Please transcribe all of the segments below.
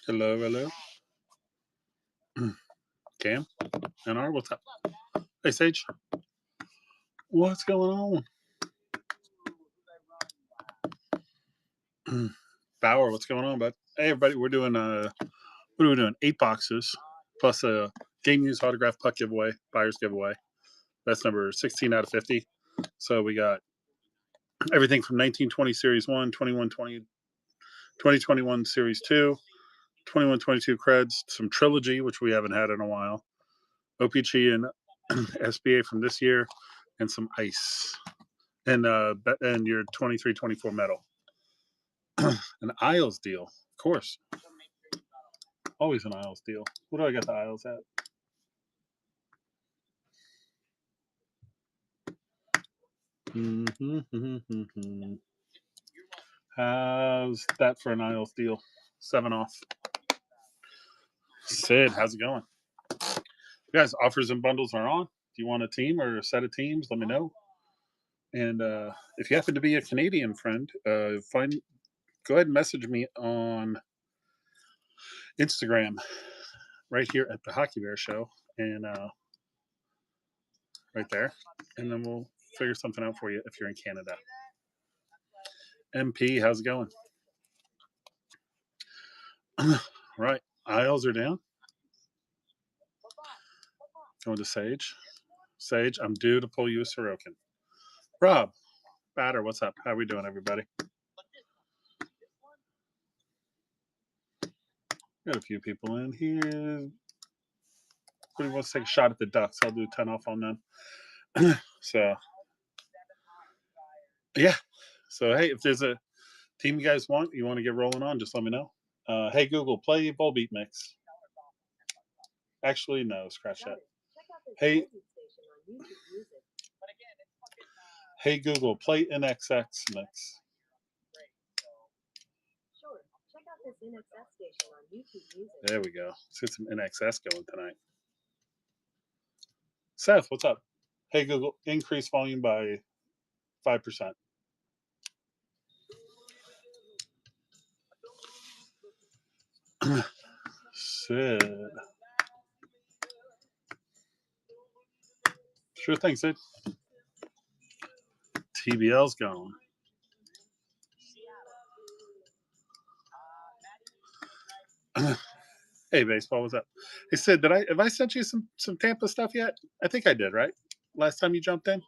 Hello, hello. Cam, NR, what's up? Hey, Sage, what's going on? Bauer, what's going on, bud? Hey, everybody, we're doing what are we doing? 8 boxes plus a game use autograph puck giveaway, buyer's giveaway. That's number 16 out of 50. So we got everything from 1920 Series 1, 2120, 2021 Series 2, 2122 Creds, some Trilogy, which we haven't had in a while, OPG and SBA from this year, and some Ice. And your 23-24 metal. An Isles deal, of course. Always an Isles deal. What do I got the Isles at? How's that for an Isles deal? 7 off. Sid, how's it going? You guys, offers and bundles are on. Do you want a team or a set of teams? Let me know. And if you happen to be a Canadian friend, go ahead and message me on Instagram right here at the Hockey Bear Show, and right there, and then we'll figure something out for you if you're in Canada. MP, how's it going? Right, Isles are down. Going to Sage. Sage, I'm due to pull you a Sorokin. Rob, Batter, what's up? How are we doing, everybody? Got a few people in here. Everybody wants to take a shot at the Ducks. I'll do 10 off on them. So, yeah. So, hey, if there's a team you guys want to get rolling on, just let me know. Hey, Google, play Volbeat Mix. Actually, no, scratch that. Hey, Google, play NXX Mix. There we go. Let's get some NXS going tonight. Seth, what's up? Hey, Google, increase volume by 5%. Sid. Sure thing, Sid. TBL's going. Hey, baseball, what's up? Hey, Sid, have I sent you some Tampa stuff yet? I think I did, right? Last time you jumped in?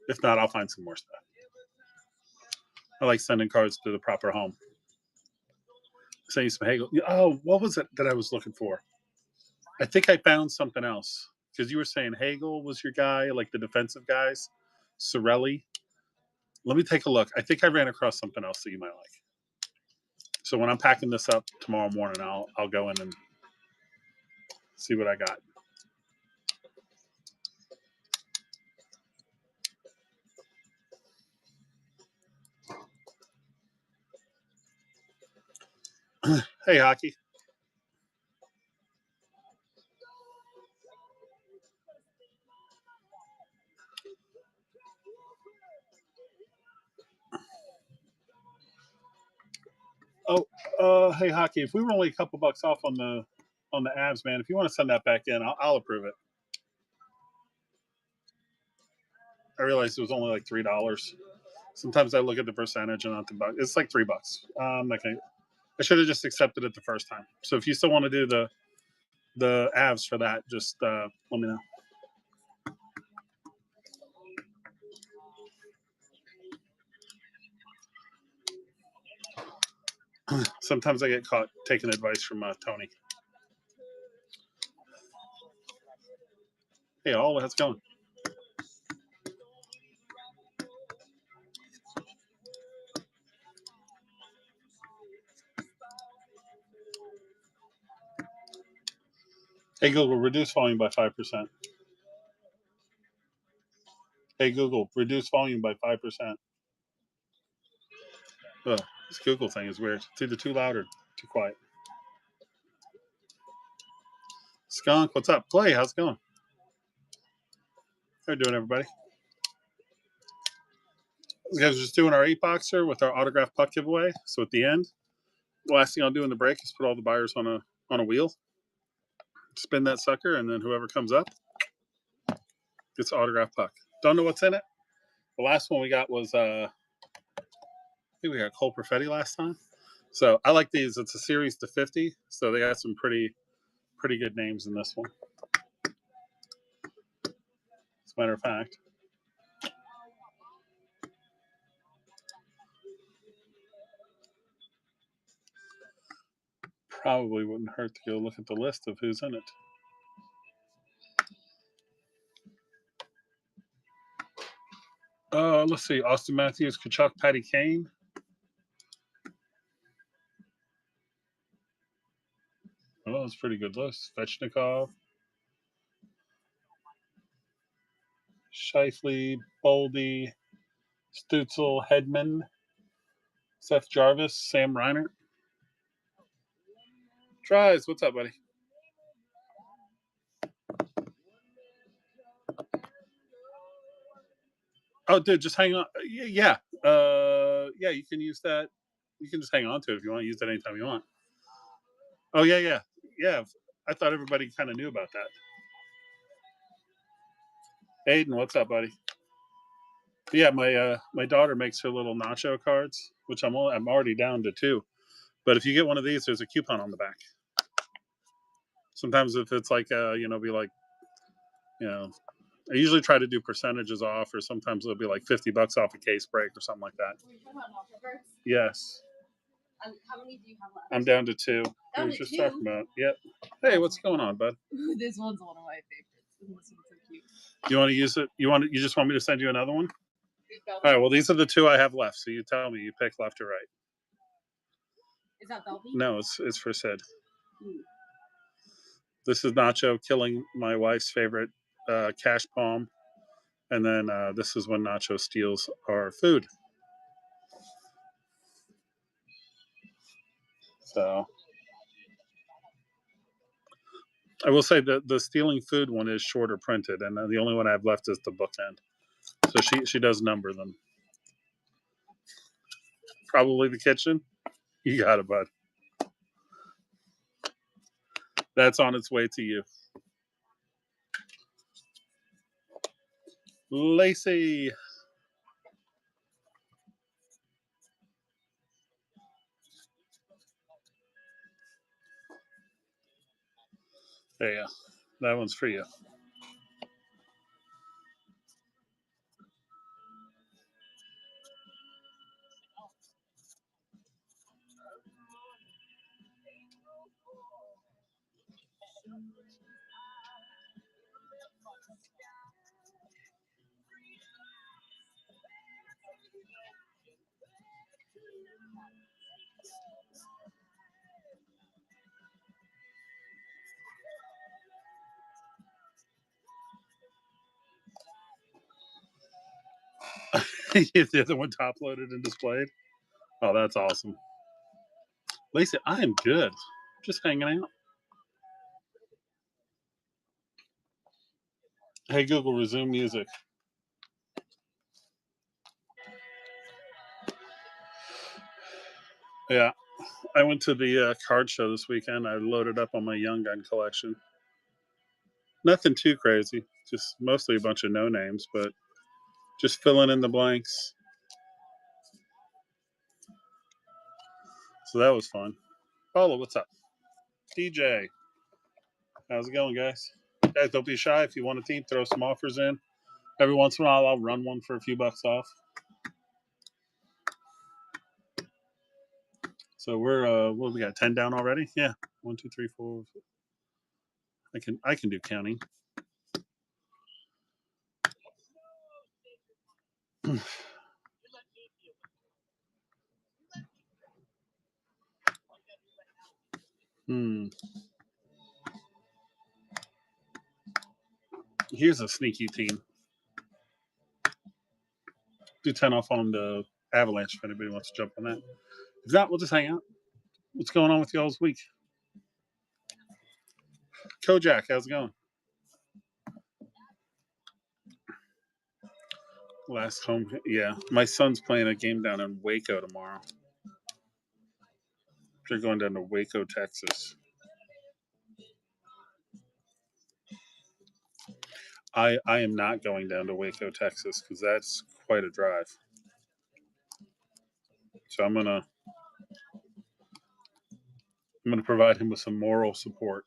If not, I'll find some more stuff. I like sending cards to the proper home. Send you some Hagel. Oh, what was it that I was looking for? I think I found something else. Because you were saying Hagel was your guy, like the defensive guys. Sorelli. Let me take a look. I think I ran across something else that you might like. So when I'm packing this up tomorrow morning, I'll go in and see what I got. Hey, Hockey. Oh, hey, Hockey. If we were only a couple bucks off on the Avs, man, if you want to send that back in, I'll approve it. I realized it was only like $3. Sometimes I look at the percentage and not the buck. It's like $3. I should have just accepted it the first time. So if you still want to do the Avs for that, just let me know. Sometimes I get caught taking advice from Tony. Hey, all, how's it going? Hey, Google, reduce volume by 5%. Hey, Google, reduce volume by 5%. Ugh, this Google thing is weird. It's either too loud or too quiet. Skunk, what's up? Clay, how's it going? How you doing, everybody? You guys are just doing our 8-boxer with our autograph puck giveaway. So at the end, The last thing I'll do in the break is put all the buyers on a wheel, spin that sucker, and then whoever comes up gets an autograph puck. Don't know what's in it. The last one we got was I think we got Cole Perfetti last time. So I like these. It's a series to 50, so they got some pretty good names in this one. As a matter of fact. Probably wouldn't hurt to go look at the list of who's in it. Let's see. Austin Matthews, Kachuk, Patty Kane. Oh, that's a pretty good list. Svechnikov, Scheifele, Boldy, Stutzel, Hedman, Seth Jarvis, Sam Reinert. Tries, what's up, buddy? Oh, dude, just hang on. Yeah. Yeah, you can use that. You can just hang on to it if you want to use it anytime you want. Oh, yeah. I thought everybody kind of knew about that. Aiden, what's up, buddy? Yeah, my daughter makes her little nacho cards, which I'm already down to 2. But if you get one of these, there's a coupon on the back. Sometimes if it's like be like, I usually try to do percentages off, or sometimes it'll be like $50 off a case break or something like that. Yes. How many do you have left? I'm down to 2. We were just talking about. Yep. Hey, what's going on, bud? This one's one of my favorites. This one's so cute. You want to use it? You just want me to send you another one? All right. Well, these are the 2 I have left. So you tell me. You pick left or right. Is that Belby? No, it's for Sid. This is Nacho killing my wife's favorite cash palm, and then this is when Nacho steals our food. So I will say that the stealing food one is shorter printed, and the only one I have left is the bookend. So she does number them. Probably the kitchen. You got it, bud. That's on its way to you. Lacey. There you go. That one's for you. The other one top loaded and displayed. Oh, that's awesome. Lacey, I am good. Just hanging out. Hey, Google, resume music. Yeah, I went to the card show this weekend. I loaded up on my Young Gun collection. Nothing too crazy, just mostly a bunch of no names, but just filling in the blanks. So that was fun. Paula, what's up? DJ, how's it going, guys? Guys, don't be shy. If you want a team, throw some offers in. Every once in a while, I'll run one for a few bucks off. So we're what we got? 10 down already? Yeah. 1, 2, 3, 4. I can do counting. Here's a sneaky team. Do 10 off on the Avalanche if anybody wants to jump on that. If not, we'll just hang out. What's going on with y'all's week? Kojak, how's it going? Last home, yeah. My son's playing a game down in Waco tomorrow. They're going down to Waco, Texas. I am not going down to Waco, Texas, because that's quite a drive. So I'm gonna provide him with some moral support.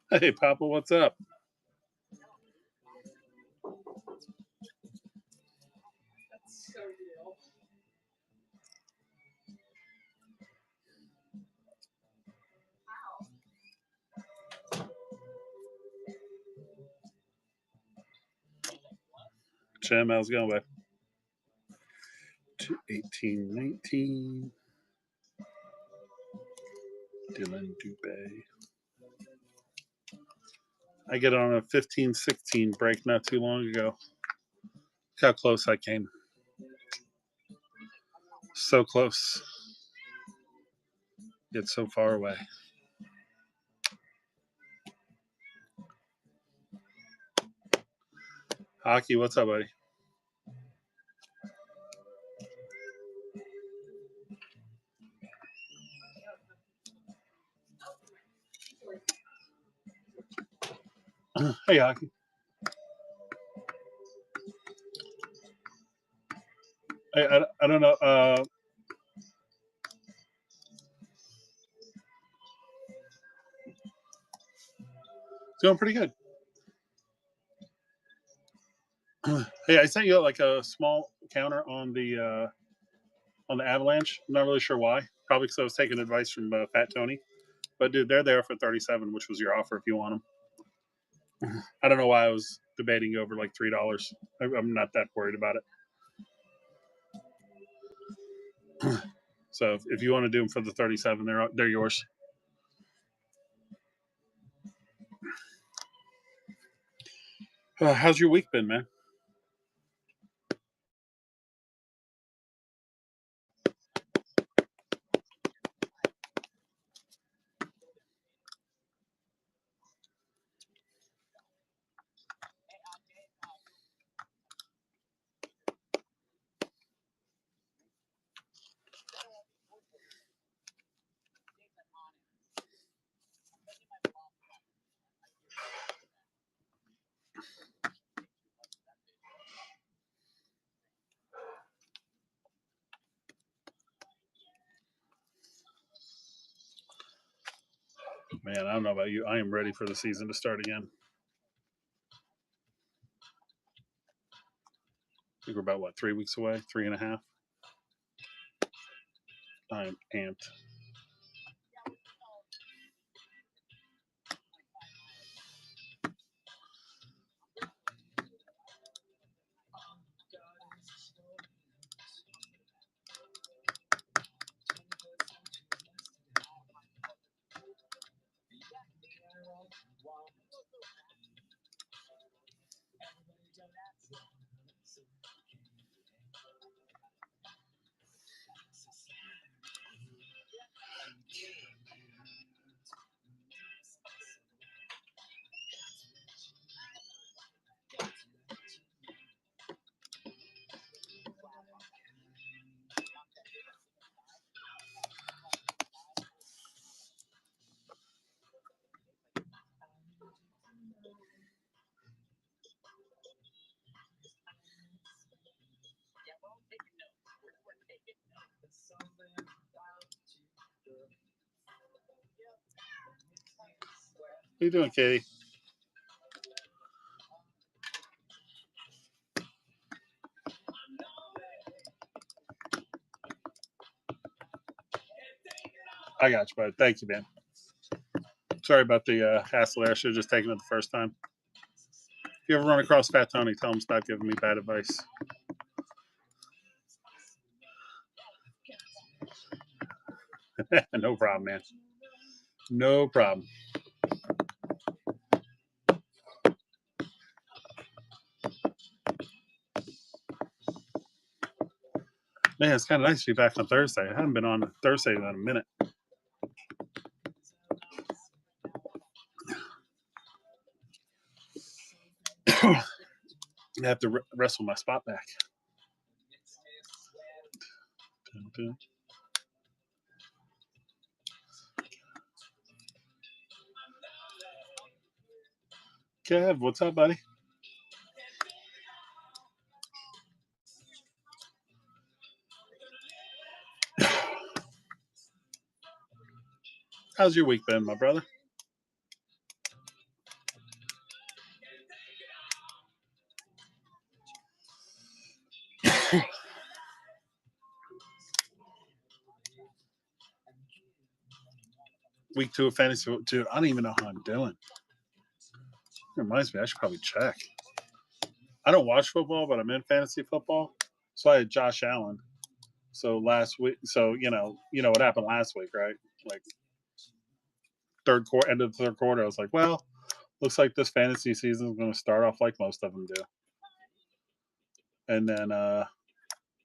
Hey, Papa, what's up? Jim, how's it going, bud? 1819. Dylan Dubé. I get on a 15-16 break not too long ago. Look how close I came. So close. Yet so far away. Hockey, what's up, buddy? Hey, Hockey. I don't know. It's going pretty good. Hey, I sent you like a small counter on the Avalanche. I'm not really sure why. Probably because I was taking advice from Fat Tony. But dude, they're there for 37, which was your offer if you want them. I don't know why I was debating over like $3. I'm not that worried about it. So if you want to do them for the 37, they're yours. How's your week been, man? Man, I don't know about you. I am ready for the season to start again. I think we're about, what, 3 weeks away? 3.5? I'm amped. How you doing, Katie? I got you, bud. Thank you, man. Sorry about the hassle there. I should have just taken it the first time. If you ever run across Fat Tony, tell him stop giving me bad advice. No problem, man. No problem. Man, it's kind of nice to be back on Thursday. I haven't been on Thursday in a minute. I have to wrestle my spot back. Dun, dun. Kev, what's up, buddy? How's your week been, my brother? Week 2 of fantasy, dude. I don't even know how I'm doing. It reminds me, I should probably check. I don't watch football, but I'm in fantasy football. So I had Josh Allen. So last week, so you know what happened last week, right? Like third quarter, end of the third quarter, I was like, well, looks like this fantasy season is going to start off like most of them do. And then I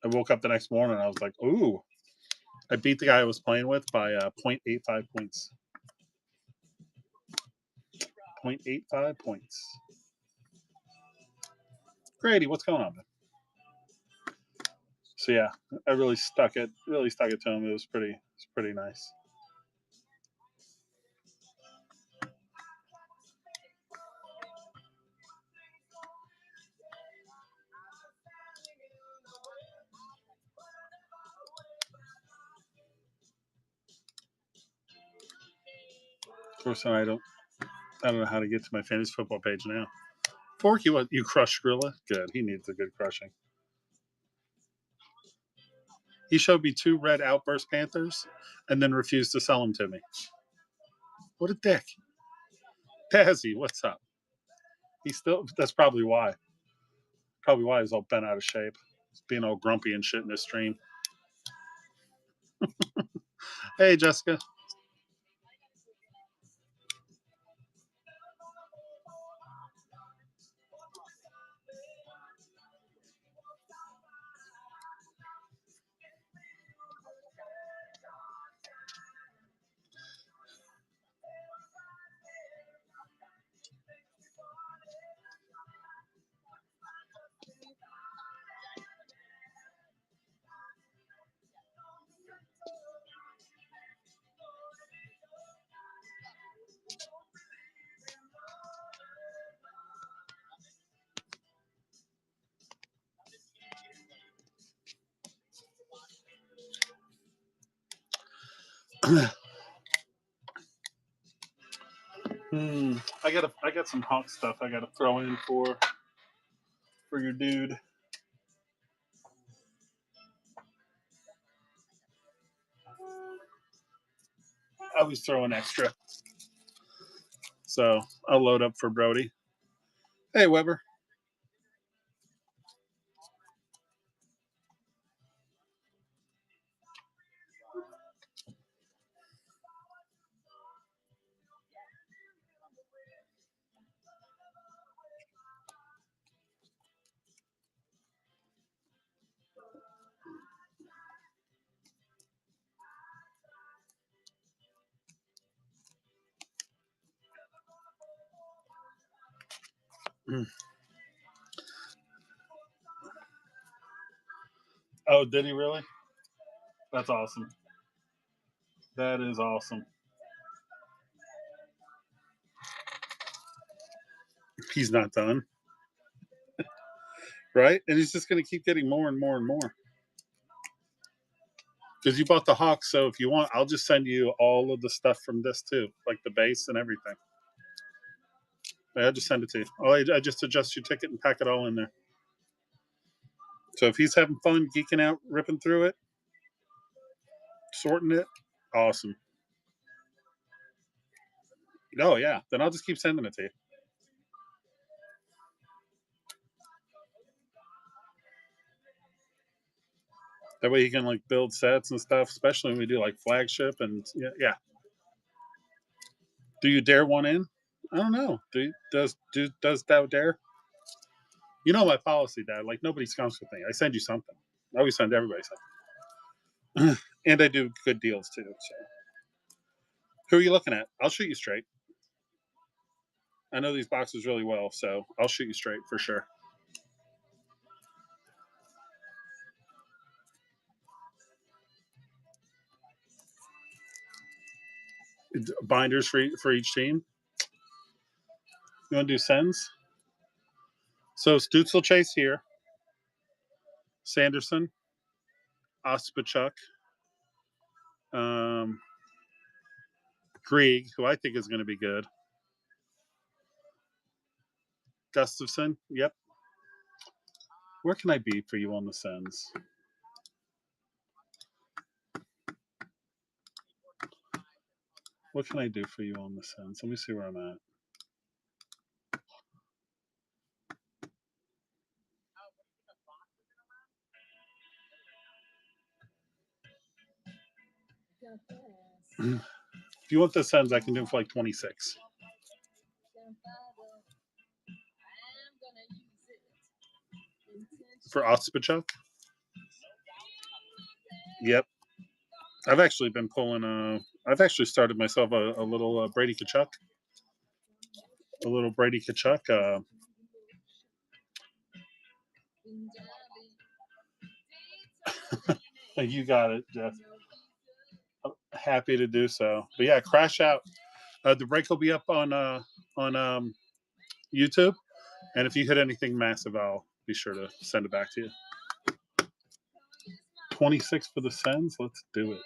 woke up the next morning and I was like, ooh, I beat the guy I was playing with by 0.85 points. 0.85 points. Grady, what's going on, man? So yeah, I really stuck it to him. It was pretty nice. Of course, I don't know how to get to my fantasy football page now. Forky, what you crushed Skrilla? Good. He needs a good crushing. He showed me 2 red Outburst Panthers and then refused to sell them to me. What a dick. Tazzy, what's up? He's still, that's probably why. Probably why he's all bent out of shape. He's being all grumpy and shit in his stream. Hey, Jessica. I got some hawk stuff I gotta throw in for your dude. I always throw an extra. So I'll load up for Brody. Hey Weber. Oh, did he really? That's awesome. That is awesome. He's not done. Right? And he's just going to keep getting more and more and more. Because you bought the Hawk, so if you want, I'll just send you all of the stuff from this too, like the base and everything. I'll just send it to you. I just adjust your ticket and pack it all in there. So if he's having fun, geeking out, ripping through it, sorting it, awesome. Oh yeah, then I'll just keep sending it to you. That way you can like build sets and stuff, especially when we do like flagship and yeah. Yeah. Do you dare one in? I don't know. Does Dow dare? You know my policy, Dad. Like nobody comes with me. I send you something. I always send everybody something, and I do good deals too. So who are you looking at? I'll shoot you straight. I know these boxes really well, so I'll shoot you straight for sure. Binders for each team. You want to do sends? So Stutzel Chase here, Sanderson, Ospachuk, um, Grieg, who I think is going to be good. Gustafson, yep. Where can I be for you on the sends? What can I do for you on the sends? Let me see where I'm at. If you want the sends, I can do them for like 26. For Ospachuk? Yep. I've actually been pulling I've actually started myself a little Brady Kachuk. A little Brady Kachuk. You got it, Jeff. Happy to do so. But yeah, crash out. The break will be up on YouTube, and if you hit anything massive, I'll be sure to send it back to you. 26 for the sends. Let's do it.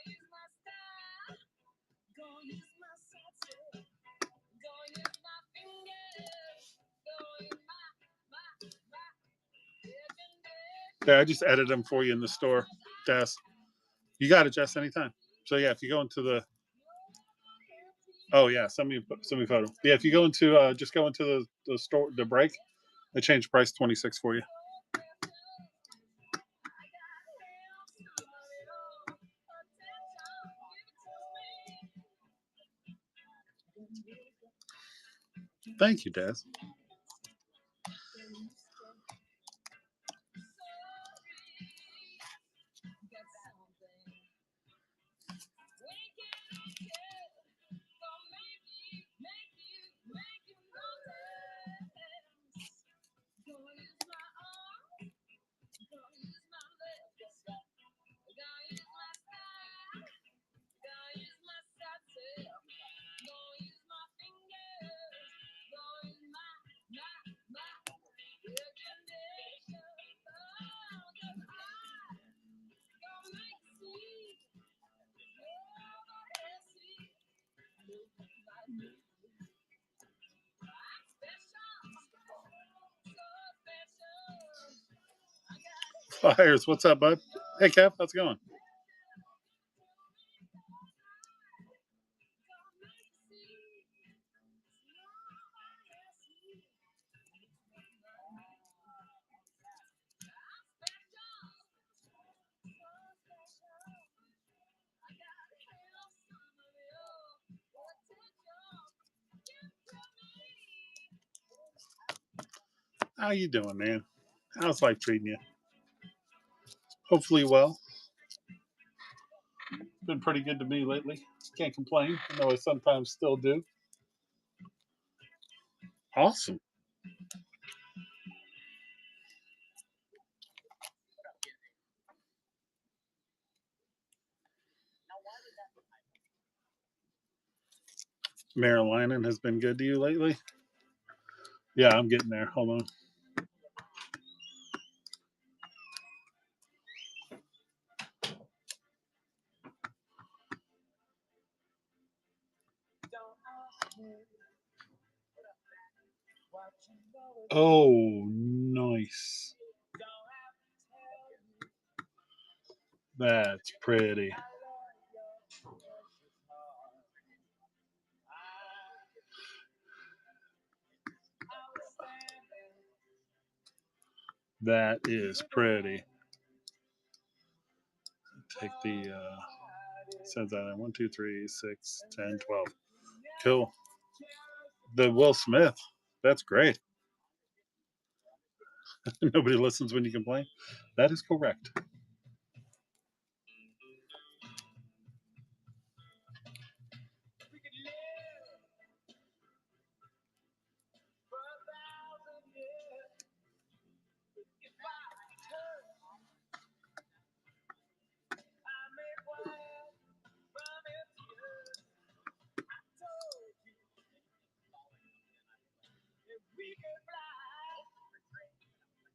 Yeah, I just edited them for you in the store, Jess. You got it, Jess, anytime. So yeah, if you go into the send me a photo. Yeah, if you go into just go into the store, the break, I changed price 26 for you. Thank you, Des. Flyers, what's up, bud? Hey, Kev, how's it going? How you doing, man? How's life treating you? Hopefully well. Been pretty good to me lately. Can't complain. I know I sometimes still do. Awesome. Marilyn has been good to you lately? Yeah, I'm getting there. Hold on. Oh, nice. That's pretty. That is pretty. Take the says that 1, 2, 3, 6, 10, 12. Cool. The Will Smith. That's great. Nobody listens when you complain. That is correct.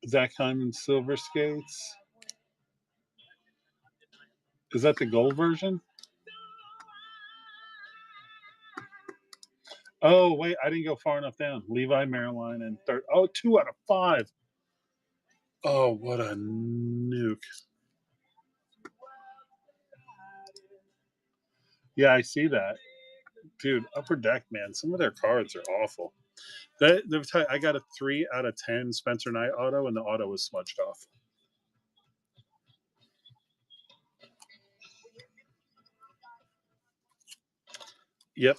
Zach Hyman Silver Skates. Is that the gold version? Oh, wait, I didn't go far enough down. Levi Maryline and third. Oh, 2 out of 5. Oh, what a nuke. Yeah, I see that. Dude, Upper Deck, man, some of their cards are awful. I got a 3 out of 10 Spencer Knight auto, and the auto was smudged off. Yep.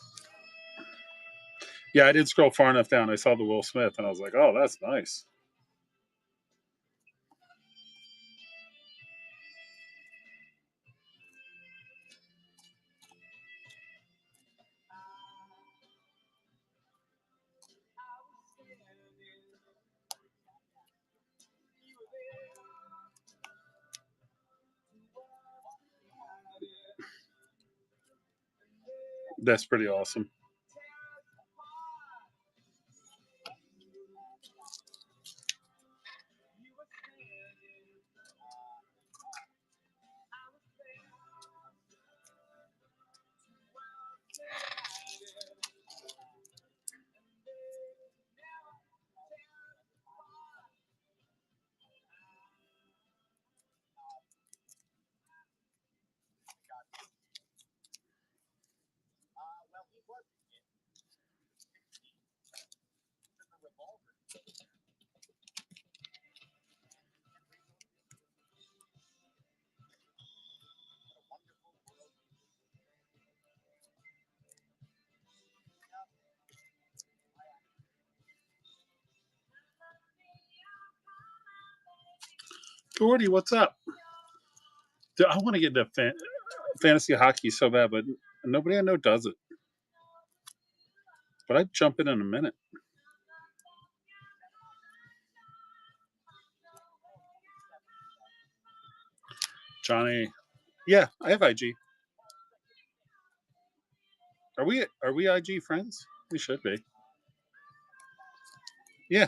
Yeah, I did scroll far enough down. I saw the Will Smith, and I was like, oh, that's nice. That's pretty awesome. Gordy, what's up? Dude, I want to get into fantasy hockey so bad, but nobody I know does it. But I'd jump in a minute. Johnny, yeah, I have IG. Are we IG friends? We should be. Yeah.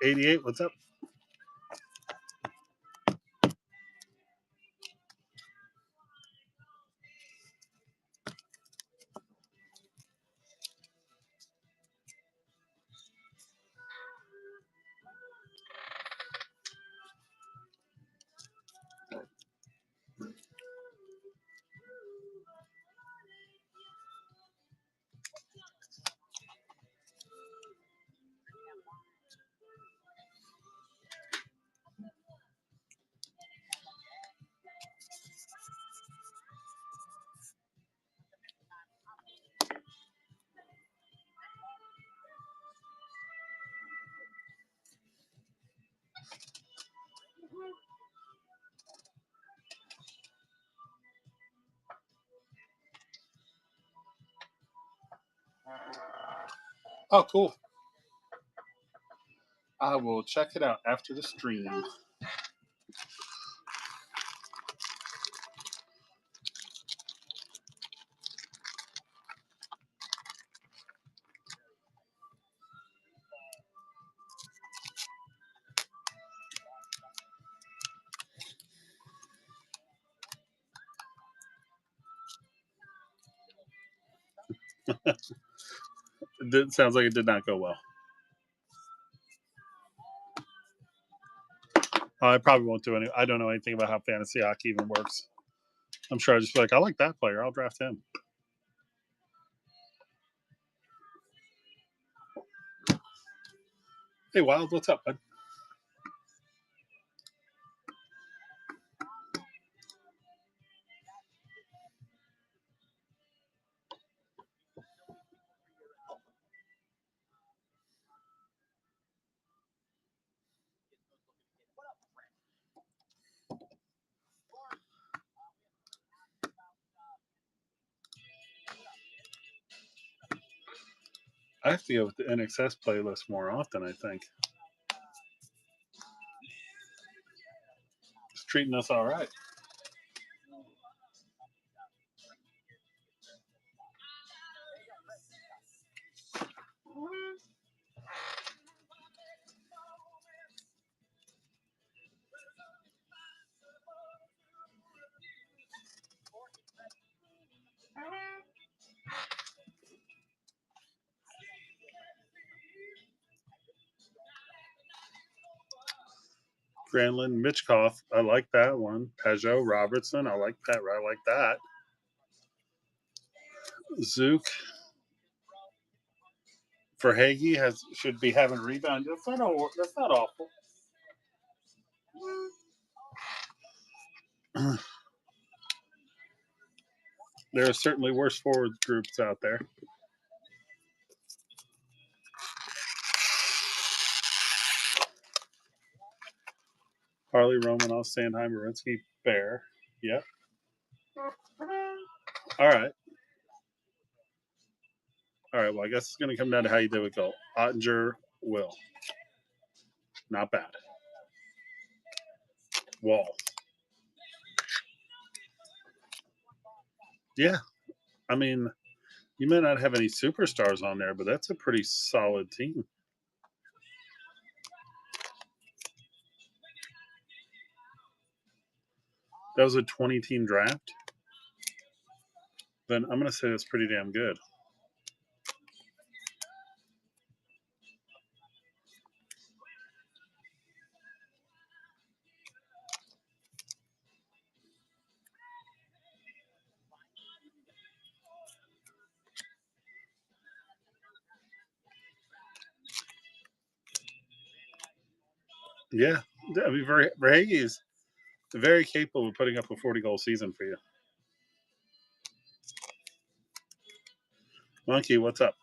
'88. What's up? Oh, cool. I will check it out after the stream. Sounds like it did not go well. I probably won't do any. I don't know anything about how fantasy hockey even works. I'm sure I just be like, I like that player. I'll draft him. Hey, Wild, what's up, bud? I have to go with the NXS playlist more often, I think. It's treating us all right. Granlund, Mitchkoff, I like that one. Peugeot, Robertson, I like that. I like that. Zook for Hagee should be having a rebound. That's not awful. There are certainly worse forward groups out there. Harley, Romanoff, Sandheim, Marinsky, Bear. Yep. All right. All right. Well, I guess it's going to come down to how you do it. Go Ottinger, Will. Not bad. Wall. Yeah. I mean, you may not have any superstars on there, but that's a pretty solid team. That was a 20-team draft. Then I'm going to say that's pretty damn good. Yeah. I mean, Verhage is very capable of putting up a 40-goal season for you. Monkey, what's up?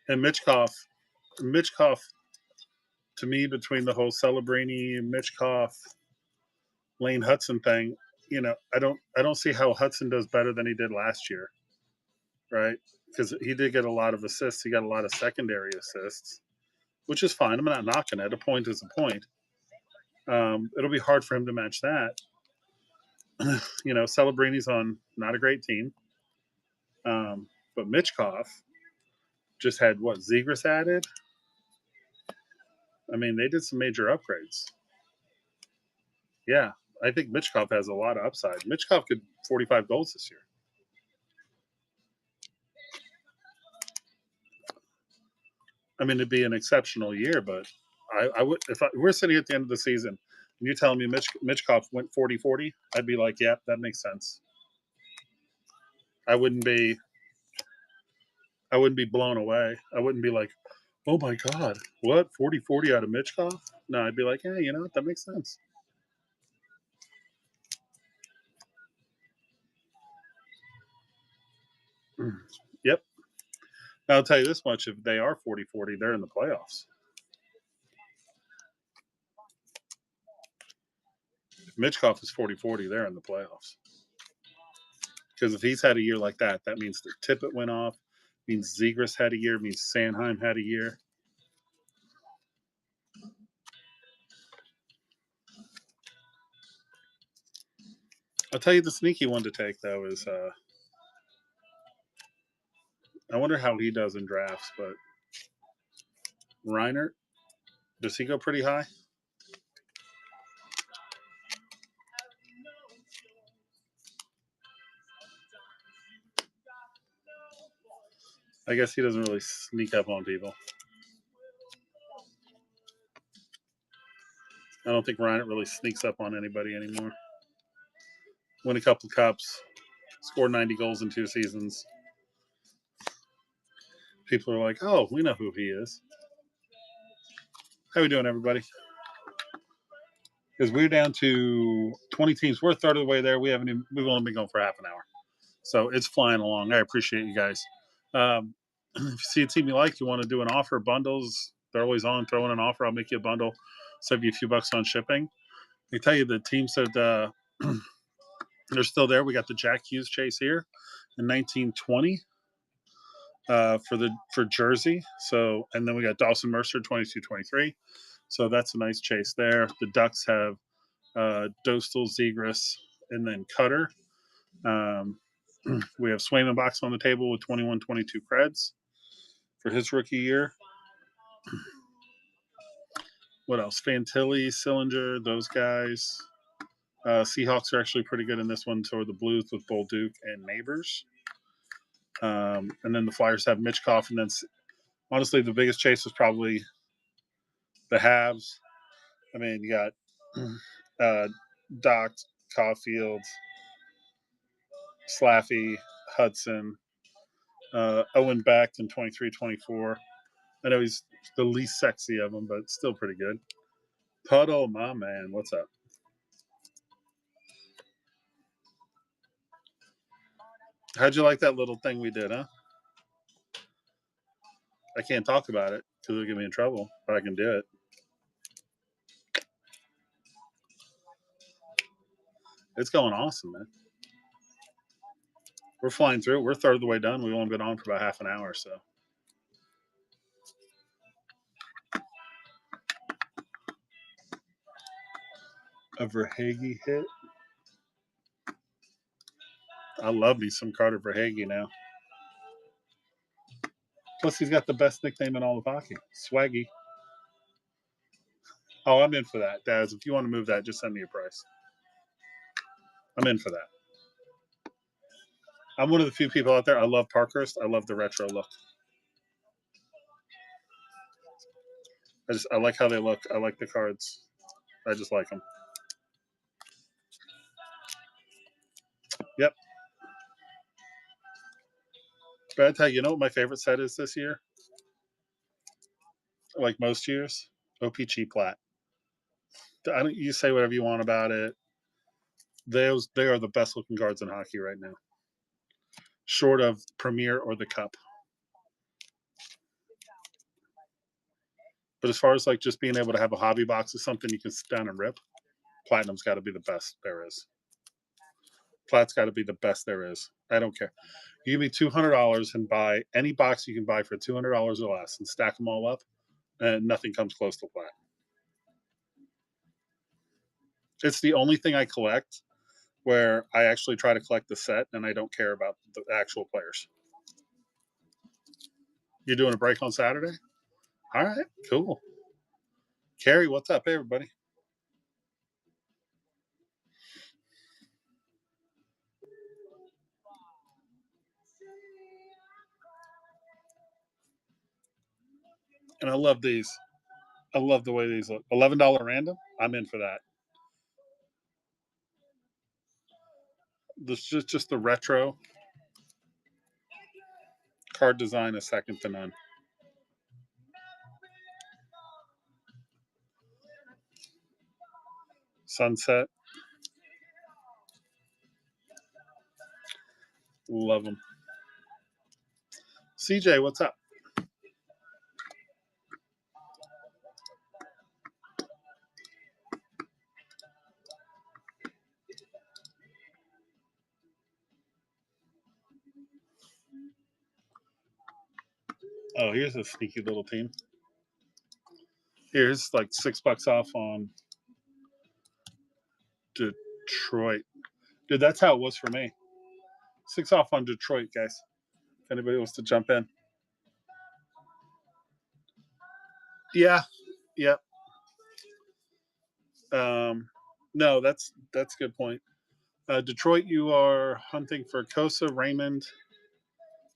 And Mitchkoff, to me, between the whole Celebrini, Mitchkoff, Lane Hudson thing, I don't see how Hudson does better than he did last year, right? Because he did get a lot of assists. He got a lot of secondary assists, which is fine. I'm not knocking it. A point is a point. It'll be hard for him to match that. Celebrini's on not a great team. But Mitchkoff just had what Zegras added. I mean, they did some major upgrades. Yeah, I think Mitchkoff has a lot of upside. Mitchkoff could 45 goals this year. I mean, it'd be an exceptional year, but I would if we're sitting at the end of the season and you're telling me Mitchkoff went 40-40, I'd be like, yeah, that makes sense. I wouldn't be blown away. I wouldn't be like, oh my god, what 40-40 out of Mitchkoff? No, I'd be like, hey, you know what, that makes sense. Yep. I'll tell you this much: if they are 40-40, they're in the playoffs. If Mitchkoff is 40-40, they're in the playoffs. Because if he's had a year like that, that means that Tippett went off, means Zegras had a year, means Sandheim had a year. I'll tell you the sneaky one to take, though, is I wonder how he does in drafts, but Reiner, does he go pretty high? I guess he doesn't really sneak up on people. I don't think Ryan really sneaks up on anybody anymore. Win a couple cups, score 90 goals in 2 seasons. People are like, "Oh, we know who he is." How we doing, everybody? Because we're down to 20 teams. We're a third of the way there. We've only been going for half an hour, so it's flying along. I appreciate you guys. If you see a team you like, you want to do an offer, bundles, they're always on. Throw in an offer. I'll make you a bundle. Save you a few bucks on shipping. I tell you, the teams that they're still there. We got the Jack Hughes chase here in 1920 for Jersey. So, and then we got Dawson Mercer 22-23. So that's a nice chase there. The Ducks have Dostal, Zegras, and then Cutter. We have Swayman Box on the table with 21-22 creds for his rookie year. What else? Fantilli, Sillinger, those guys. Seahawks are actually pretty good in this one. So are the Blues with Bolduc and Neighbors. And then the Flyers have Mitchkoff. And then, honestly, the biggest chase was probably the Habs. I mean, you got Doc, Caulfield, Slaffy, Hudson, Owen Beck in 23-24. I know he's the least sexy of them, but still pretty good. Puddle, my man, what's up? How'd you like that little thing we did, huh? I can't talk about it because it'll get me in trouble, but I can do it. It's going awesome, man. We're flying through. We're a third of the way done. We've only been on for about half an hour, so. A Verhage hit. I love me some Carter Verhage now. Plus, he's got the best nickname in all of hockey, Swaggy. Oh, I'm in for that, Daz. If you want to move that, just send me a price. I'm in for that. I'm one of the few people out there. I love Parkhurst. I love the retro look. I like how they look. I like the cards. I just like them. Yep. But I tell you, what my favorite set is this year? Like most years, OPG Plat. You say whatever you want about it. They are the best looking cards in hockey right now, short of Premier or the Cup. But as far as like just being able to have a hobby box of something you can sit down and rip, Platinum's got to be the best there is. Plat's got to be the best there is. I don't care. You give me $200 and buy any box you can buy for $200 or less and stack them all up, and nothing comes close to Plat. It's the only thing I collect where I actually try to collect the set and I don't care about the actual players. You're doing a break on Saturday? All right, cool. Carrie, what's up, everybody? And I love these. I love the way these look. $11 random? I'm in for that. This is just the retro card design is second to none. Sunset. Love them. CJ, what's up? Oh, here's a sneaky little team. Here's like $6 off on Detroit. Dude, that's how it was for me. 6 off on Detroit, guys. If anybody wants to jump in. Yeah. Yep. No, that's a good point. Detroit, you are hunting for Kosa, Raymond,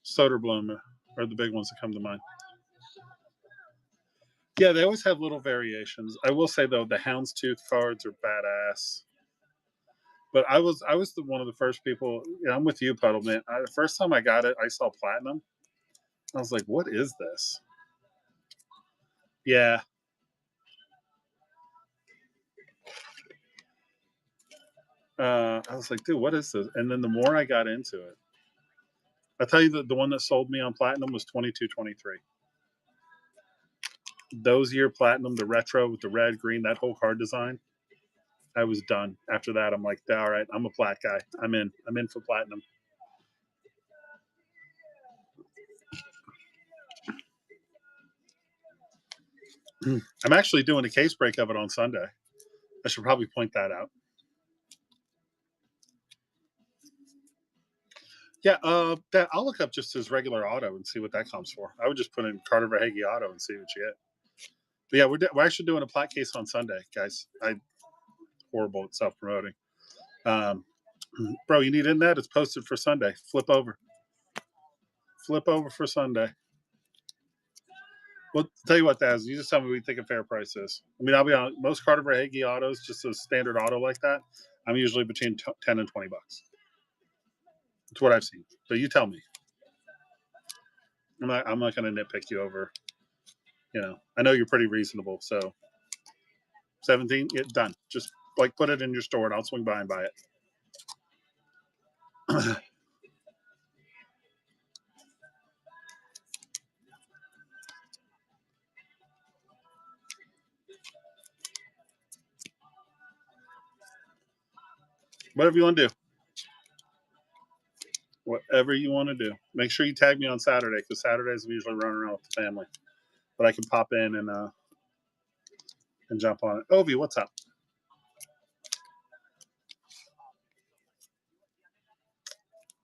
Soderblom. are the big ones that come to mind. Yeah, they always have little variations. I will say though, the houndstooth cards are badass. But I was the one of the first people. Yeah, I'm with you, Puddle Man. The first time I got it, I saw platinum. I was like, "What is this?" Yeah, I was like, "Dude, what is this?" And then the more I got into it, I tell you that the one that sold me on platinum was 2223. Those year platinum, the retro with the red, green, that whole card design. I was done. After that, I'm like, all right, I'm a plat guy. I'm in. I'm in for platinum. I'm actually doing a case break of it on Sunday. I should probably point that out. Yeah, that I'll look up just his regular auto and see what that comes for. I would just put in Carter Verhage auto and see what you get. But yeah, we're actually doing a plat case on Sunday, guys. I horrible at self promoting. Um, bro, you need internet? It's posted for Sunday. Flip over for Sunday. Well, tell you what, Daz, you just tell me what you think a fair price is. I mean, I'll be honest, most Carter Verhage autos, just a standard auto like that, I'm usually between 10 and $20. That's what I've seen. But you tell me. I'm not going to nitpick you over. I know you're pretty reasonable. So 17, done. Just like put it in your store and I'll swing by and buy it. Whatever you want to do. Whatever you want to do. Make sure you tag me on Saturday because Saturdays we usually run around with the family. But I can pop in and jump on it. Ovi, what's up?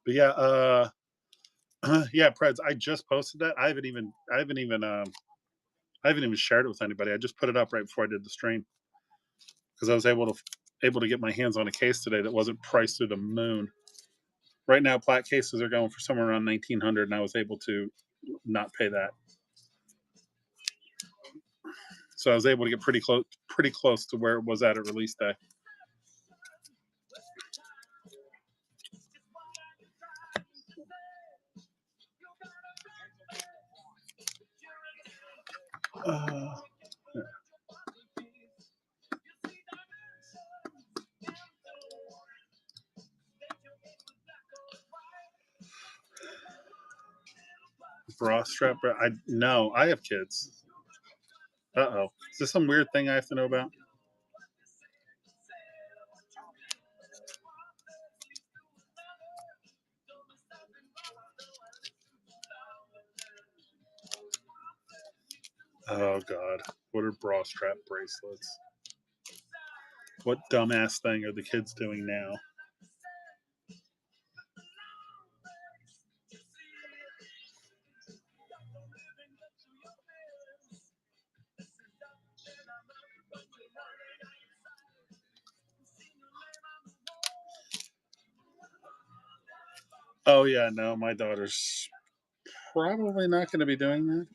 But yeah, yeah, Preds. I just posted that. I haven't even shared it with anybody. I just put it up right before I did the stream because I was able to get my hands on a case today that wasn't priced through the moon. Right now, plat cases are going for somewhere around 1,900, and I was able to not pay that. So I was able to get pretty close to where it was at release day. Yeah. Bra strap. No, I have kids. Uh-oh. Is this some weird thing I have to know about? Oh God. What are bra strap bracelets? What dumbass thing are the kids doing now? Oh yeah, no, my daughter's probably not going to be doing that.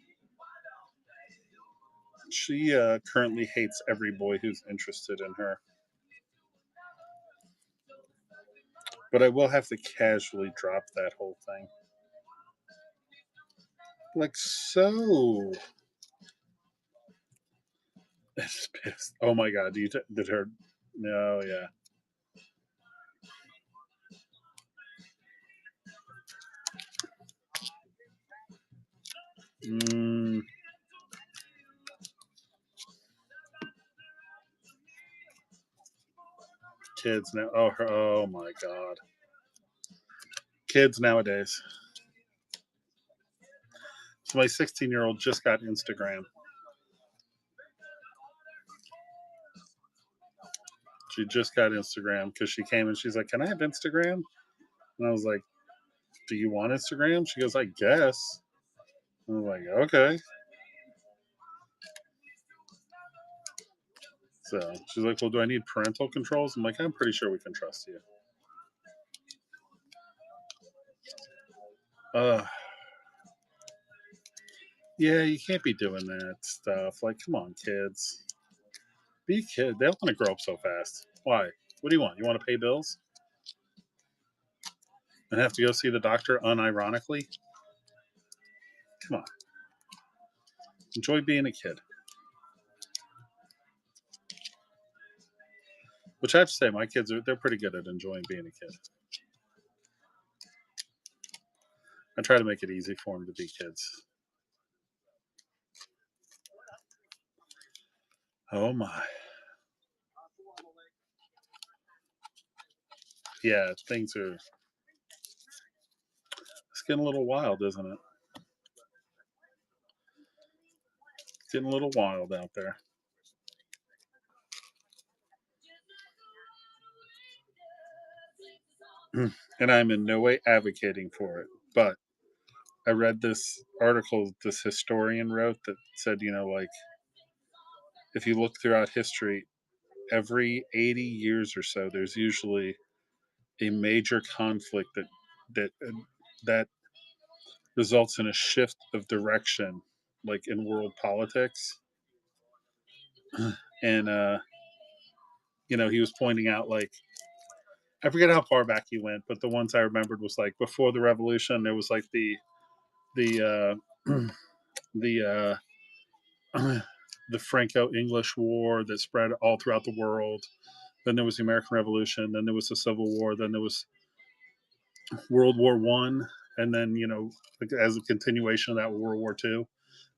She currently hates every boy who's interested in her. But I will have to casually drop that whole thing. Like so. It's pissed. Oh my God. Did her. No, yeah. Mm, kids now. Oh my God. Kids nowadays. So my 16-year-old just got Instagram. She just got Instagram because she came and she's like, "Can I have Instagram?" And I was like, "Do you want Instagram?" She goes, "I guess." I was like, "Okay." So she's like, "Well, do I need parental controls?" I'm like, "I'm pretty sure we can trust you." Uh, Yeah, you can't be doing that stuff. Like, come on, kids. Be a kid. They don't want to grow up so fast. Why? What do you want? You want to pay bills and have to go see the doctor unironically? Come on. Enjoy being a kid. Which I have to say, my kids they're pretty good at enjoying being a kid. I try to make it easy for them to be kids. Oh my. Yeah, things are it's getting a little wild, isn't it? It's getting a little wild out there. And I'm in no way advocating for it. But I read this article this historian wrote that said, like if you look throughout history, every 80 years or so, there's usually a major conflict that results in a shift of direction, like in world politics. And he was pointing out like I forget how far back he went, but the ones I remembered was like before the revolution, there was like the the the Franco-English War that spread all throughout the world. Then there was the American Revolution. Then there was the Civil War. Then there was World War I, and then as a continuation of that, World War II.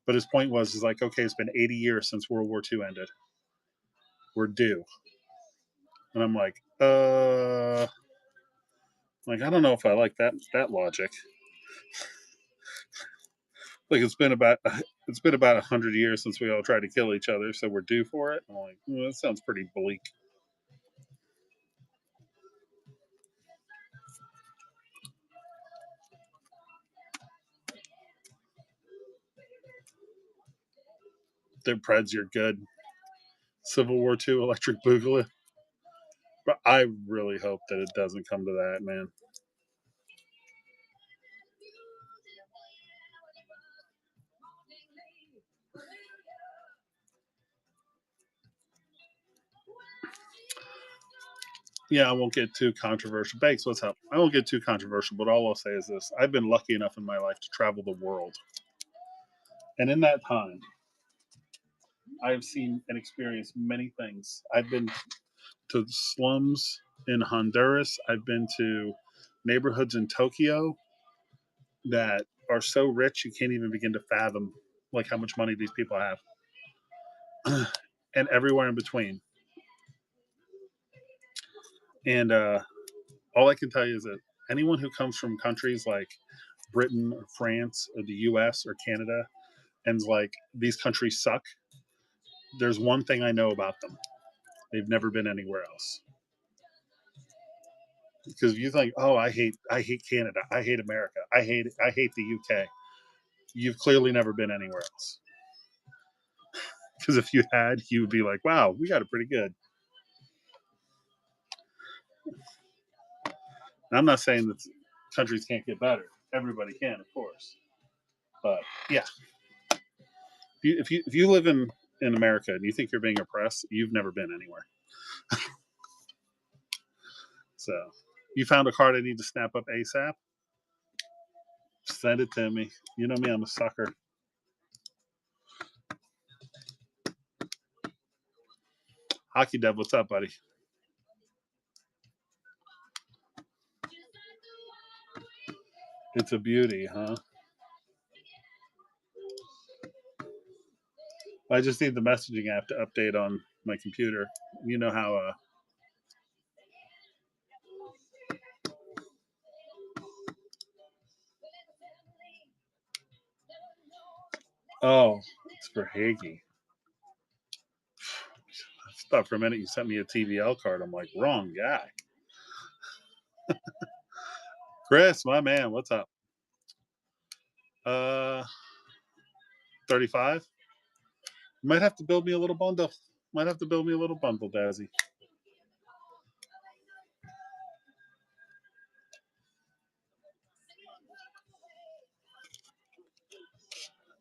But his point was, is like, okay, it's been 80 years since World War II ended. We're due, and I'm like I don't know if I like that logic. Like it's been about 100 years since we all tried to kill each other, so we're due for it. I'm like, that sounds pretty bleak. The Preds, you're good. Civil War II, Electric Boogaloo. But I really hope that it doesn't come to that, man. Yeah, I won't get too controversial. Banks, what's up? I won't get too controversial, but all I'll say is this: I've been lucky enough in my life to travel the world, and in that time, I've seen and experienced many things. I've been to slums in Honduras. I've been to neighborhoods in Tokyo that are so rich you can't even begin to fathom like how much money these people have, and everywhere in between. And all I can tell you is that anyone who comes from countries like Britain or France or the U.S. or Canada and's like these countries suck, there's one thing I know about them: they've never been anywhere else. Because if you think, oh, I hate Canada, I hate America, I hate the UK, you've clearly never been anywhere else. Because if you had, you would be like, wow, we got it pretty good. And I'm not saying that countries can't get better. Everybody can, of course. But yeah, if you live in America and you think you're being oppressed, you've never been anywhere. So you found a card I need to snap up ASAP. Send it to me. You know me, I'm a sucker. Hockey Dev, what's up, buddy? It's a beauty, huh? I just need the messaging app to update on my computer. You know how oh, it's for Hagee. I thought for a minute you sent me a TVL card. I'm like, wrong guy. Chris, my man, what's up? Uh 35. Might have to build me a little bundle. Might have to build me a little bundle, Dazzy.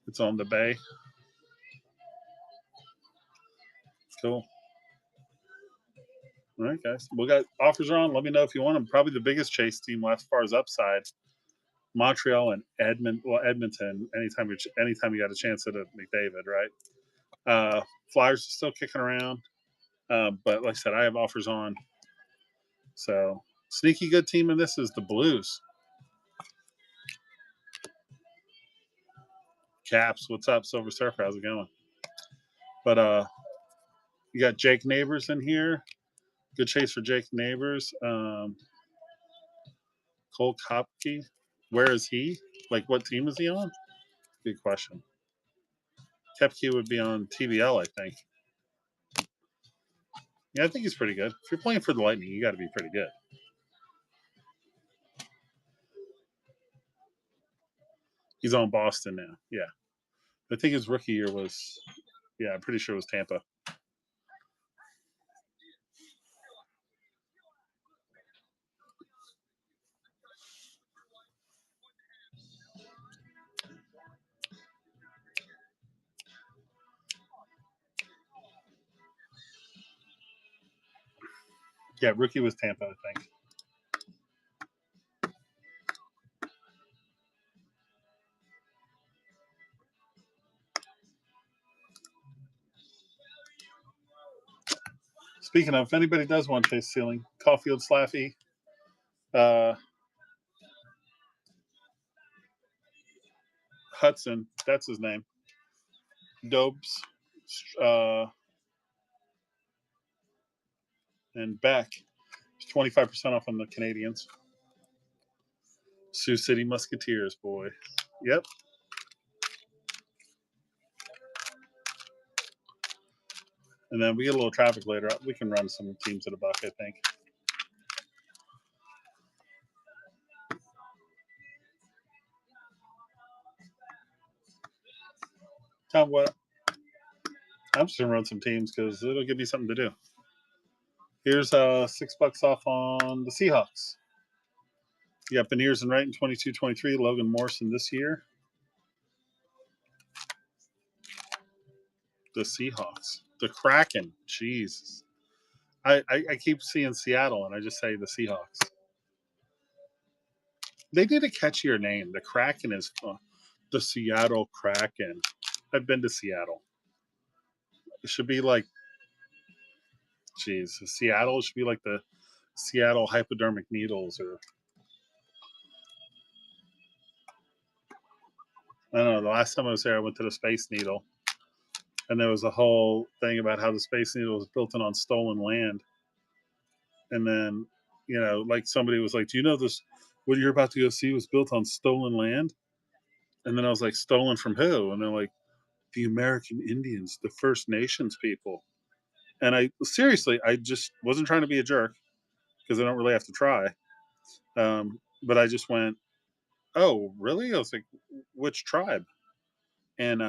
It's on the bay. Cool. All right, guys. We got offers on. Let me know if you want them. Probably the biggest chase team as far as upside. Montreal and Edmonton. Anytime you got a chance at a McDavid, right? Flyers are still kicking around, but like I said, I have offers on. So sneaky good team in this is the Blues. Caps, what's up, Silver Surfer? How's it going? But you got Jake Neighbors in here. Good chase for Jake Neighbors. Cole Kopke. Where is he? Like, what team is he on? Good question. Kepke would be on TBL, I think. Yeah, I think he's pretty good. If you're playing for the Lightning, you got to be pretty good. He's on Boston now. Yeah. I think his rookie year was, yeah, I'm pretty sure it was Tampa. Yeah, rookie was Tampa, I think. Speaking of, if anybody does want chase ceiling, Caulfield Slaffy, Hudson, that's his name. Dobes, and Beck, 25% off on the Canadians. Sioux City Musketeers, boy. Yep. And then we get a little traffic later. We can run some teams at a buck, I think. Tom, what? I'm just gonna run some teams because it'll give me something to do. Here's $6 off on the Seahawks. You got Beniers and Wright in 22-23. Logan Morrison this year. The Seahawks. The Kraken. Jesus. I keep seeing Seattle and I just say the Seahawks. They need a catchier name. The Kraken is the Seattle Kraken. I've been to Seattle. It should be like, geez, Seattle should be like the Seattle Hypodermic Needles, or I don't know. The last time I was there, I went to the Space Needle, and there was a whole thing about how the Space Needle was built on stolen land. And then, like somebody was like, "Do you know this? What you're about to go see was built on stolen land?" And then I was like, "Stolen from who?" And they're like, "The American Indians, the First Nations people." And I seriously, I just wasn't trying to be a jerk because I don't really have to try. But I just went, "Oh, really?" I was like, "Which tribe?" And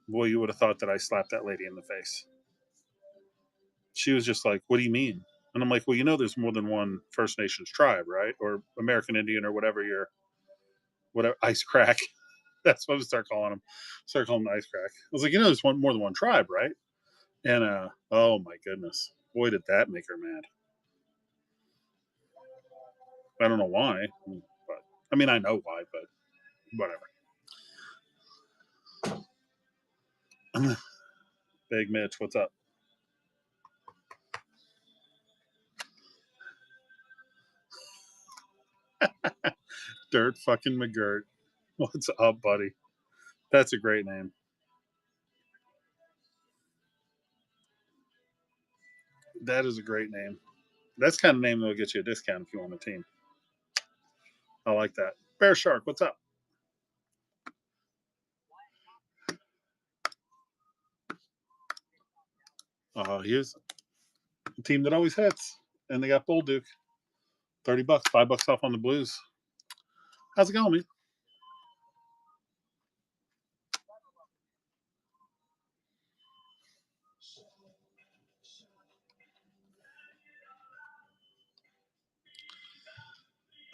boy, you would have thought that I slapped that lady in the face. She was just like, "What do you mean?" And I'm like, "Well, there's more than one First Nations tribe, right? Or American Indian, or whatever ice crack." That's what I'm start calling them. Start calling them ice crack. I was like, there's more than one tribe, right? And oh my goodness, boy, did that make her mad. I don't know why, but I mean, I know why, but whatever. Big Mitch, what's up? Dirt fucking McGirt. What's up, buddy? That's a great name. That is a great name. That's the kind of name that'll get you a discount if you want a team. I like that. Bear Shark, what's up? Here's a team that always hits, and they got Bull Duke. $30, $5 off on the Blues. How's it going, man?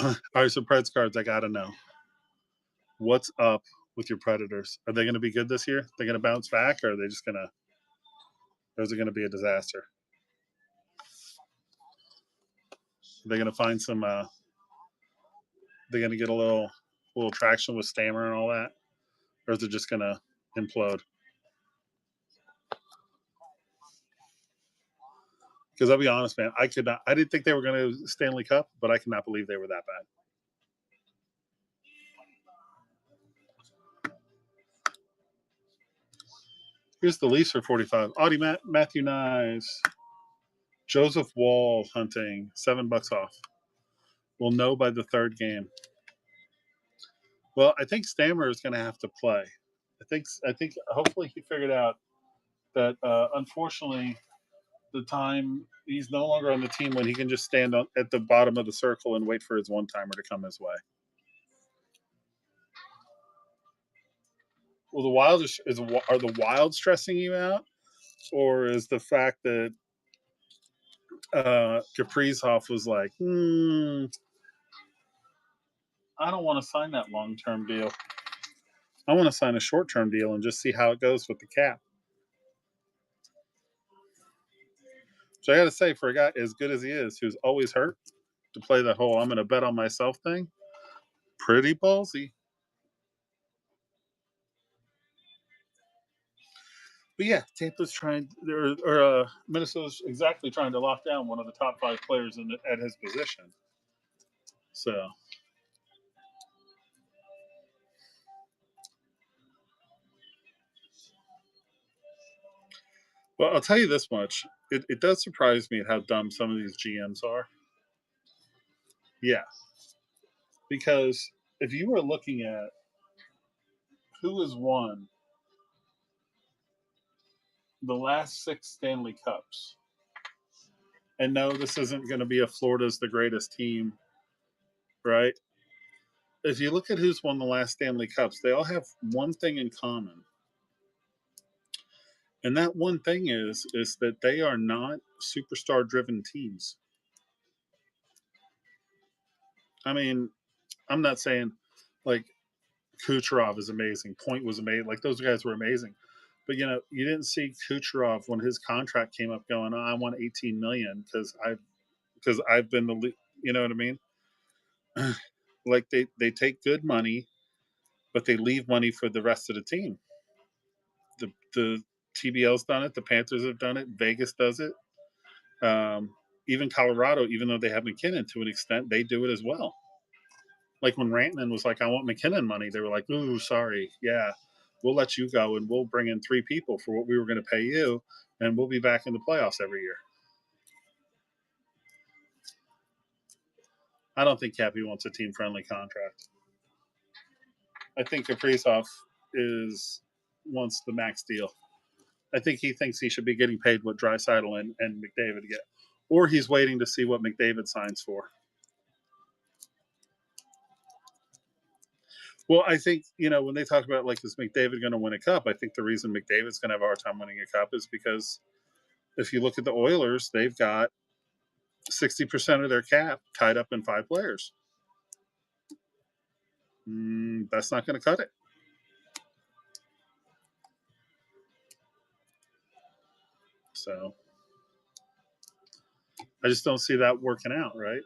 All right, so Preds cards, I gotta know. What's up with your Predators? Are they going to be good this year? They're going to bounce back, or are they just going to? Or is it going to be a disaster? Are they going to find some? They're going to get a little traction with Stammer and all that, or is it just going to implode? Because I'll be honest, man, I could not. I didn't think they were going to Stanley Cup, but I cannot believe they were that bad. Here's the Leafs for 45. Audie Matthew Nyes. Joseph Wall hunting, $7 off. We'll know by the third game. Well, I think Stammer is going to have to play. I think hopefully he figured out that unfortunately the time he's no longer on the team when he can just stand at the bottom of the circle and wait for his one timer to come his way. Well, the Wild are the Wild stressing you out, or is the fact that Kaprizov was like, I don't want to sign that long-term deal. I want to sign a short-term deal and just see how it goes with the cap. So I got to say, for a guy as good as he is, who's always hurt, to play that whole "I'm going to bet on myself" thing, pretty ballsy. But yeah, Tampa's trying, or Minnesota's exactly trying to lock down one of the top 5 players at his position. So. Well, I'll tell you this much. It does surprise me at how dumb some of these GMs are. Yeah. Because if you were looking at who has won the last 6 Stanley Cups, and no, this isn't going to be a Florida's the greatest team, right? If you look at who's won the last Stanley Cups, they all have one thing in common. And that one thing is that they are not superstar driven teams. I mean, I'm not saying like Kucherov is amazing. Point was amazing. Like those guys were amazing. But you didn't see Kucherov when his contract came up going, "Oh, I want 18 million because I've been the you know what I mean?" Like they take good money, but they leave money for the rest of the team. The TBL's done it. The Panthers have done it. Vegas does it. Even Colorado, even though they have McKinnon to an extent, they do it as well. Like when Rantanen was like, "I want McKinnon money," they were like, "Ooh, sorry, yeah, we'll let you go and we'll bring in 3 people for what we were going to pay you, and we'll be back in the playoffs every year." I don't think Cappy wants a team-friendly contract. I think Kaprizov wants the max deal. I think he thinks he should be getting paid what Draisaitl and McDavid get, or he's waiting to see what McDavid signs for. Well, I think when they talk about like is McDavid going to win a cup, I think the reason McDavid's going to have a hard time winning a cup is because if you look at the Oilers, they've got 60% of their cap tied up in 5 players. That's not going to cut it. So I just don't see that working out, right?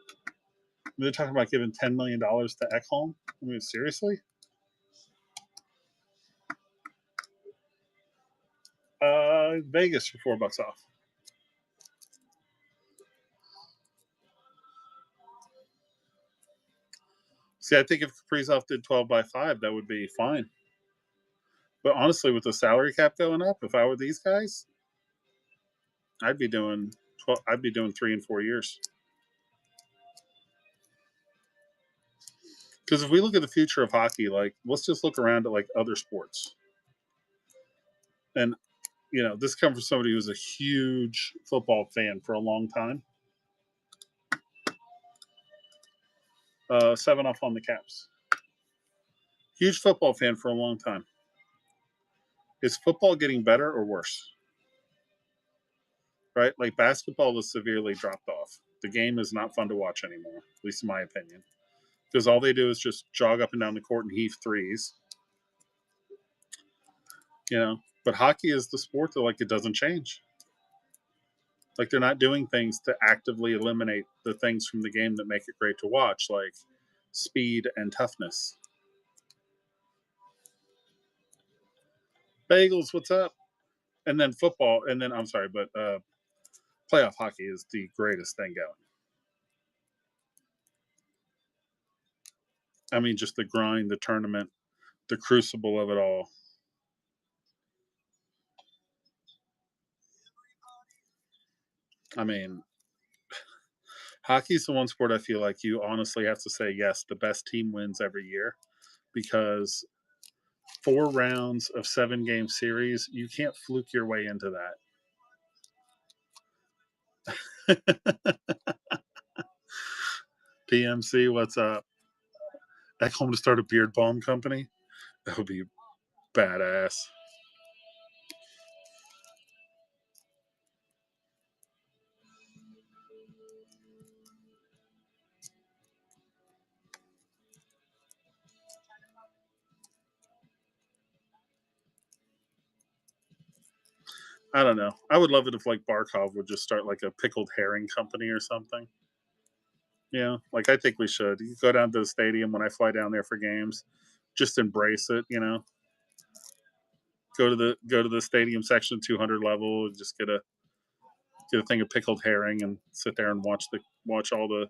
They're talking about giving $10 million to Ekholm. I mean, seriously? Vegas for $4 off. See, I think if Kaprizov did 12 by 5, that would be fine. But honestly, with the salary cap going up, if I were these guys, I'd be doing 12. I'd be doing 3 and 4 years. Because if we look at the future of hockey, like let's just look around at like other sports, and this comes from somebody who's a huge football fan for a long time. 7 off on the Caps. Huge football fan for a long time. Is football getting better or worse? Right? Like basketball has severely dropped off. The game is not fun to watch anymore, at least in my opinion. Because all they do is just jog up and down the court and heave threes. you know. But hockey is the sport that like it doesn't change. Like they're not doing things to actively eliminate the things from the game that make it great to watch, like speed and toughness. Bagels, what's up? And then football, and then I'm sorry, but playoff hockey is the greatest thing going. I mean, just the grind, the tournament, the crucible of it all. I mean, hockey's the one sport I feel like you honestly have to say yes, the best team wins every year because 4 rounds of 7 game series, you can't fluke your way into that. PMC, what's up? Back home to start a beard balm company? That would be badass. I don't know. I would love it if like Barkov would just start like a pickled herring company or something. Yeah, like I think we should. You go down to the stadium when I fly down there for games. Just embrace it, you know. Go to the stadium section 200 level. Just get a thing of pickled herring and sit there and watch all the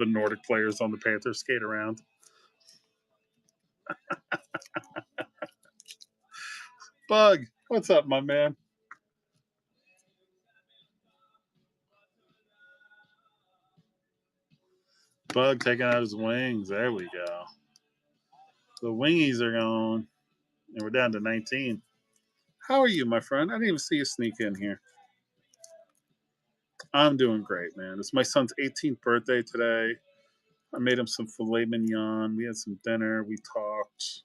Nordic players on the Panthers skate around. Bug, what's up, my man? Bug taking out his wings. There we go. The wingies are gone, and we're down to 19. How are you, my friend? I didn't even see you sneak in here. I'm doing great, man. It's my son's 18th birthday today. I made him some filet mignon. We had some dinner. We talked.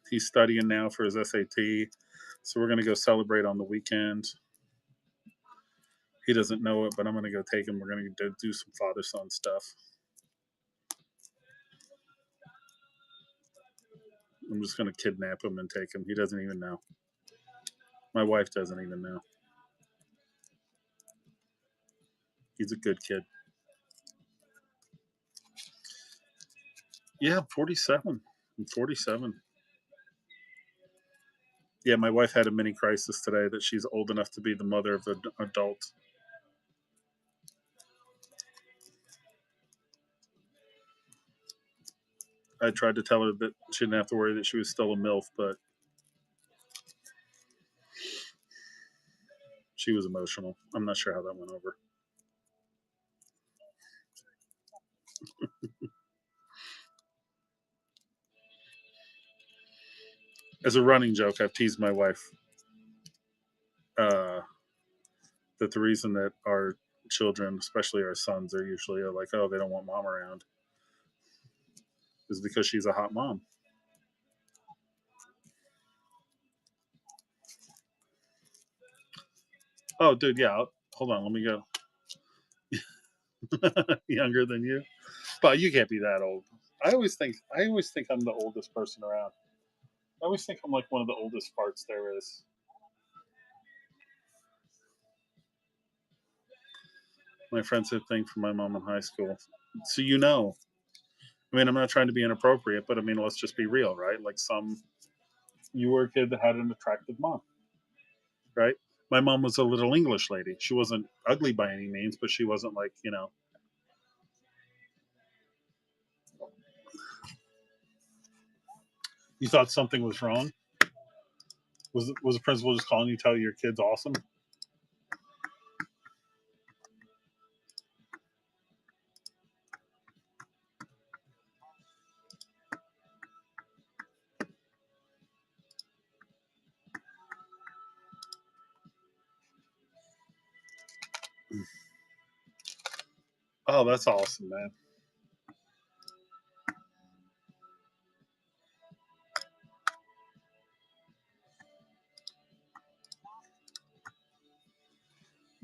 He's studying now for his SAT. So we're going to go celebrate on the weekend. He doesn't know it, but I'm going to go take him. We're going to do some father son stuff. I'm just going to kidnap him and take him. He doesn't even know. My wife doesn't even know. He's a good kid. Yeah, 47. I'm 47. Yeah, my wife had a mini crisis today that she's old enough to be the mother of an adult. I tried to tell her that she didn't have to worry that she was still a MILF, but she was emotional. I'm not sure how that went over. As a running joke, I've teased my wife uh, that the reason that our children, especially our sons, are usually like, oh, they don't want mom around, is because she's a hot mom. Oh, dude, yeah. Hold on, let me go. Younger than you, but you can't be that old. I always think I'm the oldest person around. I always think I'm like one of the oldest farts there is. My friend said thing from my mom in high school. So you know, I mean, I'm not trying to be inappropriate, but I mean, let's just be real, right? Like you were a kid that had an attractive mom, right? My mom was a little English lady. She wasn't ugly by any means, but she wasn't like, you thought something was wrong. Was the principal just calling you, tell your kid's awesome? Oh, that's awesome, man.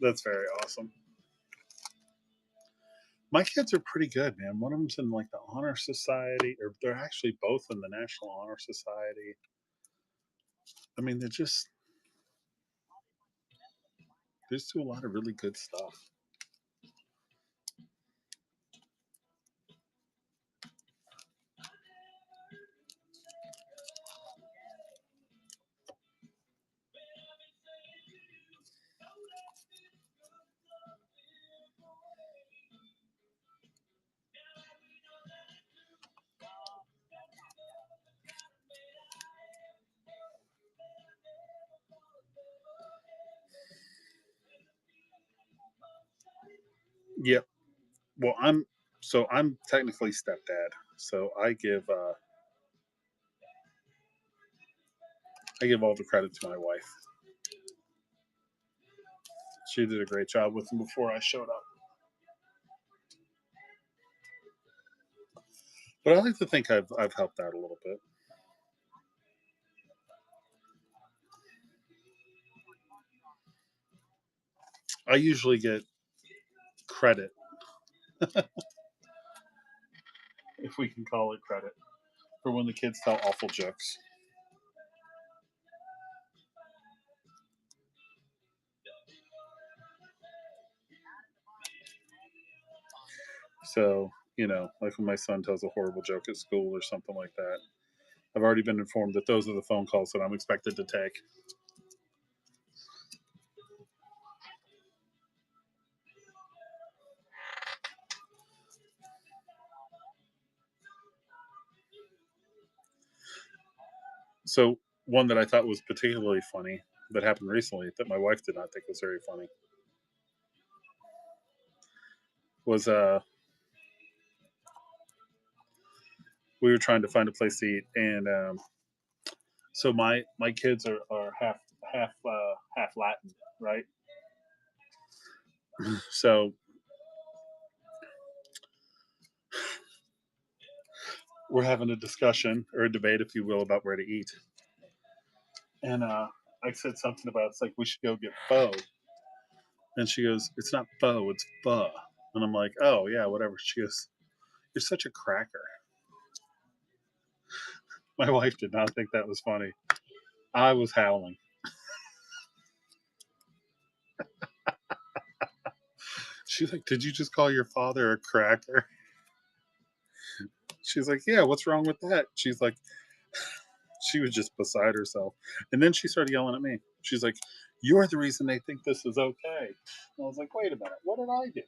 That's very awesome. My kids are pretty good, man. One of them's in like the honor society, or they're actually both in the National Honor Society. I mean, they just do a lot of really good stuff. Yep. Well, I'm technically stepdad, so I give all the credit to my wife. She did a great job with them before I showed up. But I like to think I've helped out a little bit. I usually get credit, if we can call it credit, for when the kids tell awful jokes. So, like when my son tells a horrible joke at school or something like that, I've already been informed that those are the phone calls that I'm expected to take. So, one that I thought was particularly funny that happened recently that my wife did not think was very funny was we were trying to find a place to eat, and so my kids are half Latin, right? So we're having a discussion or a debate, if you will, about where to eat, and I said something about it's like we should go get pho, and she goes, "It's not pho, it's pho," and I'm like, "Oh yeah, whatever." She goes, "You're such a cracker." My wife did not think that was funny. I was howling. She's like, "Did you just call your father a cracker?" She's like, "Yeah, what's wrong with that?" She's like, she was just beside herself. And then she started yelling at me. She's like, "You're the reason they think this is okay." And I was like, "Wait a minute, what did I do?"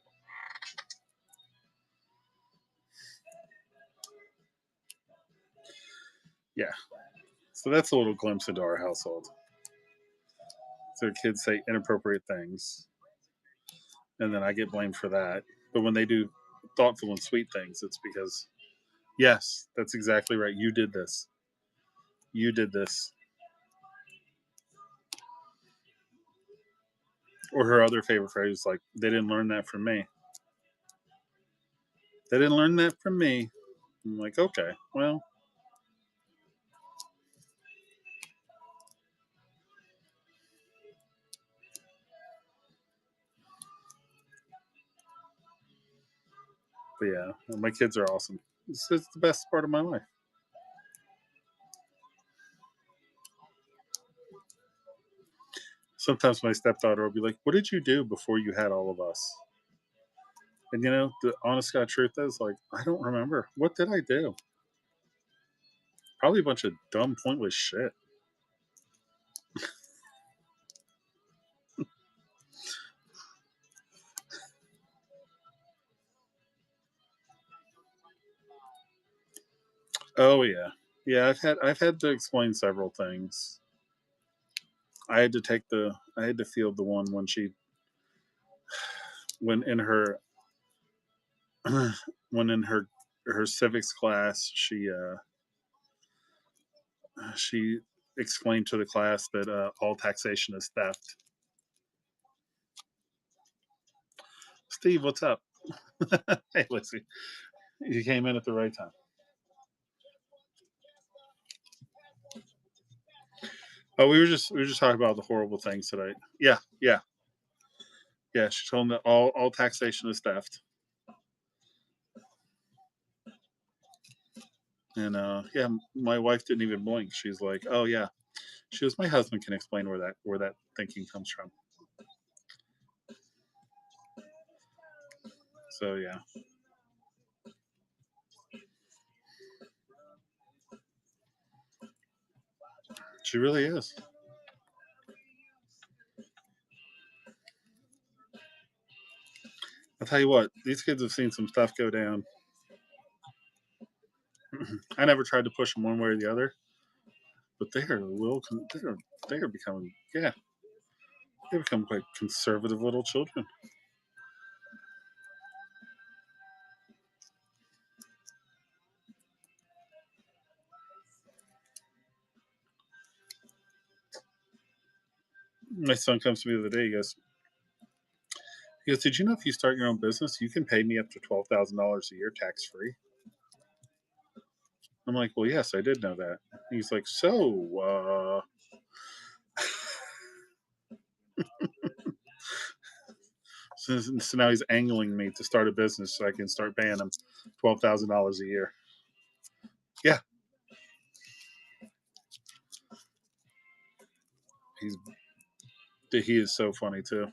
Yeah. So that's a little glimpse into our household. So kids say inappropriate things, and then I get blamed for that. But when they do thoughtful and sweet things, it's because, yes, that's exactly right. You did this. You did this. Or her other favorite phrase, like, they didn't learn that from me. They didn't learn that from me. I'm like, okay, well, but yeah, my kids are awesome. This is the best part of my life. Sometimes my stepdaughter will be like, "What did you do before you had all of us?" And the honest God truth is, like, I don't remember. What did I do? Probably a bunch of dumb, pointless shit. Oh yeah, yeah. I've had to explain several things. I had to field the one when when in her when in her civics class she explained to the class that all taxation is theft. Steve, what's up? Hey, Lizzie, you came in at the right time. Oh, we were just talking about the horrible things today. Yeah, yeah, yeah. She told them that all taxation is theft, And yeah, my wife didn't even blink. She's like, "Oh yeah." She goes, "My husband can explain where that thinking comes from." So yeah, she really is. I'll tell you what, these kids have seen some stuff go down. I never tried to push them one way or the other, but they are a little, they are becoming, yeah, they become quite conservative little children. My son comes to me the other day. He goes, "Did you know if you start your own business, you can pay me up to $12,000 a year tax free?" I'm like, "Well, yes, I did know that." He's like, so now he's angling me to start a business so I can start paying him $12,000 a year. Yeah, he's he is so funny too.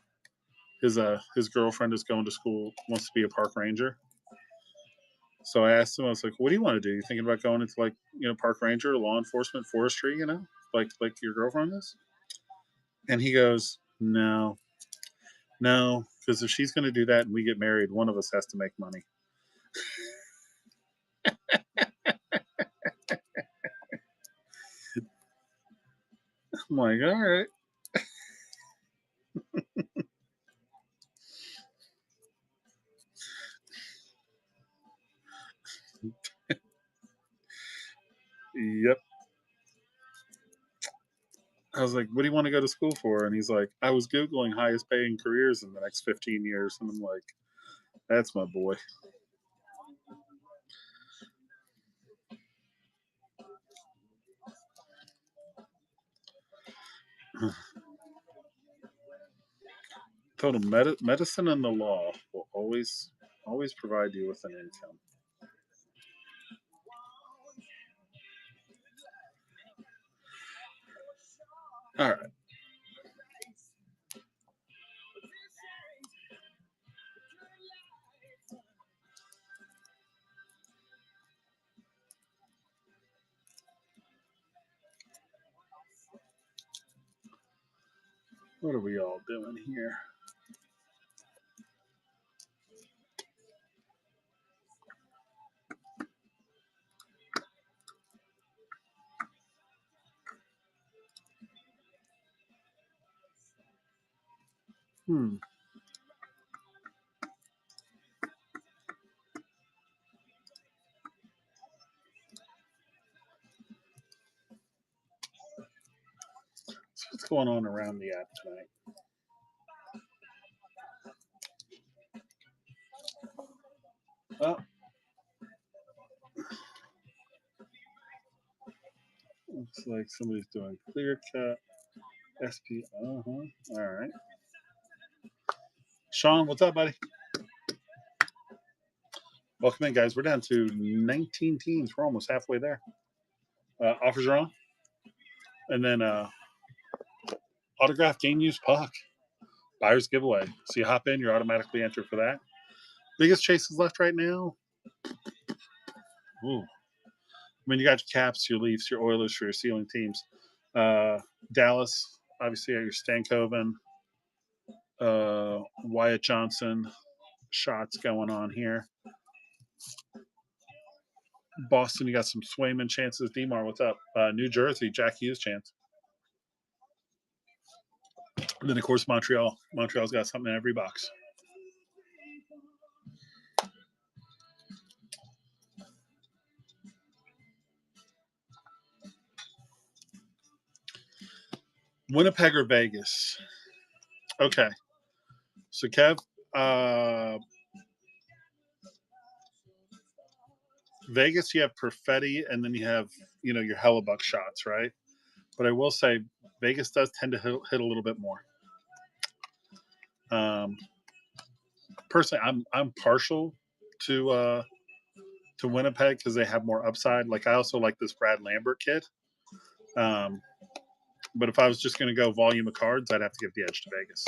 His girlfriend is going to school, wants to be a park ranger. So I asked him, I was like, "What do you want to do? You thinking about going into like park ranger, law enforcement, forestry? Like your girlfriend is?" And he goes, "No, no, because if she's going to do that and we get married, one of us has to make money." I'm like, "All right." Yep. I was like, "What do you want to go to school for?" And he's like, "I was googling highest paying careers in the next 15 years," and I'm like, "That's my boy." Total medicine and the law will always provide you with an income. All right, what are we all doing here? Hmm. So what's going on around the app tonight? Oh, looks like somebody's doing clear cut SP. Uh huh. All right, Sean, what's up, buddy? Welcome in, guys. We're down to 19 teams. We're almost halfway there. Offers are on, and then autograph game use puck buyers giveaway. So you hop in, you're automatically entered for that. Biggest chases left right now. Ooh. I mean, you got your Caps, your Leafs, your Oilers for your ceiling teams. Uh, Dallas, obviously, your Stankoven, Wyatt Johnson shots going on here. Boston, you got some Swayman chances. Demar, what's up? New Jersey, Jack Hughes chance. And then, of course, Montreal. Montreal's got something in every box. Winnipeg or Vegas? Okay. So, Kev, uh, Vegas, you have Perfetti, and then you have, your Hellebuck shots, right? But I will say, Vegas does tend to hit a little bit more. Personally, I'm partial to to Winnipeg because they have more upside. Like I also like this Brad Lambert kid. Um, but if I was just going to go volume of cards, I'd have to give the edge to Vegas.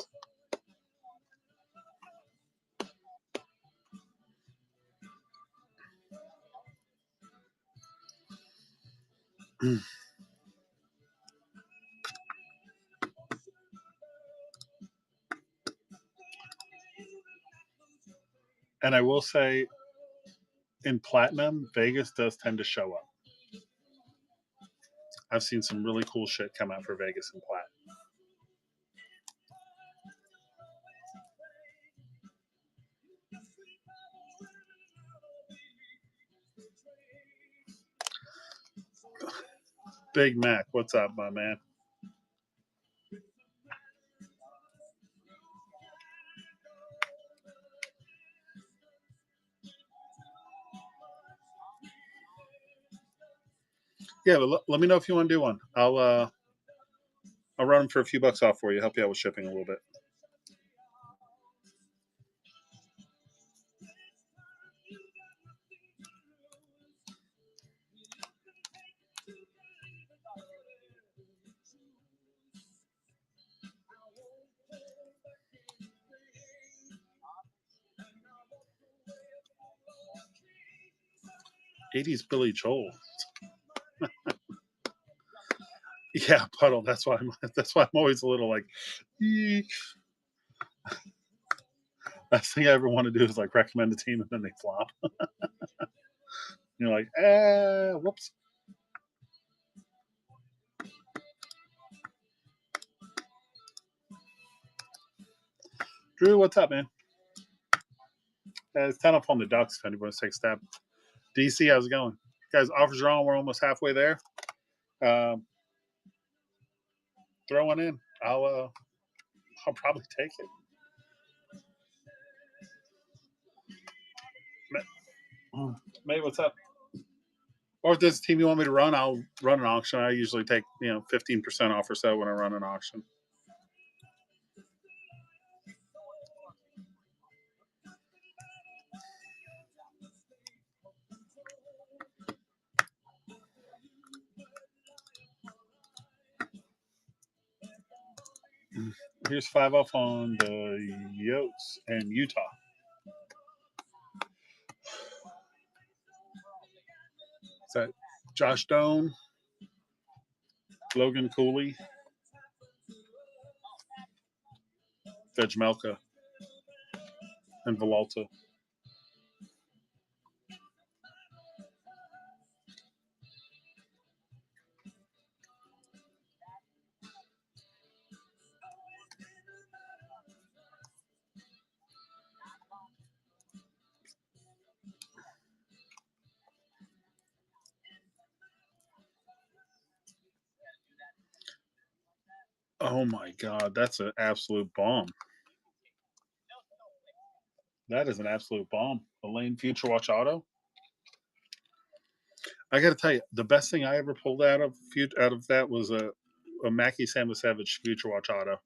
And I will say, in platinum, Vegas does tend to show up. I've seen some really cool shit come out for Vegas in plat. Big Mac, what's up, my man? Yeah, but let me know if you want to do one. I'll run them for a few bucks off for you. Help you out with shipping a little bit. '80s Billy Joel. Yeah, Puddle. That's why I'm always a little like. Eek. Last thing I ever want to do is like recommend a team and then they flop. You're like, whoops. Drew, what's up, man? It's 10 up on the Ducks if anybody wants to take a stab. DC, how's it going? Guys, offers are on. We're almost halfway there. Throw one in. I'll probably take it. Mate, what's up? Or if there's a team you want me to run, I'll run an auction. I usually take 15% off or so when I run an auction. Here's 5 off on the Yotes and Utah. Is that Josh Doan, Logan Cooley, Vejmelka, and Villalta. Oh my God, that's an absolute bomb. That is an absolute bomb. The Lane Future Watch Auto. I got to tell you, the best thing I ever pulled out of that was a Mackie Samusevich Future Watch Auto.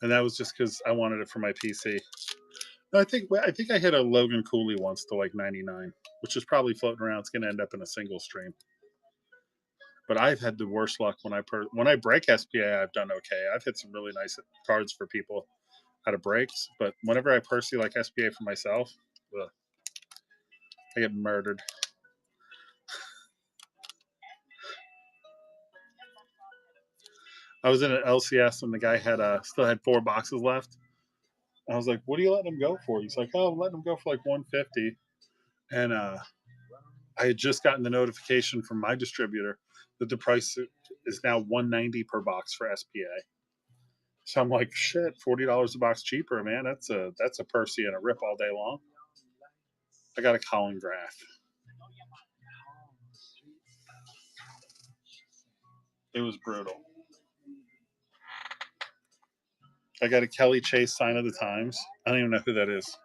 And that was just because I wanted it for my PC. No, I think I hit a Logan Cooley once to like 99, which is probably floating around. It's going to end up in a single stream. But I've had the worst luck when I break SPA. I've done okay. I've hit some really nice cards for people out of breaks. But whenever I personally like SPA for myself, I get murdered. I was in an LCS and the guy had still had 4 boxes left. I was like, "What are you letting him go for?" He's like, "Oh, I'm letting him go for like 150." And I had just gotten the notification from my distributor that the price is now 190 per box for SPA. So I'm like, shit, $40 a box cheaper, man. That's a Percy and a rip all day long. I got a Colin Graff. It was brutal. I got a Kelly Chase sign of the times. I don't even know who that is.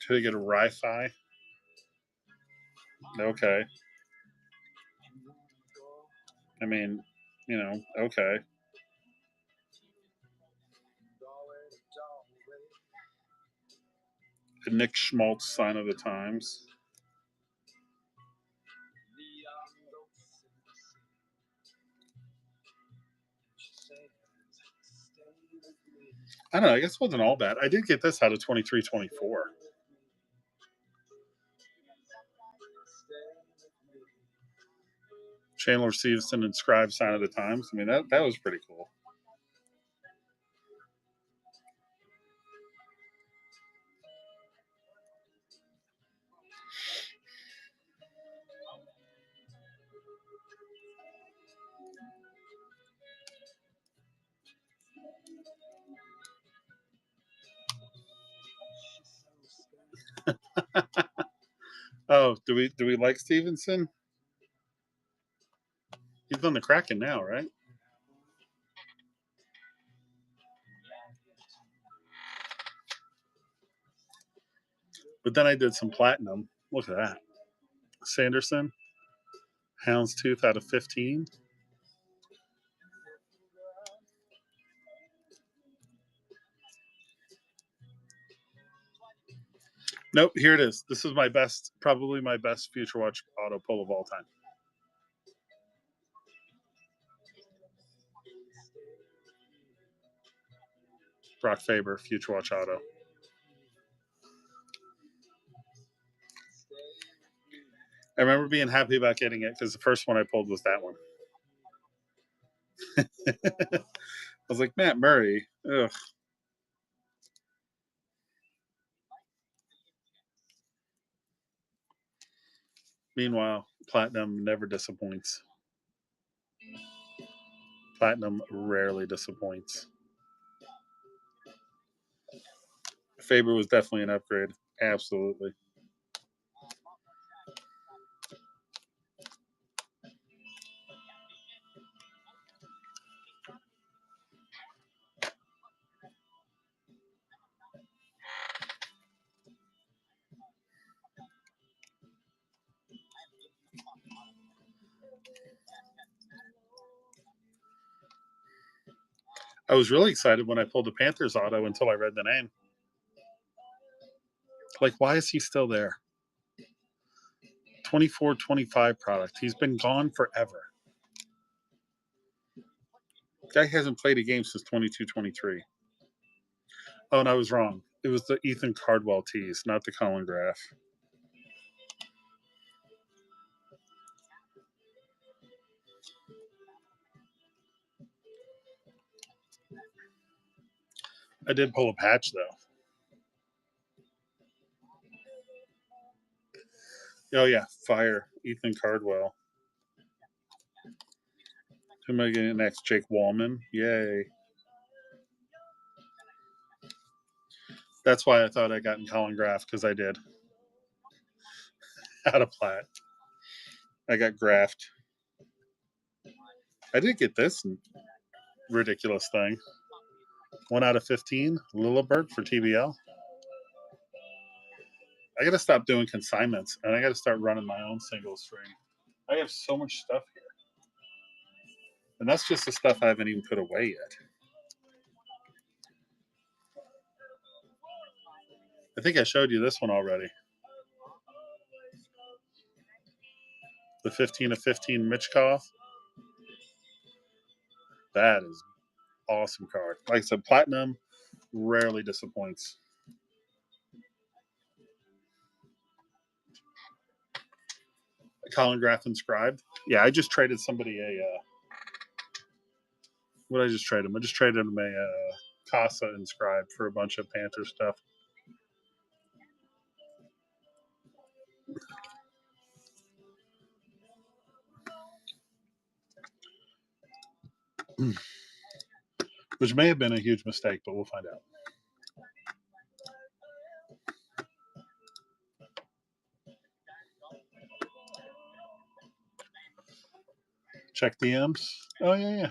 Could I get a Ri-Fi? Okay. I mean, okay. The Nick Schmaltz sign of the times. I don't know. I guess it wasn't all bad. I did get this out of 23-24. Chandler Stevenson inscribed sign of the times. I mean, that was pretty cool. Oh, do we like Stevenson? He's on the Kraken now, right? But then I did some platinum. Look at that. Sanderson, Houndstooth out of 15. Nope, here it is. This is probably my best Future Watch auto pull of all time. Brock Faber, Future Watch auto. I remember being happy about getting it because the first one I pulled was that one. I was like, Matt Murray. Ugh. Meanwhile, Platinum never disappoints. Platinum rarely disappoints. Faber was definitely an upgrade. Absolutely. I was really excited when I pulled the Panthers auto until I read the name. Like, why is he still there? 24-25 product. He's been gone forever. Guy hasn't played a game since 22-23. Oh, and I was wrong. It was the Ethan Cardwell tees, not the Colin Graff. I did pull a patch, though. Oh, yeah. Fire. Ethan Cardwell. Who am I getting next? Jake Wallman. Yay. That's why I thought I got in Colin Graff, because I did. Out of plat. I got graphed. I did get this ridiculous thing. 1 out of 15. Lilleberg for TBL. I got to stop doing consignments, and I got to start running my own single string. I have so much stuff here. And that's just the stuff I haven't even put away yet. I think I showed you this one already. The 15 of 15 Mitchkoff. That is awesome card. Like I said, Platinum rarely disappoints. Colin Graff inscribed. Yeah, I just traded somebody what did I just trade him? I just traded him a Casa inscribed for a bunch of Panther stuff. Which may have been a huge mistake, but we'll find out. Check DMs. Oh, yeah.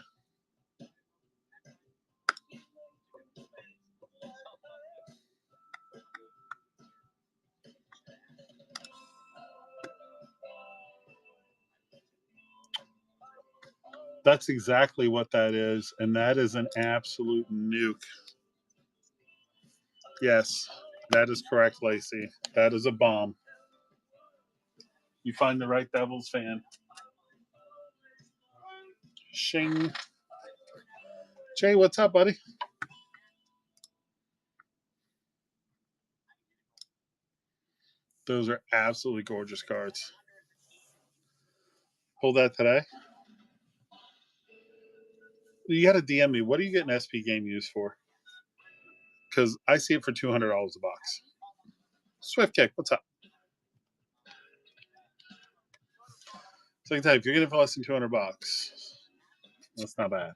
That's exactly what that is, and that is an absolute nuke. Yes, that is correct, Lacey. That is a bomb. You find the right Devils fan. Shing. Jay, what's up, buddy? Those are absolutely gorgeous cards. Pull that today. You got to DM me. What are you getting SP game used for? Because I see it for $200 a box. Swift Kick, what's up? So I can tell you, if you're getting for less than 200 bucks, that's not bad.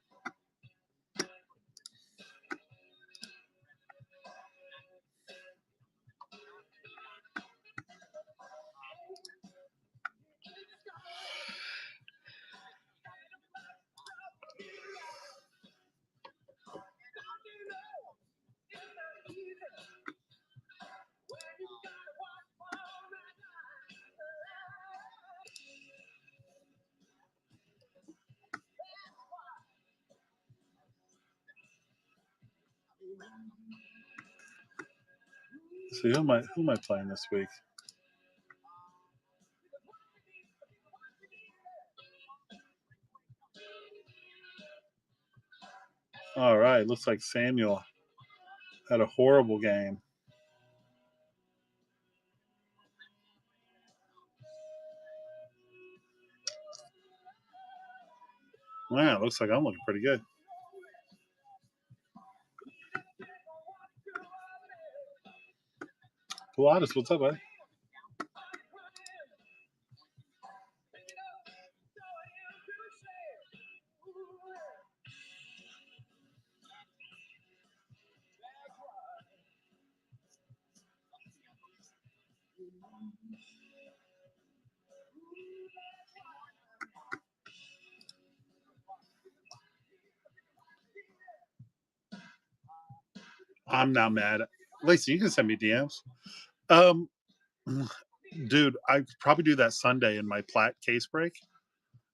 So who am I playing this week? All right, looks like Samuel had a horrible game. Wow, looks like I'm looking pretty good. Pilatus, what's up, buddy? I'm not mad. Lacey, you can send me DMs. Um, dude, I could probably do that Sunday in my plat case break.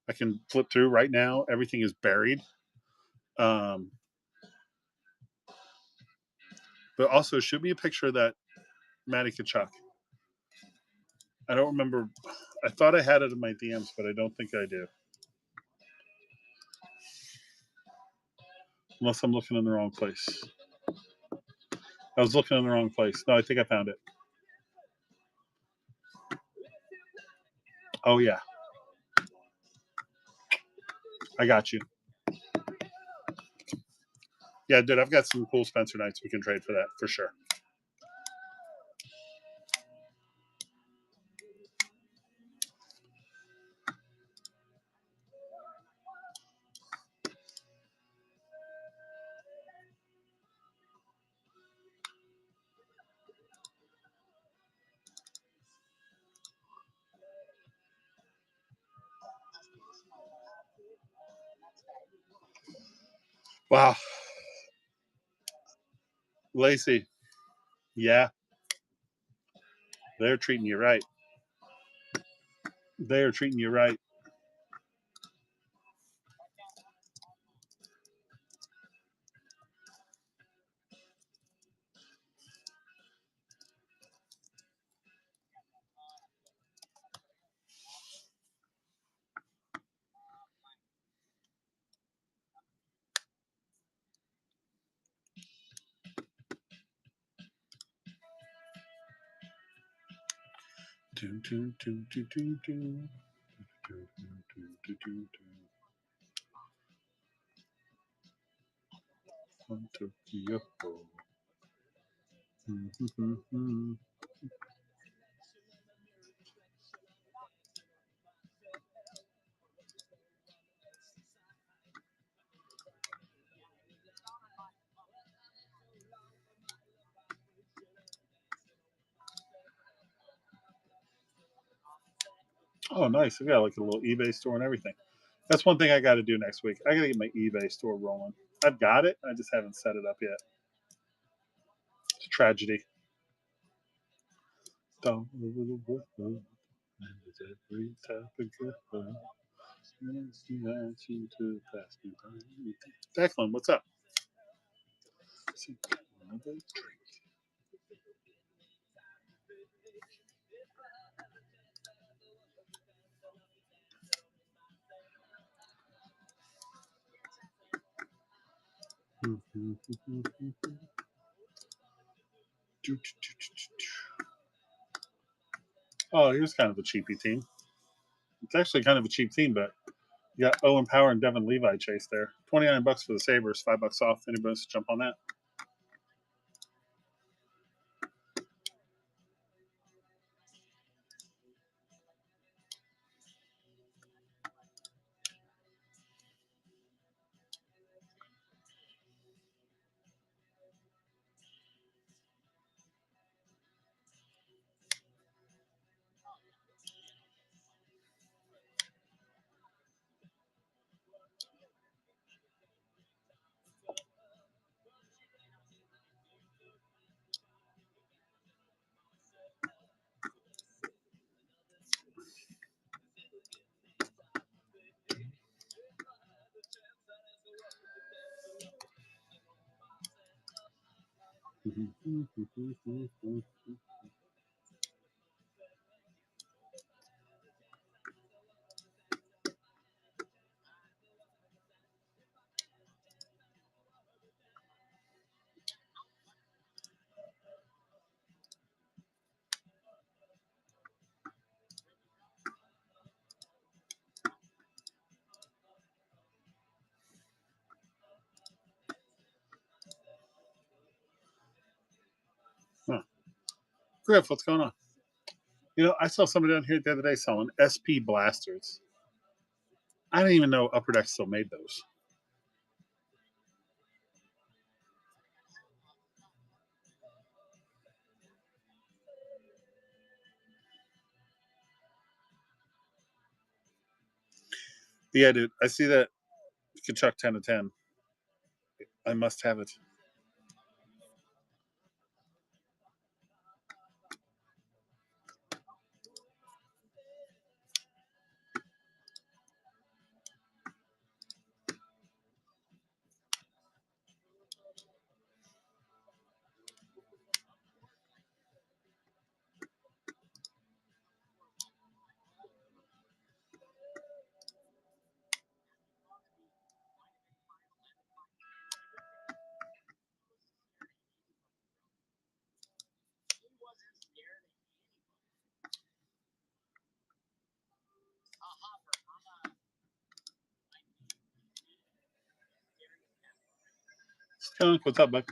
I can flip through right now. Everything is buried. Um, but also shoot me a picture of that Matty Kachuk. I don't remember. I thought I had it in my DMs, but I don't think I do. Unless I'm looking in the wrong place. I was looking in the wrong place. No, I think I found it. Oh, yeah. I got you. Yeah, dude, I've got some cool Spencer Knights we can trade for that, for sure. Wow. Lacey, yeah, they're treating you right. They are treating you right. Doom, doom, doom, doom, doom, doom. Doom, doom, doom, doom, doom, doom. From Tokyo. Mhm. Oh, nice. I got like a little eBay store and everything. That's one thing I got to do next week. I got to get my eBay store rolling. I've got it. I just haven't set it up yet. It's a tragedy. Down over the world, and it's every type of good. Declan, what's up? Oh, here's kind of a cheapy team. It's actually kind of a cheap team, but you got Owen Power and Devin Levi chase there. $29 for the Sabres, $5 off. Anybody wants to jump on that? Huh. Griff, what's going on? You know, I saw somebody down here the other day selling SP blasters. I didn't even know Upper Deck still made those. Yeah, dude. I see that Kachuk 10 to 10. I must have it. Skunk, what's up, bud?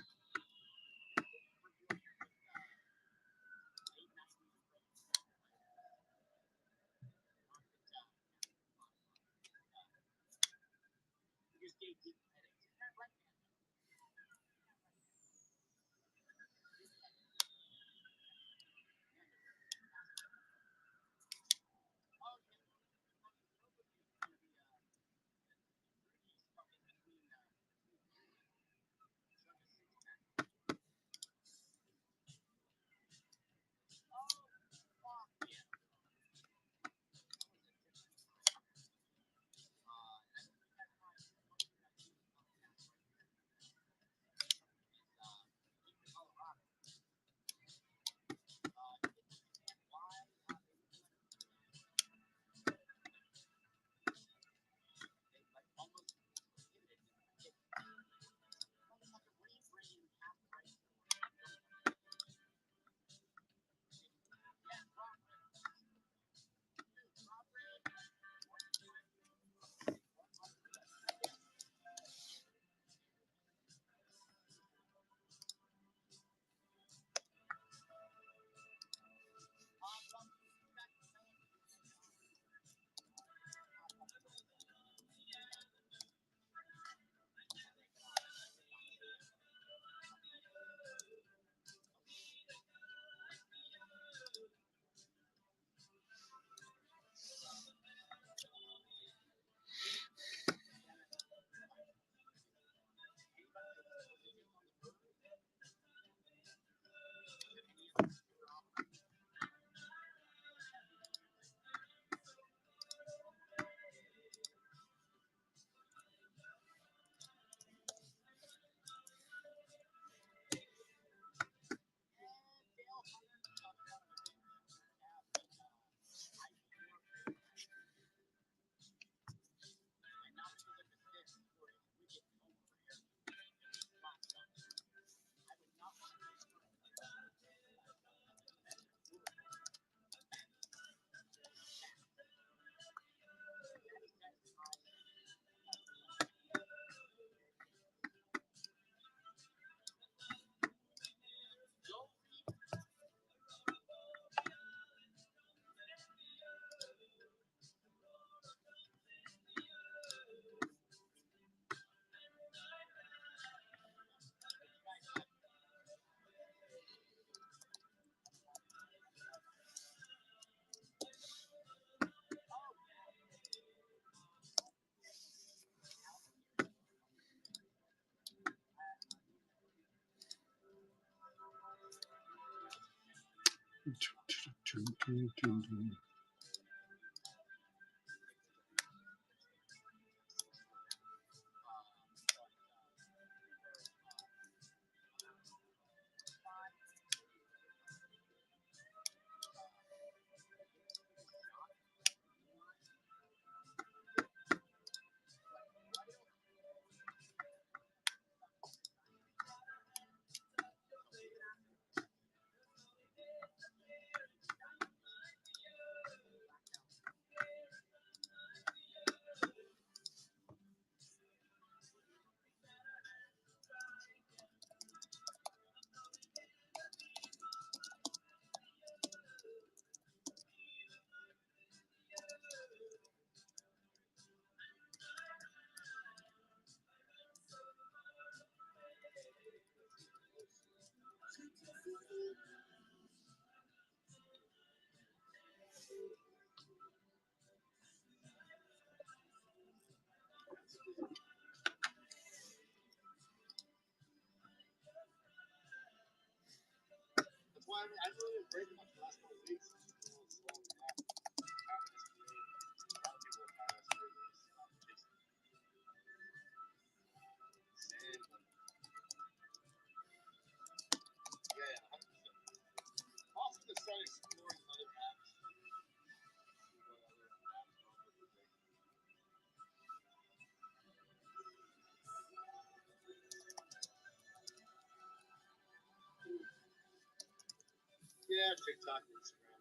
Yeah, TikTok, Instagram,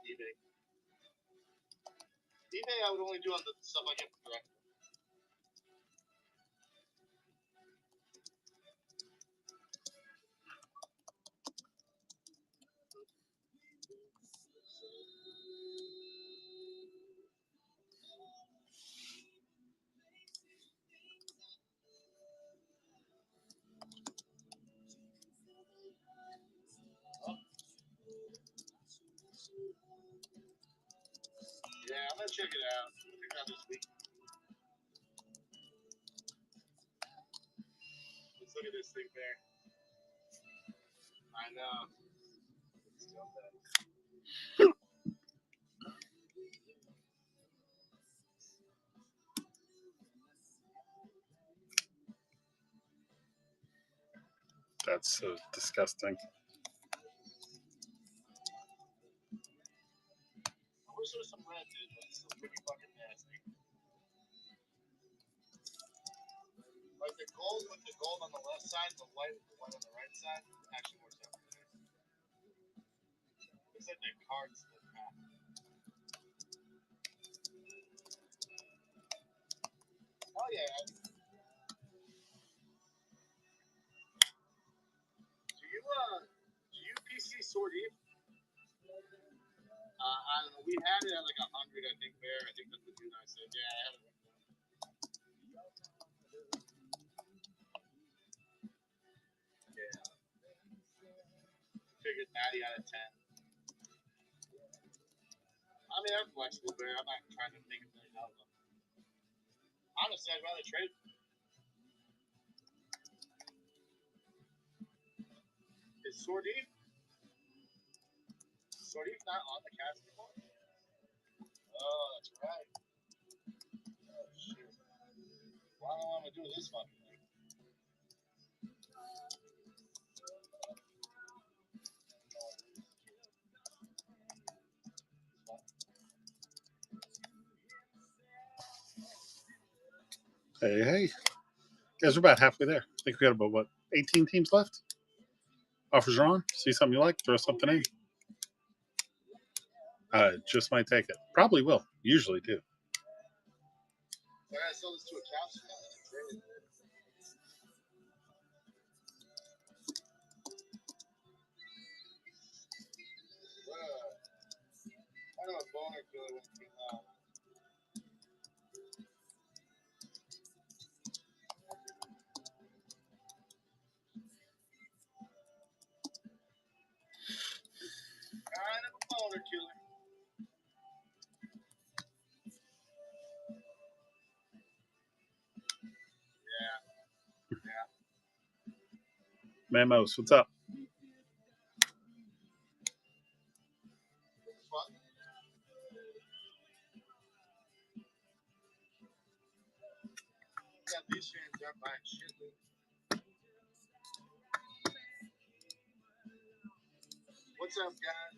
eBay. eBay, I would only do on the stuff I get direct. Yeah, I'm gonna check it out. Check it out this week. Let's look at this thing there. I know. Still bad. That's so disgusting. I wish there was some red, dude, but it's still pretty fucking nasty. Like the gold with the gold on the left side, the white with the white on the right side, actually works out pretty nice. Looks like the cards split in half. Oh yeah. Do you PC Sword Eve? I don't know. We had it at like 100, I think. There, I think that's what you and I said. Yeah, I have it. Yeah. Figured 90 out of 10. I mean, I'm flexible, Bear. I'm not trying to make $1 million of them. Honestly, I'd rather trade. Is Sword Eve? Sword Eve not on the cast anymore? Oh, that's right. Oh, shit. Why do I want to do this fucking thing? Hey. Guys, we're about halfway there. I think we got about, what, 18 teams left? Offers are on. See something you like, throw something in. Just might take it. Probably will. Usually do. I gotta sell this to a capsule now and trade it. I know a boner killer when it came out. Kind of a boner killer. Yeah. Mamos, what's up? fuck? Yeah, these fans aren't buying shit, dude. What's up, guys?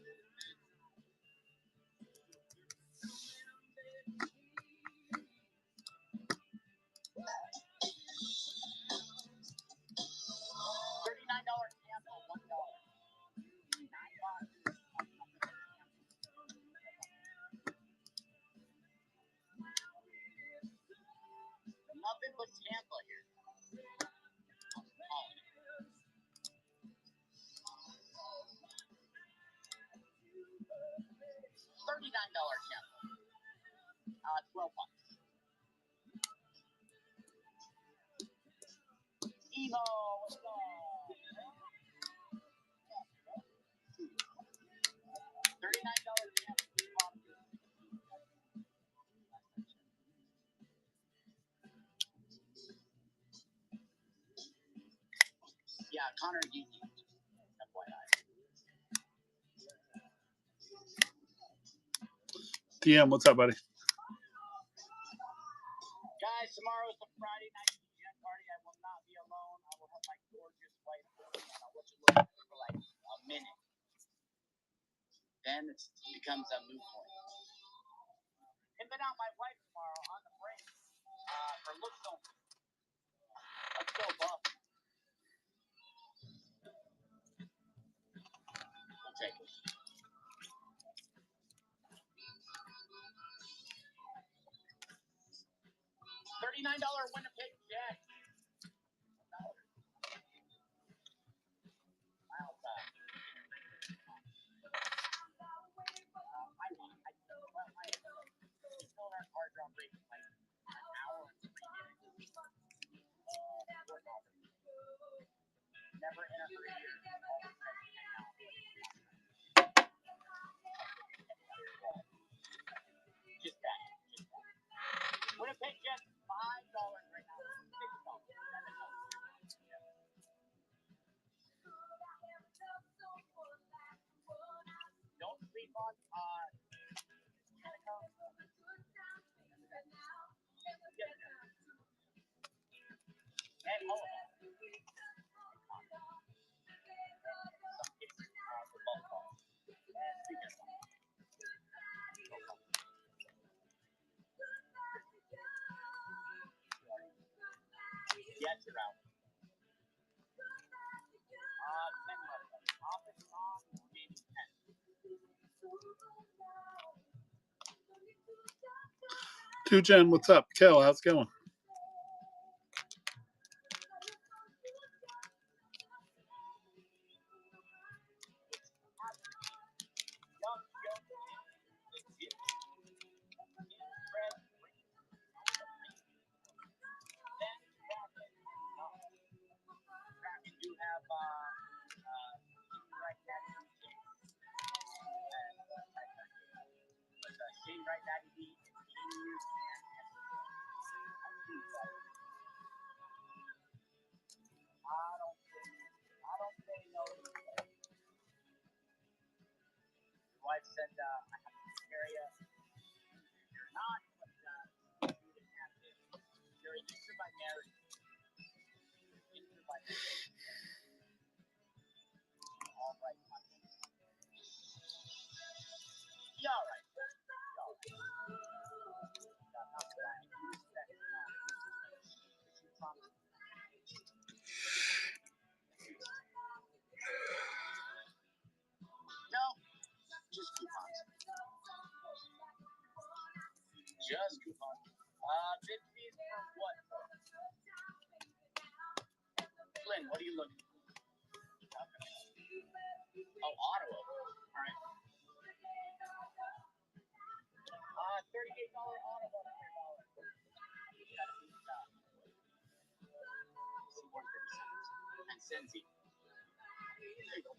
$39 sample, $1. Nothing but Tampa here. $39 sample. 12 bucks. Evo, what's up? $39 sample. Yeah, Connor Geeky. FYI. DM, what's up, buddy? Guys, tomorrow is the Friday night jet party. I will not be alone. I will have my gorgeous wife and I'll let you look at it for like a minute. Then it becomes a moot point. Pimping out my wife tomorrow on the break. Her looks so. Let's go, buff. We'll take it. $39 Winnipeg Jet. Never in a hurry. Just that. Winnipeg Jet, $5 right now. $6. Don't sleep on and hold on. Jets are out. 10 Office on, maybe 10. Two Jen, what's up? Kel, how's it going? Right, Daddy. I don't say no. Wife said I have this area. You're not, but you didn't have to. You're a user by marriage. User by marriage. All right. Yeah, all right. No, just coupons. Just coupons. Big fees for what? Flynn, what are you looking for? Oh, Ottawa. All right. $38 Ottawa. And Senzi. There you go.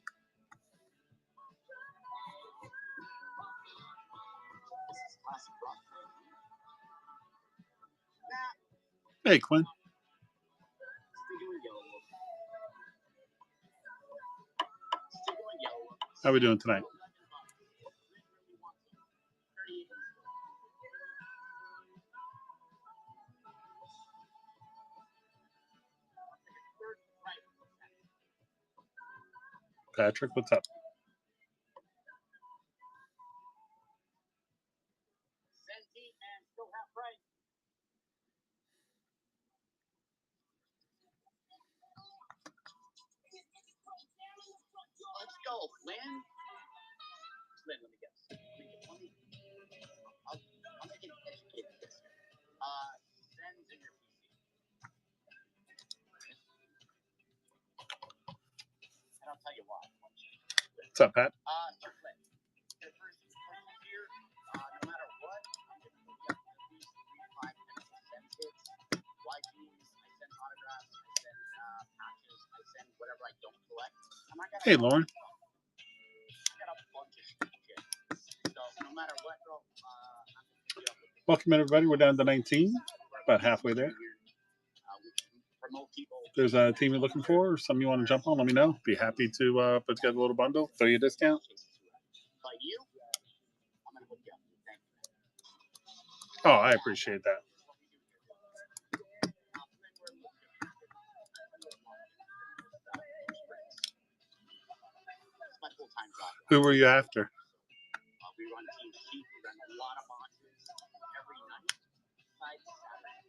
This is classic rock. Hey, Quinn. How we doing tonight? Patrick, what's up? Senti and still half right. Let's go, Lynn. Lynn, let me guess. I'll make an educated guess. Sends in your PC. And I'll tell you why. What's up, Pat? Sir Lynn. Your first here, no matter what, I'm going to hook you up with at least 3 to 5 extra send hits. YGs, I send autographs, I send patches, I send whatever I don't collect. And I got Hey, Lauren. I got a bunch of shit. So no matter what, bro, I'm going to hook you up with Welcome, everybody. We're down to 19, about halfway there. promote people. If there's a team you're looking for or something you want to jump on, let me know. Be happy to put together a little bundle, throw you a discount. But you, I'm going to hook you up. Thank you. Oh, I appreciate that. My full-time job. Who were you after? We run Team Sheep. We run a lot of boxes every night. Besides Saturday.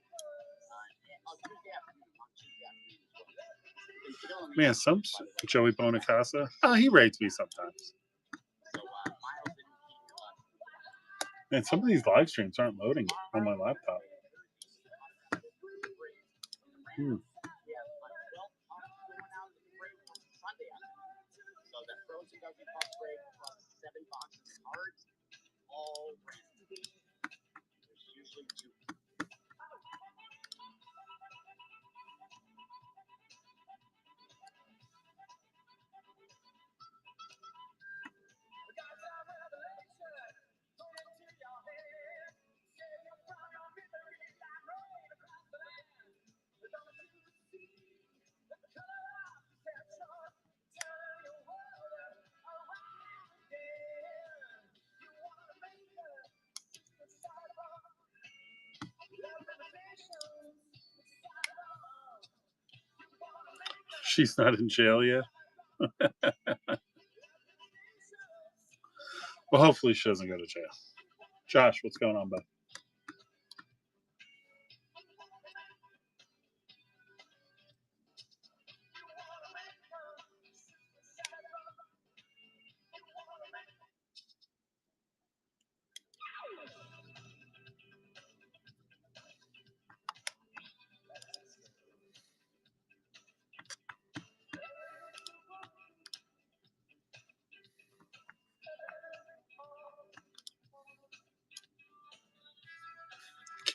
Tuesday afternoon. On Tuesday afternoon as well. Man, some Joey Bonacasa. Oh, he rates me sometimes. So, Miles didn't keep Man, some of these live streams aren't loading on my laptop. Hmm. We have 12 pucks going out in the break on Sunday afternoon. So that Frozen doesn't puck break plus 7 boxes of cards, all random. There's usually 2. She's not in jail yet. Well, hopefully she doesn't go to jail. Josh, what's going on, bud?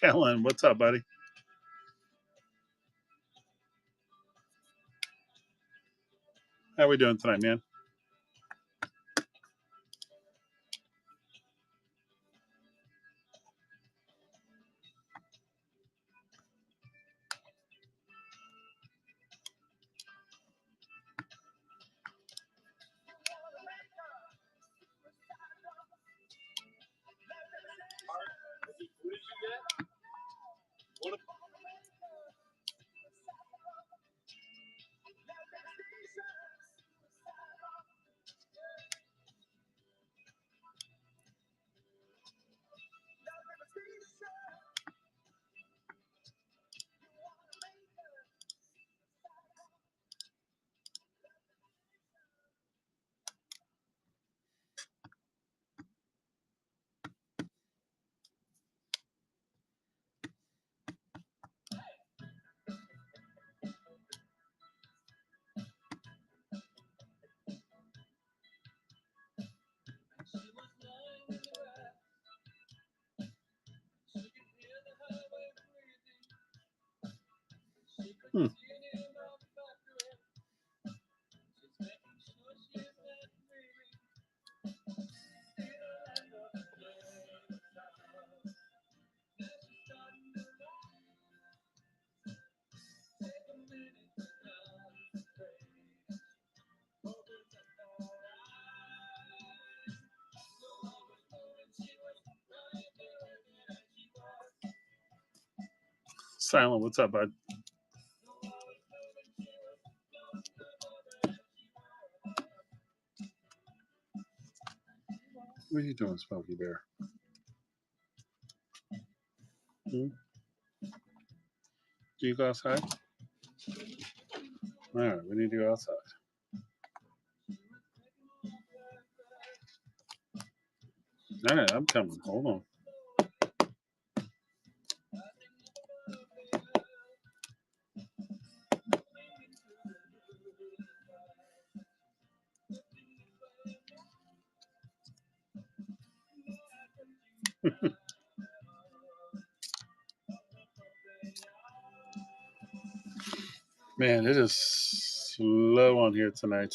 Kellen, what's up, buddy? How we doing tonight, man? Silent, what's up, bud? What are you doing, Smokey Bear? Hmm? Do you go outside? All right, we need to go outside. All right, I'm coming. Hold on. Man, it is slow on here tonight.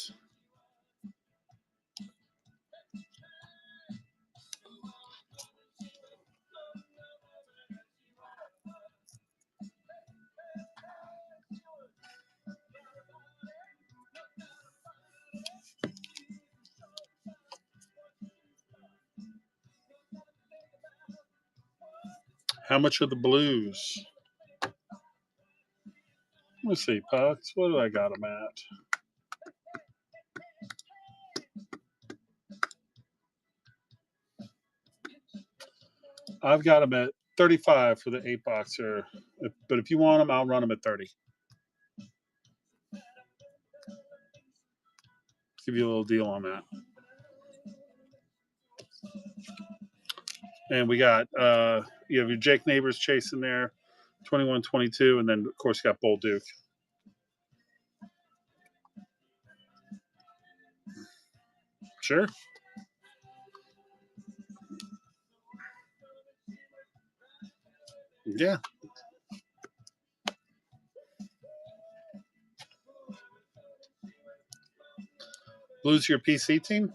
How much are the blues? Let's see, Pucks. What do I got them at? I've got them at 35 for the 8-boxer. But if you want them, I'll run them at 30. Give you a little deal on that. And we got you have your Jake Neighbors chasing there, 21-22, and then of course you got Bull Duke. Sure. Yeah. Blues your PC team?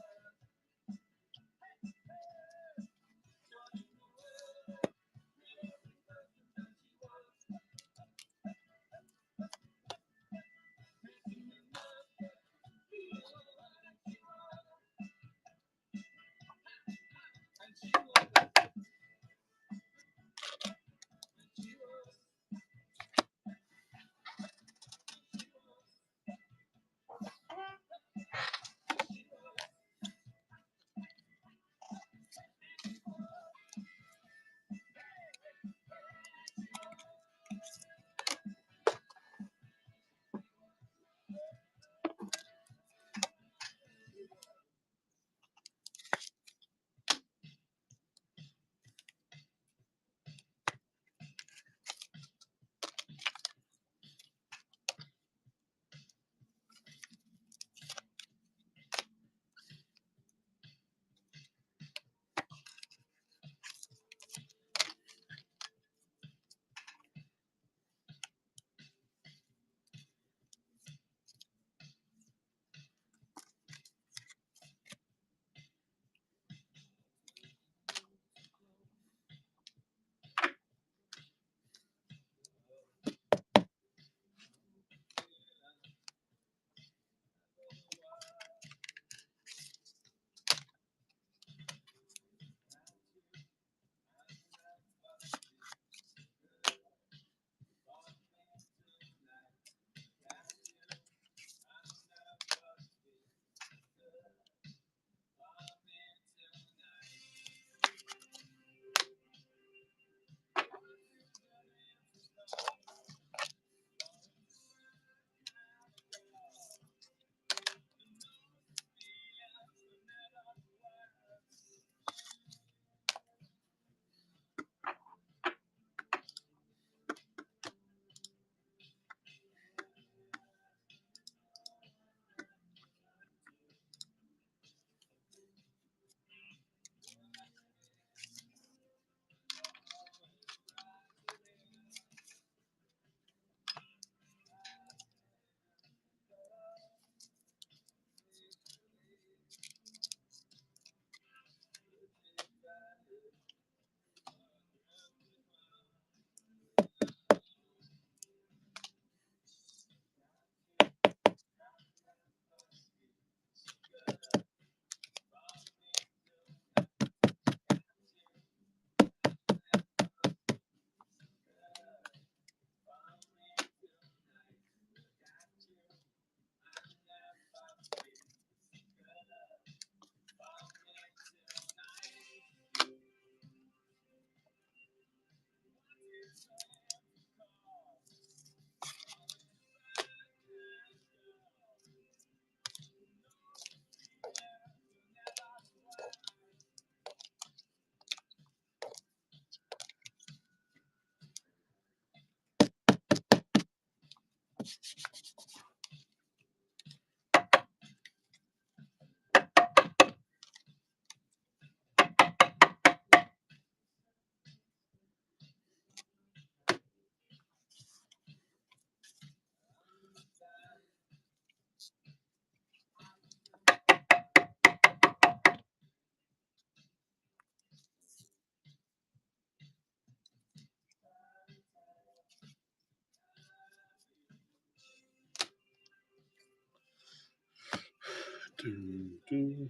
do.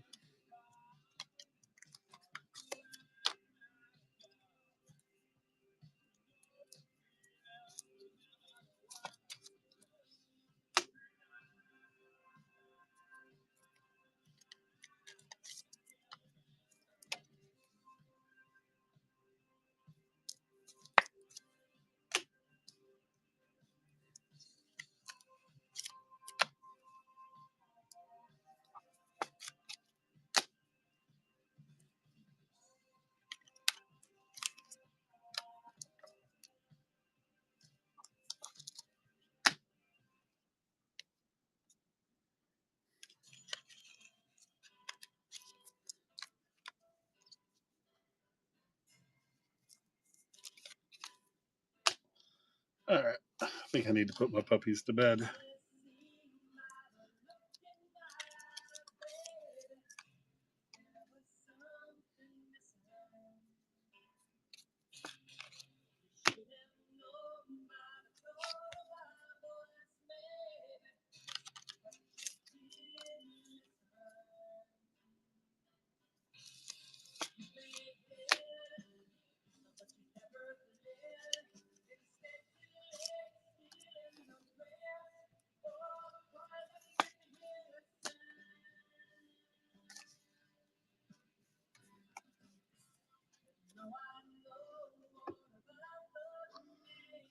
All right. I think I need to put my puppies to bed.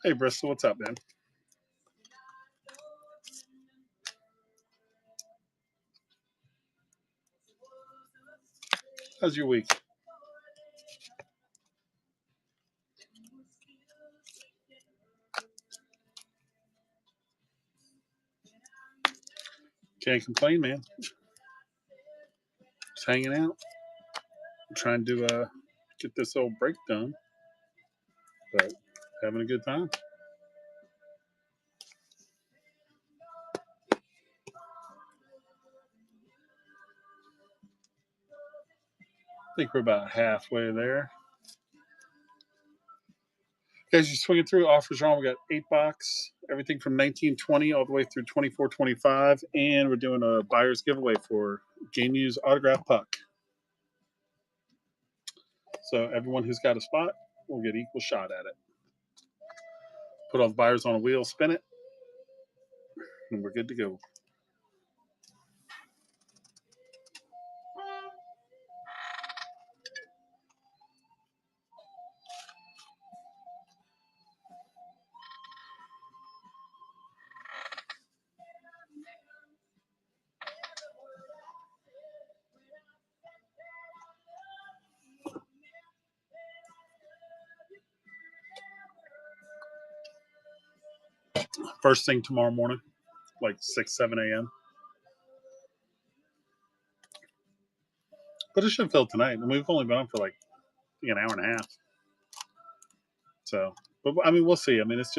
Hey, Bristol, what's up, man? How's your week? Can't complain, man. Just hanging out. I'm trying to get this old break done, but having a good time. I think we're about halfway there. Guys, you're swinging through. Offers are on. We got 8-box, everything from 1920 all the way through 24.25, and we're doing a buyer's giveaway for Game Use autograph puck. So everyone who's got a spot will get equal shot at it. Put all the buyers on a wheel, spin it, and we're good to go. First thing tomorrow morning, like 6, 7 a.m. But it should fill tonight. And we've only been on for like an hour and a half. So, but I mean, we'll see. I mean, it's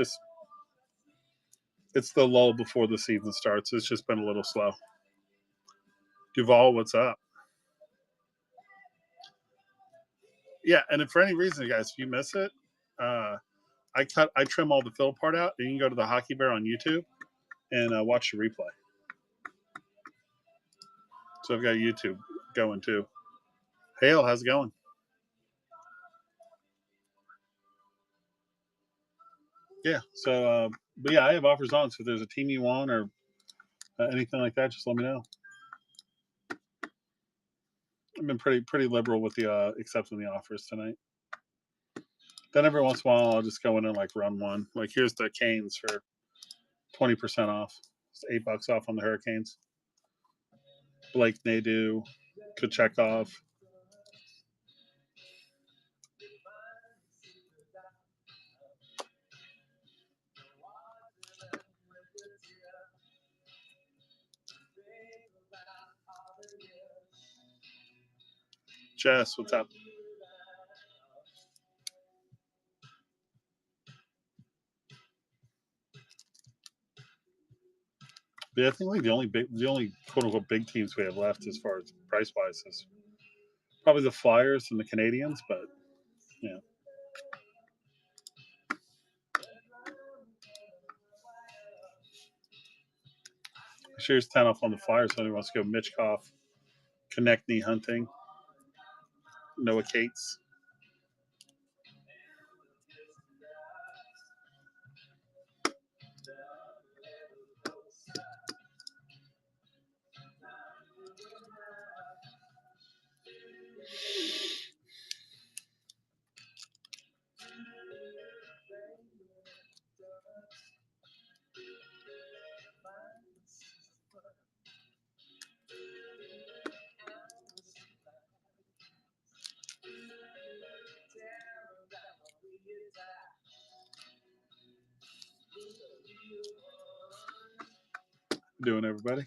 the lull before the season starts. It's just been a little slow. Duval, what's up? Yeah, and if for any reason, guys, if you miss it, I trim all the fill part out, and you can go to the Hockey Bear on YouTube and watch the replay. So I've got YouTube going too. Hale, how's it going? Yeah. So, but yeah, I have offers on. So if there's a team you want or anything like that, just let me know. I've been pretty liberal with the accepting the offers tonight. Then every once in a while, I'll just go in and like run one. Like here's the Canes for 20% off. It's $8 off on the Hurricanes. Blake Nadeau, Kochekov. Jess, what's up? But I think like the only quote unquote big teams we have left as far as price wise is probably the Flyers and the Canadians, but yeah. Here's 10 off on the Flyers. Somebody wants to go Mitchkoff, Konechny Hunting. Noah Cates. Doing everybody.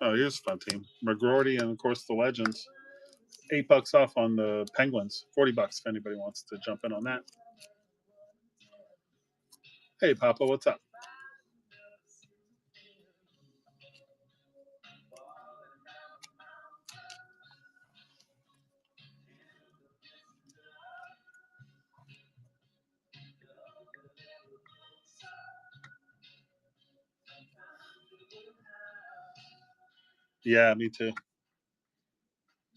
Oh, here's a fun team. McGroarty and of course the Legends. $8 off on the Penguins. $40 if anybody wants to jump in on that. Hey Papa, what's up? Yeah, me too.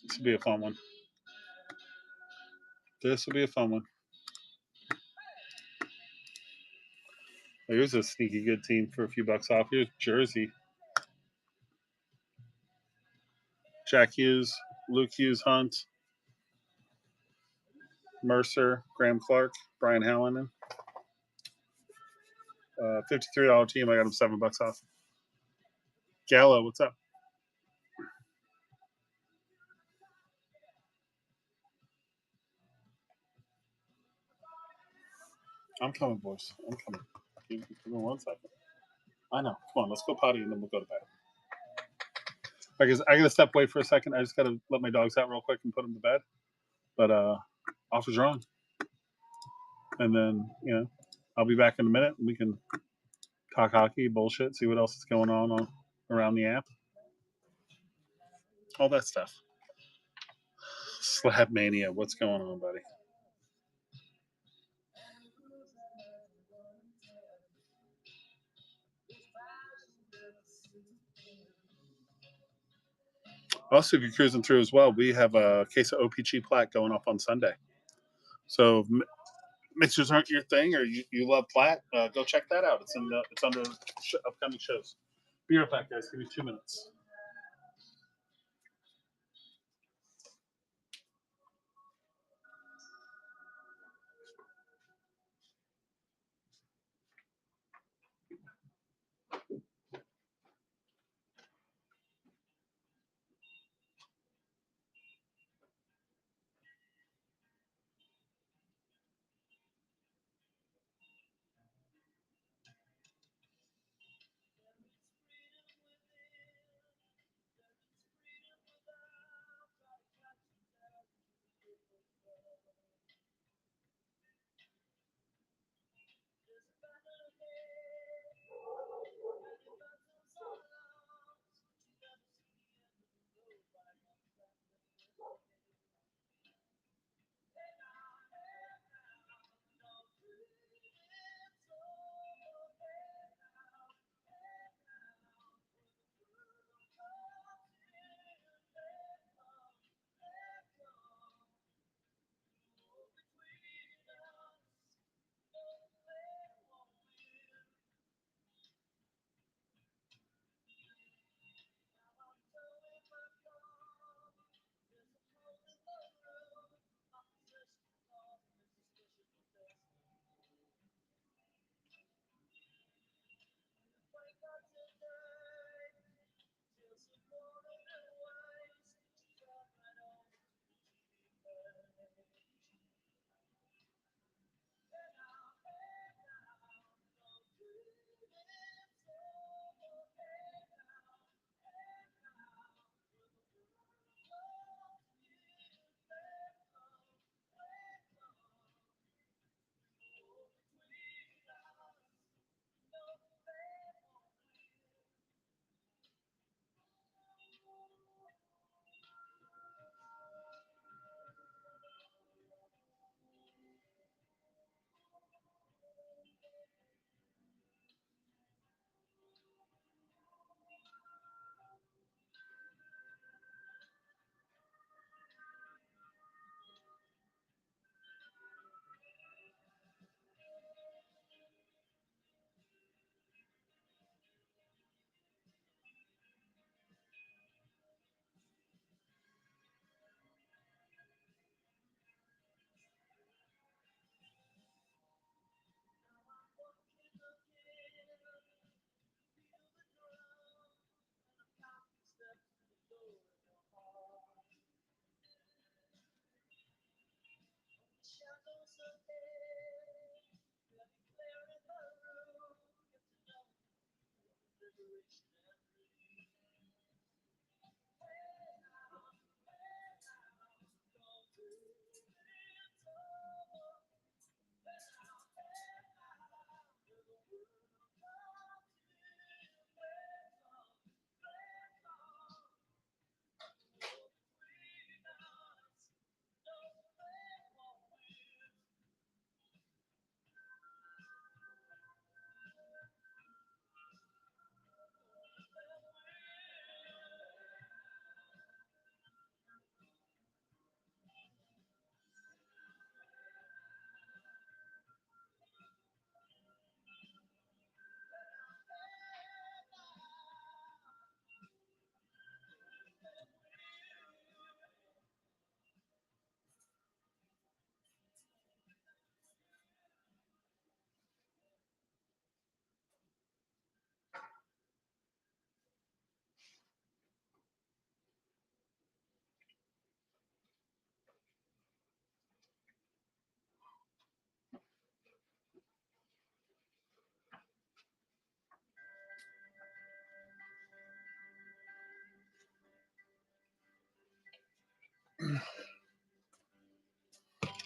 This will be a fun one. This will be a fun one. Here's a sneaky good team for a few bucks off. Here's Jersey. Jack Hughes, Luke Hughes Hunt, Mercer, Graham Clark, Brian Hallinan. $53 team. I got him $7 off. Gallo, what's up? I'm coming, boys. I'm coming. Give me 1 second. I know. Come on, let's go potty and then we'll go to bed. I guess I gotta step away for a second. I just gotta let my dogs out real quick and put them to bed. But offers are on. And then, I'll be back in a minute and we can talk hockey, bullshit, see what else is going on around the app. All that stuff. Slab Mania, what's going on, buddy? Also, if you're cruising through as well, we have a case of OPG Platt going up on Sunday. So if mixers aren't your thing or you love Platt, go check that out. It's under upcoming shows. Be right back, guys. Give me 2 minutes.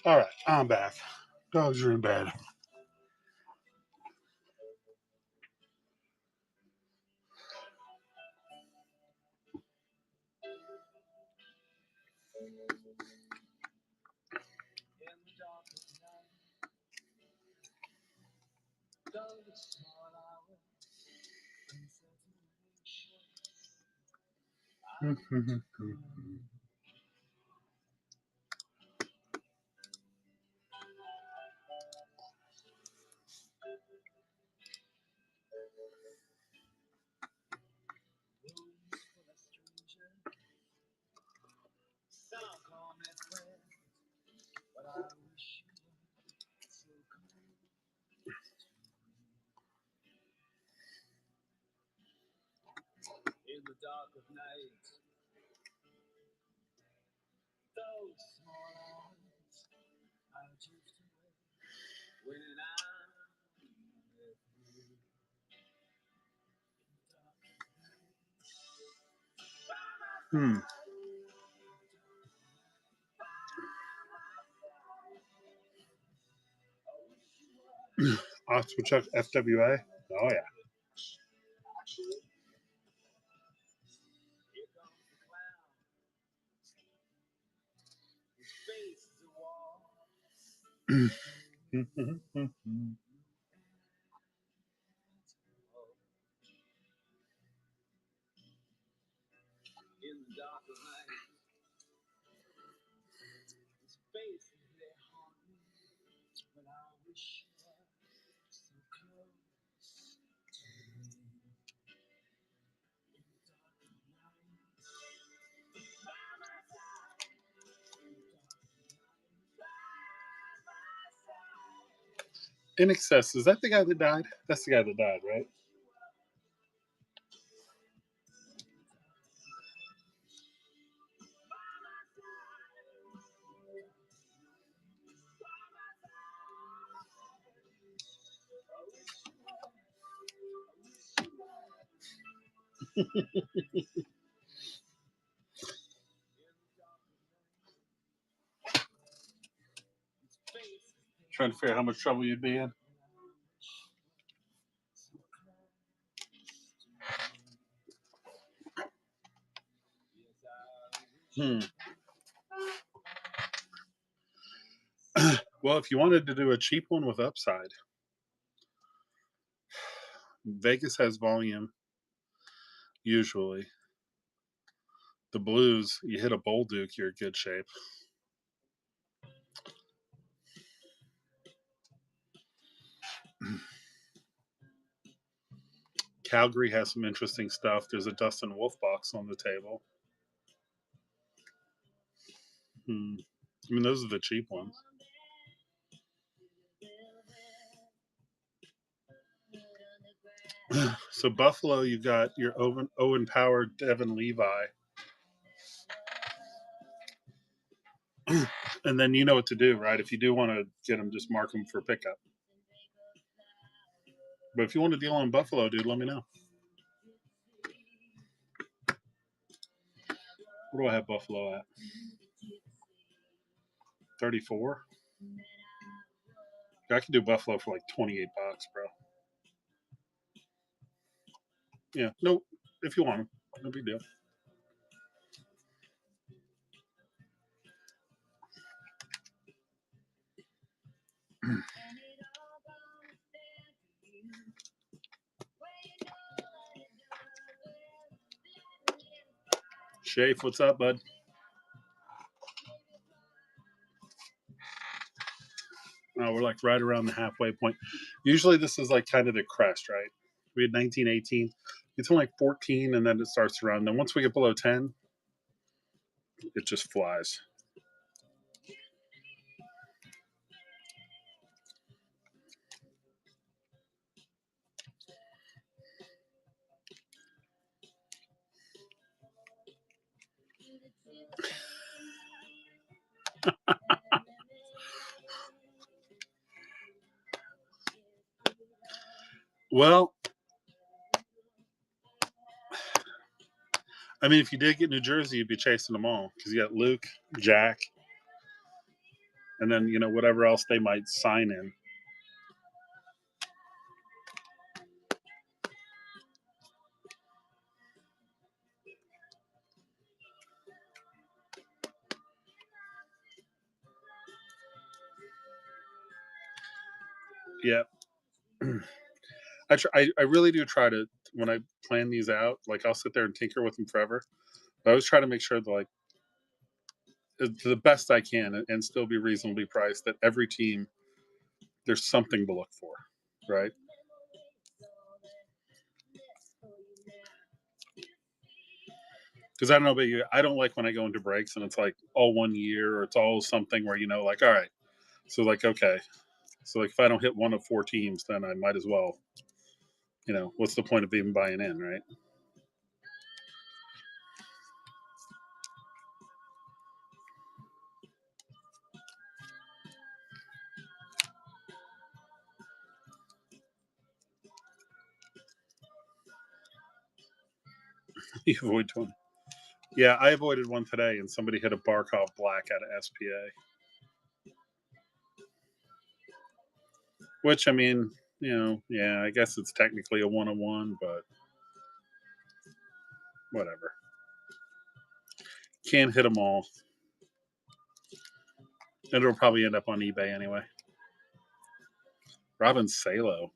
All right, I'm back. Dogs are in bed. In the dark of night, those small eyes I drift away when I'm with you. In the dark of night, Oxford Chuck FWA. Oh yeah. here comes the clown. His face is a wall. In the dark of night, his face is there haunting, but I wish you were so close to me. In the dark of night, by my side. In the dark of night, by my side. In Excess, is that the guy that died? That's the guy that died, right? Trying to figure out how much trouble you'd be in. Well, if you wanted to do a cheap one with upside, Vegas has volume usually. The blues, you hit a bowl duke, you're in good shape. Calgary has some interesting stuff. There's a Dustin Wolf box on the table. I mean, those are the cheap ones. So Buffalo, you got your Owen Power, Devin Levi. And then you know what to do, right? If you do want to get them, just mark them for pickup. But if you want to deal on Buffalo, dude, let me know. What do I have Buffalo at? 34. I could do Buffalo for like $28, bro. Yeah, no, if you want them, no big deal. Shafe, what's up, bud? We're like right around the halfway point. Usually this is like kind of the crest, right? We had 19, 18. It's only like 14, and then it starts around. Then once we get below 10, it just flies. Well, I mean, if you did get New Jersey, you'd be chasing them all because you got Luke, Jack, and then whatever else they might sign in. Yeah, I really do try to when I plan these out. Like I'll sit there and tinker with them forever. But I always try to make sure that like to the best I can and still be reasonably priced. That every team there's something to look for, right? Because I don't know about you, I don't like when I go into breaks and it's like all 1 year or it's all something where like all right, so like okay, so like if I don't hit one of 4 teams, then I might as well, what's the point of even buying in, right? You avoid one. Yeah, I avoided one today, and somebody hit a Barkov Black out of SPA. Which I mean, yeah, I guess it's technically a 101, but whatever. Can't hit them all. And it'll probably end up on eBay anyway. Robin Salo.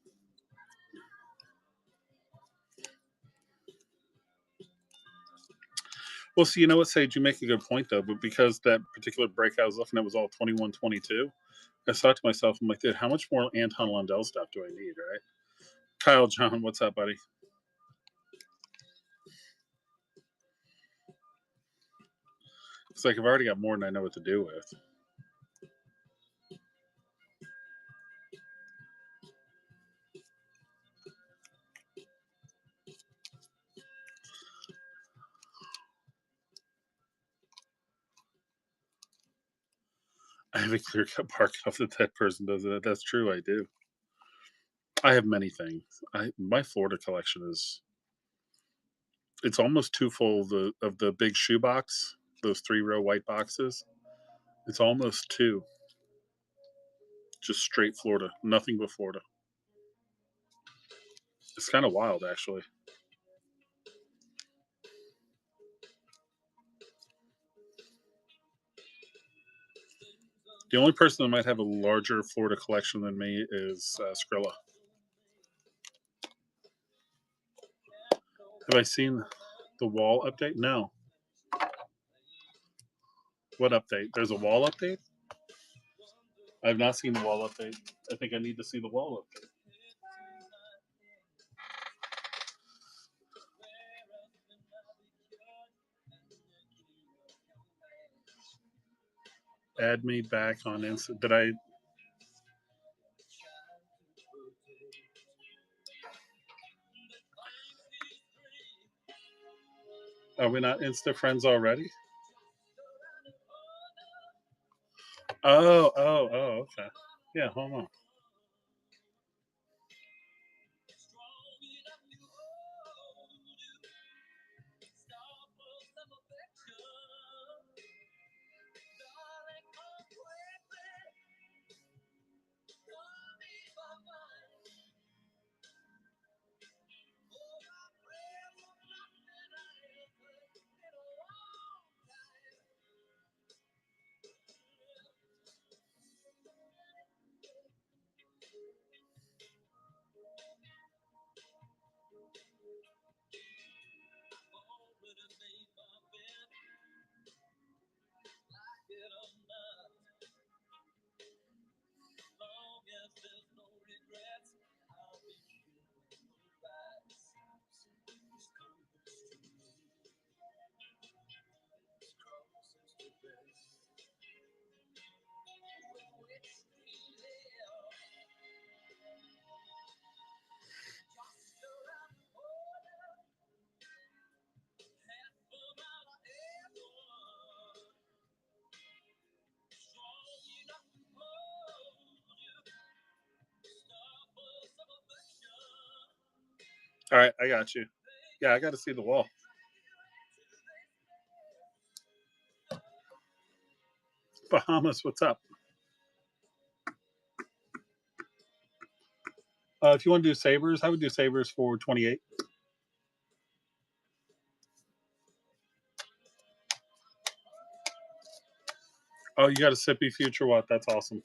Well, see, you know what, Sage? You make a good point, though, but because that particular break I was looking at was all 21, 22, I thought to myself, I'm like, dude, how much more Anton Lundell stuff do I need, right? Kyle John, what's up, buddy? It's like I've already got more than I know what to do with. I have a clear cut Barkov that person does it. That's true, I do. I have many things. My Florida collection it's almost too full of the big shoebox, those 3-row white boxes. It's almost two. Just straight Florida. Nothing but Florida. It's kind of wild, actually. The only person that might have a larger Florida collection than me is Skrilla. Have I seen the wall update? No. What update? There's a wall update? I've not seen the wall update. I think I need to see the wall update. Add me back on Insta. Did I? Are we not Insta friends already? Oh, okay. Yeah, hold on. All right, I got you. Yeah, I got to see the wall. Bahamas, what's up? If you want to do Sabres, I would do Sabres for 28. Oh, you got a sippy future what? That's awesome.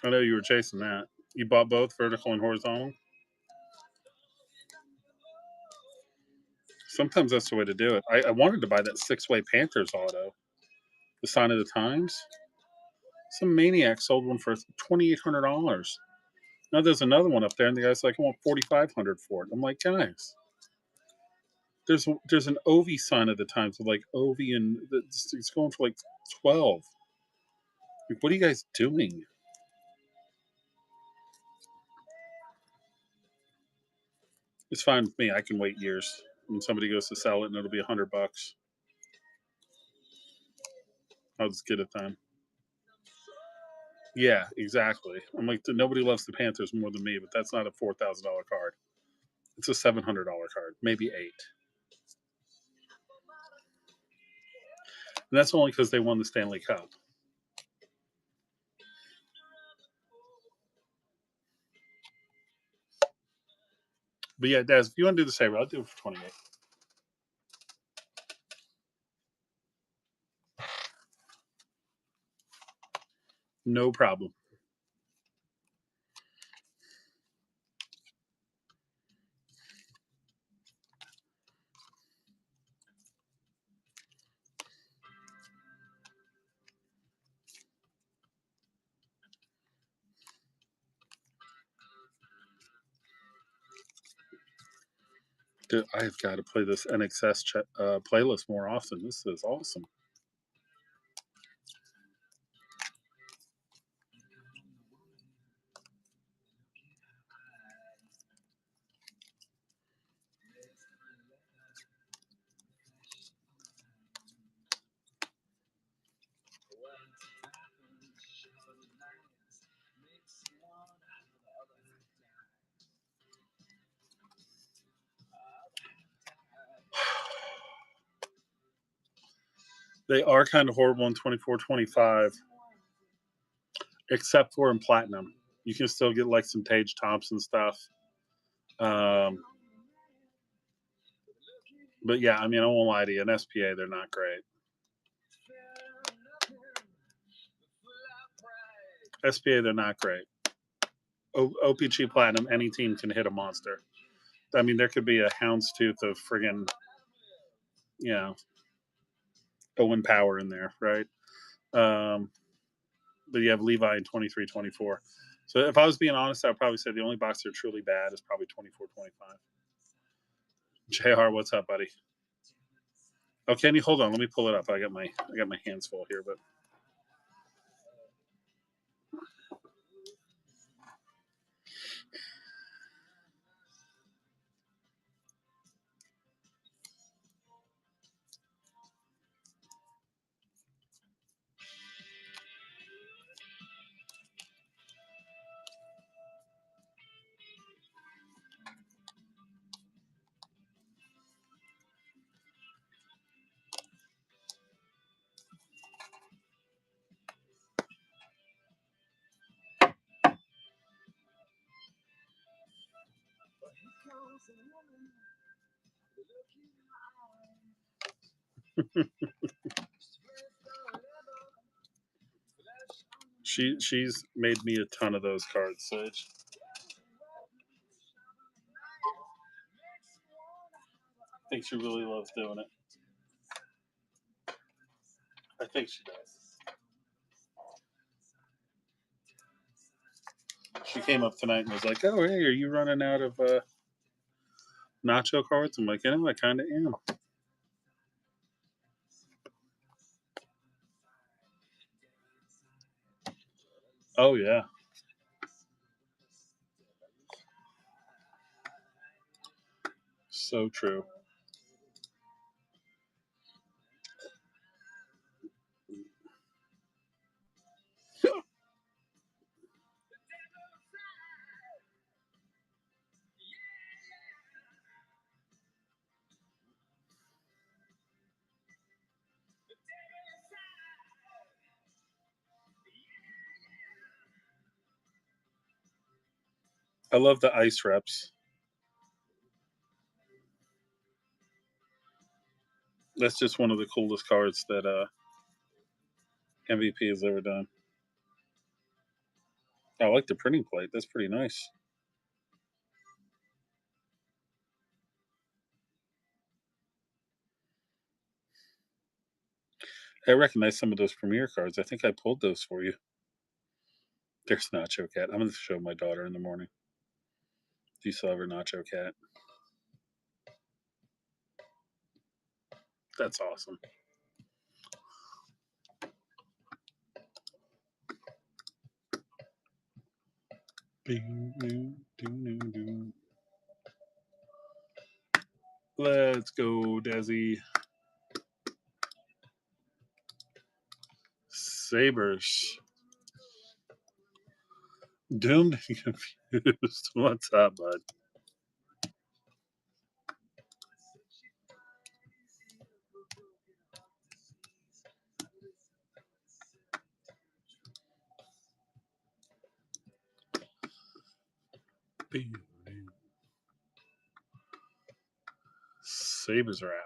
I know you were chasing that. You bought both vertical and horizontal. Sometimes that's the way to do it. I wanted to buy that 6-way Panthers auto, the sign of the times. Some maniac sold one for $2,800. Now there's another one up there, and the guy's like, "I want $4,500 for it." I'm like, guys, there's an Ovi sign of the times with like Ovi, and it's going for like 12. Like, what are you guys doing? It's fine with me. I can wait years. When somebody goes to sell it, and it'll be $100. I'll just get it then. Yeah, exactly. I'm like, nobody loves the Panthers more than me, but that's not a $4,000 card. It's a $700 card, maybe eight. And that's only because they won the Stanley Cup. But yeah, Daz, if you want to do the Sabre, I'll do it for 28. No problem. Dude, I've got to play this NXS playlist more often. This is awesome. They are kind of horrible in 24-25, except for in Platinum. You can still get like some Tage Thompson stuff. But yeah, I mean, I won't lie to you. In SPA, they're not great. SPA, they're not great. OPG Platinum, any team can hit a monster. I mean, there could be a houndstooth of friggin', Owen Power in there, right? But you have Levi in 23-24. So if I was being honest, I would probably say the only box that's truly bad is probably 24-25. JR, what's up, buddy? Oh, Kenny, hold on. Let me pull it up. I got my hands full here, but she's made me a ton of those cards, Sage. I think she really loves doing it. I think she does. She came up tonight and was like, "Oh, hey, are you running out of nacho cards?" I'm like, I kind of am. Oh yeah, so true. I love the ice reps. That's just one of the coolest cards that MVP has ever done. I like the printing plate. That's pretty nice. I recognize some of those Premiere cards. I think I pulled those for you. There's Nacho Cat. I'm going to show my daughter in the morning. Do you still have her Nacho Cat? That's awesome. Let's go, Desi. Sabres. Doomed and confused. What's up, bud? Sabres are out.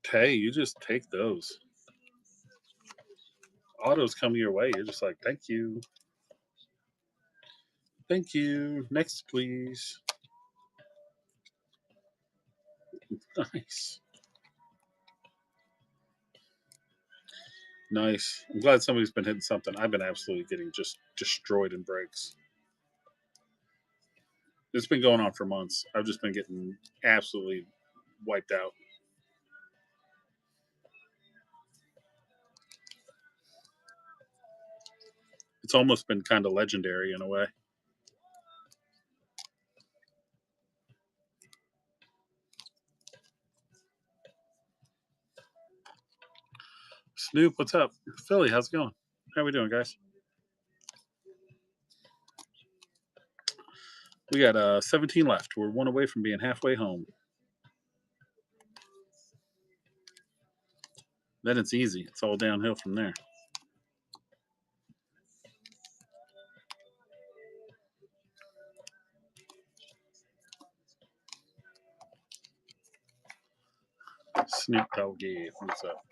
Hey, you just take those. Autos come your way. You're just like, thank you. Thank you. Next, please. Nice. Nice. I'm glad somebody's been hitting something. I've been absolutely getting just destroyed in breaks. It's been going on for months. I've just been getting absolutely wiped out. It's almost been kind of legendary in a way. Snoop, what's up? Philly, how's it going? How we doing, guys? We got 17 left. We're one away from being halfway home. Then it's easy. It's all downhill from there. Snoop Doggy, what's up?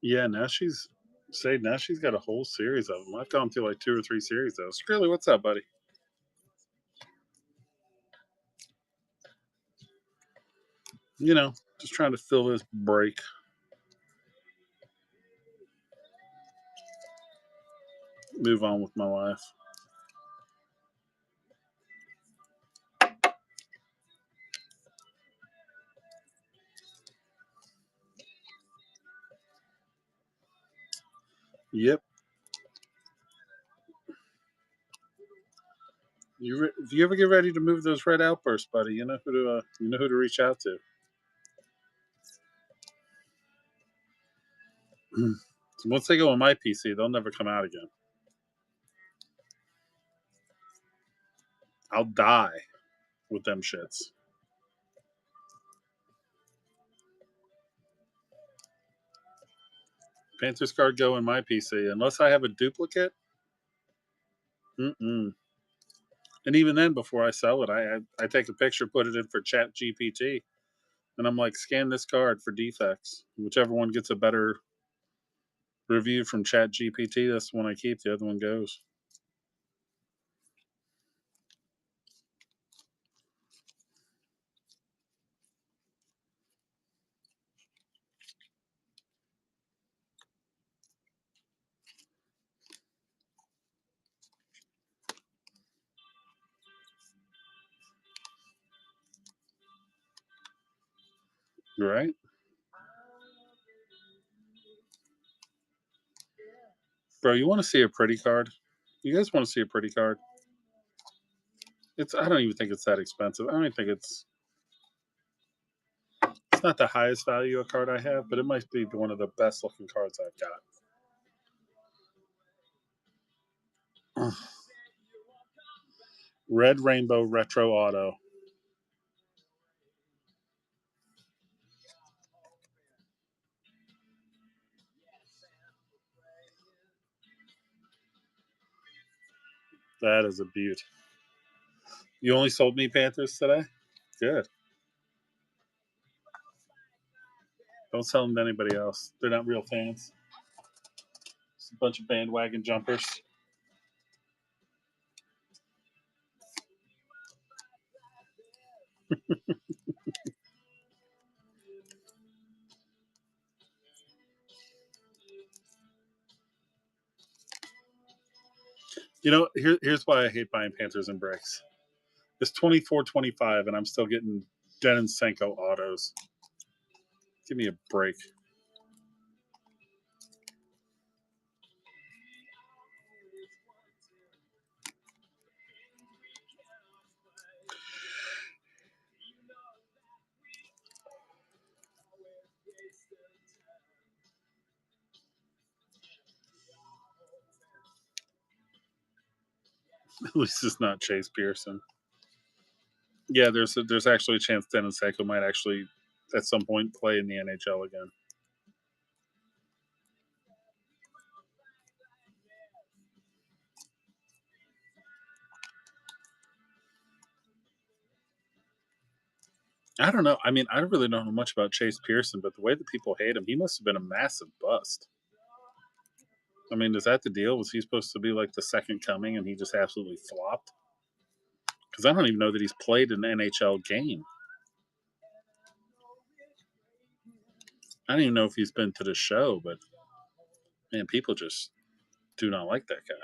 Yeah, now she's got a whole series of them. I've gone through like 2 or 3 series though. Skrilla, what's up, buddy? You know, just trying to fill this break. Move on with my life. Yep. If you ever get ready to move those red outbursts, buddy, you know who to reach out to. So once they go on my PC, they'll never come out again. I'll die. with them shits. Panthers card go in my PC unless I have a duplicate. Mm-mm. And even then, before I sell it, I take a picture, put it in for Chat GPT, and I'm like, scan this card for defects. Whichever one gets a better review from Chat GPT, that's the one I keep. The other one goes. Right? Bro, you want to see a pretty card? You guys want to see a pretty card? I don't even think it's that expensive. I don't even think it's not the highest value a card I have, but it might be one of the best looking cards I've got. Red Rainbow Retro Auto. That is a beaut. You only sold me Panthers today? Good. Don't sell them to anybody else. They're not real fans. It's a bunch of bandwagon jumpers. Here's why I hate buying Panthers and breaks. It's 24-25, and I'm still getting Denon Senko autos. Give me a break. At least it's not Chase Pearson. Yeah, there's actually a chance Denon Senko might actually at some point play in the NHL again. I don't know. I mean, I really don't know much about Chase Pearson, but the way that people hate him, he must have been a massive bust. I mean, is that the deal? Was he supposed to be like the second coming and he just absolutely flopped? Because I don't even know that he's played an NHL game. I don't even know if he's been to the show, but man, people just do not like that guy.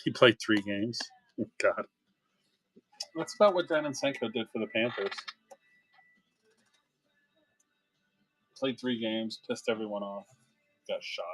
He played 3 games. Oh, God. That's about what Denon Senko did for the Panthers. Played 3 games, pissed everyone off, got shot.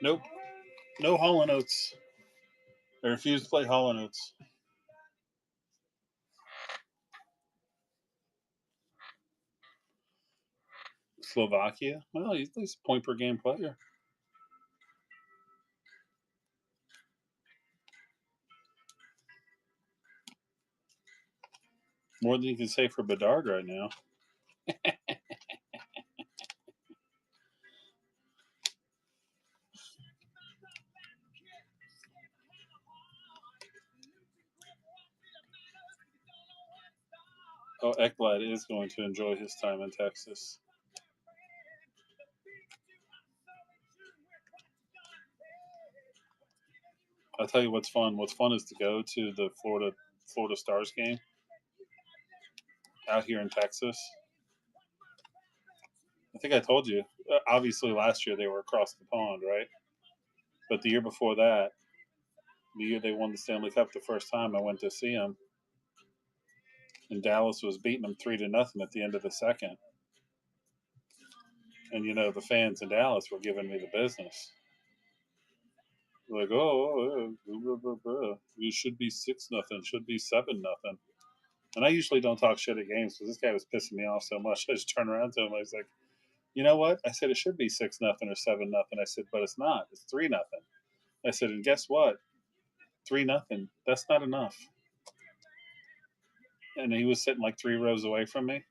Nope. No Hollow Notes. I refuse to play Hollow Notes. Slovakia? Well, he's at least a point per game player. More than you can say for Bedard right now. Oh, Ekblad is going to enjoy his time in Texas. I'll tell you what's fun. What's fun is to go to the Florida Stars game out here in Texas. I think I told you. Obviously, last year they were across the pond, right? But the year before that, the year they won the Stanley Cup the first time, I went to see them, and Dallas was beating them 3-0 at the end of the second. And the fans in Dallas were giving me the business. Like, you should be 6-0, should be 7-0. And I usually don't talk shit at games because this guy was pissing me off so much. I just turned around to him. I was like, you know what? I said it should be 6-0 or 7-0. I said, but it's not. It's 3-0. I said, and guess what? 3-0. That's not enough. And he was sitting like 3 rows away from me,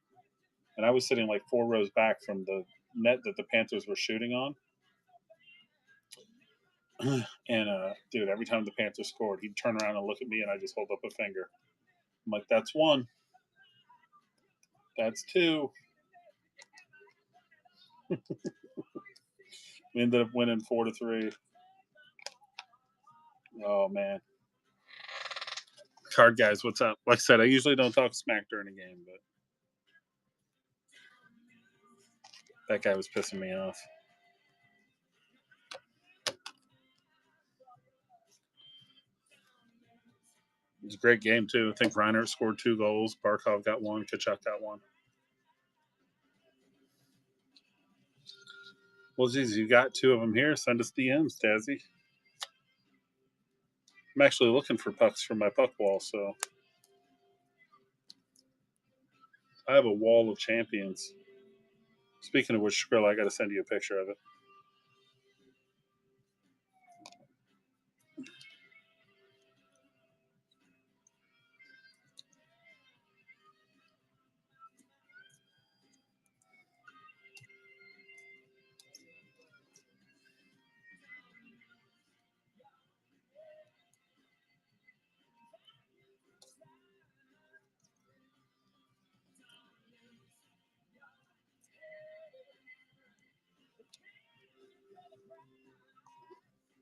and I was sitting like 4 rows back from the net that the Panthers were shooting on. And dude, every time the Panthers scored, he'd turn around and look at me, and I just hold up a finger. I'm like, that's 1. That's 2. We ended up winning 4-3. Oh man. Card guys, what's up? Like I said, I usually don't talk smack during a game, but that guy was pissing me off. It was a great game too. I think Reinhardt scored 2 goals. Barkov got 1. Kachuk got 1. Well, geez, you got 2 of them here. Send us DMs, Tazzy. I'm actually looking for pucks for my puck wall, so I have a wall of champions. Speaking of which, Skrill, I got to send you a picture of it.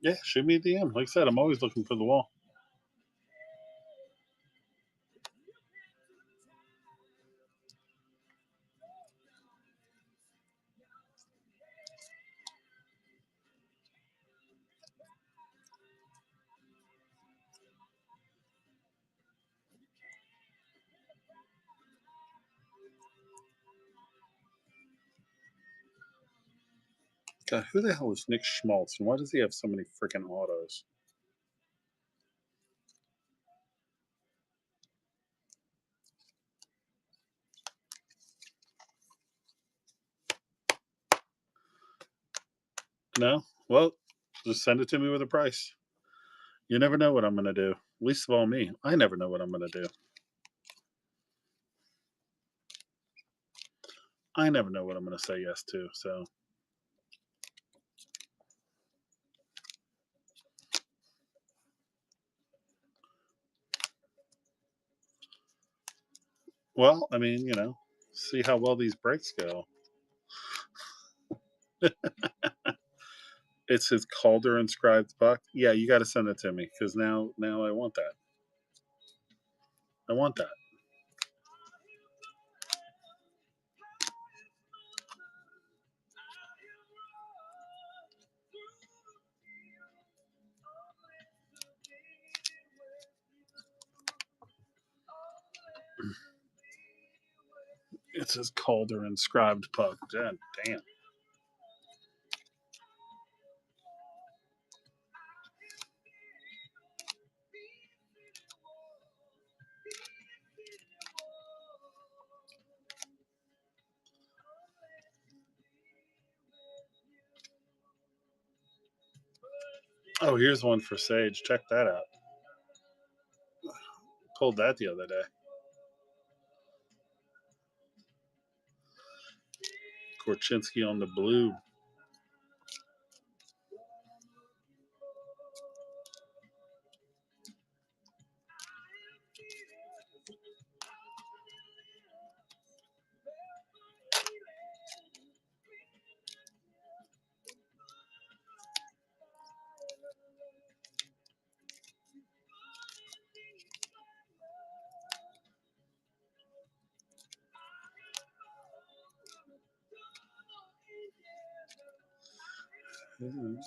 Yeah, shoot me a DM. Like I said, I'm always looking for the wall. God, who the hell is Nick Schmaltz, and why does he have so many freaking autos? No? Well, just send it to me with a price. You never know what I'm going to do. Least of all me. I never know what I'm going to do. I never know what I'm going to say yes to, so. Well, I mean, see how well these breaks go. It's his Calder inscribed puck. Yeah, you got to send it to me because now I want that. I want that. It's his Calder inscribed puck. God damn. Oh, here's one for Sage. Check that out. Pulled that the other day. Korchinski on the blue. Mhm.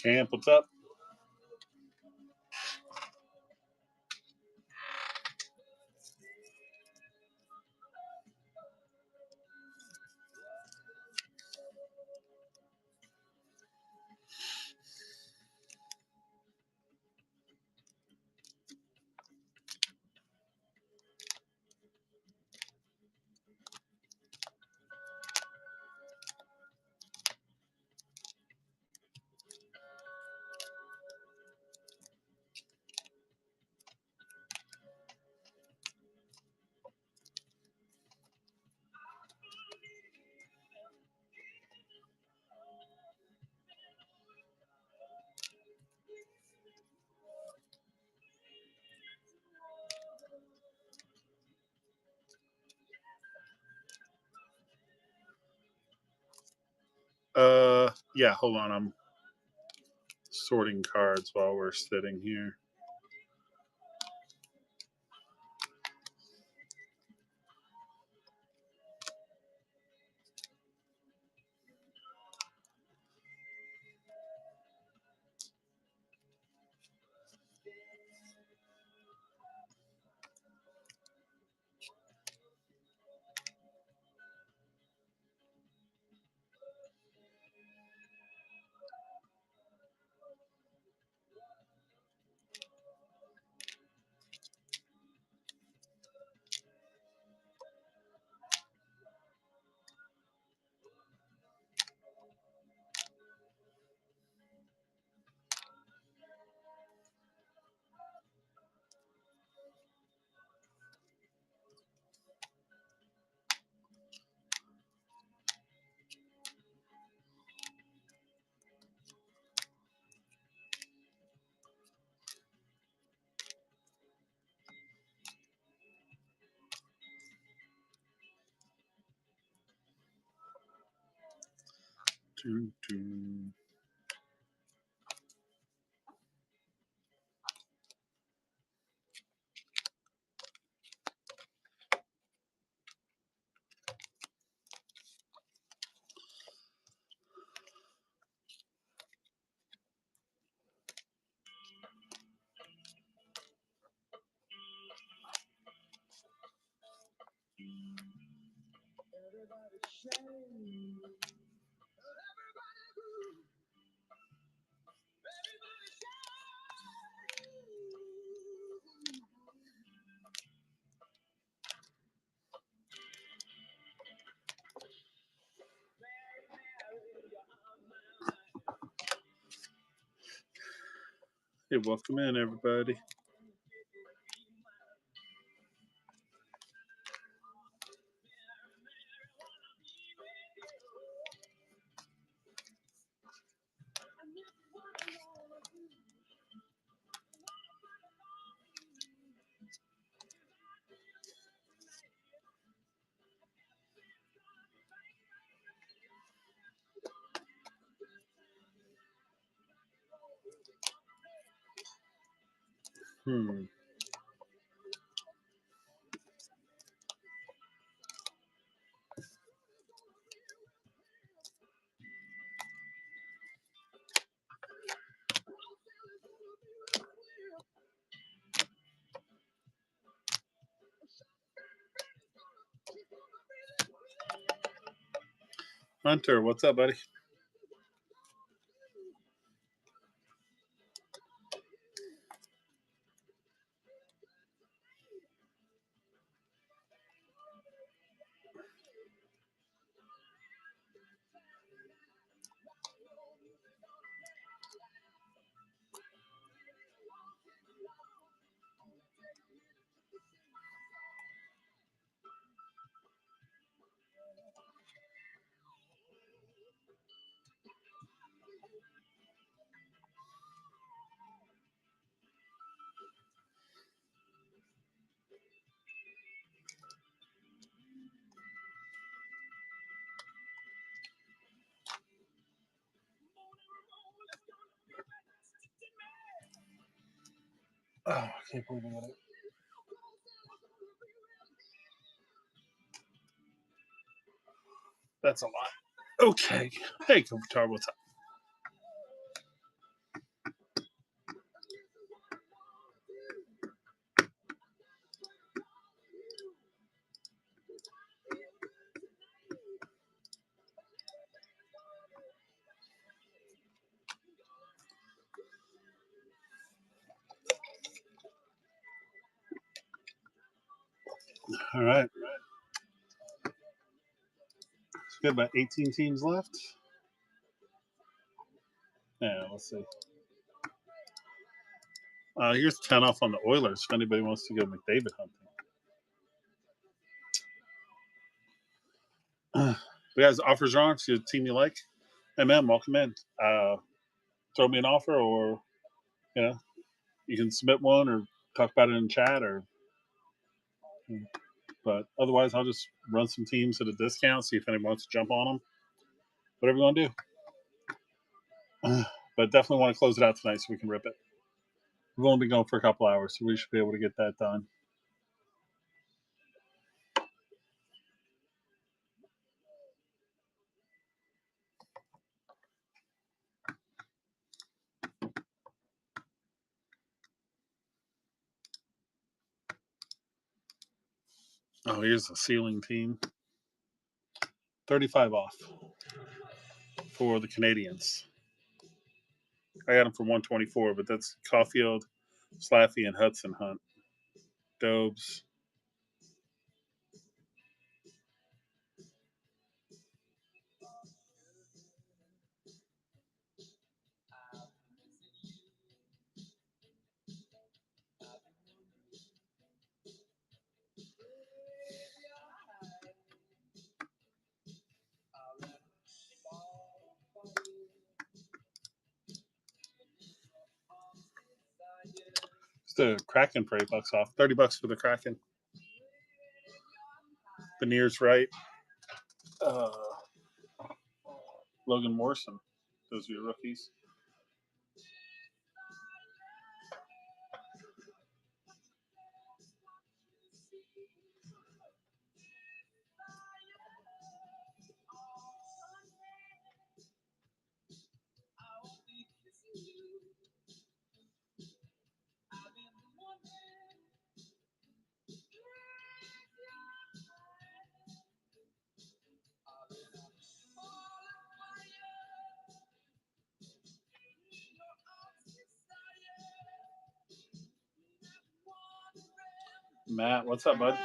Camp, what's up? Yeah, hold on. I'm sorting cards while we're sitting here. Doo, doo. Hey, welcome in, everybody. Hmm. Hunter, what's up, buddy? Oh, I can't believe I got it. That's a lot. Okay. Hey, Kopitar, what's up? All right. So we got about 18 teams left. Yeah, let's see. Here's 10 off on the Oilers if anybody wants to go McDavid hunting. You guys, offers are on. If you're a team you like, hey man, welcome in. Throw me an offer, or you know, you can submit one or talk about it in chat, or. But otherwise, I'll just run some teams at a discount, see if anyone wants to jump on them. Whatever you want to do. But definitely want to close it out tonight so we can rip it. We've only been going for a couple hours, so we should be able to get that done. Oh, here's a ceiling team. 35 off for the Canadians. I got them for 124, but that's Caulfield, Slaffy, and Hudson Hunt. Dobes. Just the Kraken for $8 off. $30 for the Kraken. Veneers right. Logan Morrison. Those are your rookies. Matt, what's up, bud?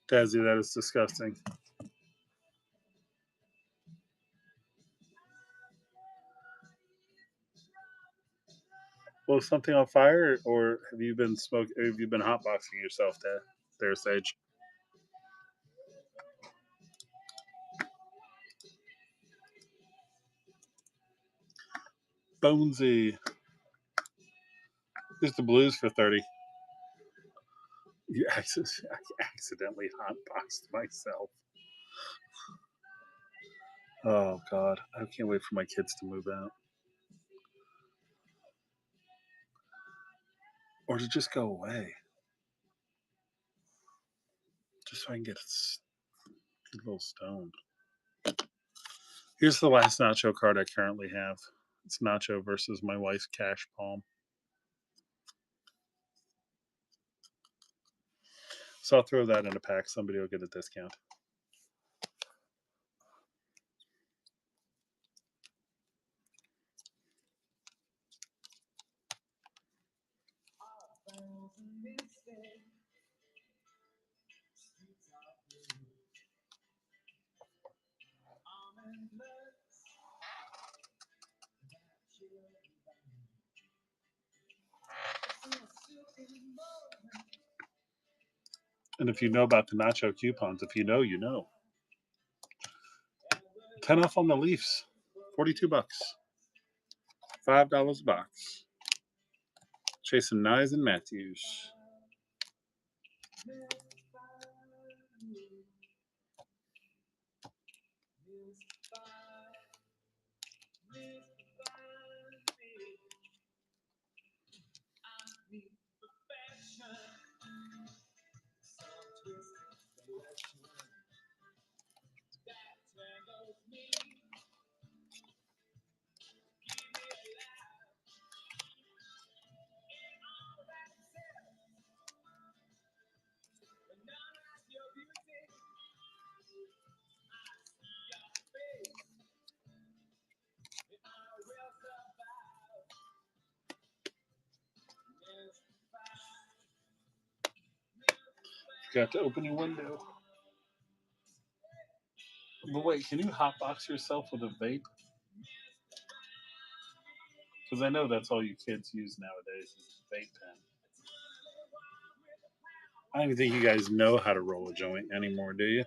Dazzy, that is disgusting. Well, something on fire, or have you been Have you been hotboxing yourself there, Sage? Bonesy. Here's the Blues for 30. I accidentally hotboxed myself. Oh God, I can't wait for my kids to move out, or to just go away, just so I can get a little stoned. Here's the last Nacho card I currently have. It's Nacho versus my wife's cash palm. So I'll throw that in a pack. Somebody will get a discount. And if you know about the nacho coupons, if you know, you know. 10 off on the Leafs. $42. $5 a box. Chasing Nyes and Matthews. Got to open your window. But wait, can you hotbox yourself with a vape? Because I know that's all you kids use nowadays is a vape pen. I don't even think you guys know how to roll a joint anymore, do you?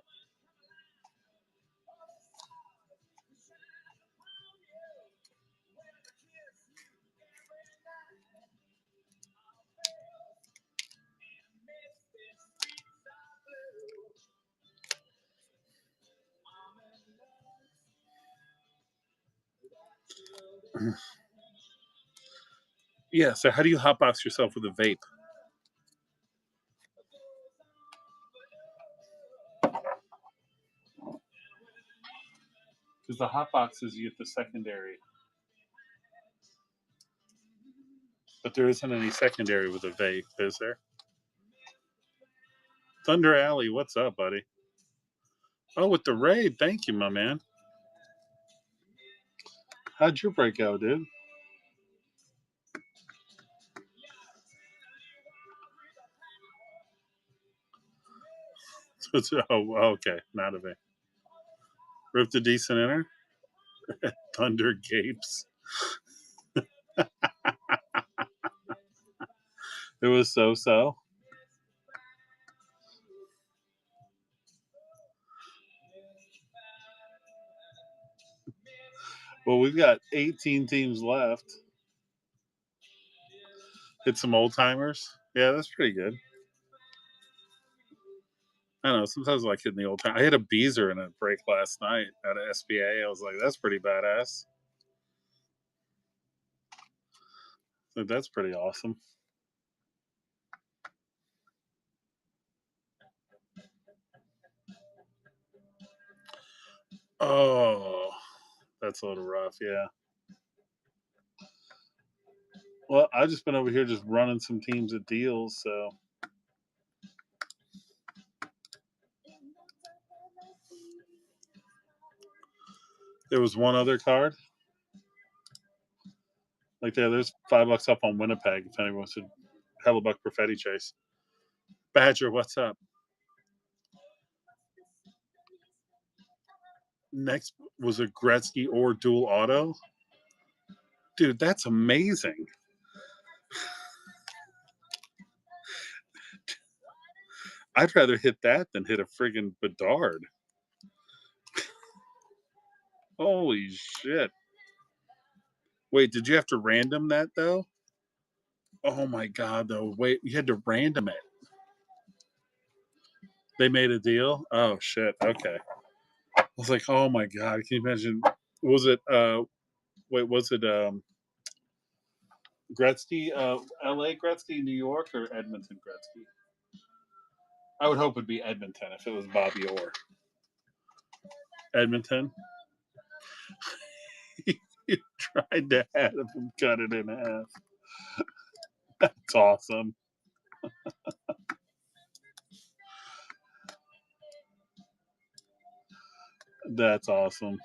Yeah, so how do you hotbox yourself with a vape? Because the hotbox is you get the secondary. But there isn't any secondary with a vape, is there? Thunder Alley, what's up, buddy? Oh, with the raid. Thank you, my man. How'd your break go, dude? Oh, okay. Not a vape. Ripped a decent inner? Thunder Gapes. It was so. Well, we've got 18 teams left. Hit some old timers. Yeah, that's pretty good. I don't know. Sometimes I like hitting the old time. I hit a Beezer in a break last night at a SBA. I was like, that's pretty badass. So that's pretty awesome. Oh, that's a little rough. Yeah. Well, I've just been over here just running some teams at deals. So there was one other card. Like there's $5 up on Winnipeg if anyone wants to Hellebuck Perfetti chase. Badger, what's up? Next was a Gretzky or dual auto. Dude, that's amazing. I'd rather hit that than hit a friggin' Bedard. Holy shit. Wait, did you have to random that though? Oh my god, though. Wait, you had to random it. They made a deal? Oh shit. Okay. I was like, oh my god, can you imagine? Was it Gretzky, LA Gretzky, New York, or Edmonton Gretzky? I would hope it'd be Edmonton if it was Bobby Orr. Edmonton? You tried to have him cut it in half. That's awesome. That's awesome.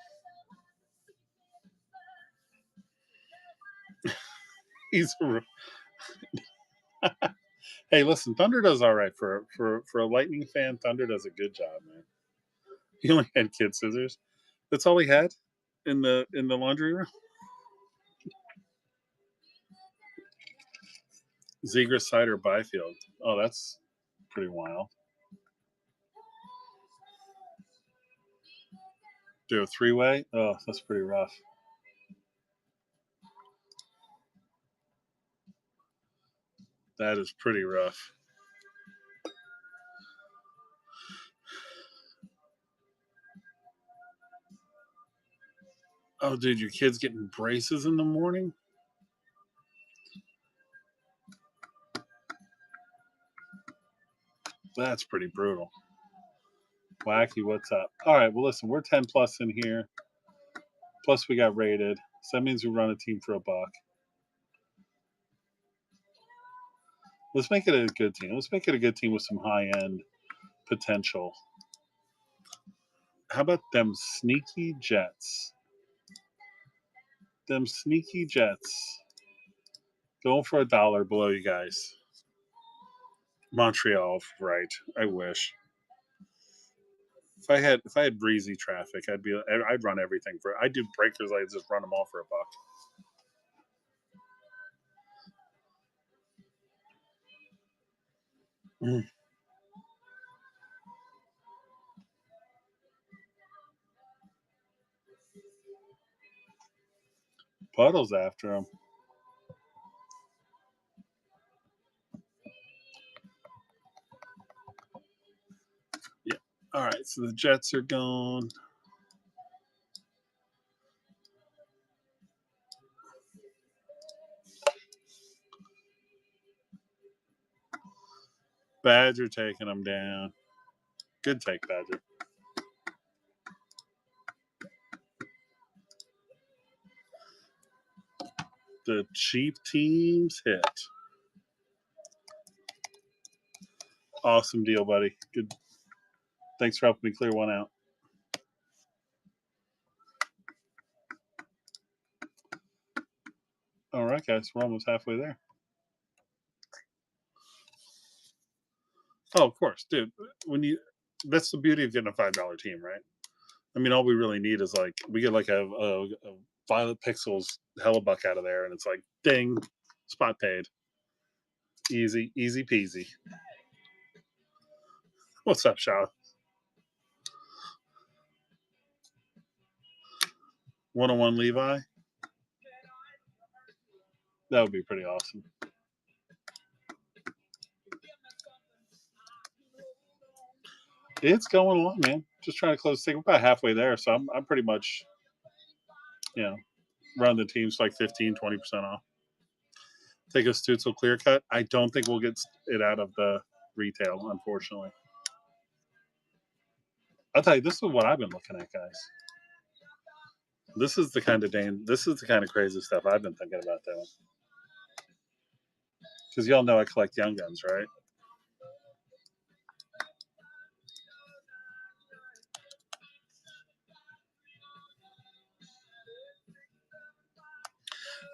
He's hey, listen, Thunder does all right for a Lightning fan. Thunder does a good job, man. He only had kid scissors. That's all he had in the laundry room. Zegras Cider Byfield. Oh, that's pretty wild. Do a three-way? Oh, that's pretty rough. That is pretty rough. Oh, dude, your kid's getting braces in the morning? That's pretty brutal. Wacky, what's up? All right, well, listen, we're 10 plus in here. Plus, we got rated. So that means we run a team for $1. Let's make it a good team. Let's make it a good team with some high-end potential. How about them sneaky Jets? Them sneaky Jets. Going for $1 below you guys. Montreal, right? I wish. If I had breezy traffic, I'd run everything for. I'd do breakers. I'd just run them all for $1. Puddles after him. Yeah. All right. So the Jets are gone. Badger taking them down. Good take, Badger. The cheap teams hit. Awesome deal, buddy. Good. Thanks for helping me clear one out. All right, guys. We're almost halfway there. Oh, of course, dude. That's the beauty of getting a $5 team, right? I mean, all we really need is we get a Violet Pixels Hellebuck out of there, and it's like, ding, spot paid. Easy peasy. What's up, Shaw? 101 Levi. That would be pretty awesome. It's going along, man. Just trying to close the thing. We're about halfway there, so I'm pretty much, run the teams like 15, 20% off. Take a Stutzel clear cut. I don't think we'll get it out of the retail, unfortunately. I'll tell you, this is what I've been looking at, guys. This is the kind of crazy stuff I've been thinking about doing. Because y'all know I collect Young Guns, right?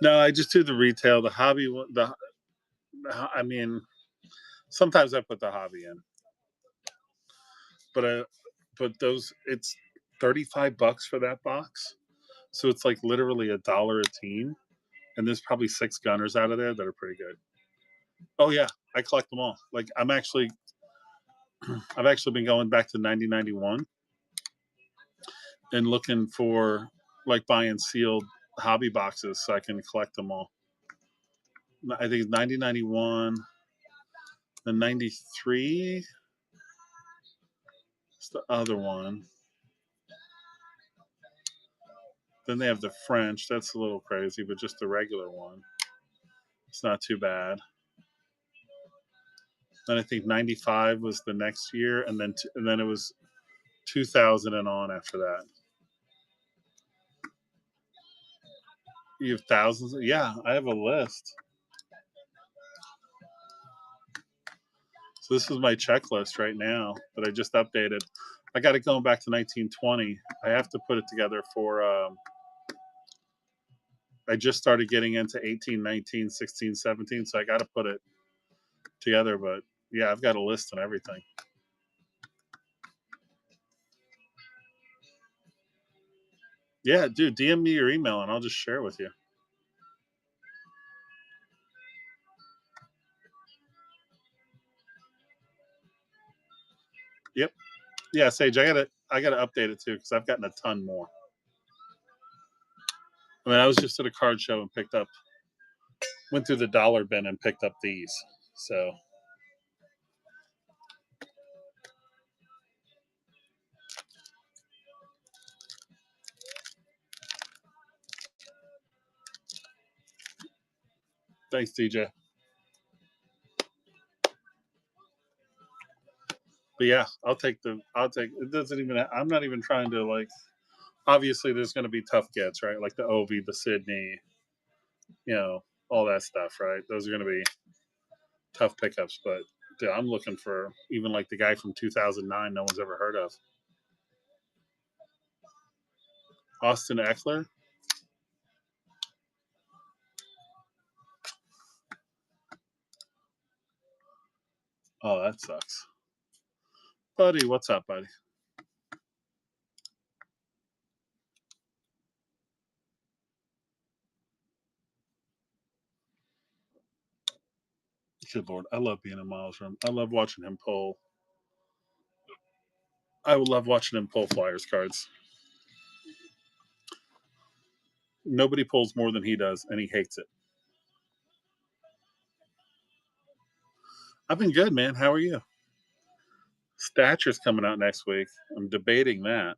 No, I just do the retail. The hobby, I mean, sometimes I put the hobby in, but it's $35 for that box, so it's like literally $1 a team, and there's probably 6 gunners out of there that are pretty good. Oh yeah, I collect them all. Like I've actually been going back to 9091 and looking for buying sealed hobby boxes so I can collect them all. I think it's 9091, the 93 is the other one. Then they have the French. That's a little crazy, but just the regular one. It's not too bad. Then I think 95 was the next year, and then it was 2000 and on after that. You have thousands? Yeah, I have a list. So this is my checklist right now that I just updated. I got it going back to 1920. I have to put it together for. I just started getting into 18, 19, 16, 17, so I got to put it together. But yeah, I've got a list and everything. Yeah, dude, DM me your email and I'll just share with you. Yep. Yeah, Sage, I gotta update it too because I've gotten a ton more. I mean, I was just at a card show and went through the dollar bin and picked up these. So thanks, DJ. But yeah, I'll take it. Doesn't even. I'm not even trying to like. Obviously, there's going to be tough gets, right? Like the Ovi, the Sydney, all that stuff, right? Those are going to be tough pickups. But dude, I'm looking for even like the guy from 2009, no one's ever heard of, Austin Eckler. Oh, that sucks, buddy. What's up, buddy? Good lord, I love being in Miles' room. I love watching him pull. I would love watching him pull Flyers cards. Nobody pulls more than he does, and he hates it. I've been good, man. How are you? Stature's coming out next week. I'm debating that.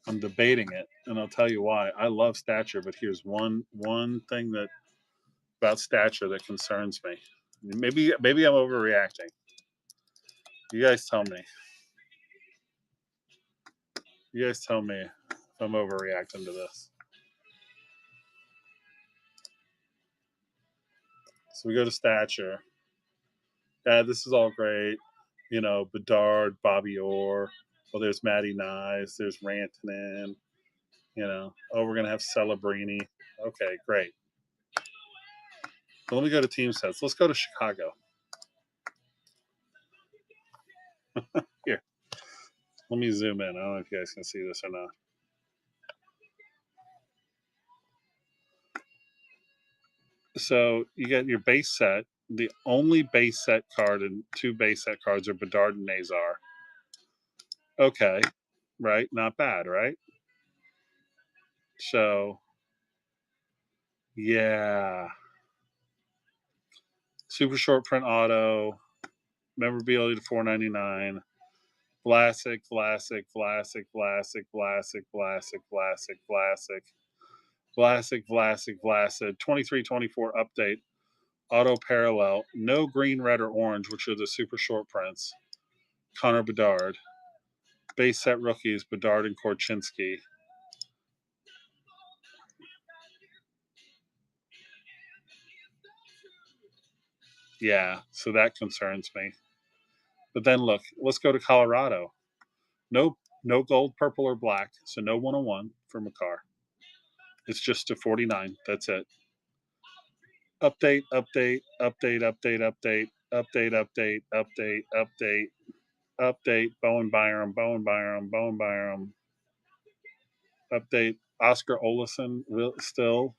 I'm debating it, and I'll tell you why. I love Stature, but here's one thing that about Stature that concerns me. Maybe I'm overreacting. You guys tell me. You guys tell me if I'm overreacting to this. So we go to Stature. Yeah, this is all great. Bedard, Bobby Orr. Well, there's Matty Nyes. There's Rantanen. We're going to have Celebrini. Okay, great. But let me go to team sets. Let's go to Chicago. Here, let me zoom in. I don't know if you guys can see this or not. So you get your base set. The only base set card and two base set cards are Bedard and Nazar. Okay, right? Not bad, right? So, yeah. Super short print auto, memorabilia to $4.99. Vlasic, Vlasic, Vlasic, Vlasic, Vlasic, Vlasic, Vlasic, Vlasic, Vlasic, Vlasic, Vlasic. 23-24 update. Auto parallel. No green, red, or orange, which are the super short prints. Connor Bedard. Base set rookies, Bedard and Korchinski. Yeah, so that concerns me. But then look, let's go to Colorado. No gold, purple, or black, so no 101 for Makar. It's just a 49. That's it. Update, update, update, update, update, update, update, update, update, update. Bowen Byram, Bowen Byram, Bowen Byram. Update. Oscar Olison still.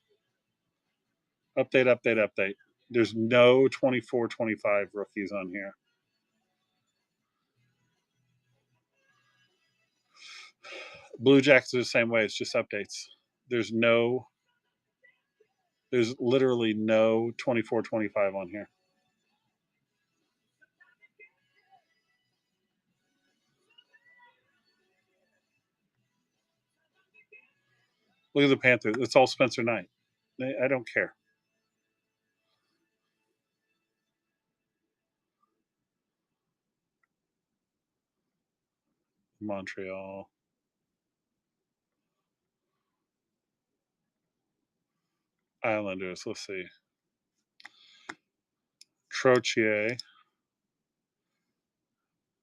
Update, update, update. There's no 24-25 rookies on here. Blue Jackets are the same way. It's just updates. There's literally no 24-25 on here. Look at the Panthers. It's all Spencer Knight. I don't care. Montreal. Islanders. Let's see. Trottier.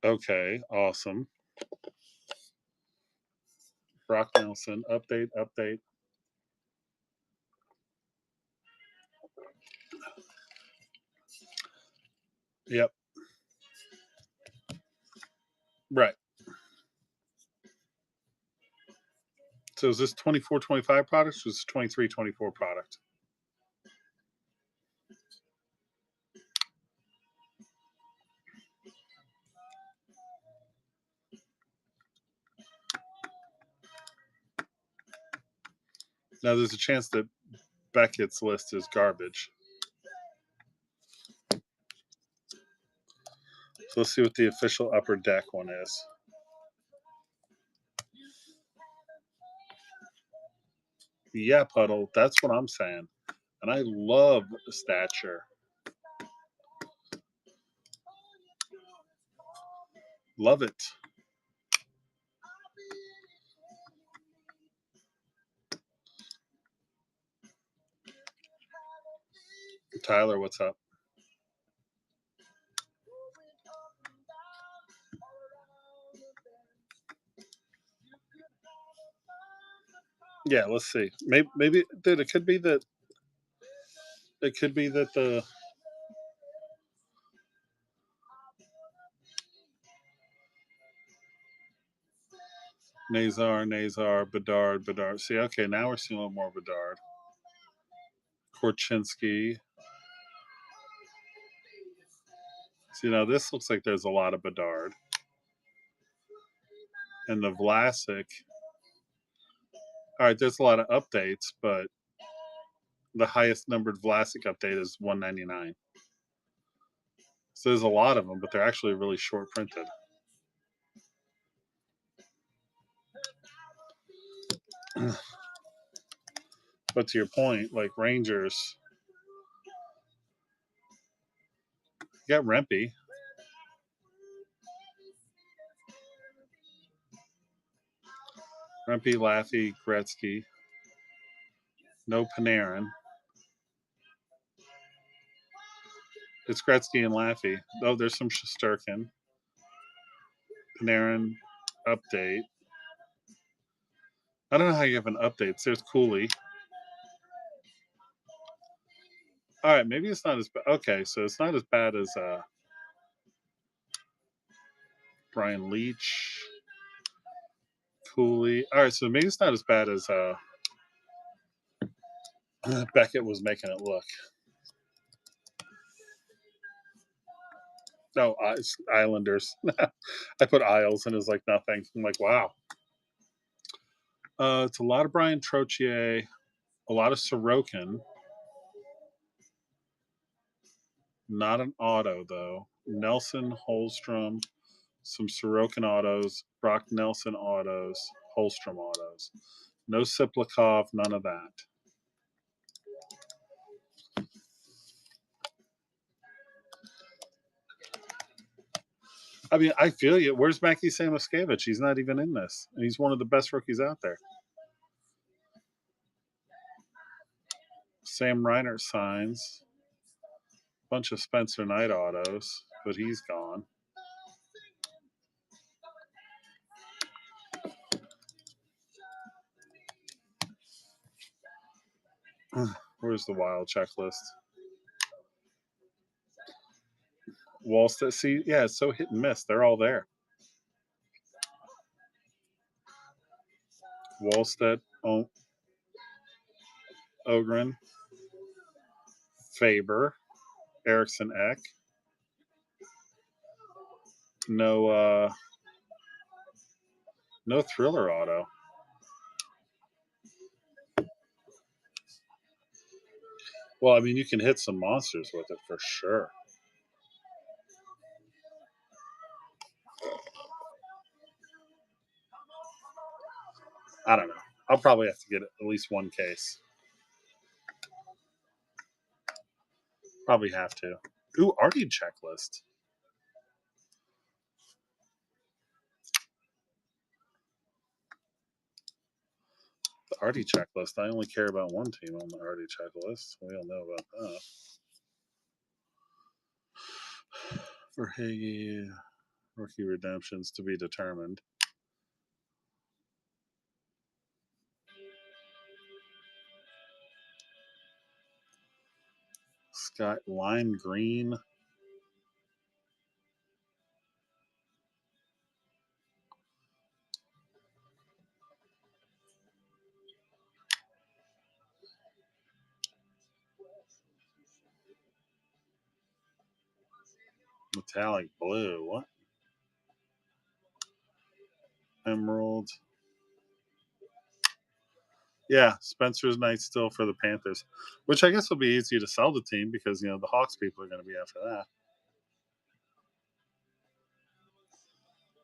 Okay, awesome. Brock Nelson. Update, update. Yep. Right. So is this 24-25 product or is this 23-24 product? Now, there's a chance that Beckett's list is garbage. So let's see what the official Upper Deck one is. Yeah, Puddle, that's what I'm saying. And I love Stature. Love it. Tyler, what's up? Yeah, let's see. Maybe dude, it could be that the Nazar, Bedard. See, okay, now we're seeing a little more Bedard. Korchinski. See, now this looks like there's a lot of Bedard. And the Vlasic. All right, there's a lot of updates, but the highest numbered Vlasic update is 199. So there's a lot of them, but they're actually really short printed. But to your point, like Rangers, you got Rempe. Rempe, Laffy, Gretzky. No Panarin. It's Gretzky and Laffy. Oh, there's some Shesterkin. Panarin update. I don't know how you have an update. There's Cooley. All right, maybe it's not as bad. Okay, so it's not as bad as Brian Leach, Cooley. All right, so maybe it's not as bad as Beckett was making it look. No, it's Islanders. I put Isles and it's like nothing. I'm like, wow. It's a lot of Brian Trottier, a lot of Sorokin. Not an auto, though. Nelson, Holstrom, some Sorokin autos, Brock Nelson autos, Holstrom autos. No Siplikov, none of that. I mean, I feel you. Where's Mackie Samoskevich? He's not even in this. And he's one of the best rookies out there. Sam Reiner signs. Bunch of Spencer Knight autos, but he's gone. Where's the wild checklist? Wallstead, see, yeah, it's so hit and miss. They're all there. Wallstead, Ogren, Faber, Erickson Eck. No Thriller auto. Well, I mean, you can hit some monsters with it for sure. I don't know. I'll probably have to get at least one case. Probably have to. Ooh, Artie checklist. The Artie checklist. I only care about one team on the Artie checklist. We all know about that. For Hagee, rookie redemptions to be determined. Scott Lime Green. Metallic blue. What? Emerald. Yeah, Spencer's Knight still for the Panthers, which I guess will be easy to sell the team because the Hawks people are going to be after that.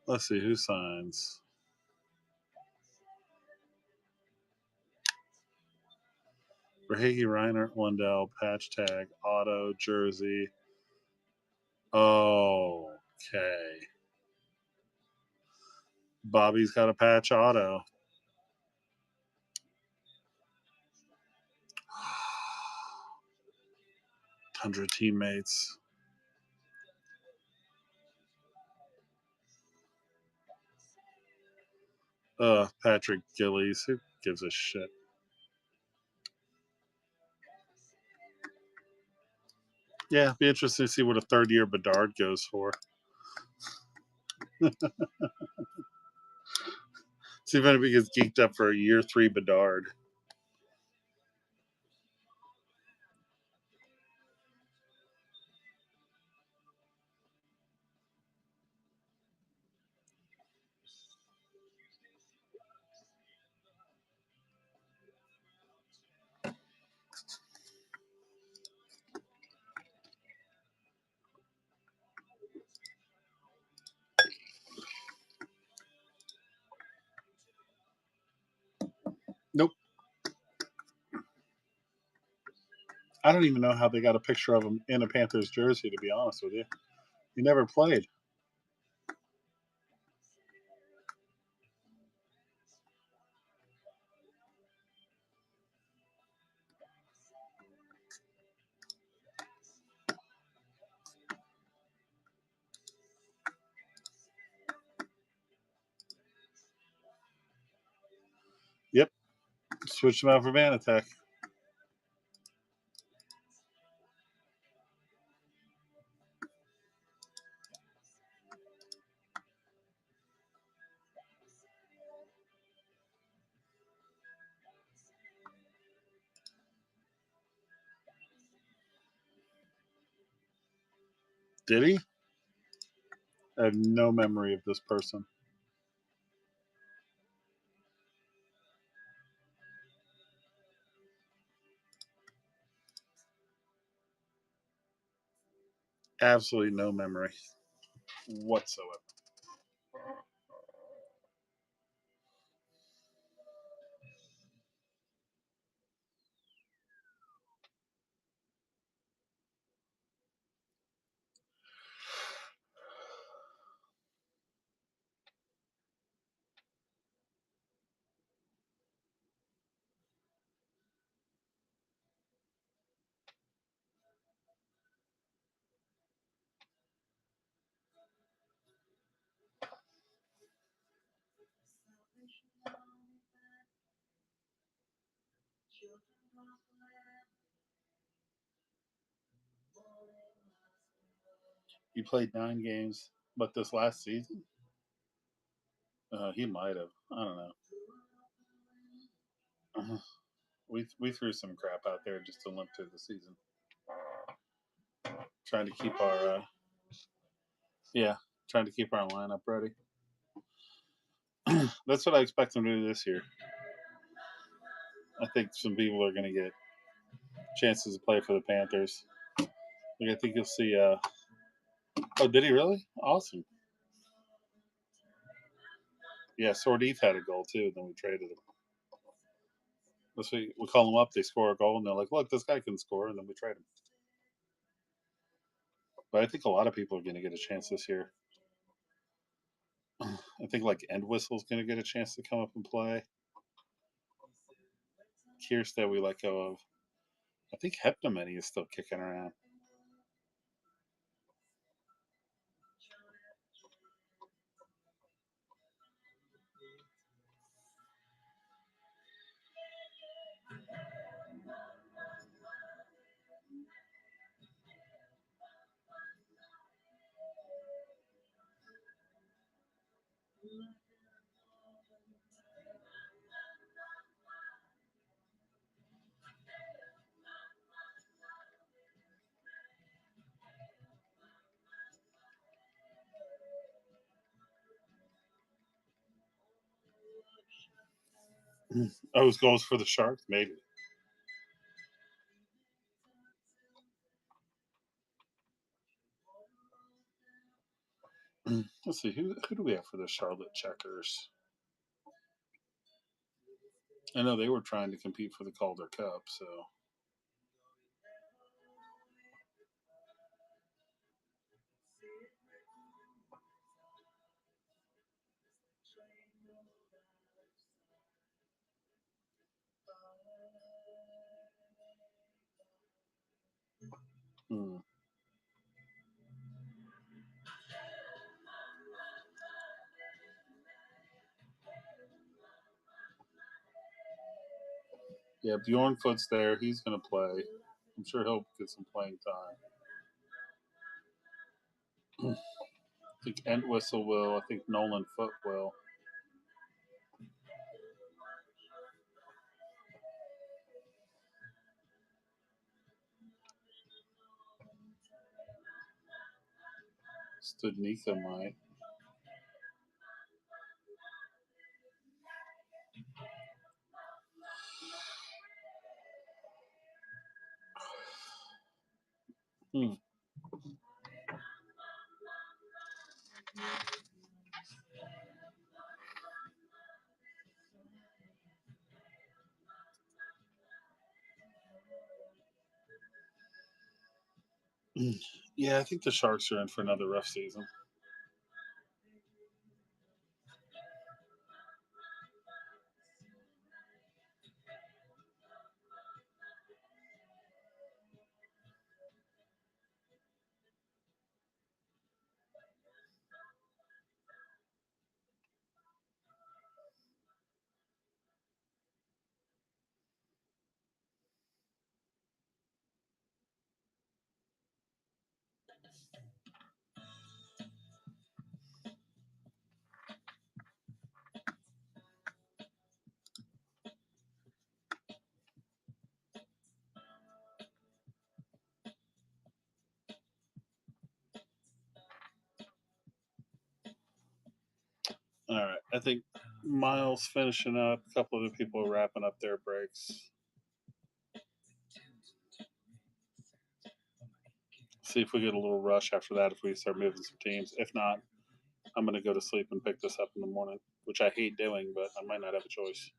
Let's see who signs. Verhage, Reinhardt, Lundell, patch tag, auto, jersey. Oh, okay. Bobby's got a patch auto. Tundra teammates. Patrick Gillies. Who gives a shit? Yeah, be interesting to see what a third-year Bedard goes for. See if anybody gets geeked up for a year 3 Bedard. Nope. I don't even know how they got a picture of him in a Panthers jersey, to be honest with you. He never played. Yep. Switched him out for Vanatech. Did he? I have no memory of this person. Absolutely no memory whatsoever. He played 9 games, but this last season, he might have. I don't know. We threw some crap out there just to limp through the season, trying to keep our trying to keep our lineup ready. That's what I expect them to do this year. I think some people are going to get chances to play for the Panthers. Like I think you'll see. Oh, did he really? Awesome. Yeah, Sordith had a goal too. Then we traded him. We call them up. They score a goal, and they're like, "Look, this guy can score," and then we trade him. But I think a lot of people are going to get a chance this year. I think like Entwistle's going to get a chance to come up and play. Kierstead we let go of. I think Heptamini is still kicking around. Oh, it goes for the Sharks, maybe. Let's see who do we have for the Charlotte Checkers? I know they were trying to compete for the Calder Cup, so hmm. Yeah, Bjornfoot's there. He's going to play. I'm sure he'll get some playing time. I think Entwistle will. I think Nolan Foot will. Studnicka might. Hmm. Yeah, I think the Sharks are in for another rough season. All right, I think Miles finishing up. A couple other people are wrapping up their breaks. See if we get a little rush after that if we start moving some teams. If not, I'm going to go to sleep and pick this up in the morning, which I hate doing, but I might not have a choice.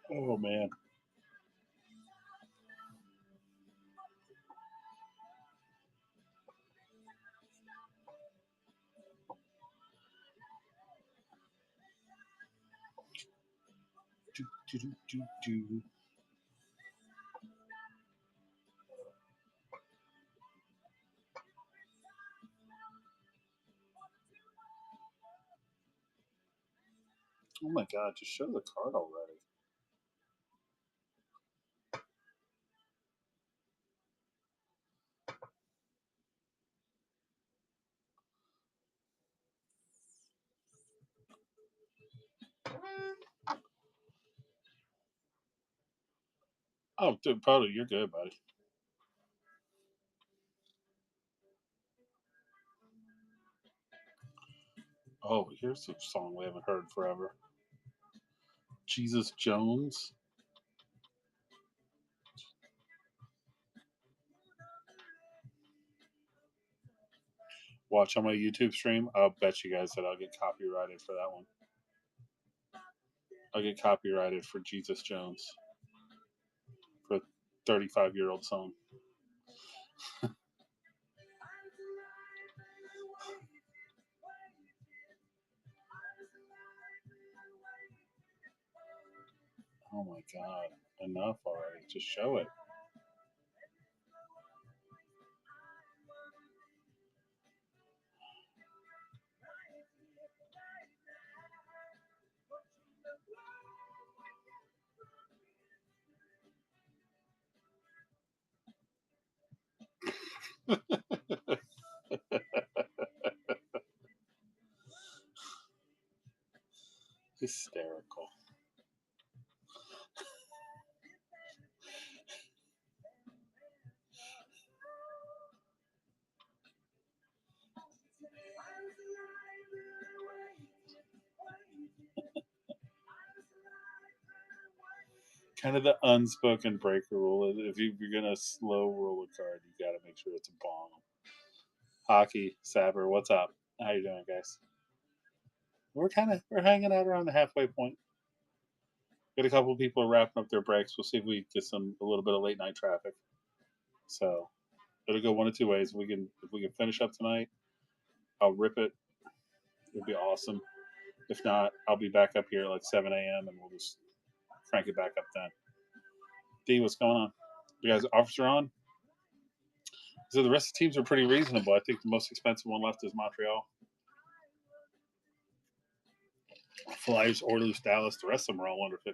Oh man. Do, do, do, do, do. Oh my god, just show the card already. Oh, dude, probably you're good, buddy. Oh, here's a song we haven't heard forever. Jesus Jones. Watch on my YouTube stream. I'll bet you guys that I'll get copyrighted for that one. I'll get copyrighted for Jesus Jones for a 35-year-old song. Oh my god. Enough already. Just show it. Hysterical. Kind of the unspoken breaker rule. If you're gonna slow roll a card, you got to make sure it's a bomb. Hockey, Saber, what's up? How you doing, guys? We're hanging out around the halfway point. Got a couple of people wrapping up their breaks. We'll see if we get a little bit of late night traffic. So it'll go one of two ways. If we can finish up tonight, I'll rip it. It'll be awesome. If not, I'll be back up here at like 7 a.m. and we'll just crank it back up then. D, what's going on? You guys, offers are on. So the rest of the teams are pretty reasonable. I think the most expensive one left is Montreal. Flyers, Oilers, Dallas. The rest of them are all under $50.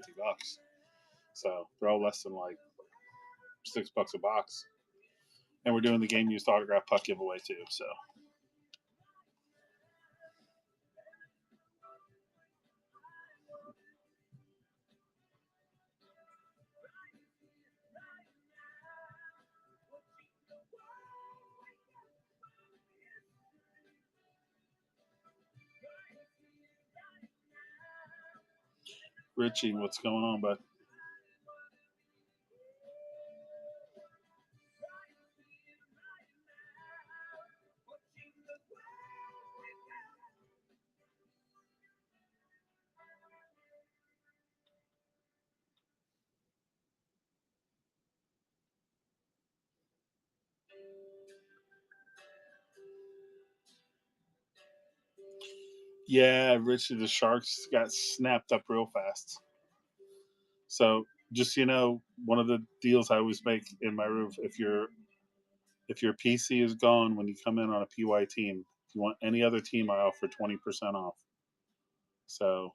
So they're all less than like $6 a box. And we're doing the game used autograph puck giveaway too. So Richie, what's going on, bud? Yeah, Richie, the Sharks got snapped up real fast. So just one of the deals I always make in my roof, if your PC is gone when you come in on a PY team, if you want any other team, I offer 20% off. So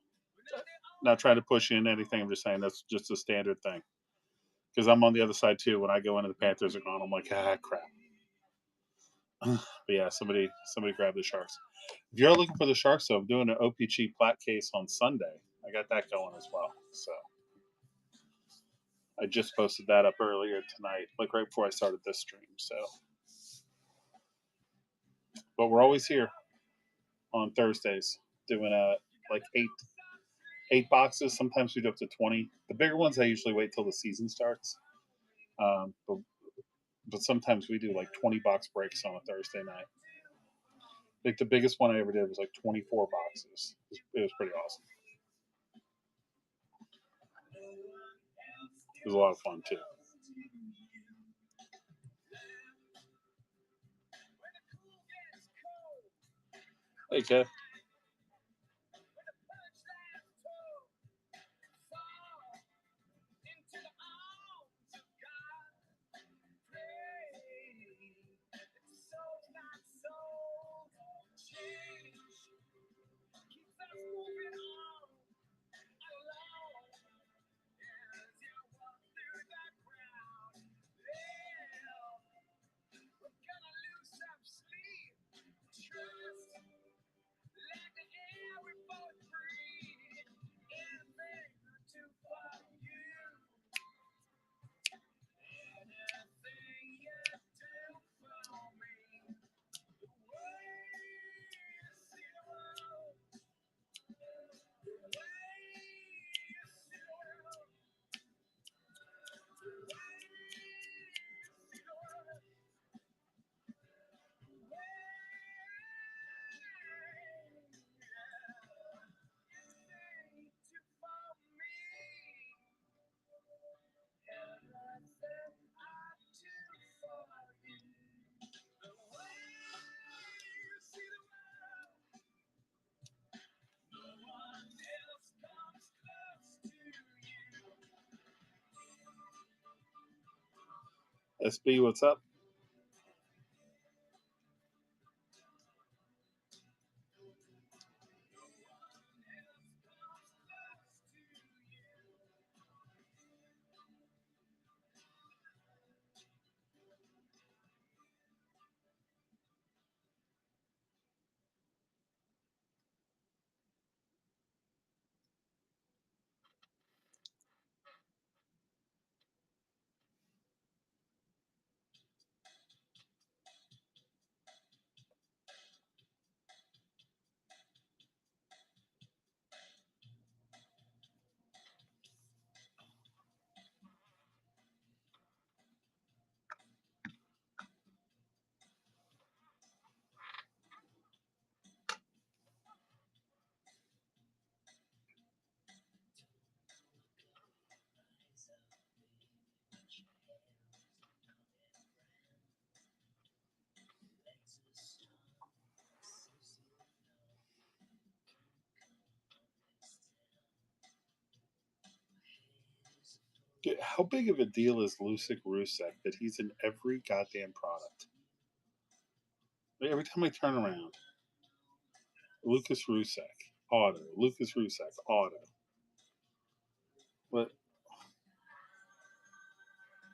not trying to push you into anything. I'm just saying that's just a standard thing. Because I'm on the other side too. When I go into the Panthers are gone, I'm like, crap. But yeah, somebody grab the Sharks. If you're looking for the Sharks, though, I'm doing an OPG plat case on Sunday. I got that going as well. So I just posted that up earlier tonight, like right before I started this stream. So, but we're always here on Thursdays doing like eight boxes. Sometimes we do up to 20. The bigger ones I usually wait till the season starts. But sometimes we do like 20 box breaks on a Thursday night. Like the biggest one I ever did was like 24 boxes. It was pretty awesome. It was a lot of fun too. Hey, Kev. SB, what's up? Dude, how big of a deal is Lucic Rusek that he's in every goddamn product? Like, every time I turn around, Lucas Rusek, auto. Lucas Rusek, auto. But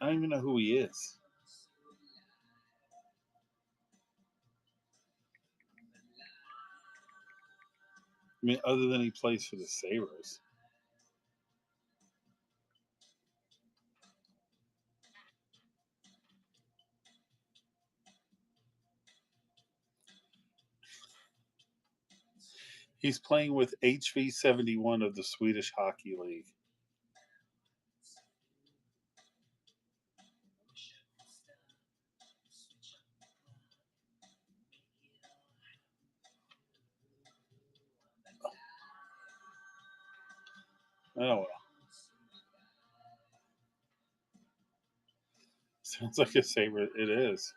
I don't even know who he is. I mean, other than he plays for the Sabres. He's playing with HV71 of the Swedish Hockey League. Oh well. Sounds like a Sabre. It is.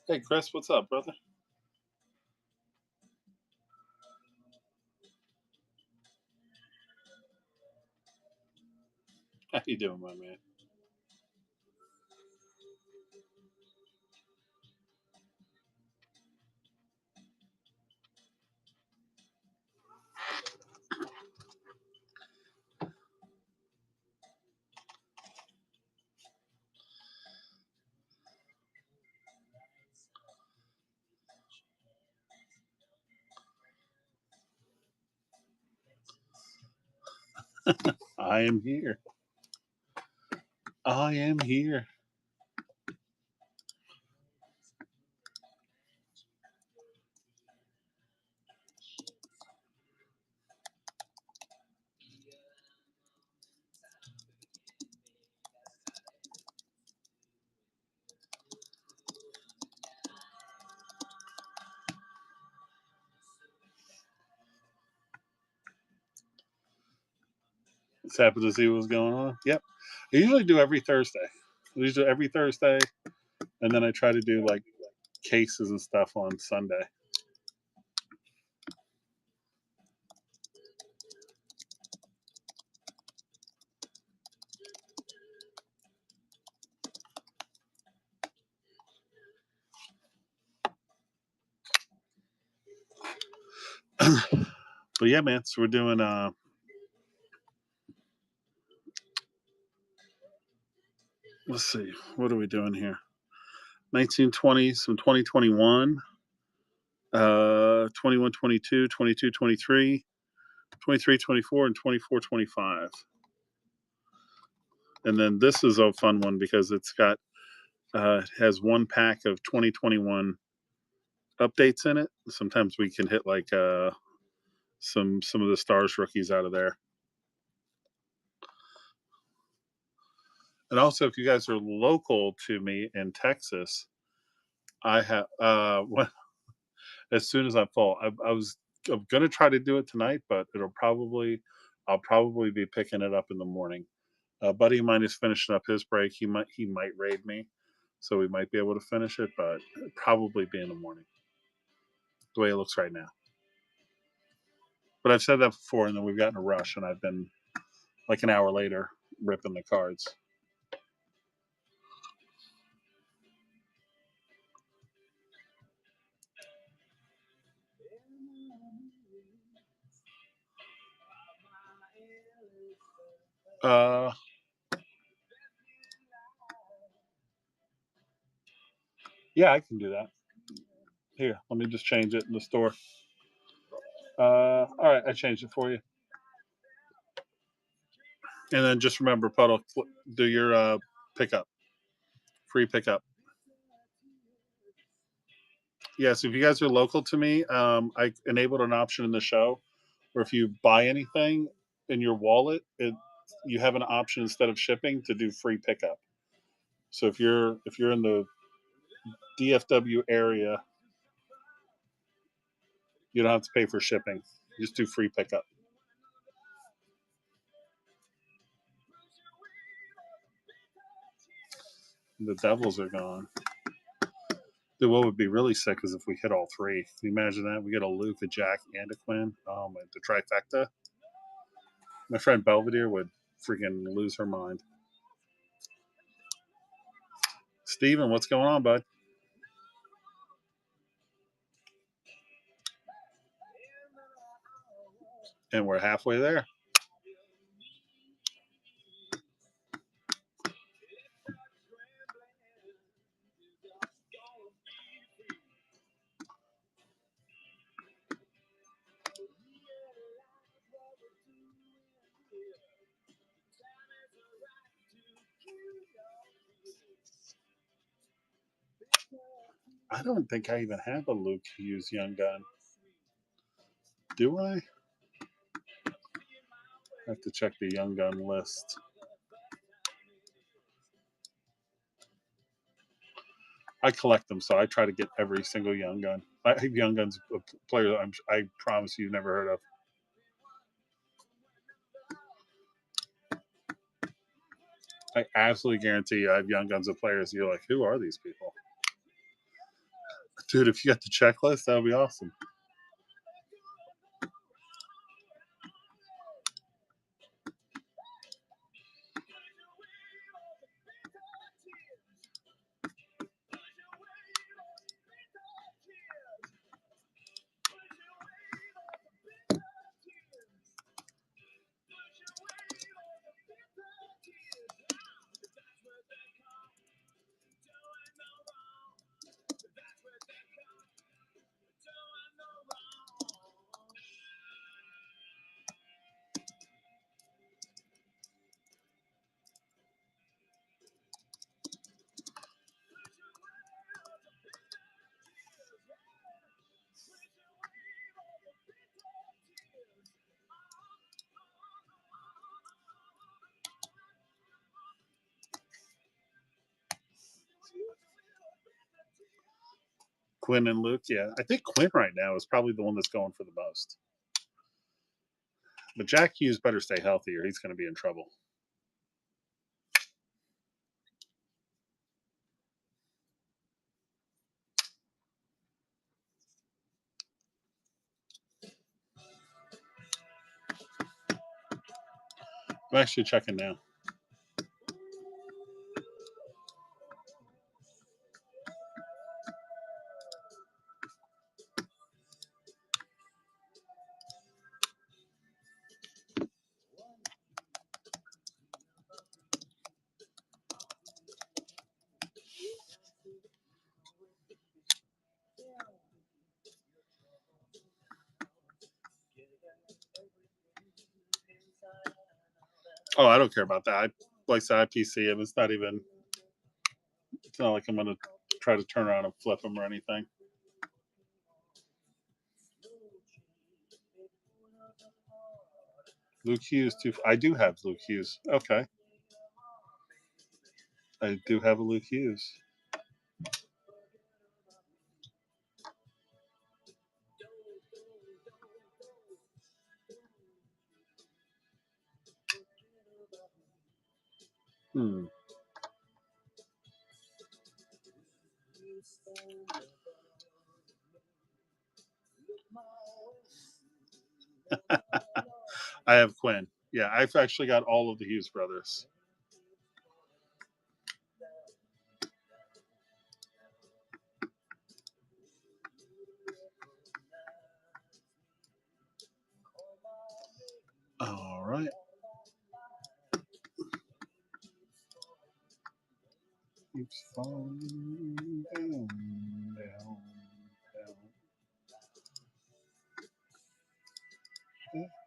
Hey, Chris, what's up, brother? How you doing, my man? I am here. I am here. Just happy to see what's going on. Yep. I usually do every Thursday. Usually every Thursday, and then I try to do like cases and stuff on Sunday. But yeah, man. So we're doing. Let's see. What are we doing here? 1920, some 2021, 21, 22, 22, 23, 23, 24, and 24, 25. And then this is a fun one because it's got has one pack of 2021 updates in it. Sometimes we can hit like some of the stars rookies out of there. And also, if you guys are local to me in Texas, I have as soon as I'm full, I'm gonna try to do it tonight, but I'll probably be picking it up in the morning. A buddy of mine is finishing up his break. He might raid me, so we might be able to finish it, but it'll probably be in the morning. The way it looks right now. But I've said that before, and then we've gotten a rush, and I've been like an hour later ripping the cards. Uh, yeah, I can do that. Here, let me just change it in the store. All right, I changed it for you. And then just remember, Puddle, do your pickup, free pickup. Yes, if you guys are local to me, I enabled an option in the show where if you buy anything in your wallet, you have an option instead of shipping to do free pickup. So if you're in the DFW area, you don't have to pay for shipping. You just do free pickup. The Devils are gone. Dude, what would be really sick is if we hit all three. Can you imagine that? We get a Luke, a Jack, and a Quinn. Oh my, the trifecta. My friend Belvedere would freaking lose her mind. Steven, what's going on, bud? And we're halfway there. I don't think I even have a Luke Hughes Young Gun. Do I? I have to check the Young Gun list. I collect them, so I try to get every single Young Gun. I have Young Gun's a player I promise you've never heard of. I absolutely guarantee you I have Young Guns of players. You're like, who are these people? Dude, if you got the checklist, that would be awesome. Quinn and Luke, yeah. I think Quinn right now is probably the one that's going for the most. But Jack Hughes better stay healthy or he's going to be in trouble. I'm actually checking now. Oh, I don't care about that. I like the IPC him. It's not like I'm going to try to turn around and flip him or anything. Luke Hughes, too. I do have Luke Hughes. Okay. I do have a Luke Hughes. I have Quinn. Yeah, I've actually got all of the Hughes brothers. All right. Keeps falling down, down, down.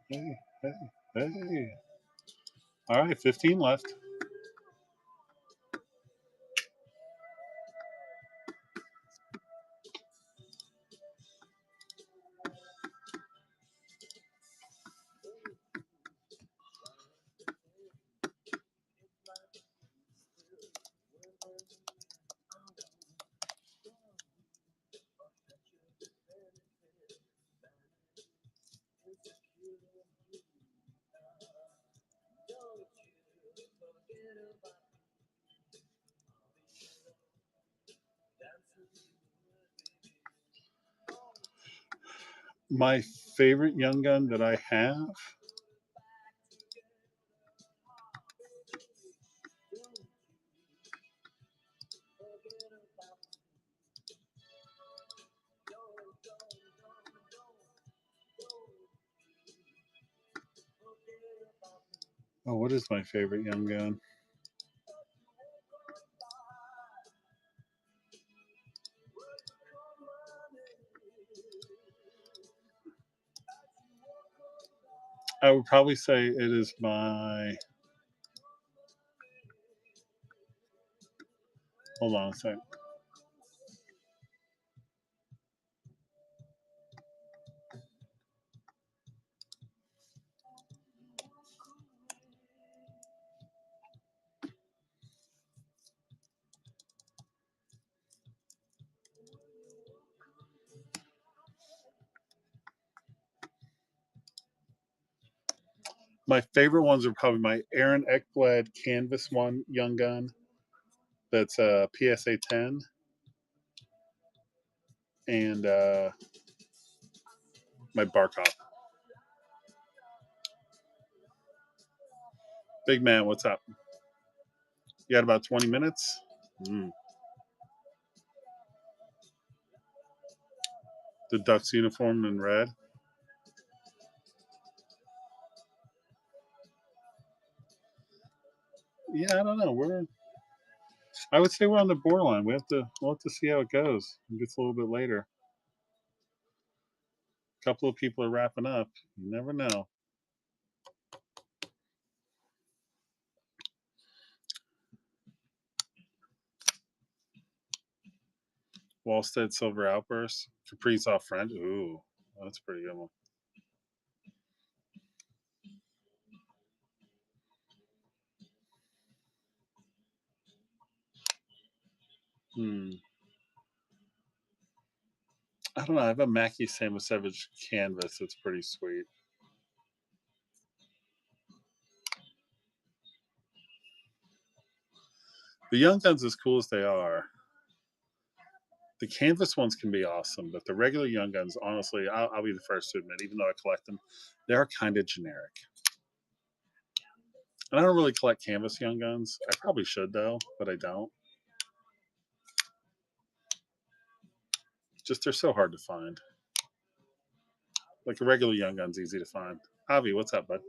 Hey, hey, hey. All right, 15 left. My favorite young gun that I have. Oh, what is my favorite young gun? I would probably say it is my. Hold on a second. My favorite ones are probably my Aaron Ekblad Canvas one young gun. That's a PSA 10. And my Barkov. Big man, what's up? You got about 20 minutes? The Ducks uniform in red. Yeah, I don't know. I would say we're on the borderline. We'll have to see how it goes. It gets a little bit later. A couple of people are wrapping up. You never know. Wallstead Silver Outburst. Kaprizov French. Ooh, that's a pretty good one. I don't know. I have a Mackie Samusevich canvas. It's pretty sweet. The Young Guns, as cool as they are, the canvas ones can be awesome, but the regular Young Guns, honestly, I'll be the first to admit, even though I collect them, they're kind of generic. And I don't really collect canvas Young Guns. I probably should, though, but I don't. Just they're so hard to find. Like a regular Young Gun's easy to find. Javi, what's up, bud?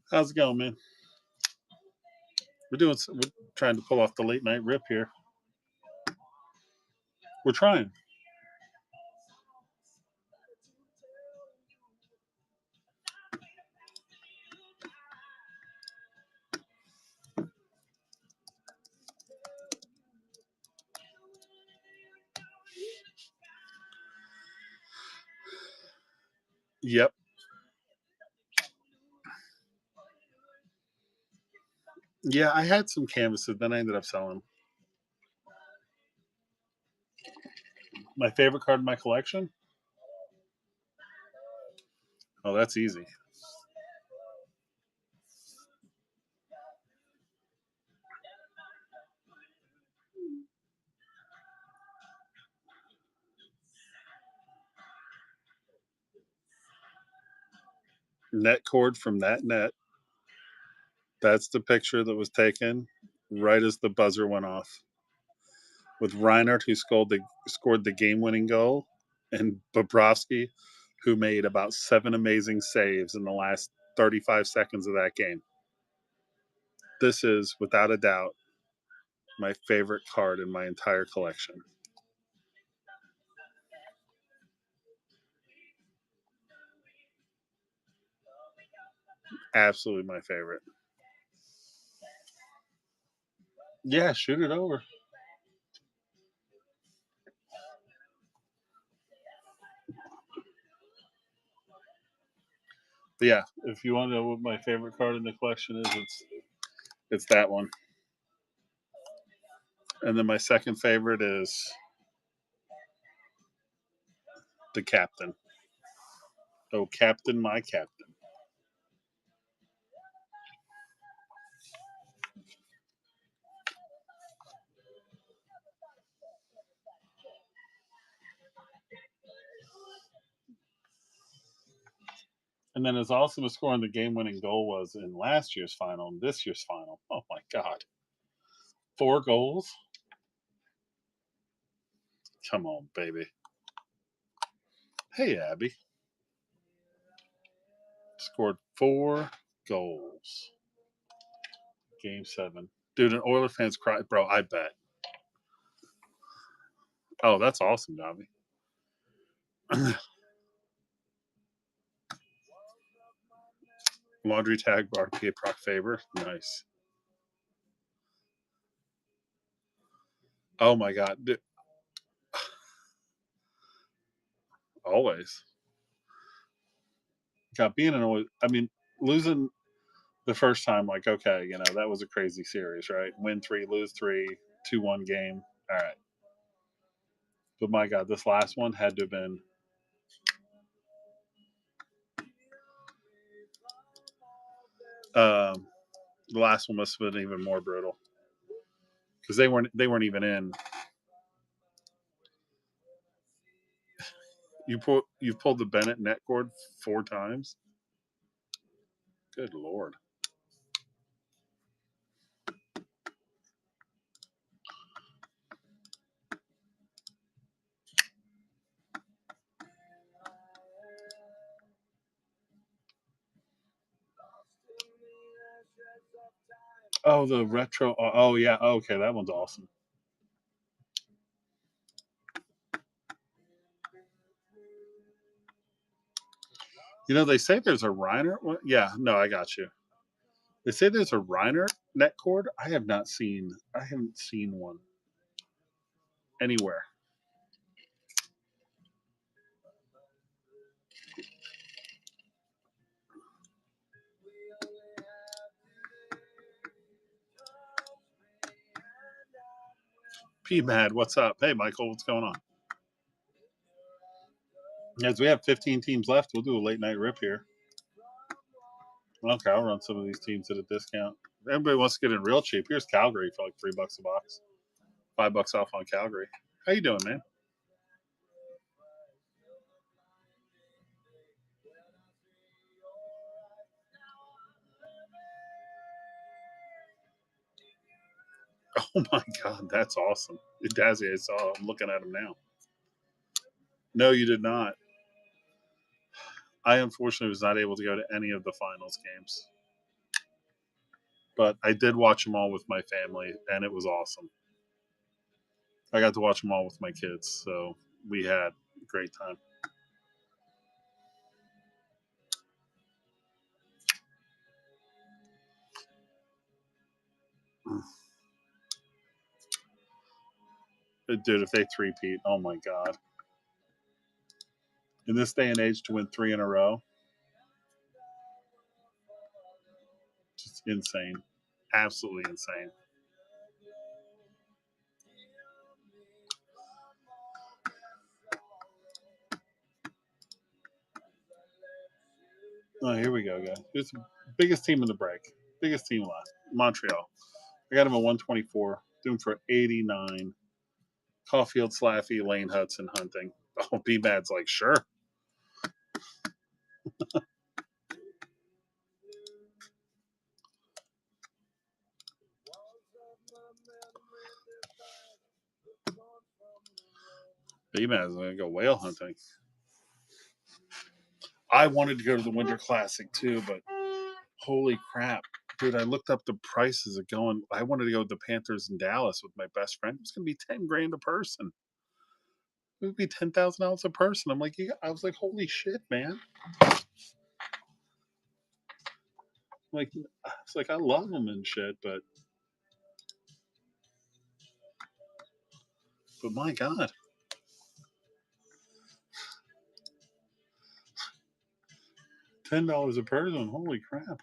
How's it going, man? We're trying to pull off the late night rip here. We're trying. Yep. Yeah, I had some canvases, then I ended up selling. My favorite card in my collection? Oh, that's easy. Net cord from that net. That's the picture that was taken right as the buzzer went off. With Reinhardt, who scored the game-winning goal, and Bobrovsky, who made about 7 amazing saves in the last 35 seconds of that game. This is, without a doubt, my favorite card in my entire collection. Absolutely my favorite. Yeah, shoot it over. But yeah, if you want to know what my favorite card in the collection is, it's that one. And then my second favorite is the captain. Oh, captain, my captain. And then as awesome as scoring the game-winning goal was in last year's final and this year's final, oh my God. 4 goals? Come on, baby. Hey, Abby. Scored 4 goals. Game 7. Dude, an Oiler fans cry. Bro, I bet. Oh, that's awesome, Dobby. Laundry tag, RPA Proc Faber. Nice. Oh my God. Dude. Always. God, being an Oiler, I mean, losing the first time, like, okay, you know, that was a crazy series, right? Win 3, lose 3, 2-1 game. All right. But my God, this last one had to have been. The last one must have been even more brutal because they weren't even in. You've pulled the Bennett net cord 4 times. Good Lord. Oh, the retro. Oh, yeah. Okay, that one's awesome. You know, they say there's a Reiner. Yeah, no, I got you. They say there's a Reiner net cord. I haven't seen one anywhere. P Mad, what's up? Hey, Michael, what's going on? As we have 15 teams left, we'll do a late night rip here. Okay, I'll run some of these teams at a discount. Everybody wants to get in real cheap. Here's Calgary for like $3 a box, $5 off on Calgary. How you doing, man? Oh my God, that's awesome. Dazzy, I saw. I'm looking at him now. No, you did not. I unfortunately was not able to go to any of the finals games, but I did watch them all with my family, and it was awesome. I got to watch them all with my kids, so we had a great time. Dude, if they three-peat, oh my God. In this day and age, to win 3 in a row, just insane. Absolutely insane. Oh, here we go, guys. Here's the biggest team in the break. Biggest team left. Montreal. I got him at 124. Doing for 89. Caulfield, Slaffy, Lane, Hudson, Hunting. Oh, B-Bad's like, sure. B-Bad's going to go whale hunting. I wanted to go to the Winter Classic too, but holy crap. Dude, I looked up the prices of going. I wanted to go with the Panthers in Dallas with my best friend. It was going to be 10 grand a person. It would be $10,000 a person. I'm like, yeah. I was like, holy shit, man. Like, it's like I love them and shit, but my God, $10 a person. Holy crap.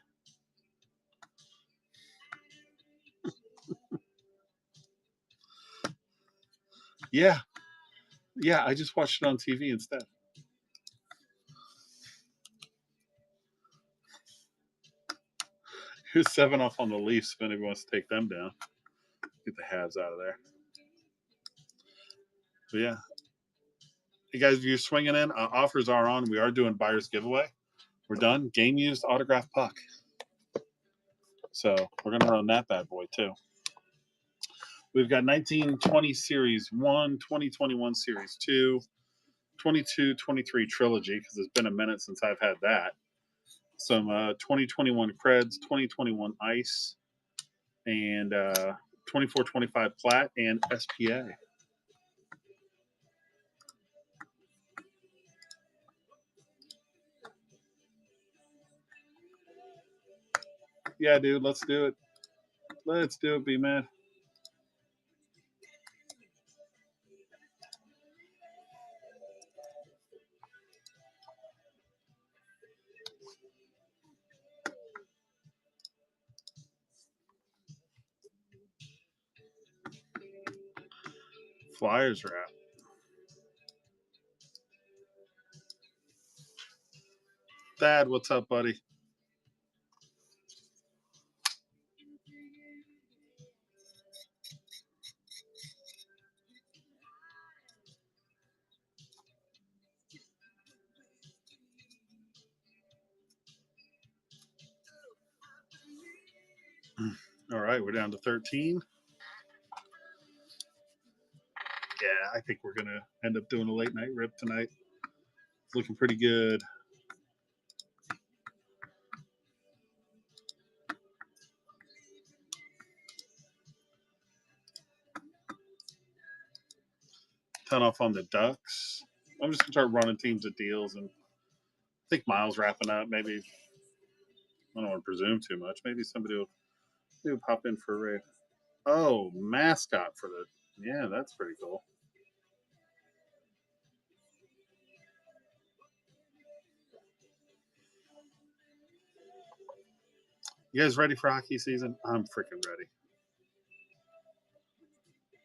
Yeah, yeah. I just watched it on TV instead. Here's 7 off on the Leafs if anybody wants to take them down. Get the Habs out of there. But yeah. Hey guys, you're swinging in. Offers are on. We are doing buyer's giveaway. We're done. Game used autograph puck. So we're going to run that bad boy too. We've got 1920 Series 1, 2021 Series 2, 22-23 Trilogy, because it's been a minute since I've had that. Some 2021 Creds, 2021 Ice, and 24-25 Plat, and SPA. Yeah, dude, let's do it. Let's do it, B-Man. Flyers are out. Dad, what's up, buddy? All right, we're down to 13. Yeah, I think we're going to end up doing a late night rip tonight. It's looking pretty good. 10 off on the Ducks. I'm just gonna start running teams at deals, and I think Miles wrapping up. Maybe I don't want to presume too much. Maybe somebody will pop in for a raid. Oh, mascot for the yeah, that's pretty cool. You guys ready for hockey season? I'm freaking ready.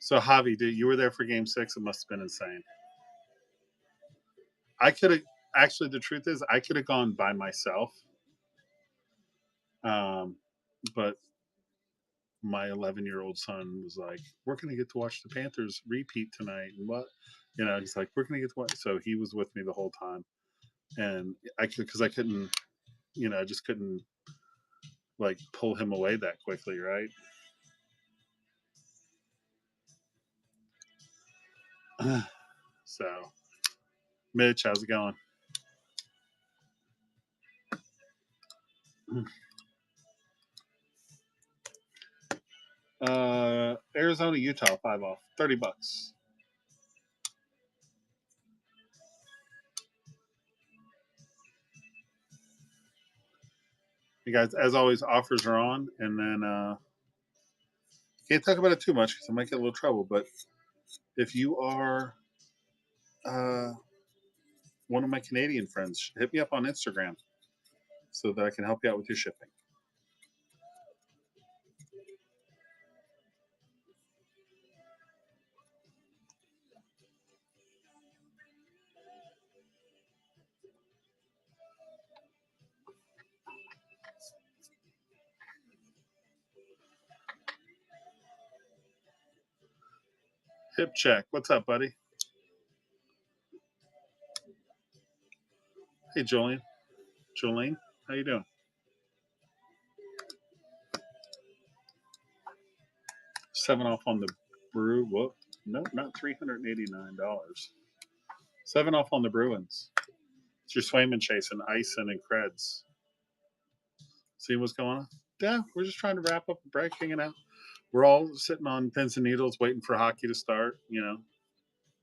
So Javi, dude, you were there for Game 6. It must have been insane. I could have actually. The truth is, I could have gone by myself, but my 11-year-old son was like, "We're gonna get to watch the Panthers repeat tonight," and what, he's like, "We're gonna get to watch." So he was with me the whole time, and I could because I couldn't, I just couldn't like pull him away that quickly, right? So, Mitch, how's it going? Arizona, Utah, 5 off, $30. You guys, as always, offers are on, and then can't talk about it too much because I might get a little trouble. But if you are uh, one of my Canadian friends, hit me up on Instagram so that I can help you out with your shipping. Hip check. What's up, buddy? Hey, Jolene. Jolene, how you doing? 7 off on the brew. Whoop. No, not $389. 7 off on the Bruins. It's your Swayman chasing Ison and Creds. See what's going on? Yeah, we're just trying to wrap up the break, hanging out. We're all sitting on pins and needles, waiting for hockey to start.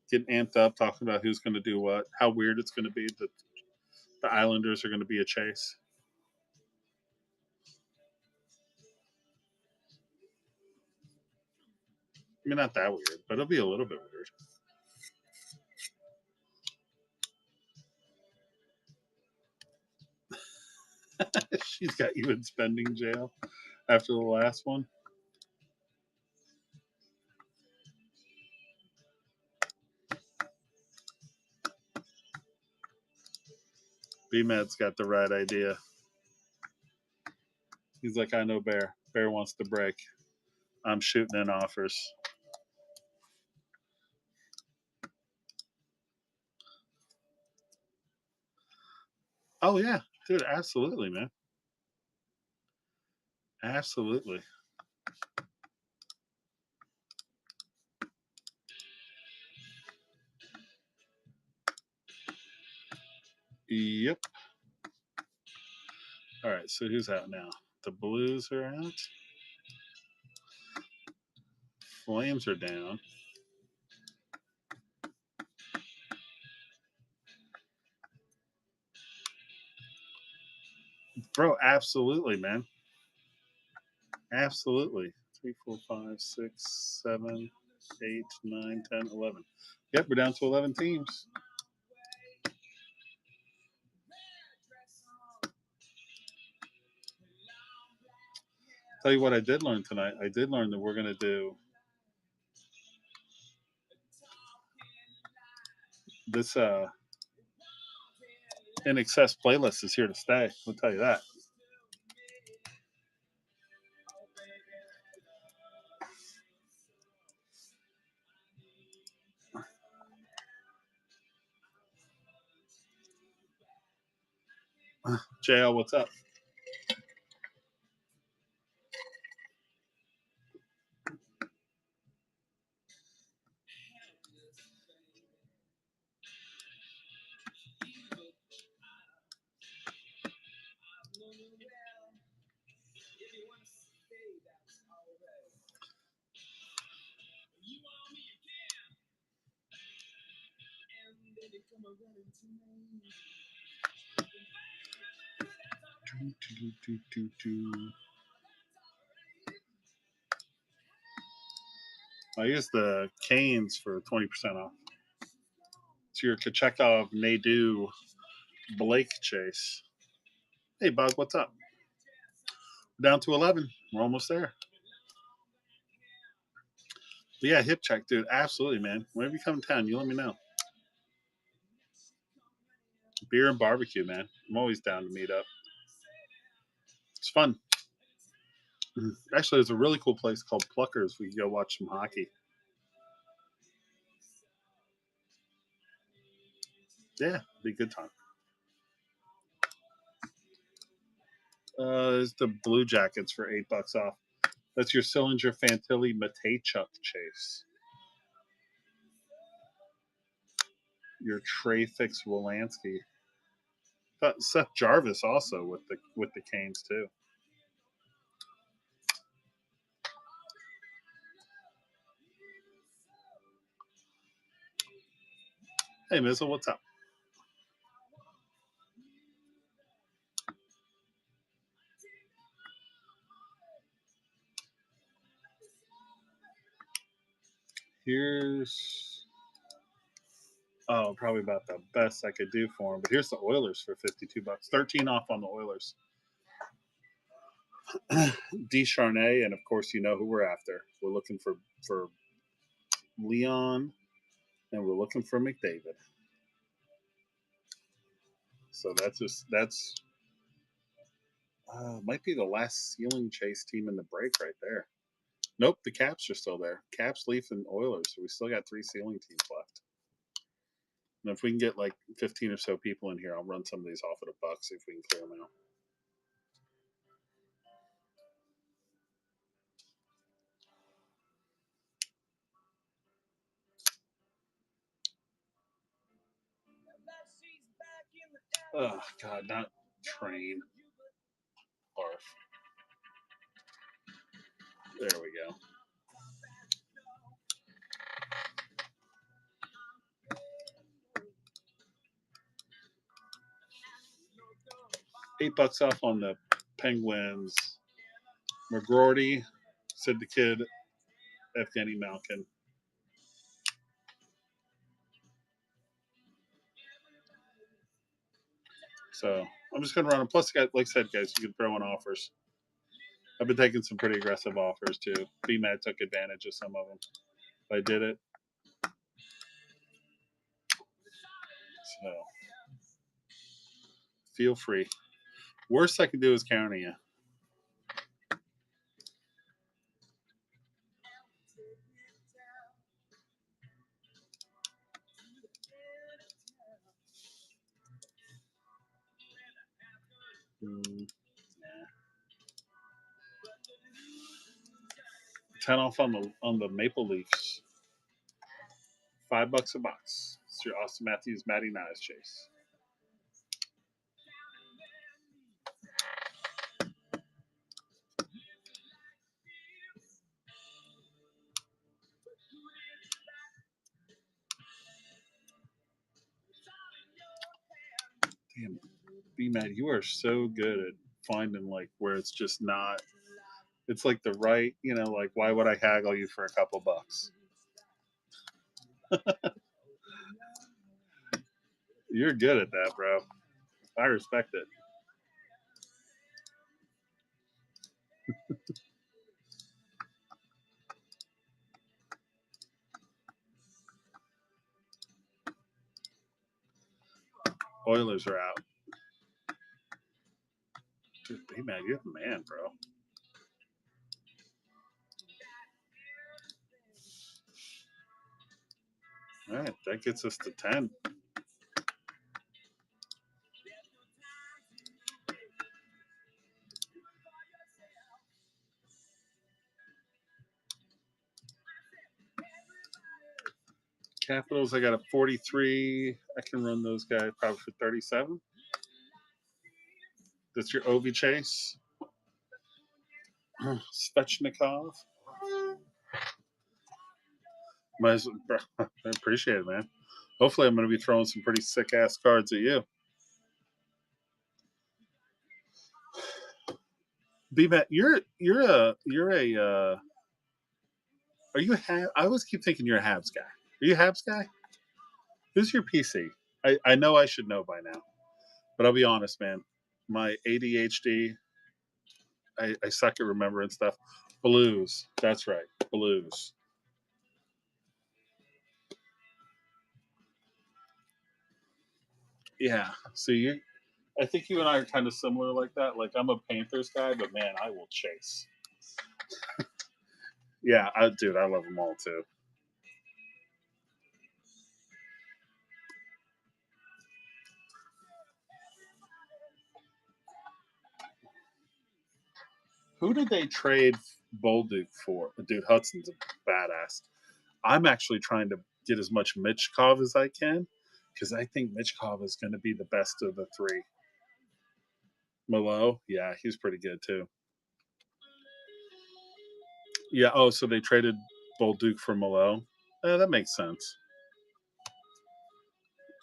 Getting amped up, talking about who's going to do what, how weird it's going to be that the Islanders are going to be a chase. I mean, not that weird, but it'll be a little bit weird. She's got you in spending jail after the last one. B-Med's got the right idea. He's like, I know Bear. Bear wants to break. I'm shooting in offers. Oh, yeah. Dude, absolutely, man. Absolutely. Yep. All right, so who's out now? The Blues are out. Flames are down. Bro, absolutely, man. Absolutely. 3, 4, 5, 6, 7, 8, 9, 10, 11. Yep, we're down to 11 teams. Tell you what I did learn tonight. I did learn that we're going to do this In Excess playlist is here to stay. I'll tell you that. JL, what's up? I use the Canes for 20% off. It's your Kachekov Nadu Blake chase. Hey, Bug, what's up? We're down to 11. We're almost there. But yeah, hip check, dude. Absolutely, man. Whenever you come to town, you let me know. Beer and barbecue, man. I'm always down to meet up. It's fun. Actually, there's a really cool place called Pluckers. We can go watch some hockey. Yeah, be a good time. It's the Blue Jackets for $8 off. That's your Sillinger Fantilli Matejchuk chase. Your Trey Fix Wolanski. Seth Jarvis also with the Canes too. Hey, Mizzle, what's up? Here's probably about the best I could do for him. But here's the Oilers for $52. 13 off on the Oilers. Descharnay, and of course you know who we're after. We're looking for Leon, and we're looking for McDavid. So that's might be the last ceiling chase team in the break right there. Nope, the Caps are still there. Caps, Leaf, and Oilers. So we still got 3 ceiling teams left. And if we can get like 15 or so people in here, I'll run some of these off at $1, see if we can clear them out. Oh, God, not train. Barf. There we go. $8 off on the Penguins. McGroarty, Sid the Kid, Evgeny Malkin. So I'm just going to run them. Plus, like I said, guys, you can throw in offers. I've been taking some pretty aggressive offers too. BMAD took advantage of some of them. I did it. So feel free. Worst I can do is counter you. Nah. 10 off on the Maple Leafs. $5 a box. It's your Austin Matthews, Matty Nice chase. Damn, B-Mad, you are so good at finding like where it's just not. It's like the right, like why would I haggle you for a couple bucks? You're good at that, bro. I respect it. Oilers are out. Dude, B-Mad, you're the man, bro. All right, that gets us to 10. Capitals, I got a 43. I can run those guys probably for 37. That's your Ovi chase. Svechnikov. I appreciate it, man. Hopefully, I'm going to be throwing some pretty sick ass cards at you. B-Matt, are you a I always keep thinking you're a Habs guy. Are you a Habs guy? Who's your PC? I know I should know by now, but I'll be honest, man. My ADHD, I suck at remembering stuff. Blues. That's right. Blues. Yeah. So I think you and I are kind of similar like that. Like I'm a Panthers guy, but man, I will chase. Yeah, dude, I love them all too. Who did they trade Bolduc for? Dude, Hudson's a badass. I'm actually trying to get as much Mitchkov as I can because I think Mitchkov is going to be the best of the three. Malo, yeah, he's pretty good too. Yeah. Oh, so they traded Bolduc for Malo. That makes sense.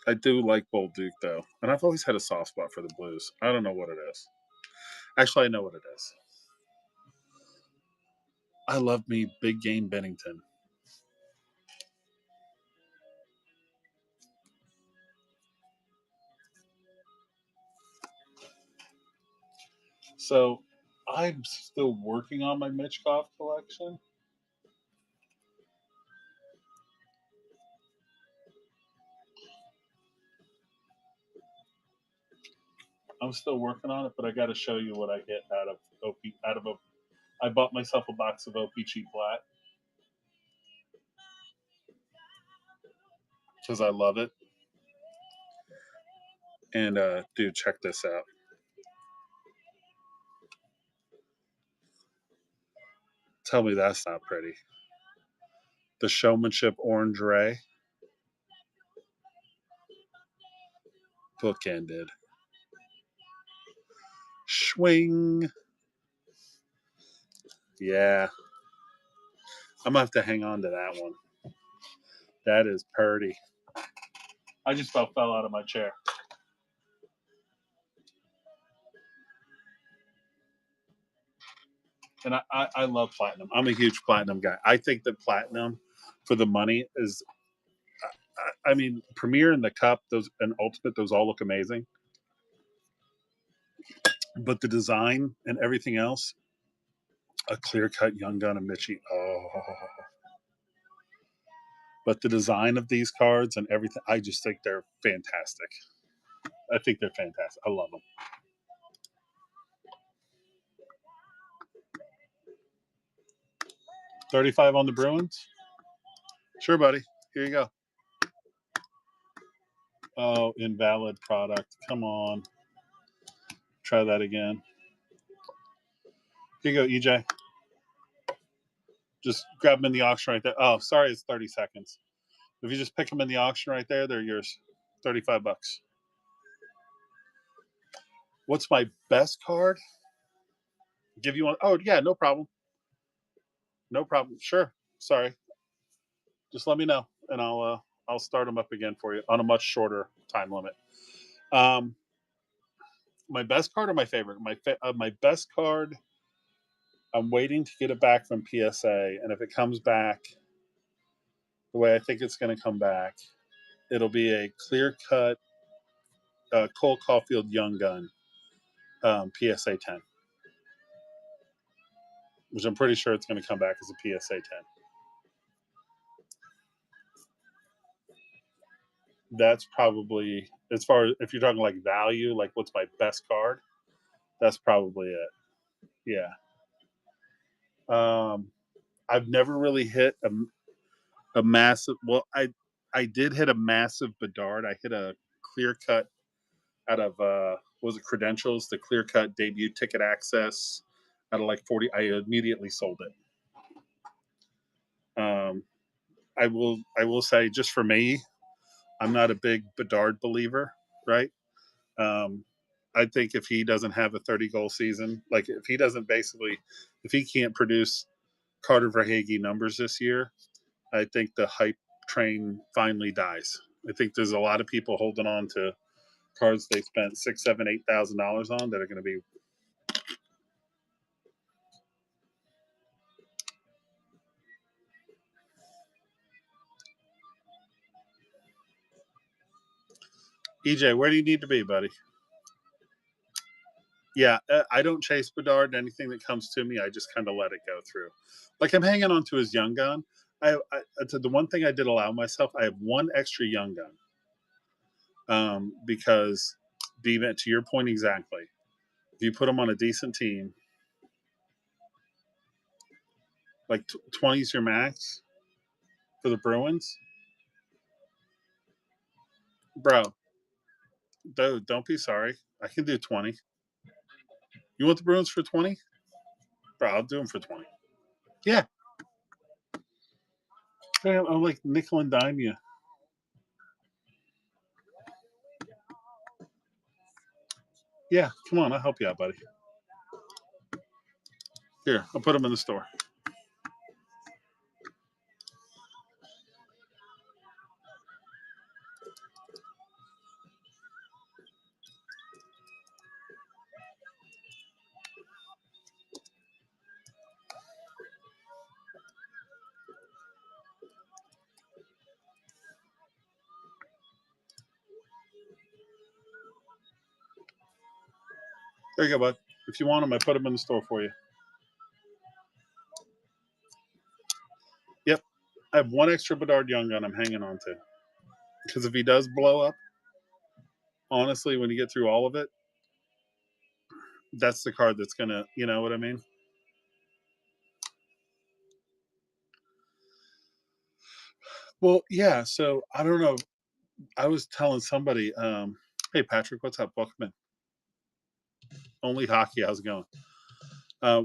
I do like Bolduc though, and I've always had a soft spot for the Blues. I don't know what it is. Actually, I know what it is. I love me Big Game Bennington. So I'm still working on my Mitchkov collection. I'm still working on it, but I got to show you what I get out of OP. I bought myself a box of OPG flat because I love it. And dude, check this out. Tell me that's not pretty. The Showmanship Orange Ray, bookended. Swing. Yeah, I'm gonna have to hang on to that one. That is purty. I just about fell out of my chair. And I love platinum. I'm a huge platinum guy. I think that platinum for the money is. I mean, Premier and the Cup, those and Ultimate, those all look amazing. But the design and everything else, a clear cut Young Gun and Mitchie. Oh, but the design of these cards and everything, I just think they're fantastic. I think they're fantastic. I love them. 35 on the Bruins. Sure, buddy. Here you go. Oh, invalid product. Come on. Try that again. Here you go, EJ. Just grab them in the auction right there. Oh, sorry, it's 30 seconds. If you just pick them in the auction right there, they're yours. 35 bucks. What's my best card? Give you one. Oh, yeah, no problem. No problem. Sure. Sorry. Just let me know, and I'll start them up again for you on a much shorter time limit. Um, my best card or my favorite? My best card. I'm waiting to get it back from PSA, and if it comes back the way I think it's going to come back, it'll be a clear cut Cole Caulfield Young Gun PSA 10, which I'm pretty sure it's going to come back as a PSA 10. That's probably, as far as if you're talking like value, like what's my best card, that's probably it. Yeah. I've never really hit a massive. Well, I did hit a massive Bedard. I hit a clear cut out of was it Credentials, the clear cut debut ticket access out of like 40. I immediately sold it. I will say just for me, I'm not a big Bedard believer, right? Um, I think if he doesn't have a 30 goal season, like if he can't produce Carter Verhaeghe numbers this year, I think the hype train finally dies. I think there's a lot of people holding on to cards they spent $6, $7, $8,000 on that are going to be. EJ, where do you need to be, buddy? Yeah, I don't chase Bedard. Anything that comes to me, I just kind of let it go through. Like I'm hanging on to his young gun. The one thing I did allow myself, I have one extra young gun. Because to your point exactly, if you put them on a decent team, like 20 is your max for the Bruins, bro. Dude, don't be sorry. I can do 20. You want the Bruins for 20? Bro, I'll do them for 20. Yeah. I'm like nickel and dime you. Yeah, come on. I'll help you out, buddy. Here, I'll put them in the store. There you go, bud. If you want them, I put them in the store for you. Yep. I have one extra Bedard Young gun I'm hanging on to. Because if he does blow up, honestly, when you get through all of it, that's the card that's going to, you know what I mean? Well, yeah. So I don't know. I was telling somebody, hey, Patrick, what's up? Welcome in. Only hockey. How's it going?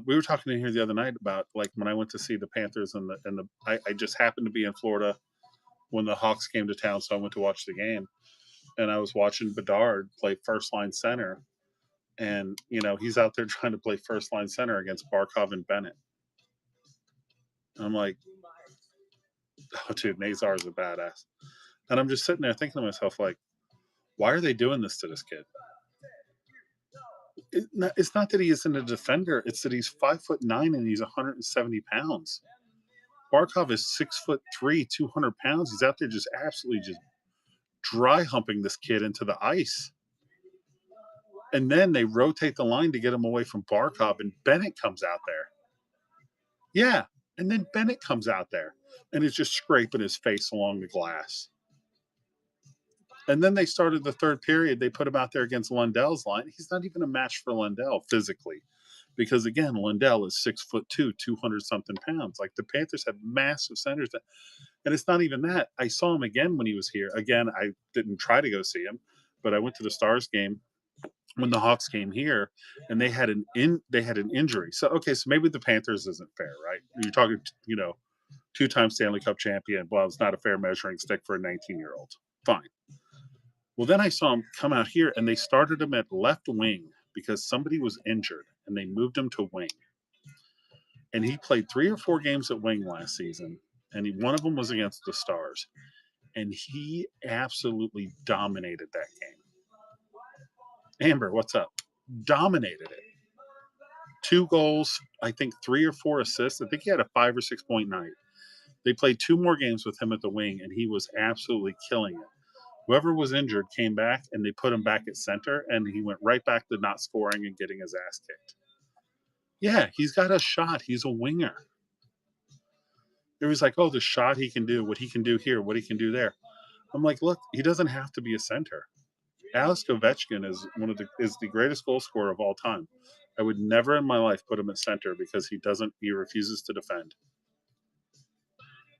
We were talking in here the other night about like when I went to see the Panthers I just happened to be in Florida when the Hawks came to town, so I went to watch the game, and I was watching Bedard play first line center, and he's out there trying to play first line center against Barkov and Bennett. I'm like, oh, dude, Nazar is a badass, and I'm just sitting there thinking to myself like, why are they doing this to this kid? It's not that he isn't a defender; it's that he's 5'9" and he's 170 pounds. Barkov is 6'3", 200 pounds. He's out there just absolutely just dry humping this kid into the ice. And then they rotate the line to get him away from Barkov, and Bennett comes out there. Yeah, and then Bennett comes out there and is just scraping his face along the glass. And then they started the third period. They put him out there against Lundell's line. He's not even a match for Lundell physically. Because again, Lundell is 6'2", 200-something pounds. Like the Panthers have massive centers. And it's not even that. I saw him again when he was here. Again, I didn't try to go see him, but I went to the Stars game when the Hawks came here, and they had an injury. So okay, so maybe the Panthers isn't fair, right? You're talking, two-time Stanley Cup champion. Well, it's not a fair measuring stick for a 19-year-old. Fine. Well, then I saw him come out here, and they started him at left wing because somebody was injured, and they moved him to wing. And he played 3 or 4 games at wing last season, and one of them was against the Stars. And he absolutely dominated that game. Amber, what's up? Dominated it. 2 goals, I think 3 or 4 assists. I think he had a 5 or 6 point night. They played 2 more games with him at the wing, and he was absolutely killing it. Whoever was injured came back, and they put him back at center, and he went right back to not scoring and getting his ass kicked. Yeah, he's got a shot. He's a winger. It was like, oh, the shot he can do, what he can do here, what he can do there. I'm like, look, he doesn't have to be a center. Alex Ovechkin is the greatest goal scorer of all time. I would never in my life put him at center because he refuses to defend.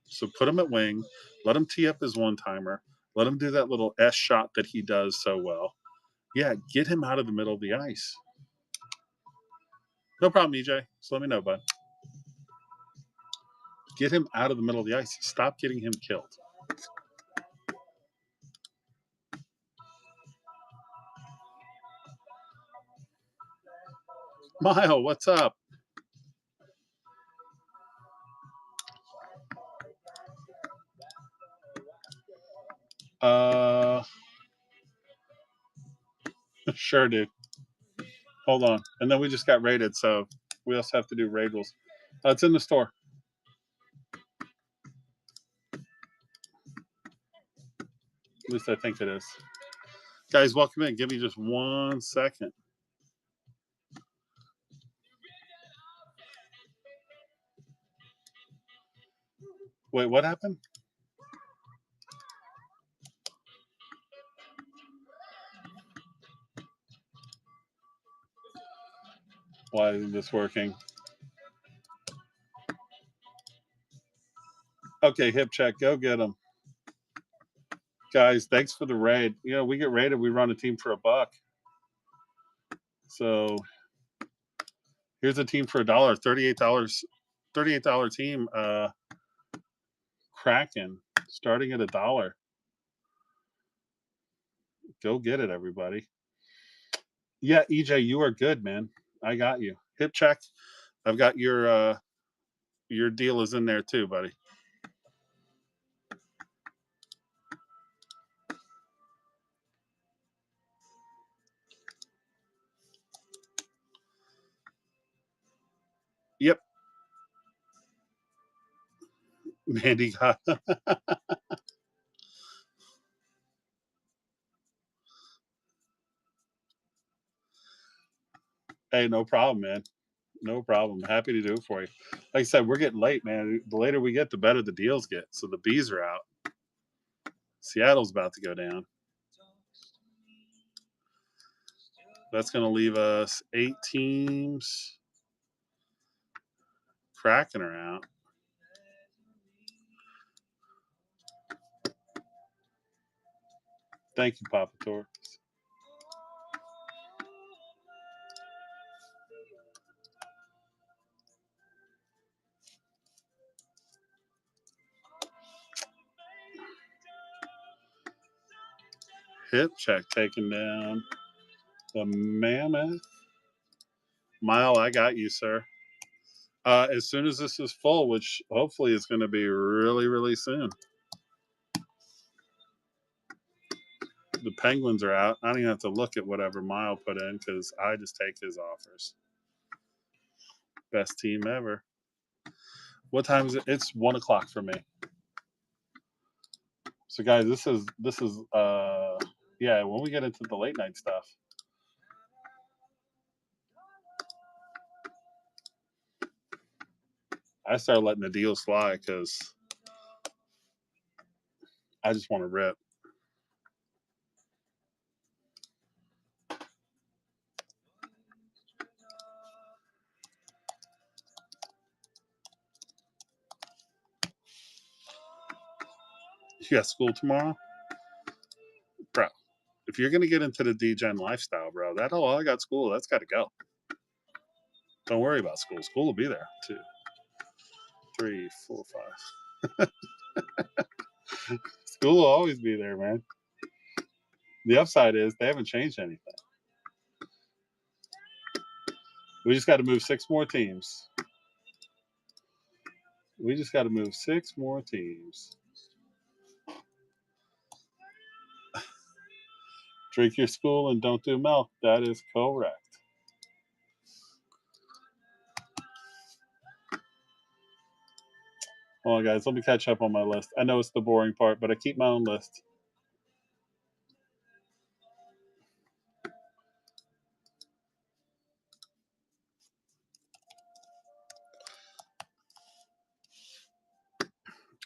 So put him at wing, let him tee up his one-timer, let him do that little S shot that he does so well. Yeah, get him out of the middle of the ice. No problem, EJ. Just let me know, bud. Get him out of the middle of the ice. Stop getting him killed. Mile, what's up? Sure, dude. Hold on. And then we just got raided, so we also have to do raid rules. It's in the store. At least I think it is. Guys, welcome in. Give me just 1 second. Wait, what happened? Why isn't this working? Okay, hip check. Go get them. Guys, thanks for the raid. You know, we get raided, we run a team for $1. So here's a team for $1, $38 team. Kraken, starting at $1. Go get it, everybody. Yeah, EJ, you are good, man. I got you. Hip check. I've got your deal is in there too, buddy. Yep. Mandy got Hey, no problem, man. No problem. Happy to do it for you. Like I said, we're getting late, man. The later we get, the better the deals get. So the bees are out. Seattle's about to go down. That's going to leave us 8 teams. Kraken are out. Thank you, Papa Torx. Hip check taken down. The Mammoth. Mile, I got you, sir. As soon as this is full, which hopefully is going to be really, really soon. The Penguins are out. I don't even have to look at whatever Mile put in because I just take his offers. Best team ever. What time is it? It's 1 o'clock for me. So guys, this is yeah, when we get into the late night stuff. I started letting the deals fly because I just want to rip. You got school tomorrow? Bro, if you're going to get into the D-Gen lifestyle, bro, I got school. That's got to go. Don't worry about school. School will be there. 2, 3, 4, 5. School will always be there, man. The upside is they haven't changed anything. We just got to move 6 more teams. We just got to move 6 more teams. Drink your school and don't do milk. That is correct. Hold on, guys. Let me catch up on my list. I know it's the boring part, but I keep my own list.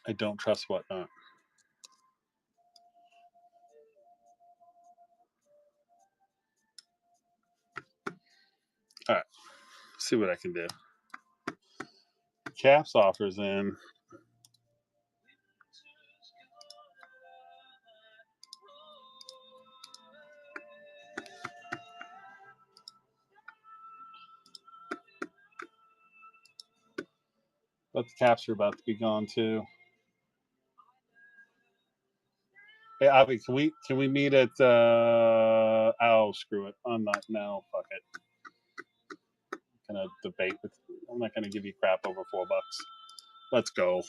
I don't trust Whatnot. All right. See what I can do. Caps offers in. But the Caps are about to be gone too. Hey, Avi, can we meet at? Oh, screw it. I'm not. No, fuck it. I'm gonna debate with. I'm not gonna give you crap over $4. Let's go.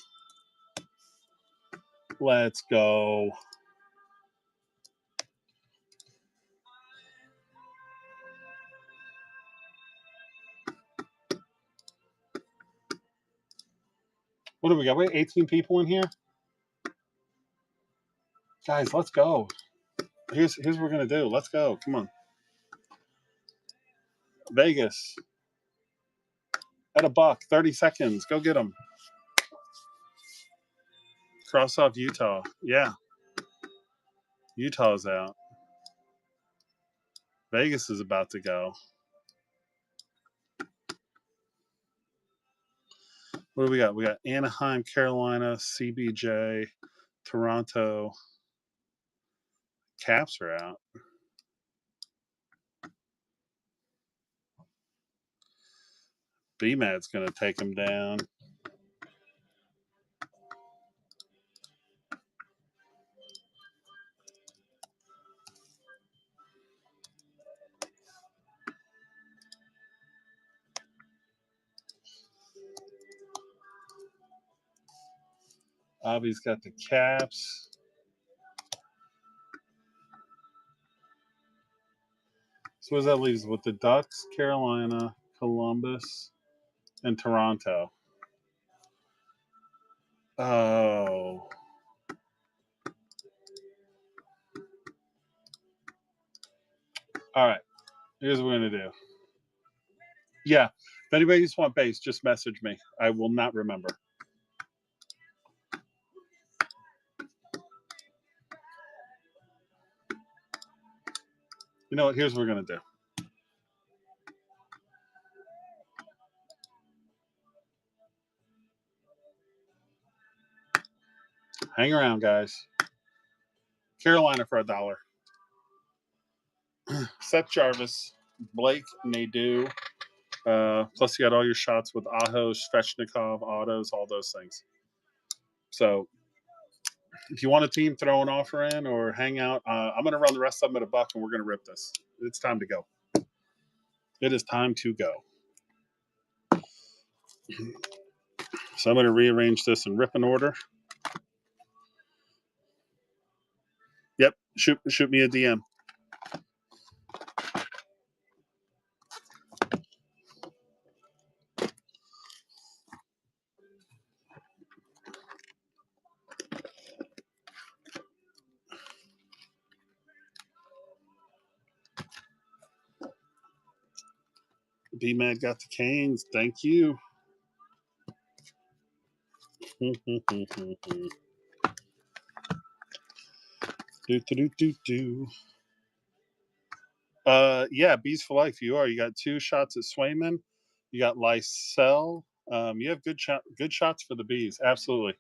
Let's go. What do we got? We have 18 people in here? Guys, let's go. Here's what we're going to do. Let's go. Come on. Vegas. At $1. 30 seconds. Go get them. Cross off Utah. Yeah. Utah's out. Vegas is about to go. What do we got? We got Anaheim, Carolina, CBJ, Toronto. Caps are out. BMAD's going to take them down. Avi's got the Caps. So what does that leave us with? The Ducks, Carolina, Columbus, and Toronto. Oh. All right. Here's what we're going to do. Yeah. If anybody just want base, just message me. I will not remember. You know what? Here's what we're going to do. Hang around, guys. Carolina for $1. Seth Jarvis, Blake Nadeau. Plus, you got all your shots with Aho, Svechnikov, autos, all those things. So, if you want a team, throw an offer in or hang out. I'm going to run the rest of them at $1, and we're going to rip this. It's time to go. It is time to go. So I'm going to rearrange this and rip an order. Yep, shoot me a DM. B-Mad got the Canes. Thank you. Do. Yeah, Bees for Life. You got 2 shots at Swayman. You got Lysell. You have good shots for the Bees. Absolutely.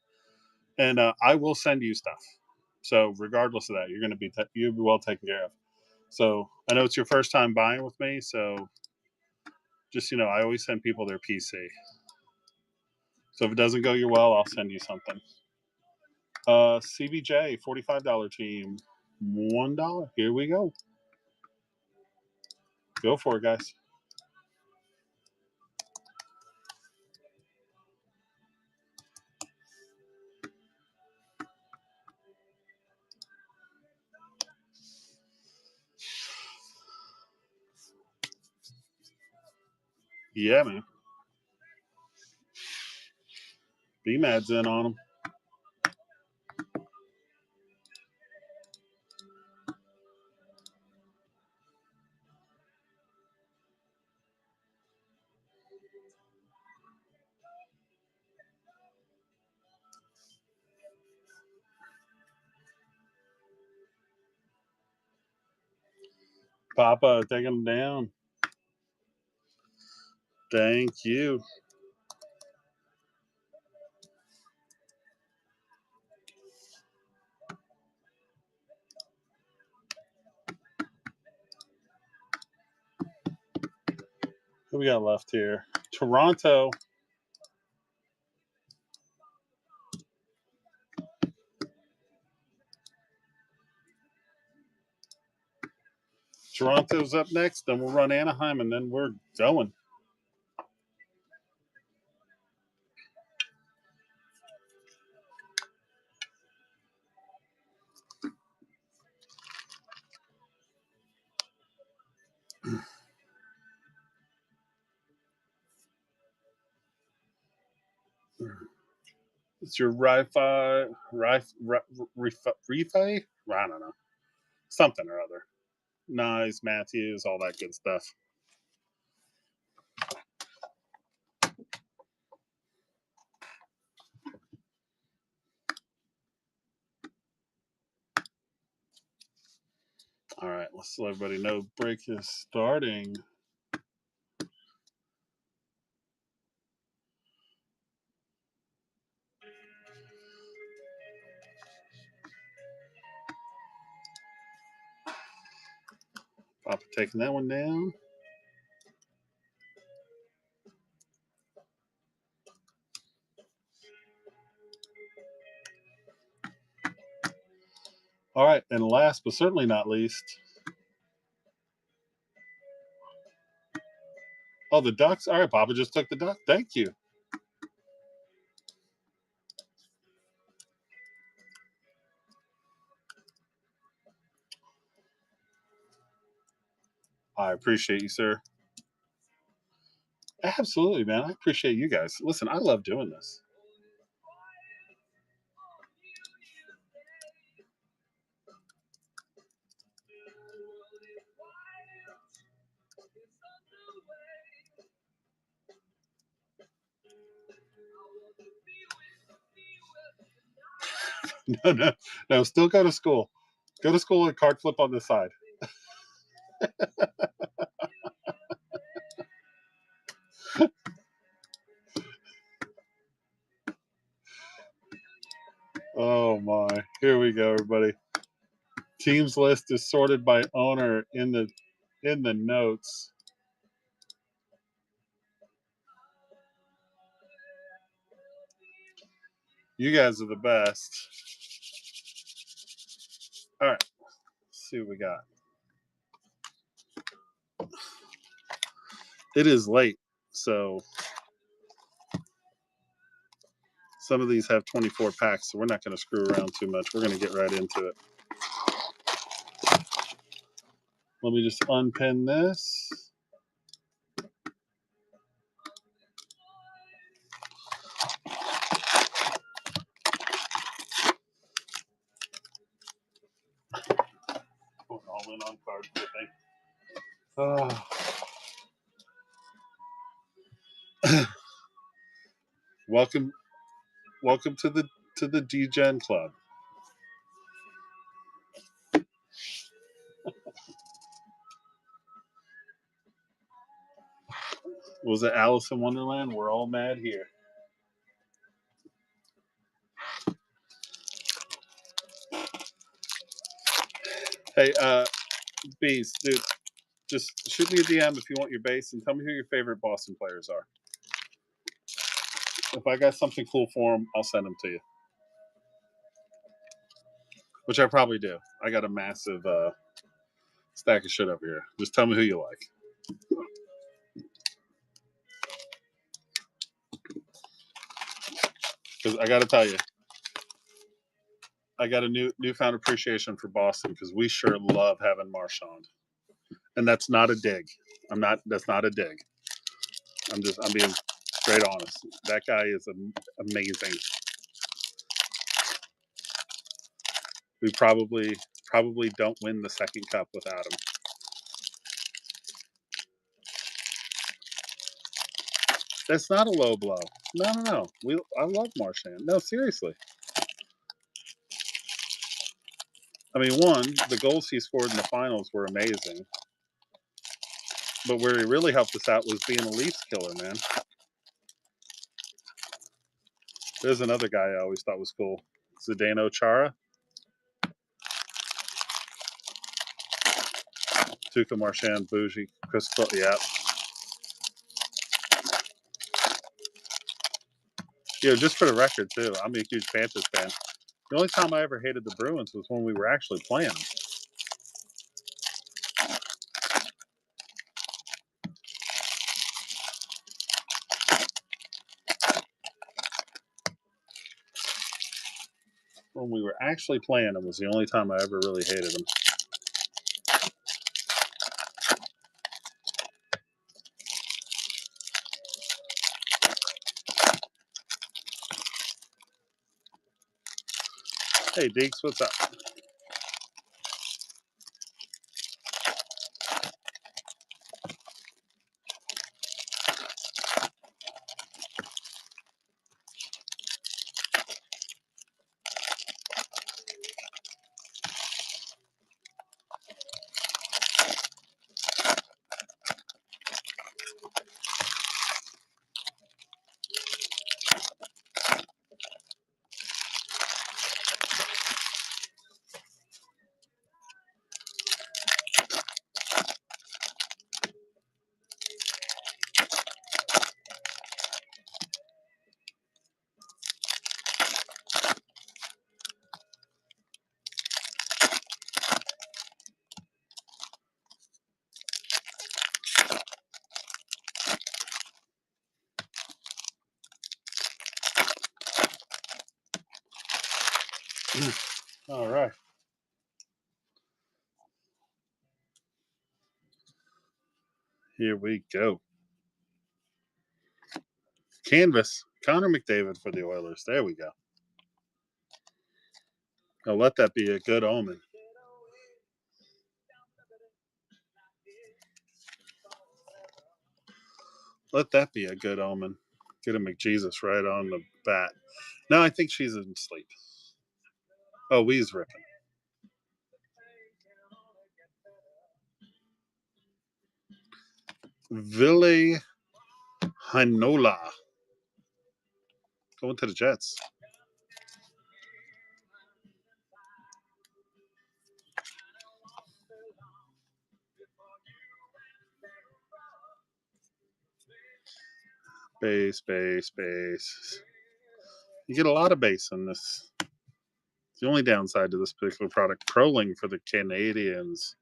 And I will send you stuff. So regardless of that, you're going to be you'll be well taken care of. So I know it's your first time buying with me. So just, I always send people their PC. So if it doesn't go your well, I'll send you something. CBJ, $45 team, $1. Here we go. Go for it, guys. Yeah, man. B-Mad's in on them. Papa, taking them down. Thank you. Who we got left here? Toronto. Toronto's up next. Then we'll run Anaheim, and then we're going. It's your Refi? I don't know. Something or other. Nice, Matthews, all that good stuff. All right, let's let everybody know break is starting. Papa taking that one down. All right, and last but certainly not least. Oh, the Ducks. All right, Papa just took the Duck. Thank you. I appreciate you, sir. Absolutely, man. I appreciate you guys. Listen, I love doing this. No. Still go to school. Go to school and card flip on the side. Oh my! Here we go, everybody. Teams list is sorted by owner in the notes. You guys are the best. All right, let's see what we got. It is late, so some of these have 24 packs, so we're not going to screw around too much. We're going to get right into it. Let me just unpin this. Going all in on card flipping. Welcome to the D-Gen Club. Was it Alice in Wonderland? We're all mad here. Hey, Bees, dude, just shoot me a DM if you want your base and tell me who your favorite Boston players are. If I got something cool for them, I'll send them to you. Which I probably do. I got a massive stack of shit over here. Just tell me who you like. Because I got to tell you, I got a newfound appreciation for Boston because we sure love having Marchand, and that's not a dig. That's not a dig. I'm being straight honest. That guy is amazing. We probably don't win the second cup without him. That's not a low blow. No. I love Marchand. No, seriously. I mean, the goals he scored in the finals were amazing. But where he really helped us out was being a Leafs killer, man. There's another guy I always thought was cool. Zdeno Chara. Tuukka Marchand, Bougie, Chris, yeah. Just for the record, too, I'm a huge Panthers fan. The only time I ever hated the Bruins was when we were actually playing them. When we were actually playing them was the only time I ever really hated them. Hey, Deeks, what's up? All right. Here we go. Canvas. Connor McDavid for the Oilers. There we go. Now let that be a good omen. Let that be a good omen. Get a McJesus right on the bat. No, I think she's in sleep. Oh, we's ripping. Ville Heinola. Going to the Jets. Base. You get a lot of base in this. It's the only downside to this particular product. Proling for the Canadians.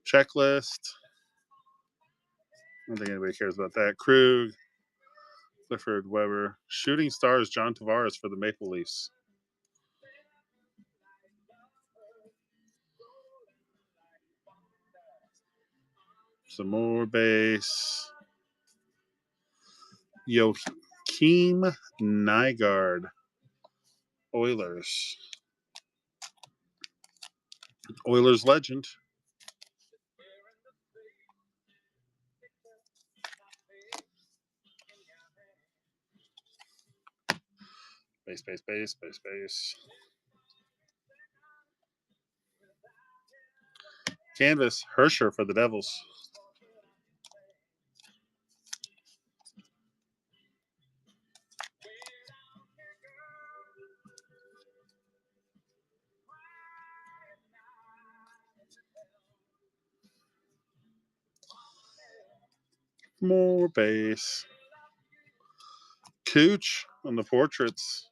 Checklist. I don't think anybody cares about that. Krug. Clifford Weber. Shooting stars John Tavares for the Maple Leafs. Some more base. Joachim Nygaard. Oilers. Oilers legend. Base. Canvas. Hersher for the Devils. More base. Cooch on the portraits.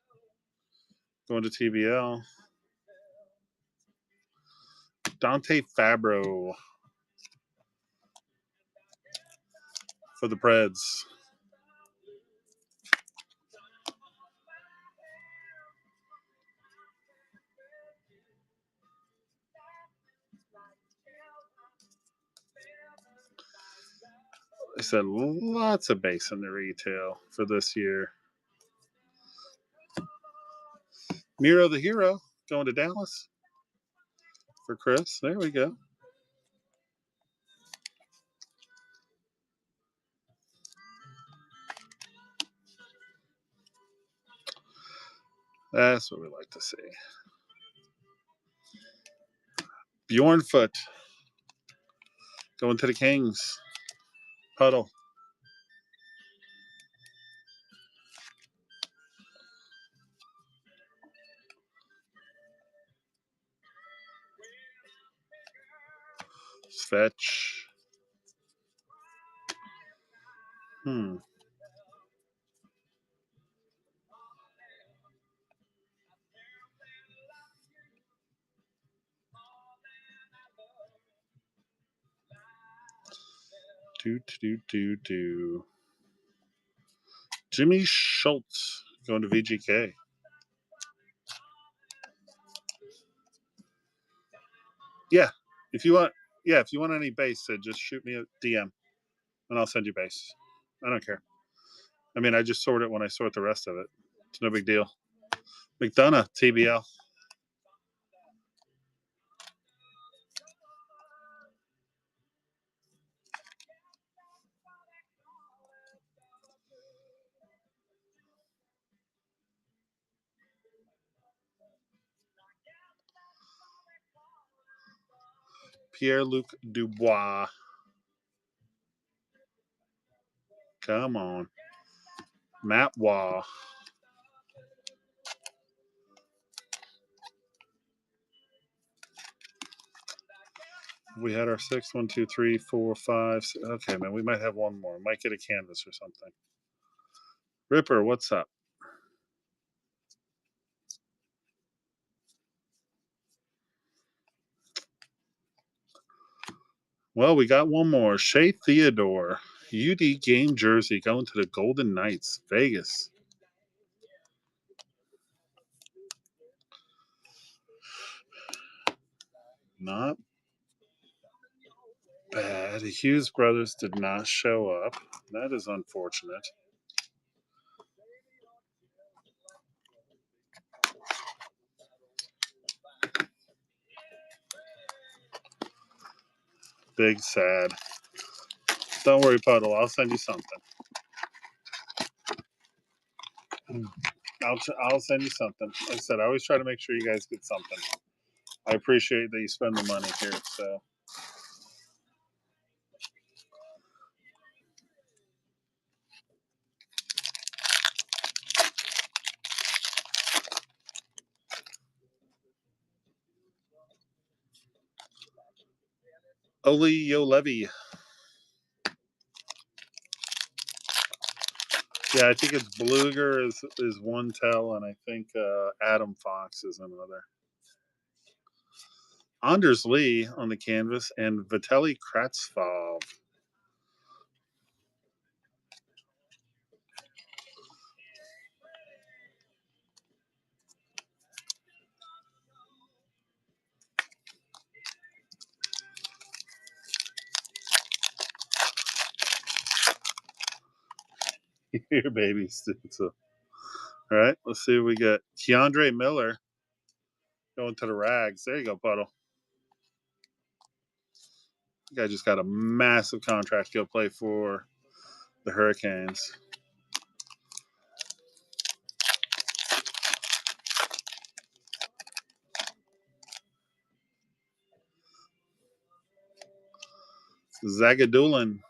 Going to TBL. Dante Fabro for the Preds. I said lots of base in the retail for this year. Miro the Hero going to Dallas for Chris. There we go. That's what we like to see. Bjorn Foot going to the Kings. Puddle. Fetch. Do. Jimmy Schultz going to VGK. Yeah. If you want any base, just shoot me a DM and I'll send you base. I don't care. I mean, I just sort it when I sort the rest of it. It's no big deal. McDonough, TBL. Pierre-Luc Dubois. Come on. Matt Waugh. We had our 6, 1, 2, 3, 4, 5. 6. Okay, man, we might have one more. Might get a canvas or something. Ripper, what's up? Well, we got one more. Shea Theodore, UD game jersey going to the Golden Knights, Vegas. Not bad. The Hughes brothers did not show up. That is unfortunate. Big sad. Don't worry, Puddle. I'll send you something. I'll send you something. Like I said, I always try to make sure you guys get something. I appreciate that you spend the money here. So, Oli Yolevi. Yeah, I think it's Bluger is one tell, and I think Adam Fox is another. Anders Lee on the canvas and Vitaly Kratzfov. Here, baby. So, all right, let's see what we get. Keandre Miller going to the Rags. There you go, Puddle. The guy just got a massive contract to go play for the Hurricanes. Zagadulin.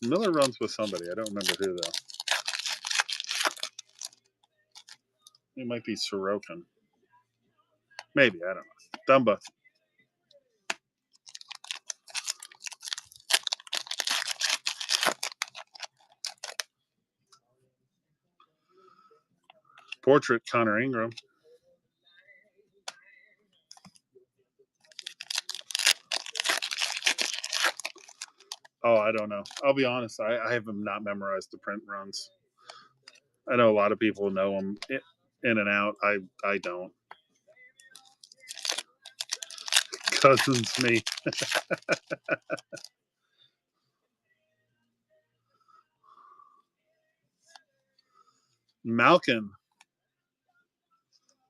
Miller runs with somebody. I don't remember who, though. It might be Sorokin. Maybe, I don't know. Dumba. Portrait, Connor Ingram. Oh, I don't know. I'll be honest. I have not memorized the print runs. I know a lot of people know them in and out. I don't. Cousins me. Malkin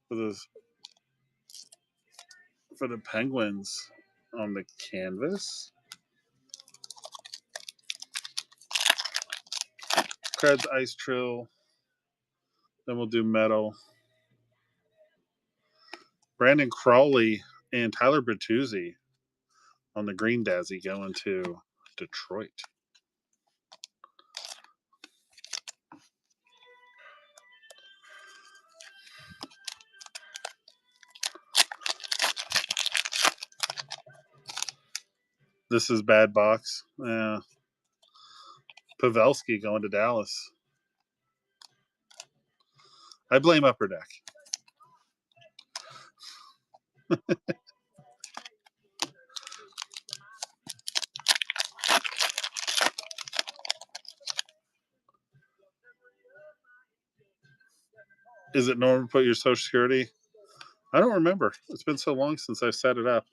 for the Penguins on the canvas. Creds Ice Trill. Then we'll do metal. Brandon Crawley and Tyler Bertuzzi on the Green Dazzy going to Detroit. This is bad box. Yeah. Pavelski going to Dallas. I blame Upper Deck. Is it normal to put your Social Security? I don't remember. It's been so long since I've set it up.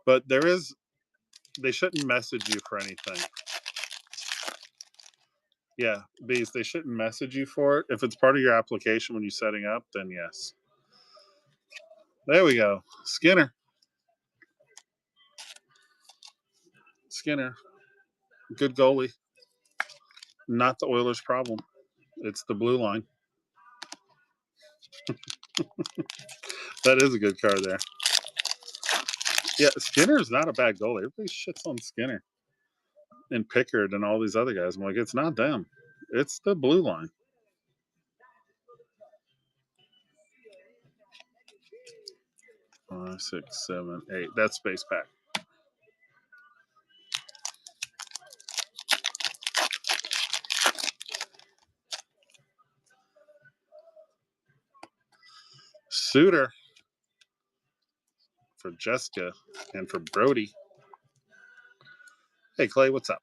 But they shouldn't message you for anything. Yeah, bees, they shouldn't message you for it. If it's part of your application when you're setting up, then yes. There we go. Skinner. Skinner. Good goalie. Not the Oilers' problem. It's the blue line. That is a good card there. Yeah, Skinner is not a bad goalie. Everybody shits on Skinner and Pickard and all these other guys. I'm like, it's not them. It's the blue line. Five, 6, 7, 8. That's space pack. Suter for Jessica and for Brody. Hey, Clay, what's up?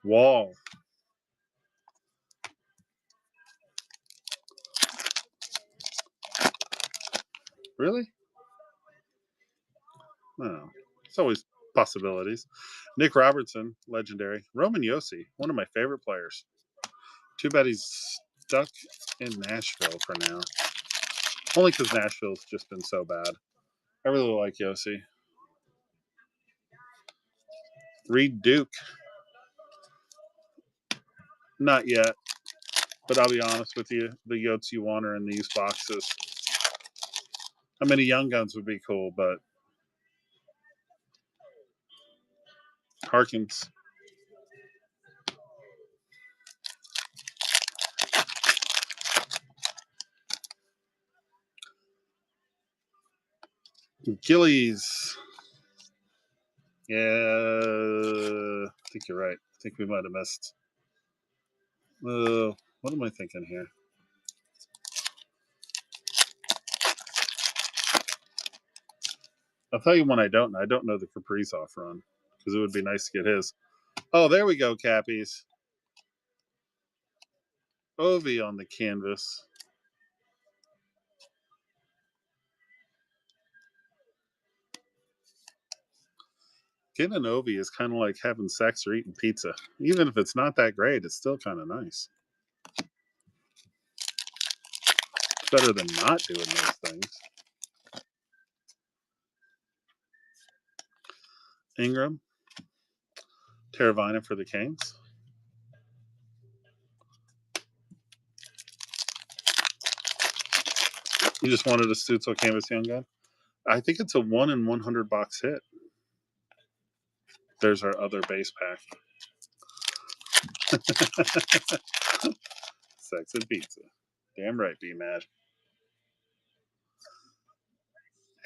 Wall. Really? Oh, it's always possibilities. Nick Robertson, legendary. Roman Yossi, one of my favorite players. Too bad he's stuck in Nashville for now. Only because Nashville's just been so bad. I really like Yossi. Reed Duke. Not yet, but I'll be honest with you. The Yotes you want are in these boxes. I mean, a Young Guns would be cool, but Harkins. Gillies. Yeah, I think you're right. I think we might have missed. What am I thinking here? I'll tell you one I don't know. I don't know the Kaprizov run because it would be nice to get his. Oh, there we go, Cappies. Ovi on the canvas. Getting an Ovi is kind of like having sex or eating pizza. Even if it's not that great, it's still kind of nice. It's better than not doing those things. Ingram. Teravina for the Canes. You just wanted a Stutzel Canvas Young Gun? I think it's a 1 in 100 box hit. There's our other base pack. Sex and pizza. Damn right, be mad.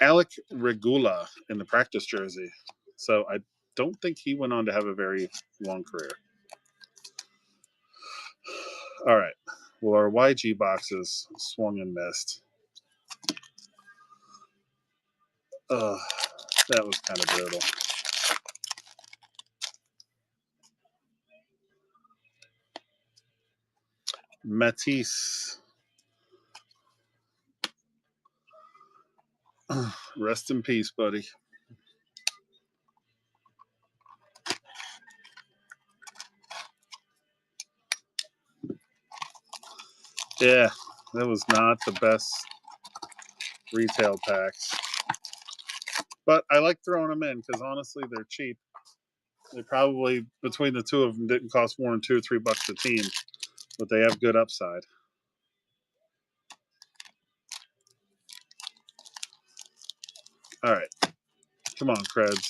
Alec Regula in the practice jersey. So I don't think he went on to have a very long career. All right. Well, our YG boxes swung and missed. Ugh, that was kind of brutal. Matisse. Rest in peace, buddy. Yeah, that was not the best retail packs. But I like throwing them in because honestly, they're cheap. They probably, between the two of them, didn't cost more than $2 or $3 a team, but they have good upside. All right. Come on, Creds.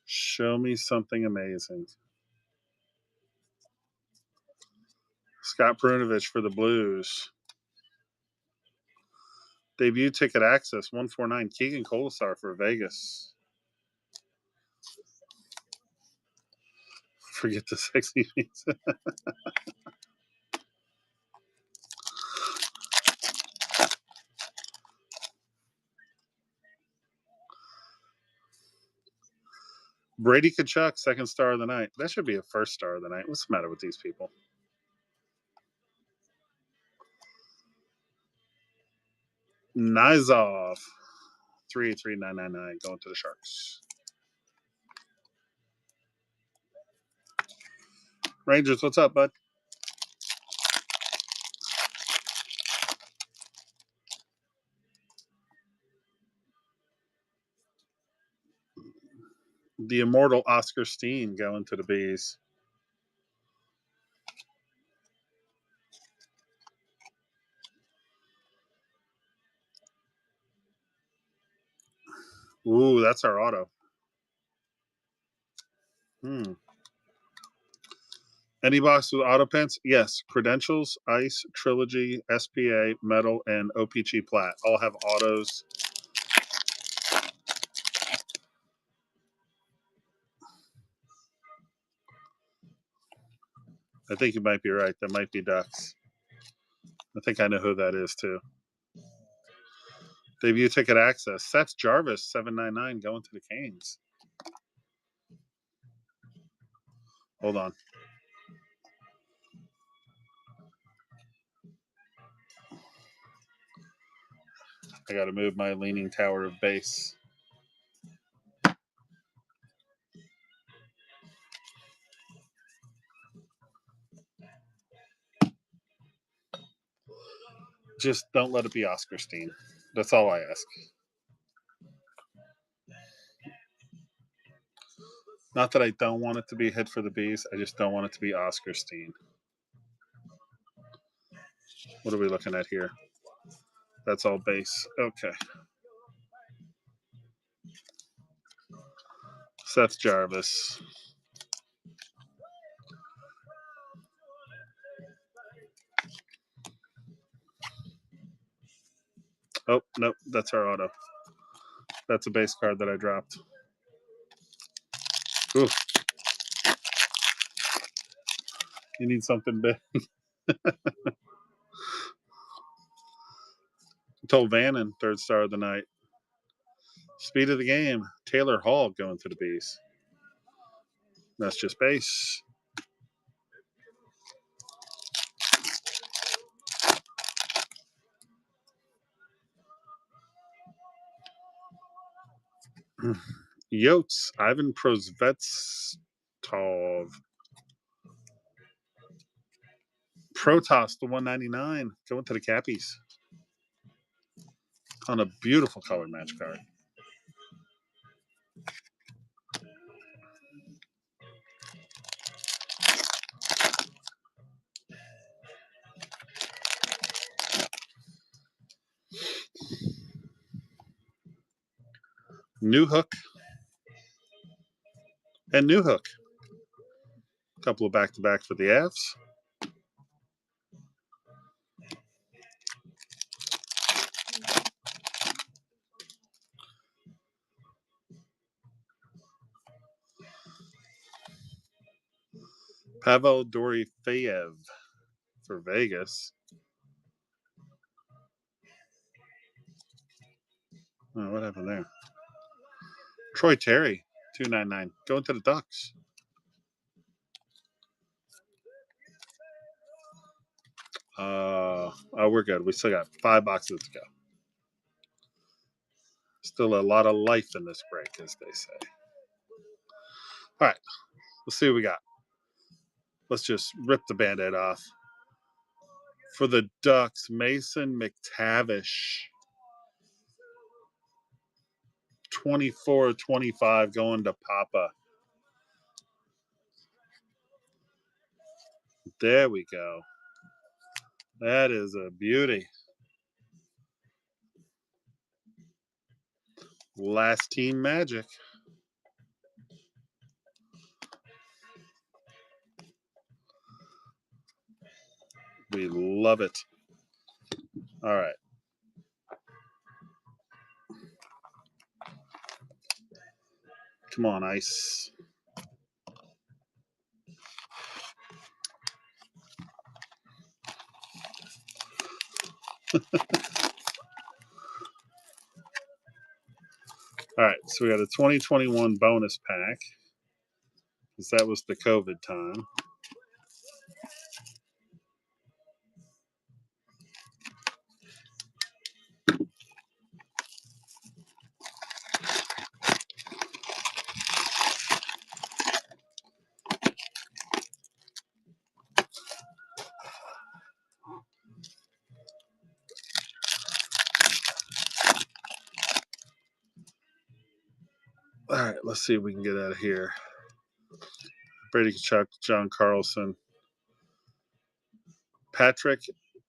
Show me something amazing. Scott Perunovich for the Blues. Debut ticket access, 149. Keegan Colasar for Vegas. Forget the sexy pizza. Brady Kachuk, second star of the night. That should be a first star of the night. What's the matter with these people? Nizov. 33999 going to the Sharks. Rangers, what's up, bud? The immortal Oscar Steen going to the Bees. Ooh, that's our auto. Any box with auto pens? Yes. Credentials, Ice, Trilogy, SPA, Metal, and OPG Plat all have autos. I think you might be right. That might be Ducks. I think I know who that is, too. Debut ticket access. Seth Jarvis, 799, going to the Canes. Hold on. I got to move my leaning tower of base. Just don't let it be Oscar Steen. That's all I ask. Not that I don't want it to be a hit for the Bees. I just don't want it to be Oscar Steen. What are we looking at here? That's all base. Okay. Seth Jarvis. Oh, nope. That's our auto. That's a base card that I dropped. Ooh. You need something big. Told Vannon, third star of the night. Speed of the game. Taylor Hall going to the Bees. That's just base. Yotes, Ivan Prosvetstov. Protoss to 199 going to the Cappies on a beautiful color match card. New Hook and New Hook. A couple of back-to-back for the Avs. Pavel Dorofeyev for Vegas. Oh, what happened there? Troy Terry, 299. Going to the Ducks. Oh, we're good. We still got 5 boxes to go. Still a lot of life in this break, as they say. All right, let's see what we got. Let's just rip the Band-Aid off. For the Ducks, Mason McTavish. 24-25 going to Papa. There we go. That is a beauty. Last team magic. We love it. All right. Come on, Ice. All right, so we got a 2021 bonus pack because that was the COVID time. All right, let's see if we can get out of here. Brady Kachuk, John Carlson, Patrick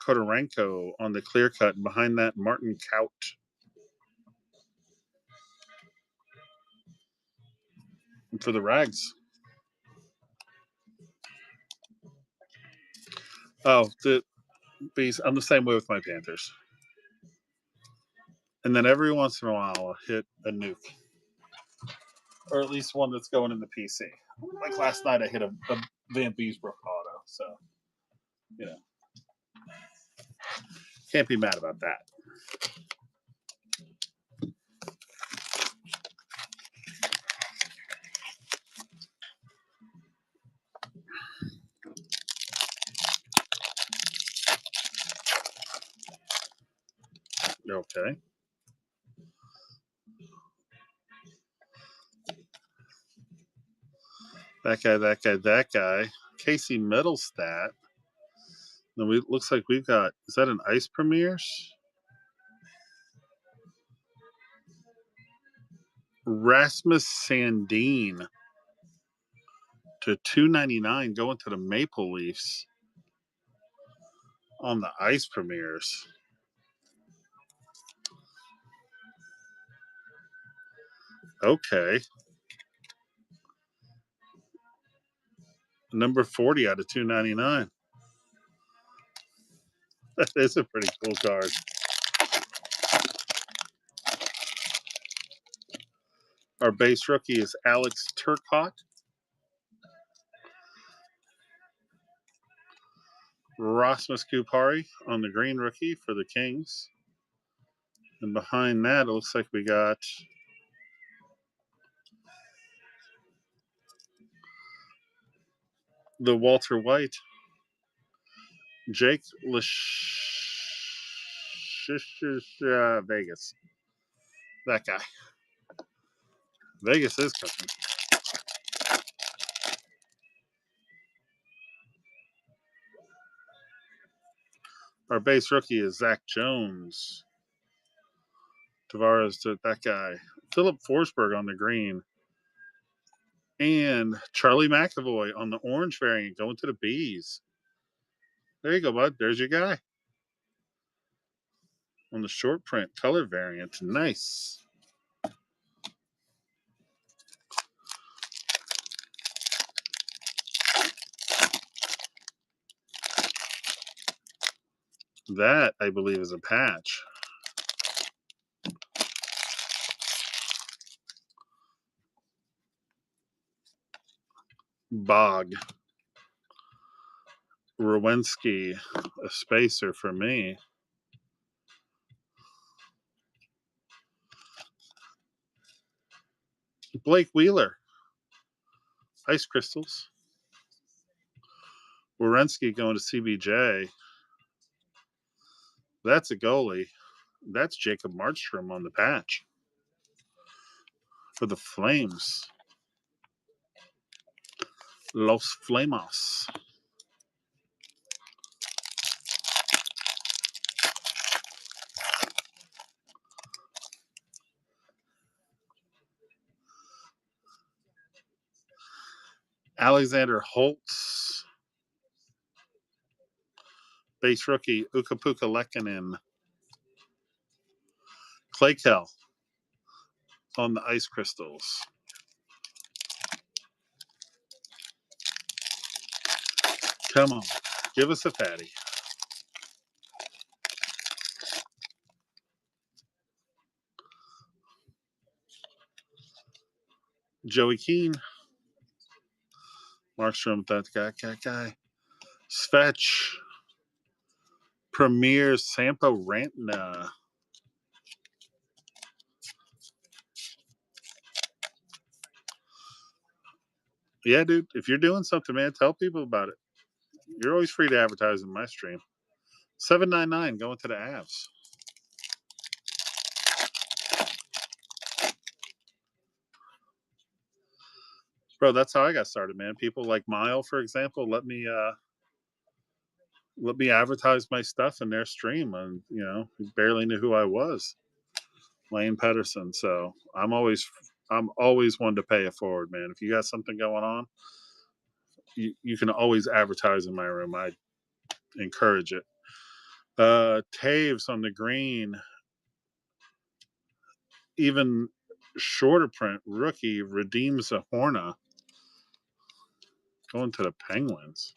Kodorenko on the clear cut, and behind that, Martin Kaut. And for the Rags. Oh, the Bees. I'm the same way with my Panthers. And then every once in a while, I'll hit a nuke. Or at least one that's going in the PC. Like last night, I hit a Van Beesbrook auto. So, you know, can't be mad about that. Okay. That guy. Casey Middlestat. Then looks like we've got, is that an Ice Premiers? Rasmus Sandin to 299 going to the Maple Leafs on the Ice Premiers. Okay. Number 40 out of 299. That is a pretty cool card. Our base rookie is Alex Turcotte. Rasmus Kupari on the green rookie for the Kings. And behind that, it looks like we got the Walter White. Jake Vegas. That guy. Vegas is cooking. Our base rookie is Zach Jones. Tavares to that guy. Philip Forsberg on the green. And Charlie McAvoy on the orange variant going to the Bees. There you go, bud. There's your guy. On the short print color variant. Nice. That, I believe, is a patch. Bog. Rowensky, a spacer for me. Blake Wheeler. Ice crystals. Werenski going to CBJ. That's a goalie. That's Jacob Markstrom on the patch for the Flames. Los Flamos. Alexander Holtz. Base rookie, Ukapuka Lekkonen. Claykel on the ice crystals. Come on. Give us a fatty. Joey Keane. Markstrom, that guy. Svetch. Premier Sampo Rantna. Yeah, dude. If you're doing something, man, tell people about it. You're always free to advertise in my stream. 799 going to the Avs. Bro, that's how I got started, man. People like Mile, for example, let me advertise my stuff in their stream, and he barely knew who I was. Lane Pedersen. So I'm always I'm always one to pay it forward, man. If you got something going on, you can always advertise in my room. I encourage it. Taves on the green, even shorter print rookie redeems a Horna. Going to the Penguins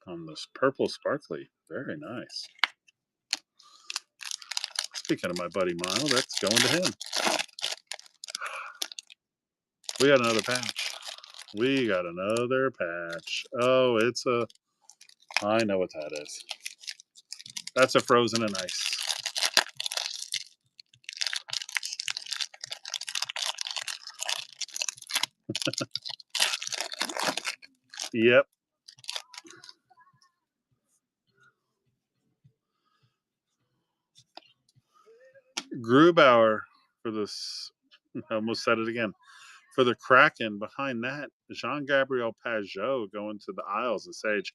on this purple sparkly. Very nice. Speaking of my buddy Mile, that's going to him. We got another patch. We got another patch. Oh, it's a... I know what that is. That's a frozen and ice. Yep. Grubauer for this. I almost said it again. For the Kraken, behind that, Jean-Gabriel Pageau going to the Isles of Sage.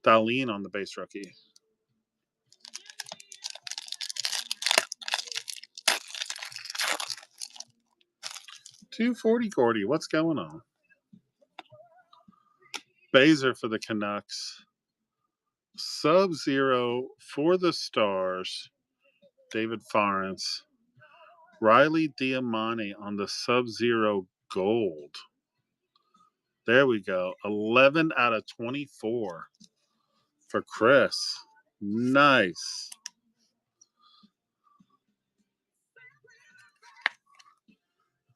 Darlene on the base rookie. $240 Gordy. What's going on? Baser for the Canucks. Sub-Zero for the Stars. David Farrance. Riley Diamante on the Sub-Zero Gold. There we go. 11 out of 24 for Chris. Nice.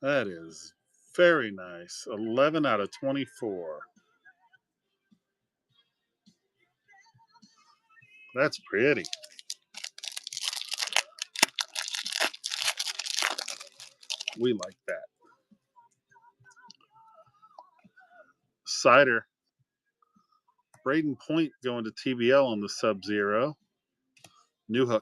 That is very nice. 11 out of 24. That's pretty. We like that. Cider. Braden Point going to TBL on the Sub-Zero. Newhook.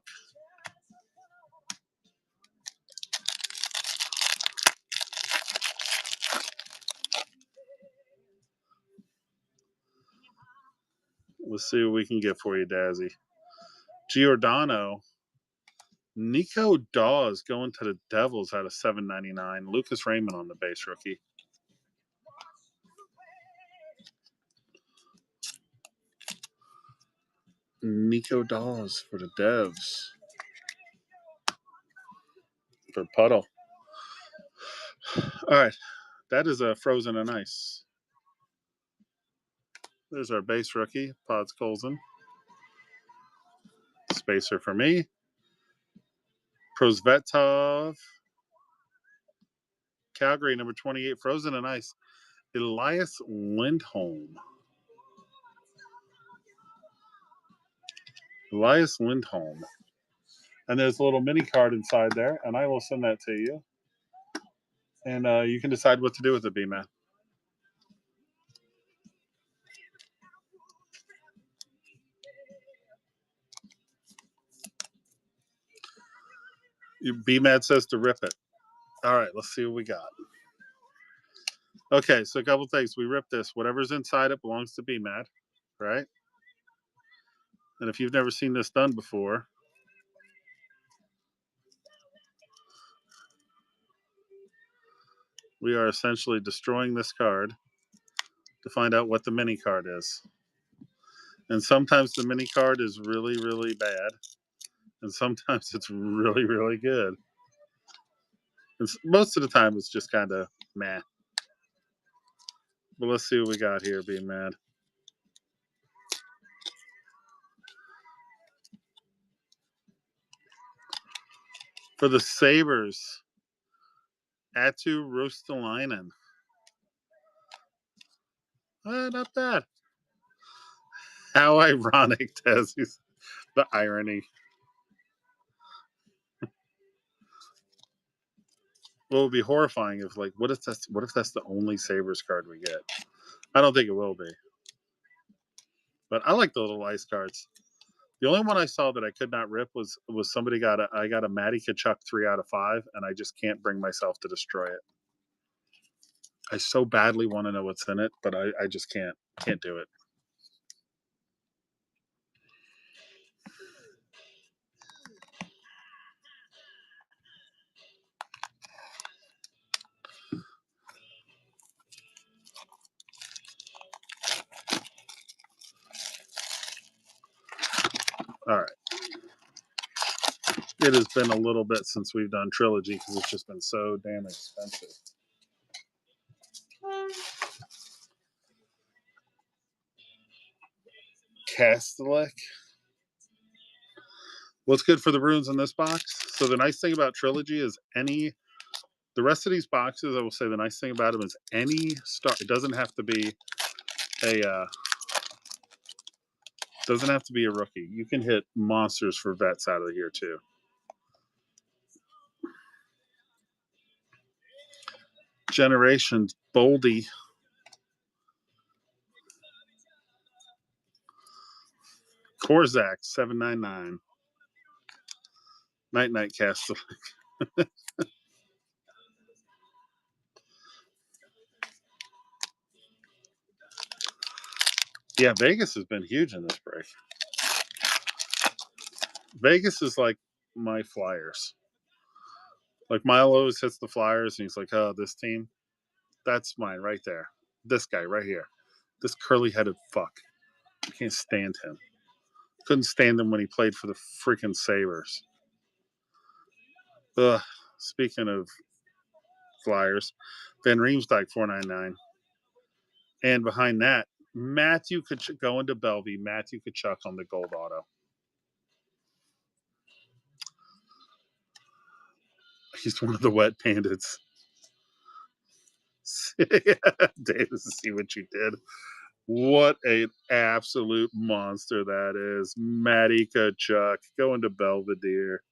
Let's see what we can get for you, Dazzy. Giordano. Nico Dawes going to the Devils at a $7.99. Lucas Raymond on the base rookie. Nico Dawes for the Devs. For Puddle. All right. That is a frozen and ice. There's our base rookie, Pods Colson. Spacer for me. Prosvetov. Calgary, number 28, frozen and ice. Elias Lindholm. Elias Lindholm. And there's a little mini card inside there, and I will send that to you. And you can decide what to do with it, B-Man. B-Mad says to rip it. All right, let's see what we got. Okay, so a couple things. We rip this. Whatever's inside it belongs to B-Mad, right? And if you've never seen this done before, we are essentially destroying this card to find out what the mini card is. And sometimes the mini card is really, really bad. And sometimes it's really, really good. And most of the time it's just kind of meh. But let's see what we got here, being mad. For the Sabres, Atu Rustalainen. Not bad. How ironic, Tezzy's. The irony. What would be horrifying if, like, what if that's the only Sabres card we get? I don't think it will be. But I like the little ice cards. The only one I saw that I could not rip was somebody I got a Matty Tkachuk 3 out of 5, and I just can't bring myself to destroy it. I so badly want to know what's in it, but I just can't do it. it has been a little bit since we've done Trilogy because it's just been so damn expensive. Castellic. What's good for the runes in this box? So the nice thing about Trilogy is the rest of these boxes, I will say the nice thing about them is any star. It doesn't have to be a rookie. You can hit monsters for vets out of here too. Generations, Boldy. Korzak, 799. Night Castle. Yeah, Vegas has been huge in this break. Vegas is like my Flyers. Like Milo always hits the Flyers and he's like, oh, this team, that's mine right there. This guy right here. This curly-headed fuck. I can't stand him. Couldn't stand him when he played for the freaking Sabres. Ugh. Speaking of Flyers, Van Riemsdyk, 499. And behind that, Matthew Tkachuk going to Bellevue. Matthew Tkachuk on the gold auto. He's one of the wet bandits. Davis, see what you did. What an absolute monster that is. Matty Tkachuk going to Belvedere.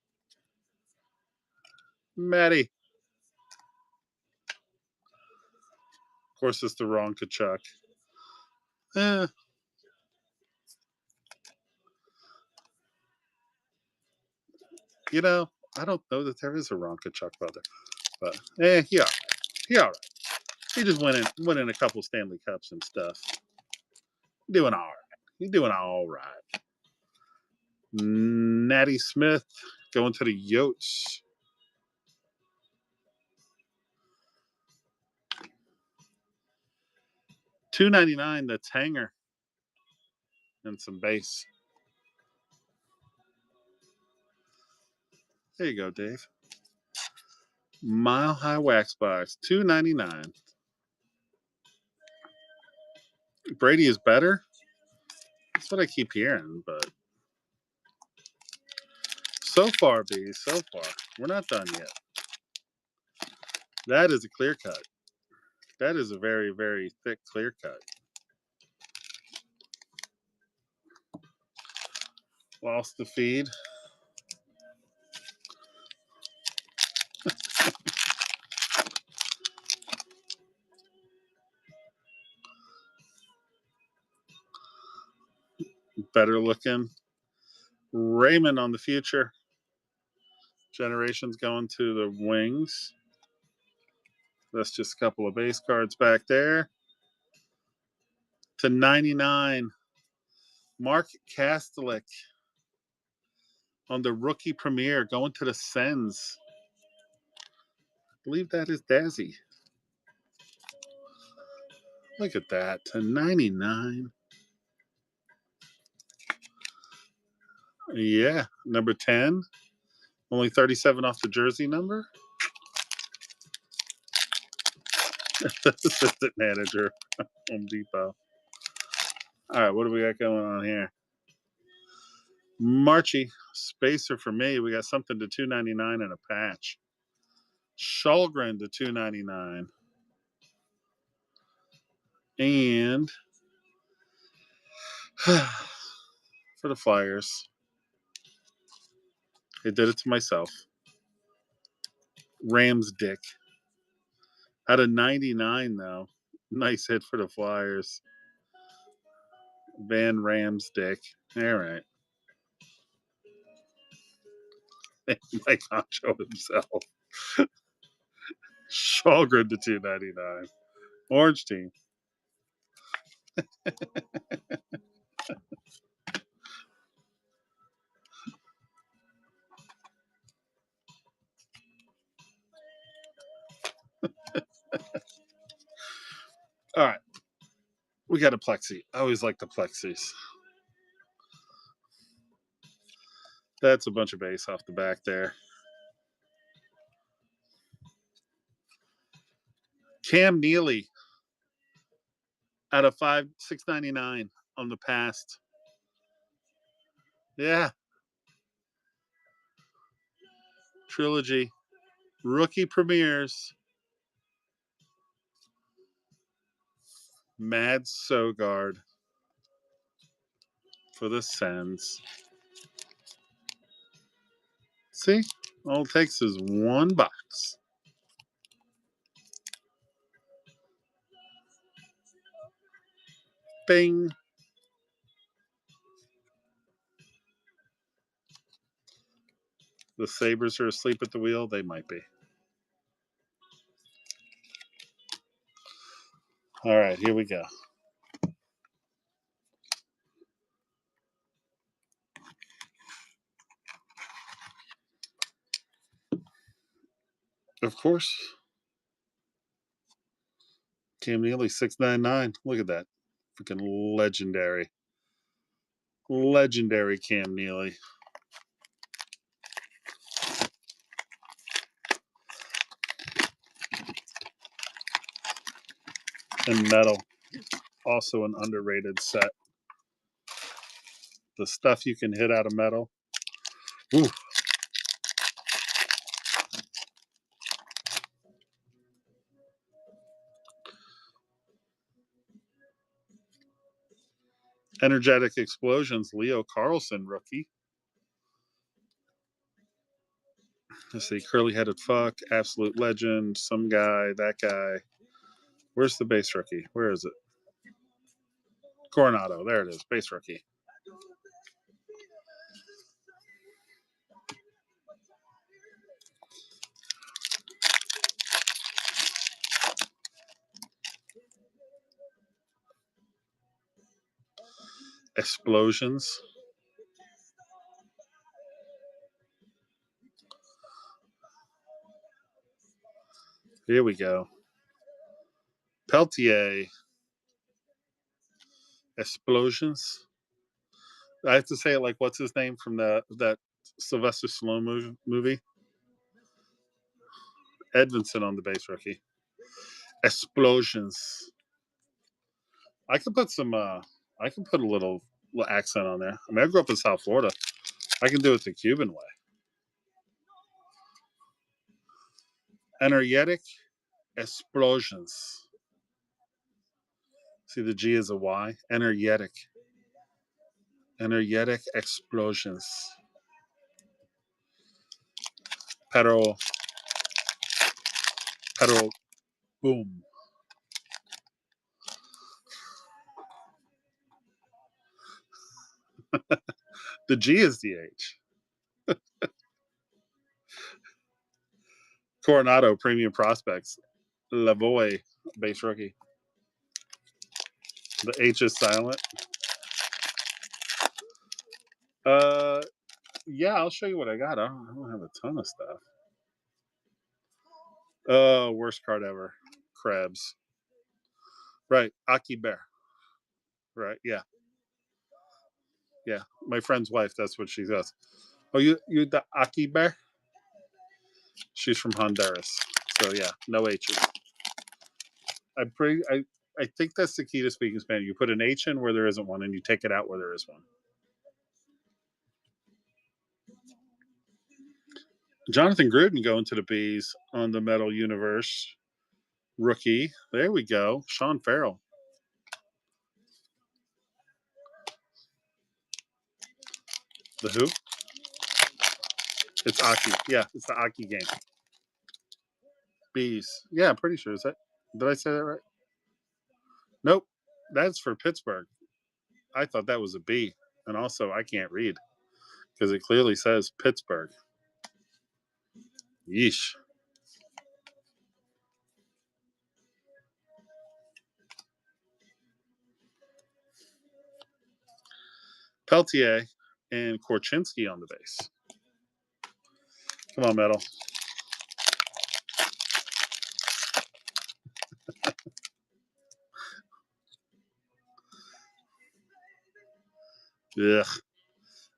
Matty. Of course, it's the wrong Tkachuk. You know, I don't know that there is a wrong Tkachuk brother. But, he all right. He just winning a couple Stanley Cups and stuff. Doing all right. He's doing all right. Natty Smith going to the Yotes. $2.99. The Tanger and some base. There you go, Dave. Mile High Wax Box, $2.99. Brady is better. That's what I keep hearing, but so far, B, so far, we're not done yet. That is a clear cut. That is a very, very thick clear cut. Lost the feed. Better looking. Raymond on the future. Generations going to the Wings. That's just a couple of base cards back there. To 99. Mark Kastelik on the rookie premiere going to the Sens. I believe that is Dazzy. Look at that. To 99. Yeah. Number 10. Only 37 off the jersey number. Assistant manager, Home Depot. All right, what do we got going on here? Marchie, spacer for me. We got something to $2.99 and a patch. Shulgren to $2.99. And for the Flyers, I did it to myself. Rams Dick. Out of 99, though. Nice hit for the Flyers. Van Rams Dick. All right. Mike Honcho himself. Shulgren to $2.99. Orange team. All right. We got a plexi. I always like the plexis. That's a bunch of base off the back there. Cam Neely out of 699 on the past. Yeah. Trilogy. Rookie premieres. Mad Sogard for the Sens. See? All it takes is one box. Bing. The Sabres are asleep at the wheel. They might be. All right, here we go. Of course. Cam Neely, 699. Look at that. Freaking legendary. Legendary Cam Neely. And metal. Also an underrated set. The stuff you can hit out of metal. Ooh. Energetic Explosions, Leo Carlson, rookie. Let's see, curly-headed fuck, absolute legend, some guy, that guy. Where's the base rookie? Where is it? Coronado. There it is, base rookie. Explosions. Here we go. Peltier. Explosions. I have to say it like what's his name from that Sylvester Stallone movie? Edvinson on the base rookie. Explosions. I can put some. I can put a little accent on there. I mean, I grew up in South Florida. I can do it the Cuban way. Energetic Explosions. See, the G is a Y. Energetic. Energetic Explosions. Pedal. Boom. The G is the H. Coronado Premium Prospects. Lavoie base rookie. The H is silent. Yeah, I'll show you what I got. I don't have a ton of stuff. Oh, worst card ever. Krebs. Right, Aki Bear. Right, yeah. Yeah, my friend's wife, that's what she does. Oh, you the Aki Bear? She's from Honduras. So yeah, no H's. I think that's the key to speaking Spanish. You put an H in where there isn't one, and you take it out where there is one. Jonathan Gruden going to the Bees on the Metal Universe. Rookie. There we go. Sean Farrell. The who? It's Aki. Yeah, it's the Aki game. Bees. Yeah, I'm pretty sure. Is that? Did I say that right? Nope. That's for Pittsburgh. I thought that was a B. And also, I can't read because it clearly says Pittsburgh. Yeesh. Peltier and Korchinski on the base. Come on, Metal. Ugh.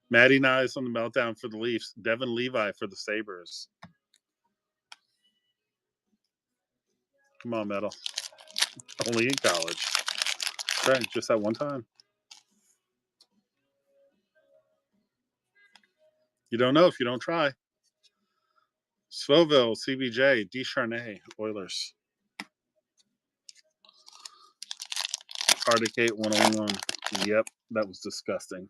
Matty Nyes on the meltdown for the Leafs. Devin Levi for the Sabres. Come on, Metal. Only in college. Right, just that one time. You don't know if you don't try. Svoville, CBJ, Descharnay, Oilers. Hardicate 101. Yep, that was disgusting.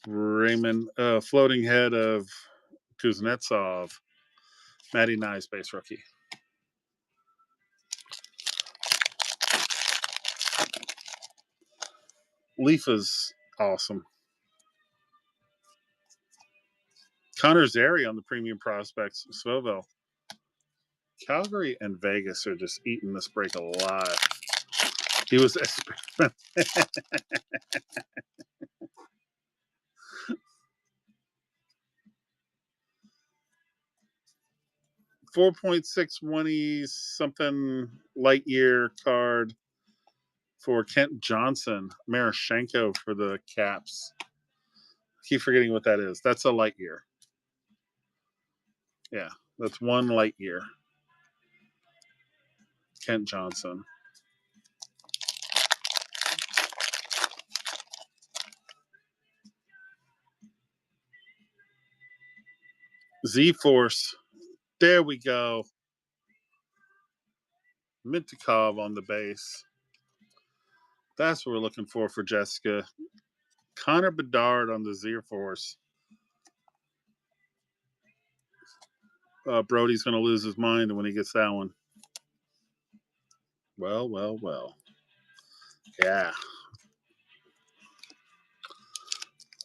Raymond, floating head of Kuznetsov. Matty Nyes, base rookie. Leaf is awesome. Connor Zary on the premium prospects. Svoville. Calgary and Vegas are just eating this break alive. He was 4.620 something light year card for Kent Johnson. Marashenko for the Caps. Keep forgetting what that is. That's a light year. Yeah, that's one light year. Kent Johnson. Z-Force. There we go. Mintikov on the base. That's what we're looking for Jessica. Connor Bedard on the Z-Force. Brody's going to lose his mind when he gets that one. Well, well, well. Yeah.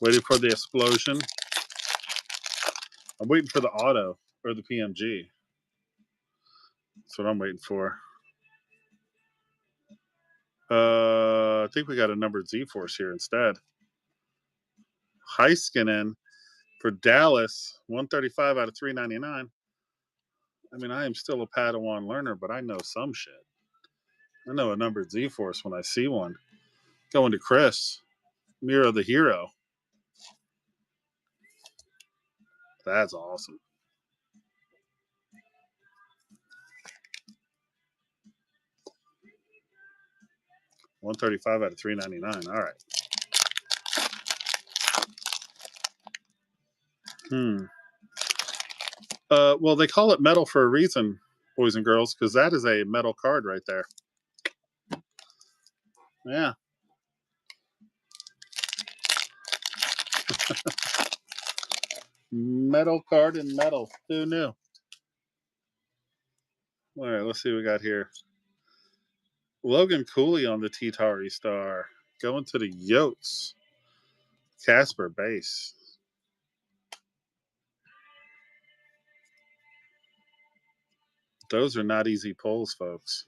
Waiting for the explosion. I'm waiting for the auto or the PMG. That's what I'm waiting for. I think we got a numbered Z-Force here instead. Heiskanen for Dallas, 135 out of 399. I mean, I am still a Padawan learner, but I know some shit. I know a numbered Z-Force when I see one. Going to Chris. Miro the Hero. That's awesome. $135 out of $399. All right. Well, they call it metal for a reason, boys and girls, because that is a metal card right there. Yeah. Metal card and metal. Who knew? All right, let's see what we got here. Logan Cooley on the T-Tari Star. Going to the Yotes. Casper base. Those are not easy pulls, folks.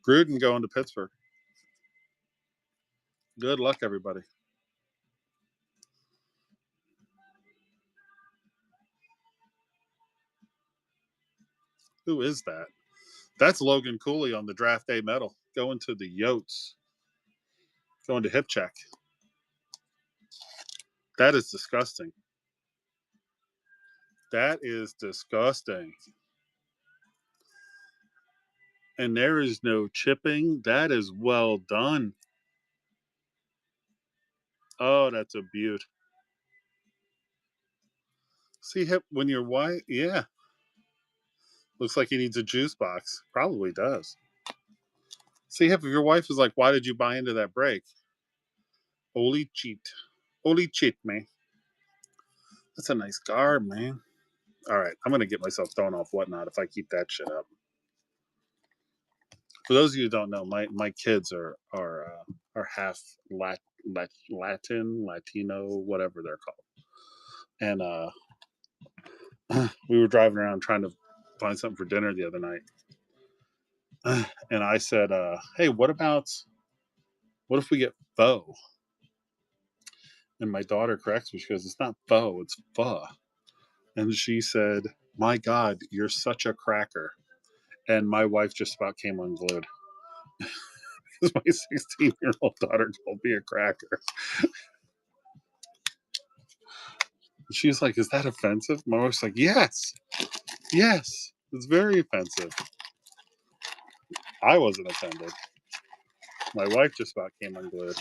Gruden going to Pittsburgh. Good luck, everybody. Who is that? That's Logan Cooley on the draft day medal. Going to the Yotes. Going to hip check. That is disgusting. That is disgusting. And there is no chipping. That is well done. Oh, that's a beaut. See, hip when you're white, yeah. Looks like he needs a juice box. Probably does. See, if your wife is like, why did you buy into that break? Holy cheat. Holy cheat, man. That's a nice garb, man. All right, I'm going to get myself thrown off whatnot if I keep that shit up. For those of you who don't know, my kids are half Latin, Latino, whatever they're called. And we were driving around trying to find something for dinner the other night. And I said, hey, what if we get pho? And my daughter corrects me. She goes, it's not pho, it's pho. And she said, my God, you're such a cracker. And my wife just about came unglued. because my 16-year-old daughter called me a cracker. She was like, "Is that offensive?" My wife's like, "Yes, yes, it's very offensive." I wasn't offended. My wife just about came unglued.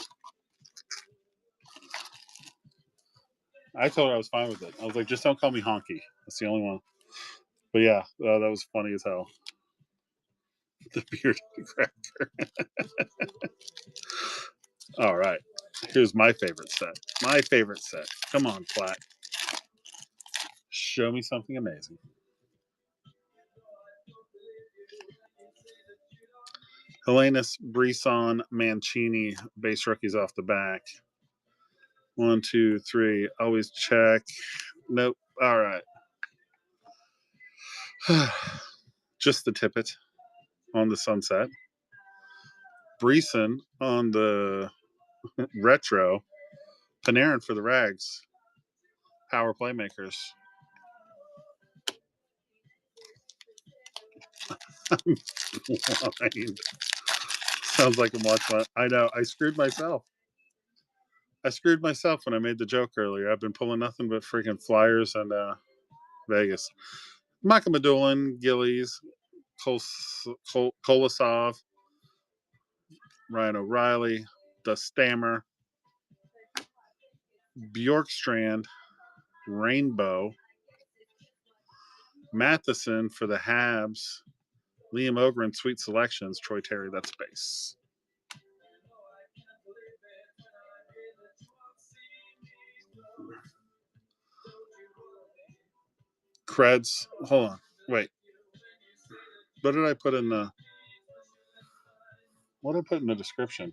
I told her I was fine with it. I was like, "Just don't call me honky." That's the only one. But yeah, that was funny as hell. The bearded cracker. All right, here's my favorite set. My favorite set. Come on, Flat. Show me something amazing. Helenas, Brisson, Mancini, base rookies off the back. 1, 2, 3. Always check. Nope. All right. Just the tippet on the sunset. Brisson on the retro. Panarin for the rags. Power playmakers. Blind. Sounds like I'm watching. I know. I screwed myself. I screwed myself when I made the joke earlier. I've been pulling nothing but freaking Flyers and Vegas. Makamadulin, Gillies, Kolosov, Ryan O'Reilly, the Stammer, Bjorkstrand, Rainbow, Matheson for the Habs, Liam Ogren, Sweet Selections, Troy Terry, that's base. Creds, hold on, wait. What did I put in the? What did I put in the description?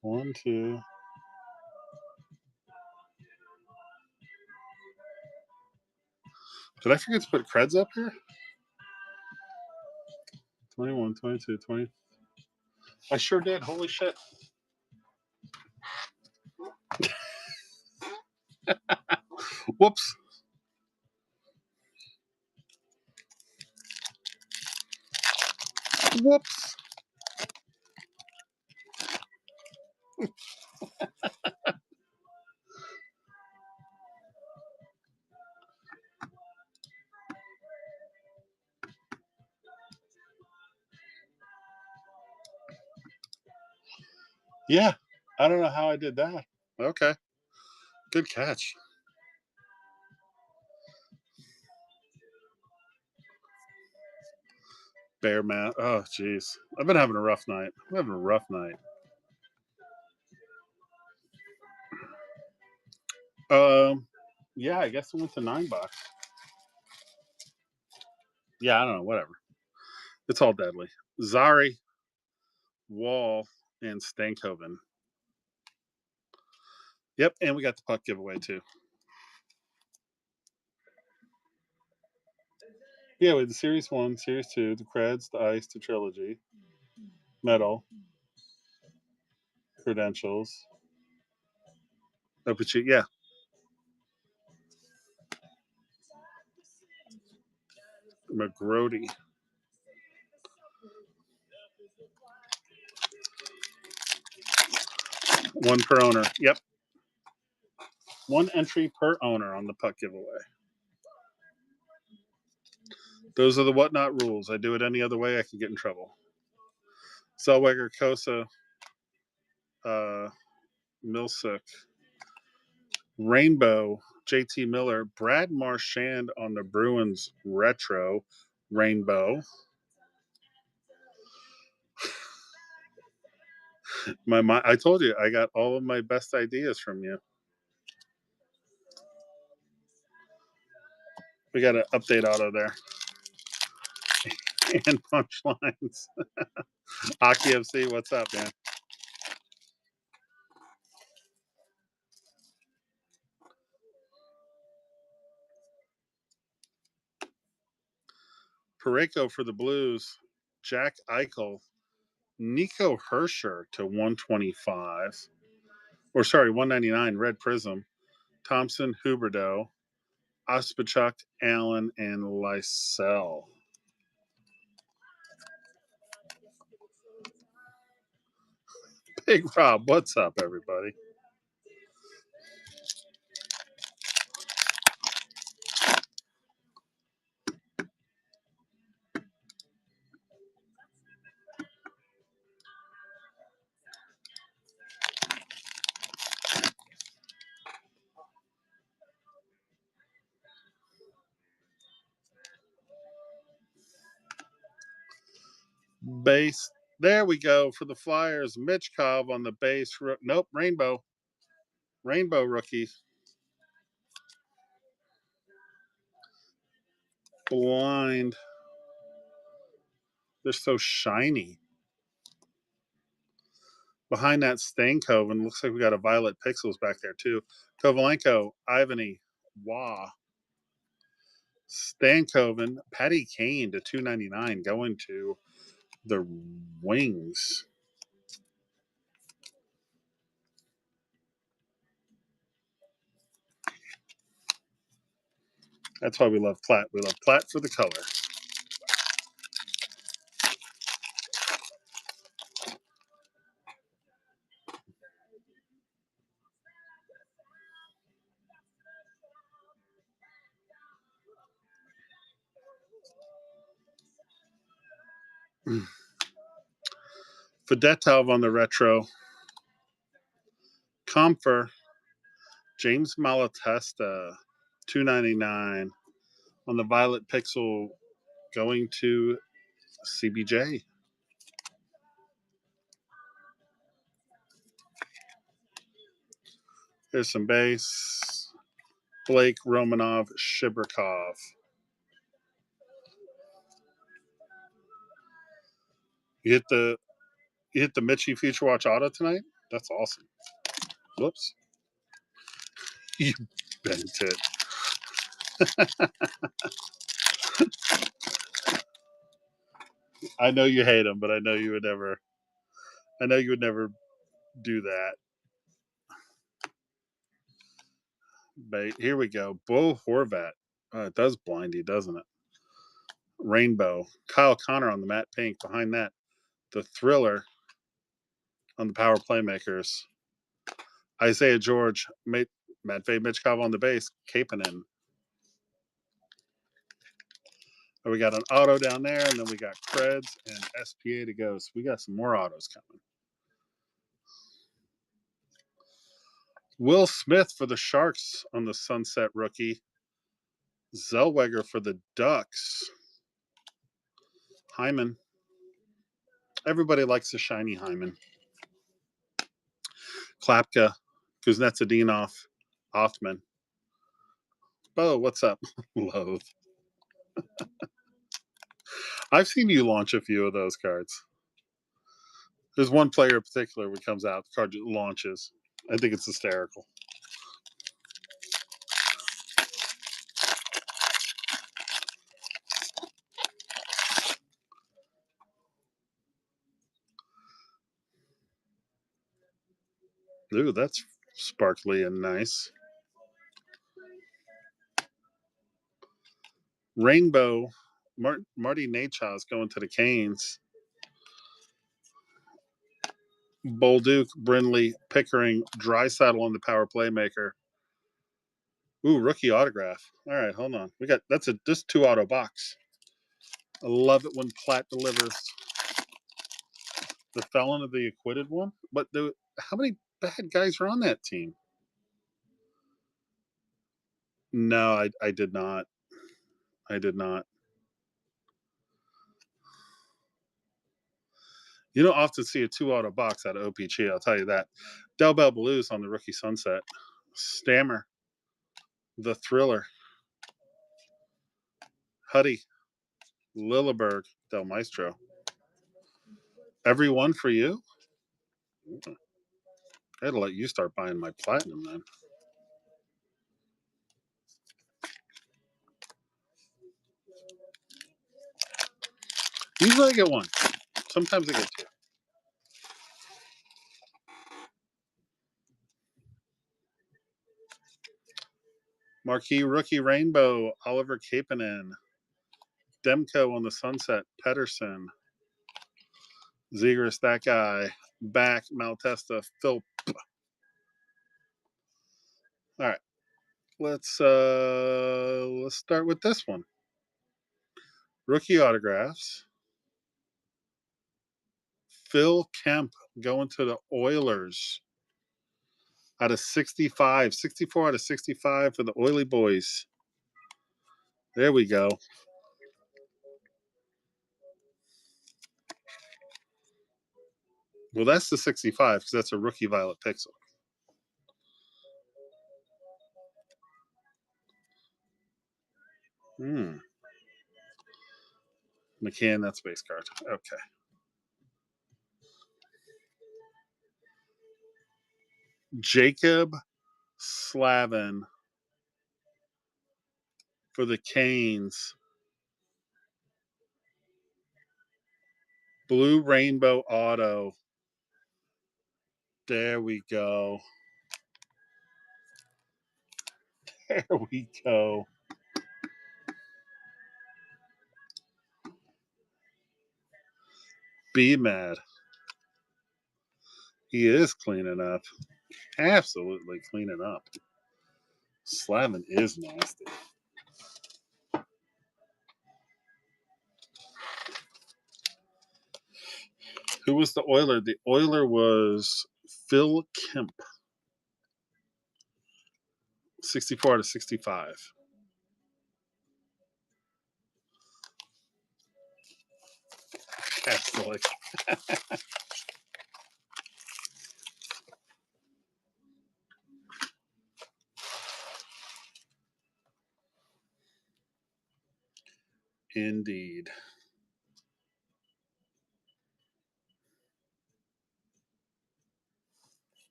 One, two. Did I forget to put creds up here? 21, 22, 20. I sure did. Holy shit. Whoops. Whoops. Yeah. I don't know how I did that. Okay. Good catch. Bear man. Oh, jeez. I've been having a rough night. I'm having a rough night. Yeah, I guess I went to $9. Yeah, I don't know. Whatever. It's all deadly. Zari, Wall, and Stankoven. Yep, and we got the puck giveaway too. Yeah, we had the Series 1, Series 2, the Creds, the Ice, the Trilogy, Metal, Credentials. Yeah. McGrody. One per owner. Yep. One entry per owner on the puck giveaway. Those are the whatnot rules. I do it any other way, I can get in trouble. Zellweger, Kosa, Milsuk, Rainbow, JT Miller, Brad Marchand on the Bruins retro Rainbow. I told you I got all of my best ideas from you. We got an update auto there. And punchlines. Hockey FC, what's up, man? Pareko for the Blues. Jack Eichel. Nico Herscher to 125. Or sorry, 199 Red Prism. Thompson, Huberdeau, Ospachuk, Allen, and Lysell. Big Rob, what's up, everybody? Base. There we go for the Flyers. Mitchkov on the base. Nope, Rainbow. Rainbow rookie. Blind. They're so shiny. Behind that Stankoven, looks like we got a Violet Pixels back there too. Kovalenko, Ivany, Wah. Stankoven, Patty Kane to 299 going to the Wings. That's why we love Platt. We love Platt for the color. Fedetov on the retro. Comfer, James Malatesta, 299 on the Violet Pixel going to CBJ. There's some base. Blake, Romanov, Shibrikov. You hit the Mitchie Future Watch Auto tonight? That's awesome. Whoops. You bent it. I know you hate him, but I know you would never do that. But here we go. Bo Horvat. It does blindy, doesn't it? Rainbow. Kyle Connor on the matte pink. Behind that, the Thriller on the Power Playmakers. Isaiah George, Matvey Michkov on the base. Kapanen. And we got an auto down there, and then we got Creds and SPA to go. So we got some more autos coming. Will Smith for the Sharks on the Sunset rookie. Zellweger for the Ducks. Hyman. Everybody likes the shiny Hyman. Klapka. Kuznetsov. Hoffman. Bo, what's up? Loathe. I've seen you launch a few of those cards. There's one player in particular when it comes out, the card launches. I think it's hysterical. Ooh, that's sparkly and nice. Rainbow, Marty Nachos going to the Canes. Bolduc, Brindley, Pickering, Draisaitl on the Power Playmaker. Ooh, rookie autograph. All right, hold on. We got this 2 auto box. I love it when Platt delivers the felon of the acquitted one. But how many bad guys are on that team? No, I did not. I did not. You don't often see a 2 auto box out of OPG, I'll tell you that. Del Bell Blues on the rookie Sunset. Stammer. The Thriller. Huddy. Lilleberg. Del Maestro. Every one for you? I had to let you start buying my platinum then. Usually I get one. Sometimes I get 2. Marquee Rookie Rainbow, Oliver Kapanen. Demko on the Sunset, Pedersen. Zegras, that guy. Back, Malatesta, Phil. All right. Let's start with this one. Rookie autographs. Phil Kemp going to the Oilers out of 65. 64 out of 65 for the Oily Boys. There we go. Well, that's the 65 because that's a rookie violet pixel. McCann, that's base card. Okay. Jacob Slavin for the Canes. Blue Rainbow Auto. There we go. There we go. Be mad. He is cleaning up. Absolutely cleaning up. Slavin is nasty. Who was the Oiler? The Oiler was Phil Kemp. 64 out of 65. Excellent. Indeed.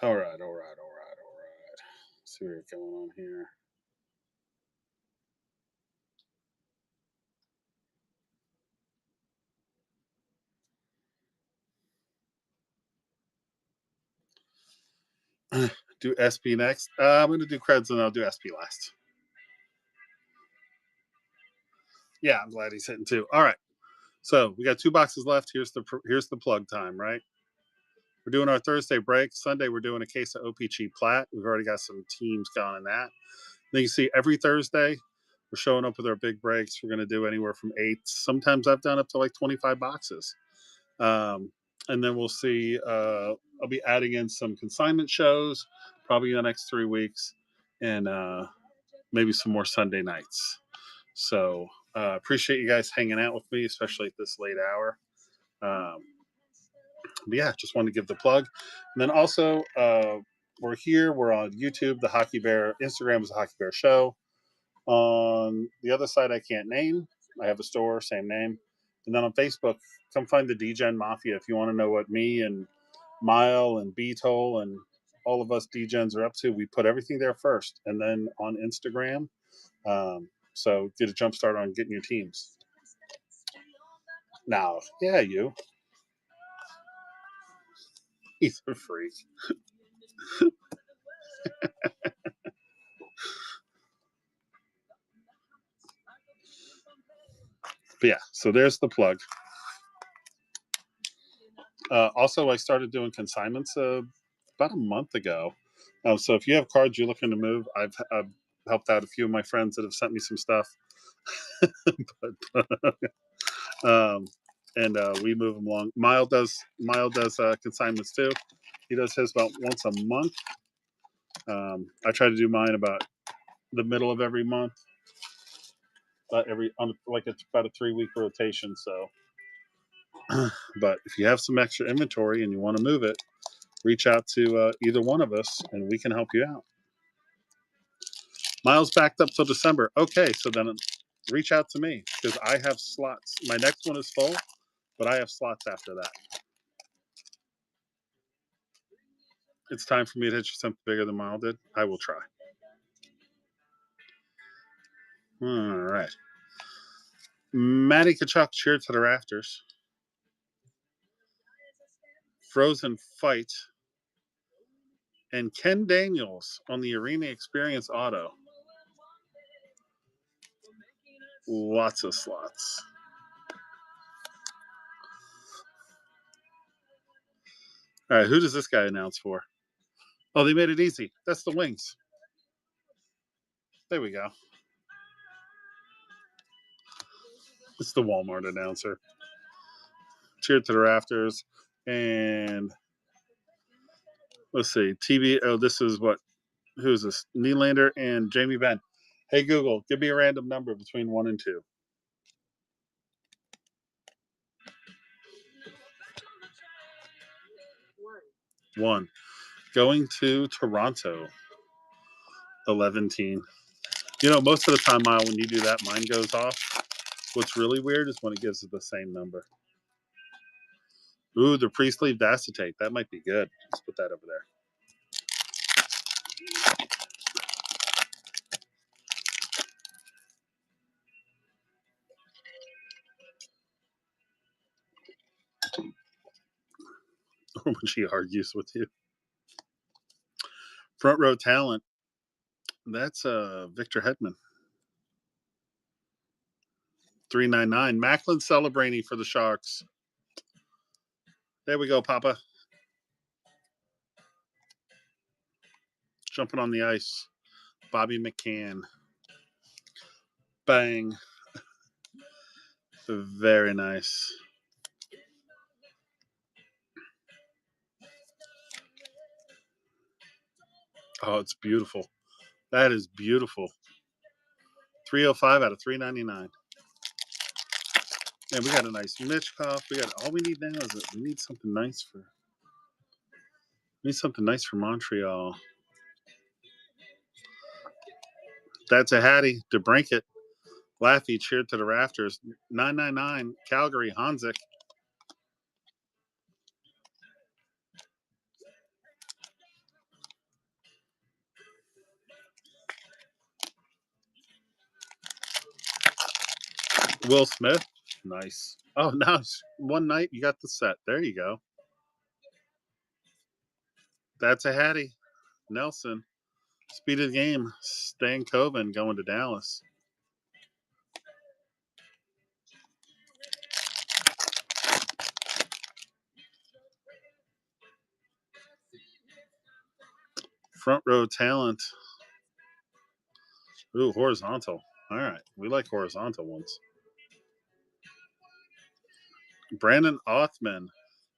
All right. Let's see what's going on here. Do SP next. I'm going to do creds and I'll do SP last. Yeah, I'm glad he's hitting too. All right. So we got 2 boxes left. Here's the plug time, right? We're doing our Thursday break. Sunday, we're doing a case of OPG Plat. We've already got some teams going in that. Then you see every Thursday, we're showing up with our big breaks. We're going to do anywhere from 8. Sometimes I've done up to like 25 boxes. And then we'll see. I'll be adding in some consignment shows probably in the next 3 weeks, and maybe some more Sunday nights. So appreciate you guys hanging out with me, especially at this late hour. But yeah, just wanted to give the plug. And then also, we're here. We're on YouTube, the Hockey Bear. Instagram is the Hockey Bear Show. On the other side, I can't name. I have a store, same name. And then on Facebook, come find the DGen Mafia if you want to know what me and Mile and Beatole and all of us DGens are up to. We put everything there first, and then on Instagram. So get a jump start on getting your teams. Now, yeah, you. He's a freak. But yeah, so there's the plug. Also, I started doing consignments about a month ago. So if you have cards you're looking to move, I've helped out a few of my friends that have sent me some stuff. And we move them along. Mile does consignments too. He does his about once a month. I try to do mine about the middle of every month. It's about a 3-week rotation. So, but if you have some extra inventory and you want to move it, reach out to either one of us and we can help you out. Miles backed up till December. Okay, so then reach out to me because I have slots. My next one is full, but I have slots after that. It's time for me to hit you something bigger than Miles did. I will try. All right. Matty Kachuk, cheered to the rafters. Frozen Fight And Ken Daniels on the Arena Experience Auto. Lots of slots. All right, who does this guy announce for? Oh, they made it easy. That's the Wings. There we go. It's the Walmart announcer. Cheer to the rafters. And let's see. TV. Oh, this is what? Who's this? Nylander and Jamie Benn. Hey, Google, give me a random number between 1 and 2. 1. Going to Toronto. 11 teen. You know, most of the time, Mile, when you do that, mine goes off. What's really weird is when it gives it the same number. Ooh, the pre-sleeved acetate. That might be good. Let's put that over there. Or when she argues with you. Front row talent. That's Victor Hedman. $3.99. Macklin celebrating for the Sharks. There we go, Papa. Jumping on the ice. Bobby McCann. Bang. Very nice. Oh, it's beautiful. That is beautiful. 305 out of 399. Man, we got a nice Mitchkov. We got all we need now is we need something nice for Montreal. That's a Hattie. DeBrinket. Laffy cheered to the rafters. 999 Calgary Hanzik. Will Smith. Nice. Oh, now one night you got the set. There you go. That's a Hattie. Nelson. Speed of the game. Stan Coven going to Dallas. Front row talent. Ooh, horizontal. All right. We like horizontal ones. Brandon Othman.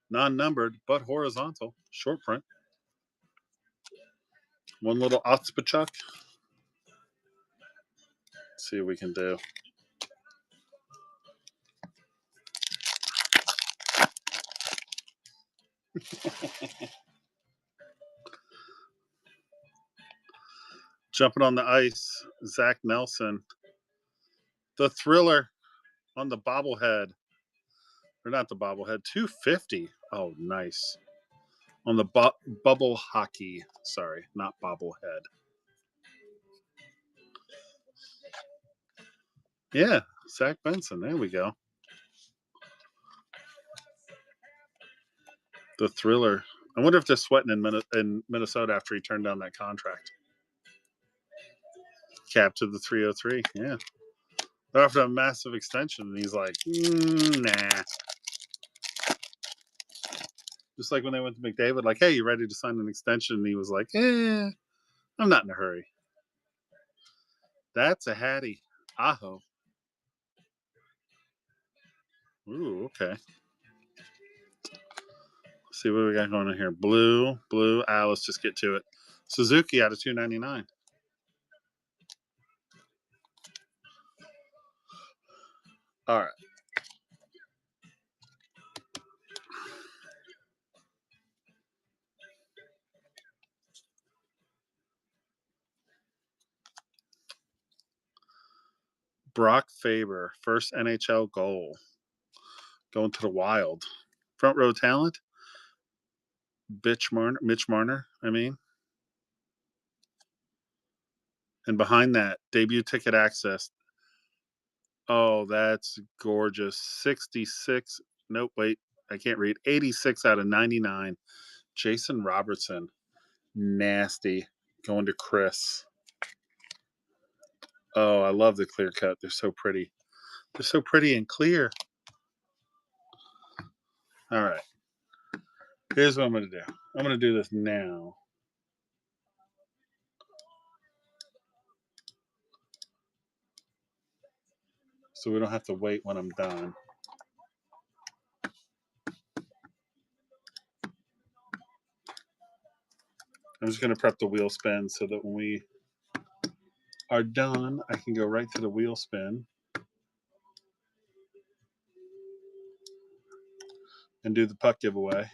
Non-numbered, but horizontal. Short print. One little Otzpachuk. See what we can do. Jumping on the ice, Zach Nelson. The Thriller on the bobblehead. Or not the bobblehead, 250. Oh, nice. On the bubble hockey. Sorry, not bobblehead. Yeah, Zach Benson. There we go. The Thriller. I wonder if they're sweating in Minnesota after he turned down that contract. Cap to the 303. Yeah. They offered a massive extension, and he's like, nah. Just like when they went to McDavid, like, hey, you ready to sign an extension? And he was like, I'm not in a hurry. That's a Hattie. Aho. Ooh, okay. Let's see what we got going on here. Blue. Let's just get to it. Suzuki out of 299. All right. Brock Faber, first NHL goal. Going to the Wild. Front row talent. Mitch Marner, I mean. And behind that, debut ticket access. Oh, that's gorgeous. 66. Nope, wait. I can't read. 86 out of 99. Jason Robertson. Nasty. Going to Chris. Oh, I love the clear cut. They're so pretty. They're so pretty and clear. All right. Here's what I'm going to do. I'm going to do this now. So we don't have to wait when I'm done. I'm just going to prep the wheel spin so that when we are done, I can go right to the wheel spin and do the puck giveaway.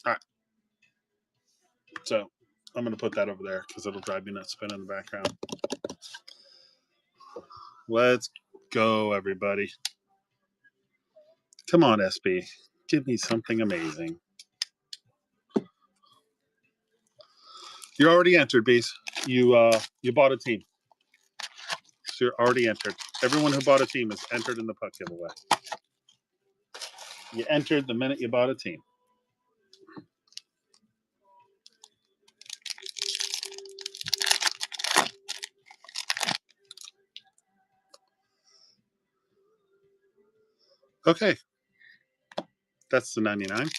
All right. So I'm going to put that over there because it'll drive me nuts spin in the background. Let's go, everybody. Come on, SB. Give me something amazing. You're already entered, Beast. You bought a team. So you're already entered. Everyone who bought a team is entered in the puck giveaway. You entered the minute you bought a team. Okay. That's the 99.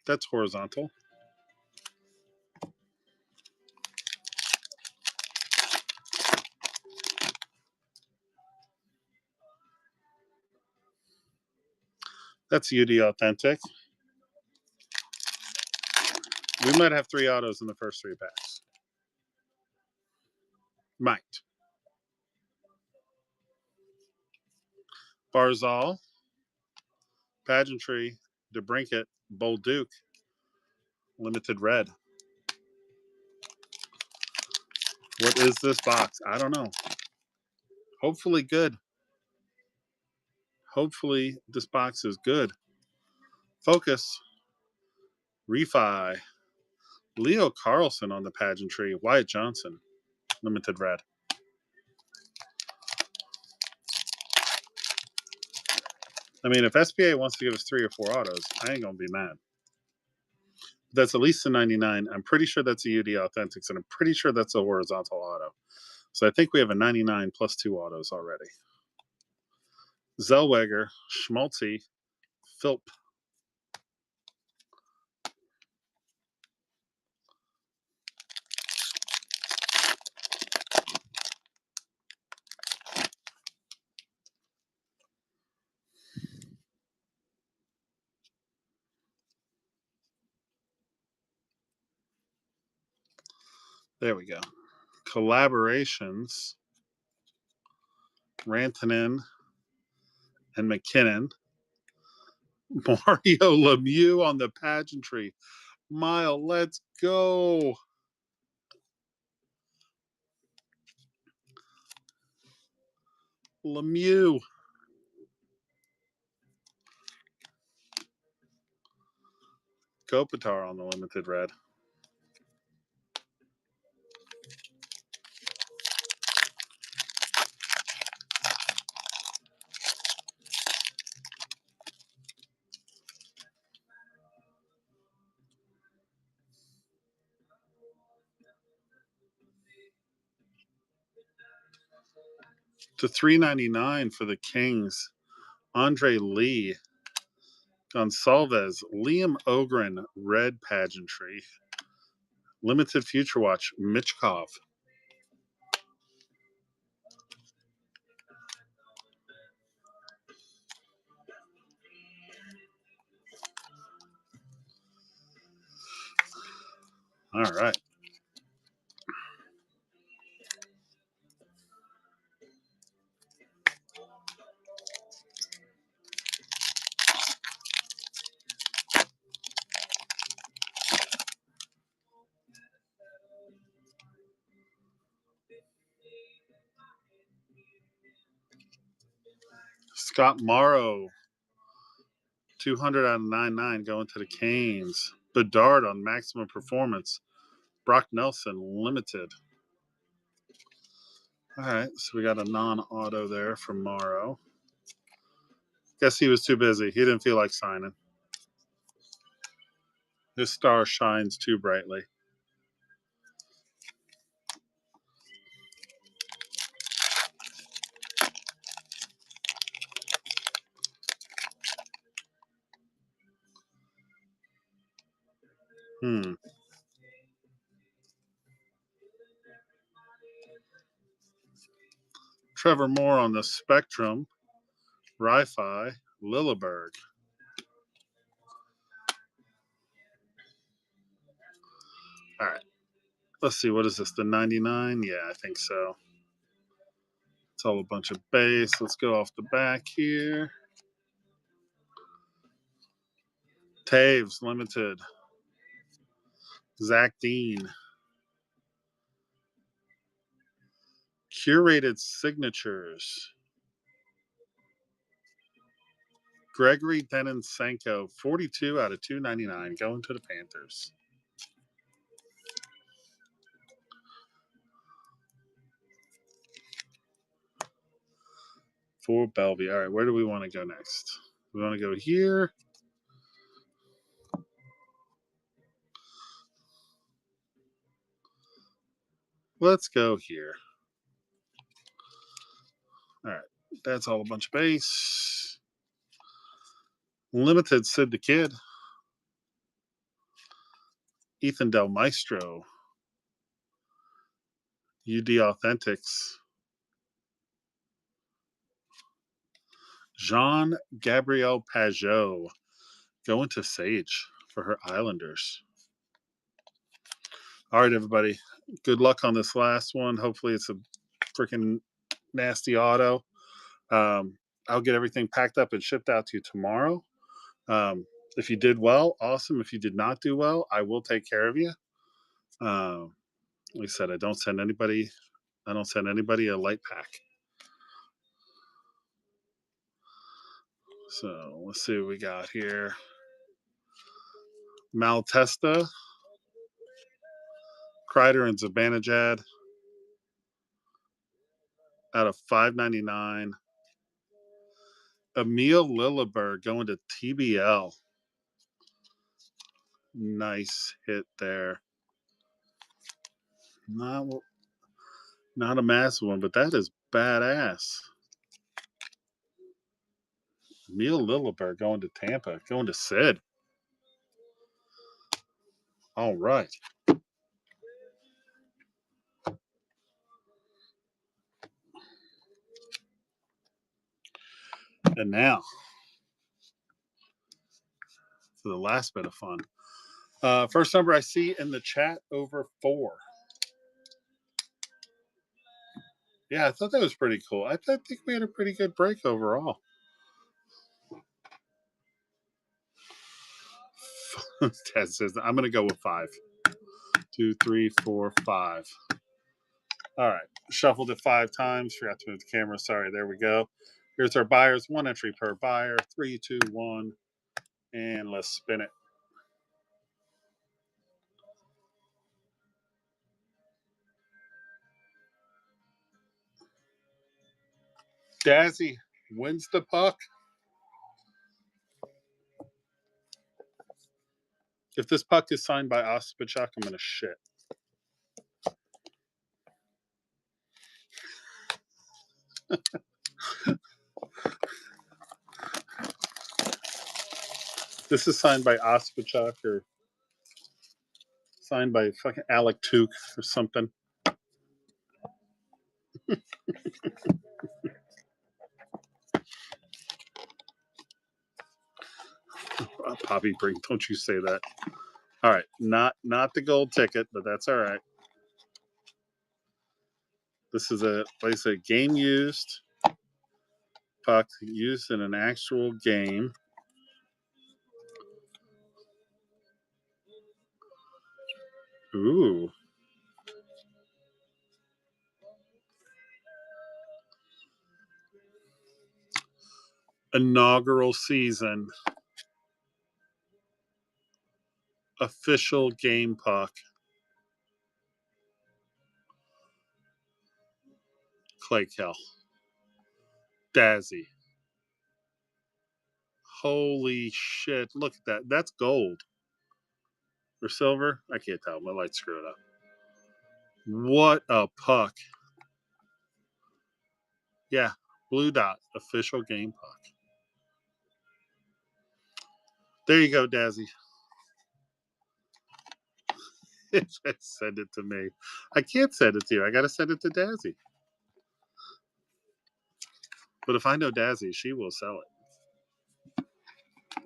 That's horizontal. That's UD Authentic. We might have 3 autos in the first 3 packs. Might. Barzal, Pageantry, DeBrinket, Bold Duke, Limited Red. What is this box? I don't know. Hopefully good. Hopefully this box is good. Focus. Refi. Leo Carlson on the Pageantry. Wyatt Johnson, Limited Red. I mean, if SPA wants to give us 3 or 4 autos, I ain't going to be mad. That's at least a 99. I'm pretty sure that's a UD Authentics, and I'm pretty sure that's a horizontal auto. So I think we have a 99 plus 2 autos already. Zellweger, Schmaltzy, Philp. There we go. Collaborations. Rantanen and McKinnon. Mario Lemieux on the Pageantry. Mile, let's go. Lemieux. Kopitar on the Limited Red. To $3.99 for the Kings. Andre Lee. Gonsalves. Liam Ogren, Red Pageantry. Limited Future Watch, Michkov. All right. Scott Morrow, 200 out of 99 going to the Canes. Bedard on maximum performance. Brock Nelson, limited. All right, so we got a non-auto there from Morrow. Guess he was too busy. He didn't feel like signing. His star shines too brightly. Trevor Moore on the Spectrum. Ri-Fi, Lilleberg. All right. Let's see. What is this? The 99? Yeah, I think so. It's all a bunch of base. Let's go off the back here. Taves, limited. Zach Dean. Curated signatures. Gregory Denensenko, 42 out of 299, going to the Panthers. For Bellevue. All right, where do we want to go next? We want to go here. Let's go here. All right, that's all a bunch of base. Limited Sid the Kid. Ethan Del Maestro. UD Authentics. Jean Gabrielle Pajot going to Sage for her Islanders. All right, everybody. Good luck on this last one. Hopefully it's a freaking nasty auto. I'll get everything packed up and shipped out to you tomorrow. If you did well, awesome. If you did not do well, I will take care of you. Like I said, I don't send anybody a light pack. So let's see what we got here. Maltesta, Kreider, and Zibanejad out of 599. Emil Lilleberg going to TBL. Nice hit there. Not a massive one, but that is badass. Emil Lilleberg going to Tampa, going to Sid. All right. And now for the last bit of fun. First number I see in the chat, over 4. Yeah, I thought that was pretty cool. I think we had a pretty good break overall. Ted says, I'm going to go with 5. 2, 3, 4, 5. All right. Shuffled it 5 times. Forgot to move the camera. Sorry. There we go. Here's our buyers. 1 entry per buyer. 3, 2, 1. And let's spin it. Dazzy wins the puck. If this puck is signed by Ospachuk, I'm going to shit. This is signed by Ospachuk or signed by fucking Alec Tuch or something. Poppy Brink, don't you say that. All right, not the gold ticket, but that's all right. This is a game used puck used in an actual game. Ooh. inaugural season official game puck. Clay Kell. Dazzy. Holy shit. Look at that. That's gold. Or silver? I can't tell. My light screwed up. What a puck. Yeah. Blue Dot. Official game puck. There you go, Dazzy. Send it to me. I can't send it to you. I got to send it to Dazzy. But if I know Dazzy, she will sell it.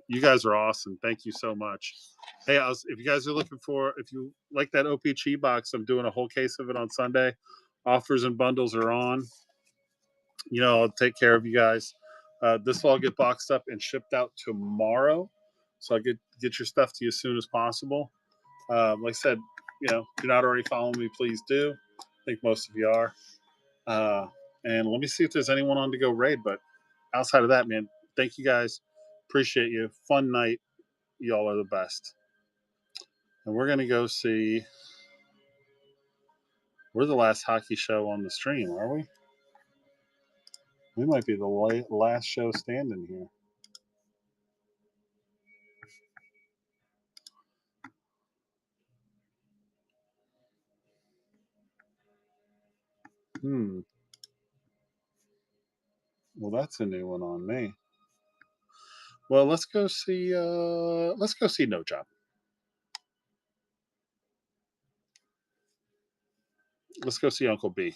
You guys are awesome. Thank you so much. Hey, if you guys are looking for, if you like that OPG box, I'm doing a whole case of it on Sunday. Offers and bundles are on. You know, I'll take care of you guys. This will all get boxed up and shipped out tomorrow. So I'll get your stuff to you as soon as possible. Like I said, you know, if you're not already following me, please do. I think most of you are. And let me see if there's anyone on to go raid. But outside of that, man, thank you guys. Appreciate you. Fun night. Y'all are the best. And we're going to go see. We're the last hockey show on the stream, are we? We might be the last show standing here. Well, that's a new one on me. Well, let's go see No Job. Let's go see Uncle B.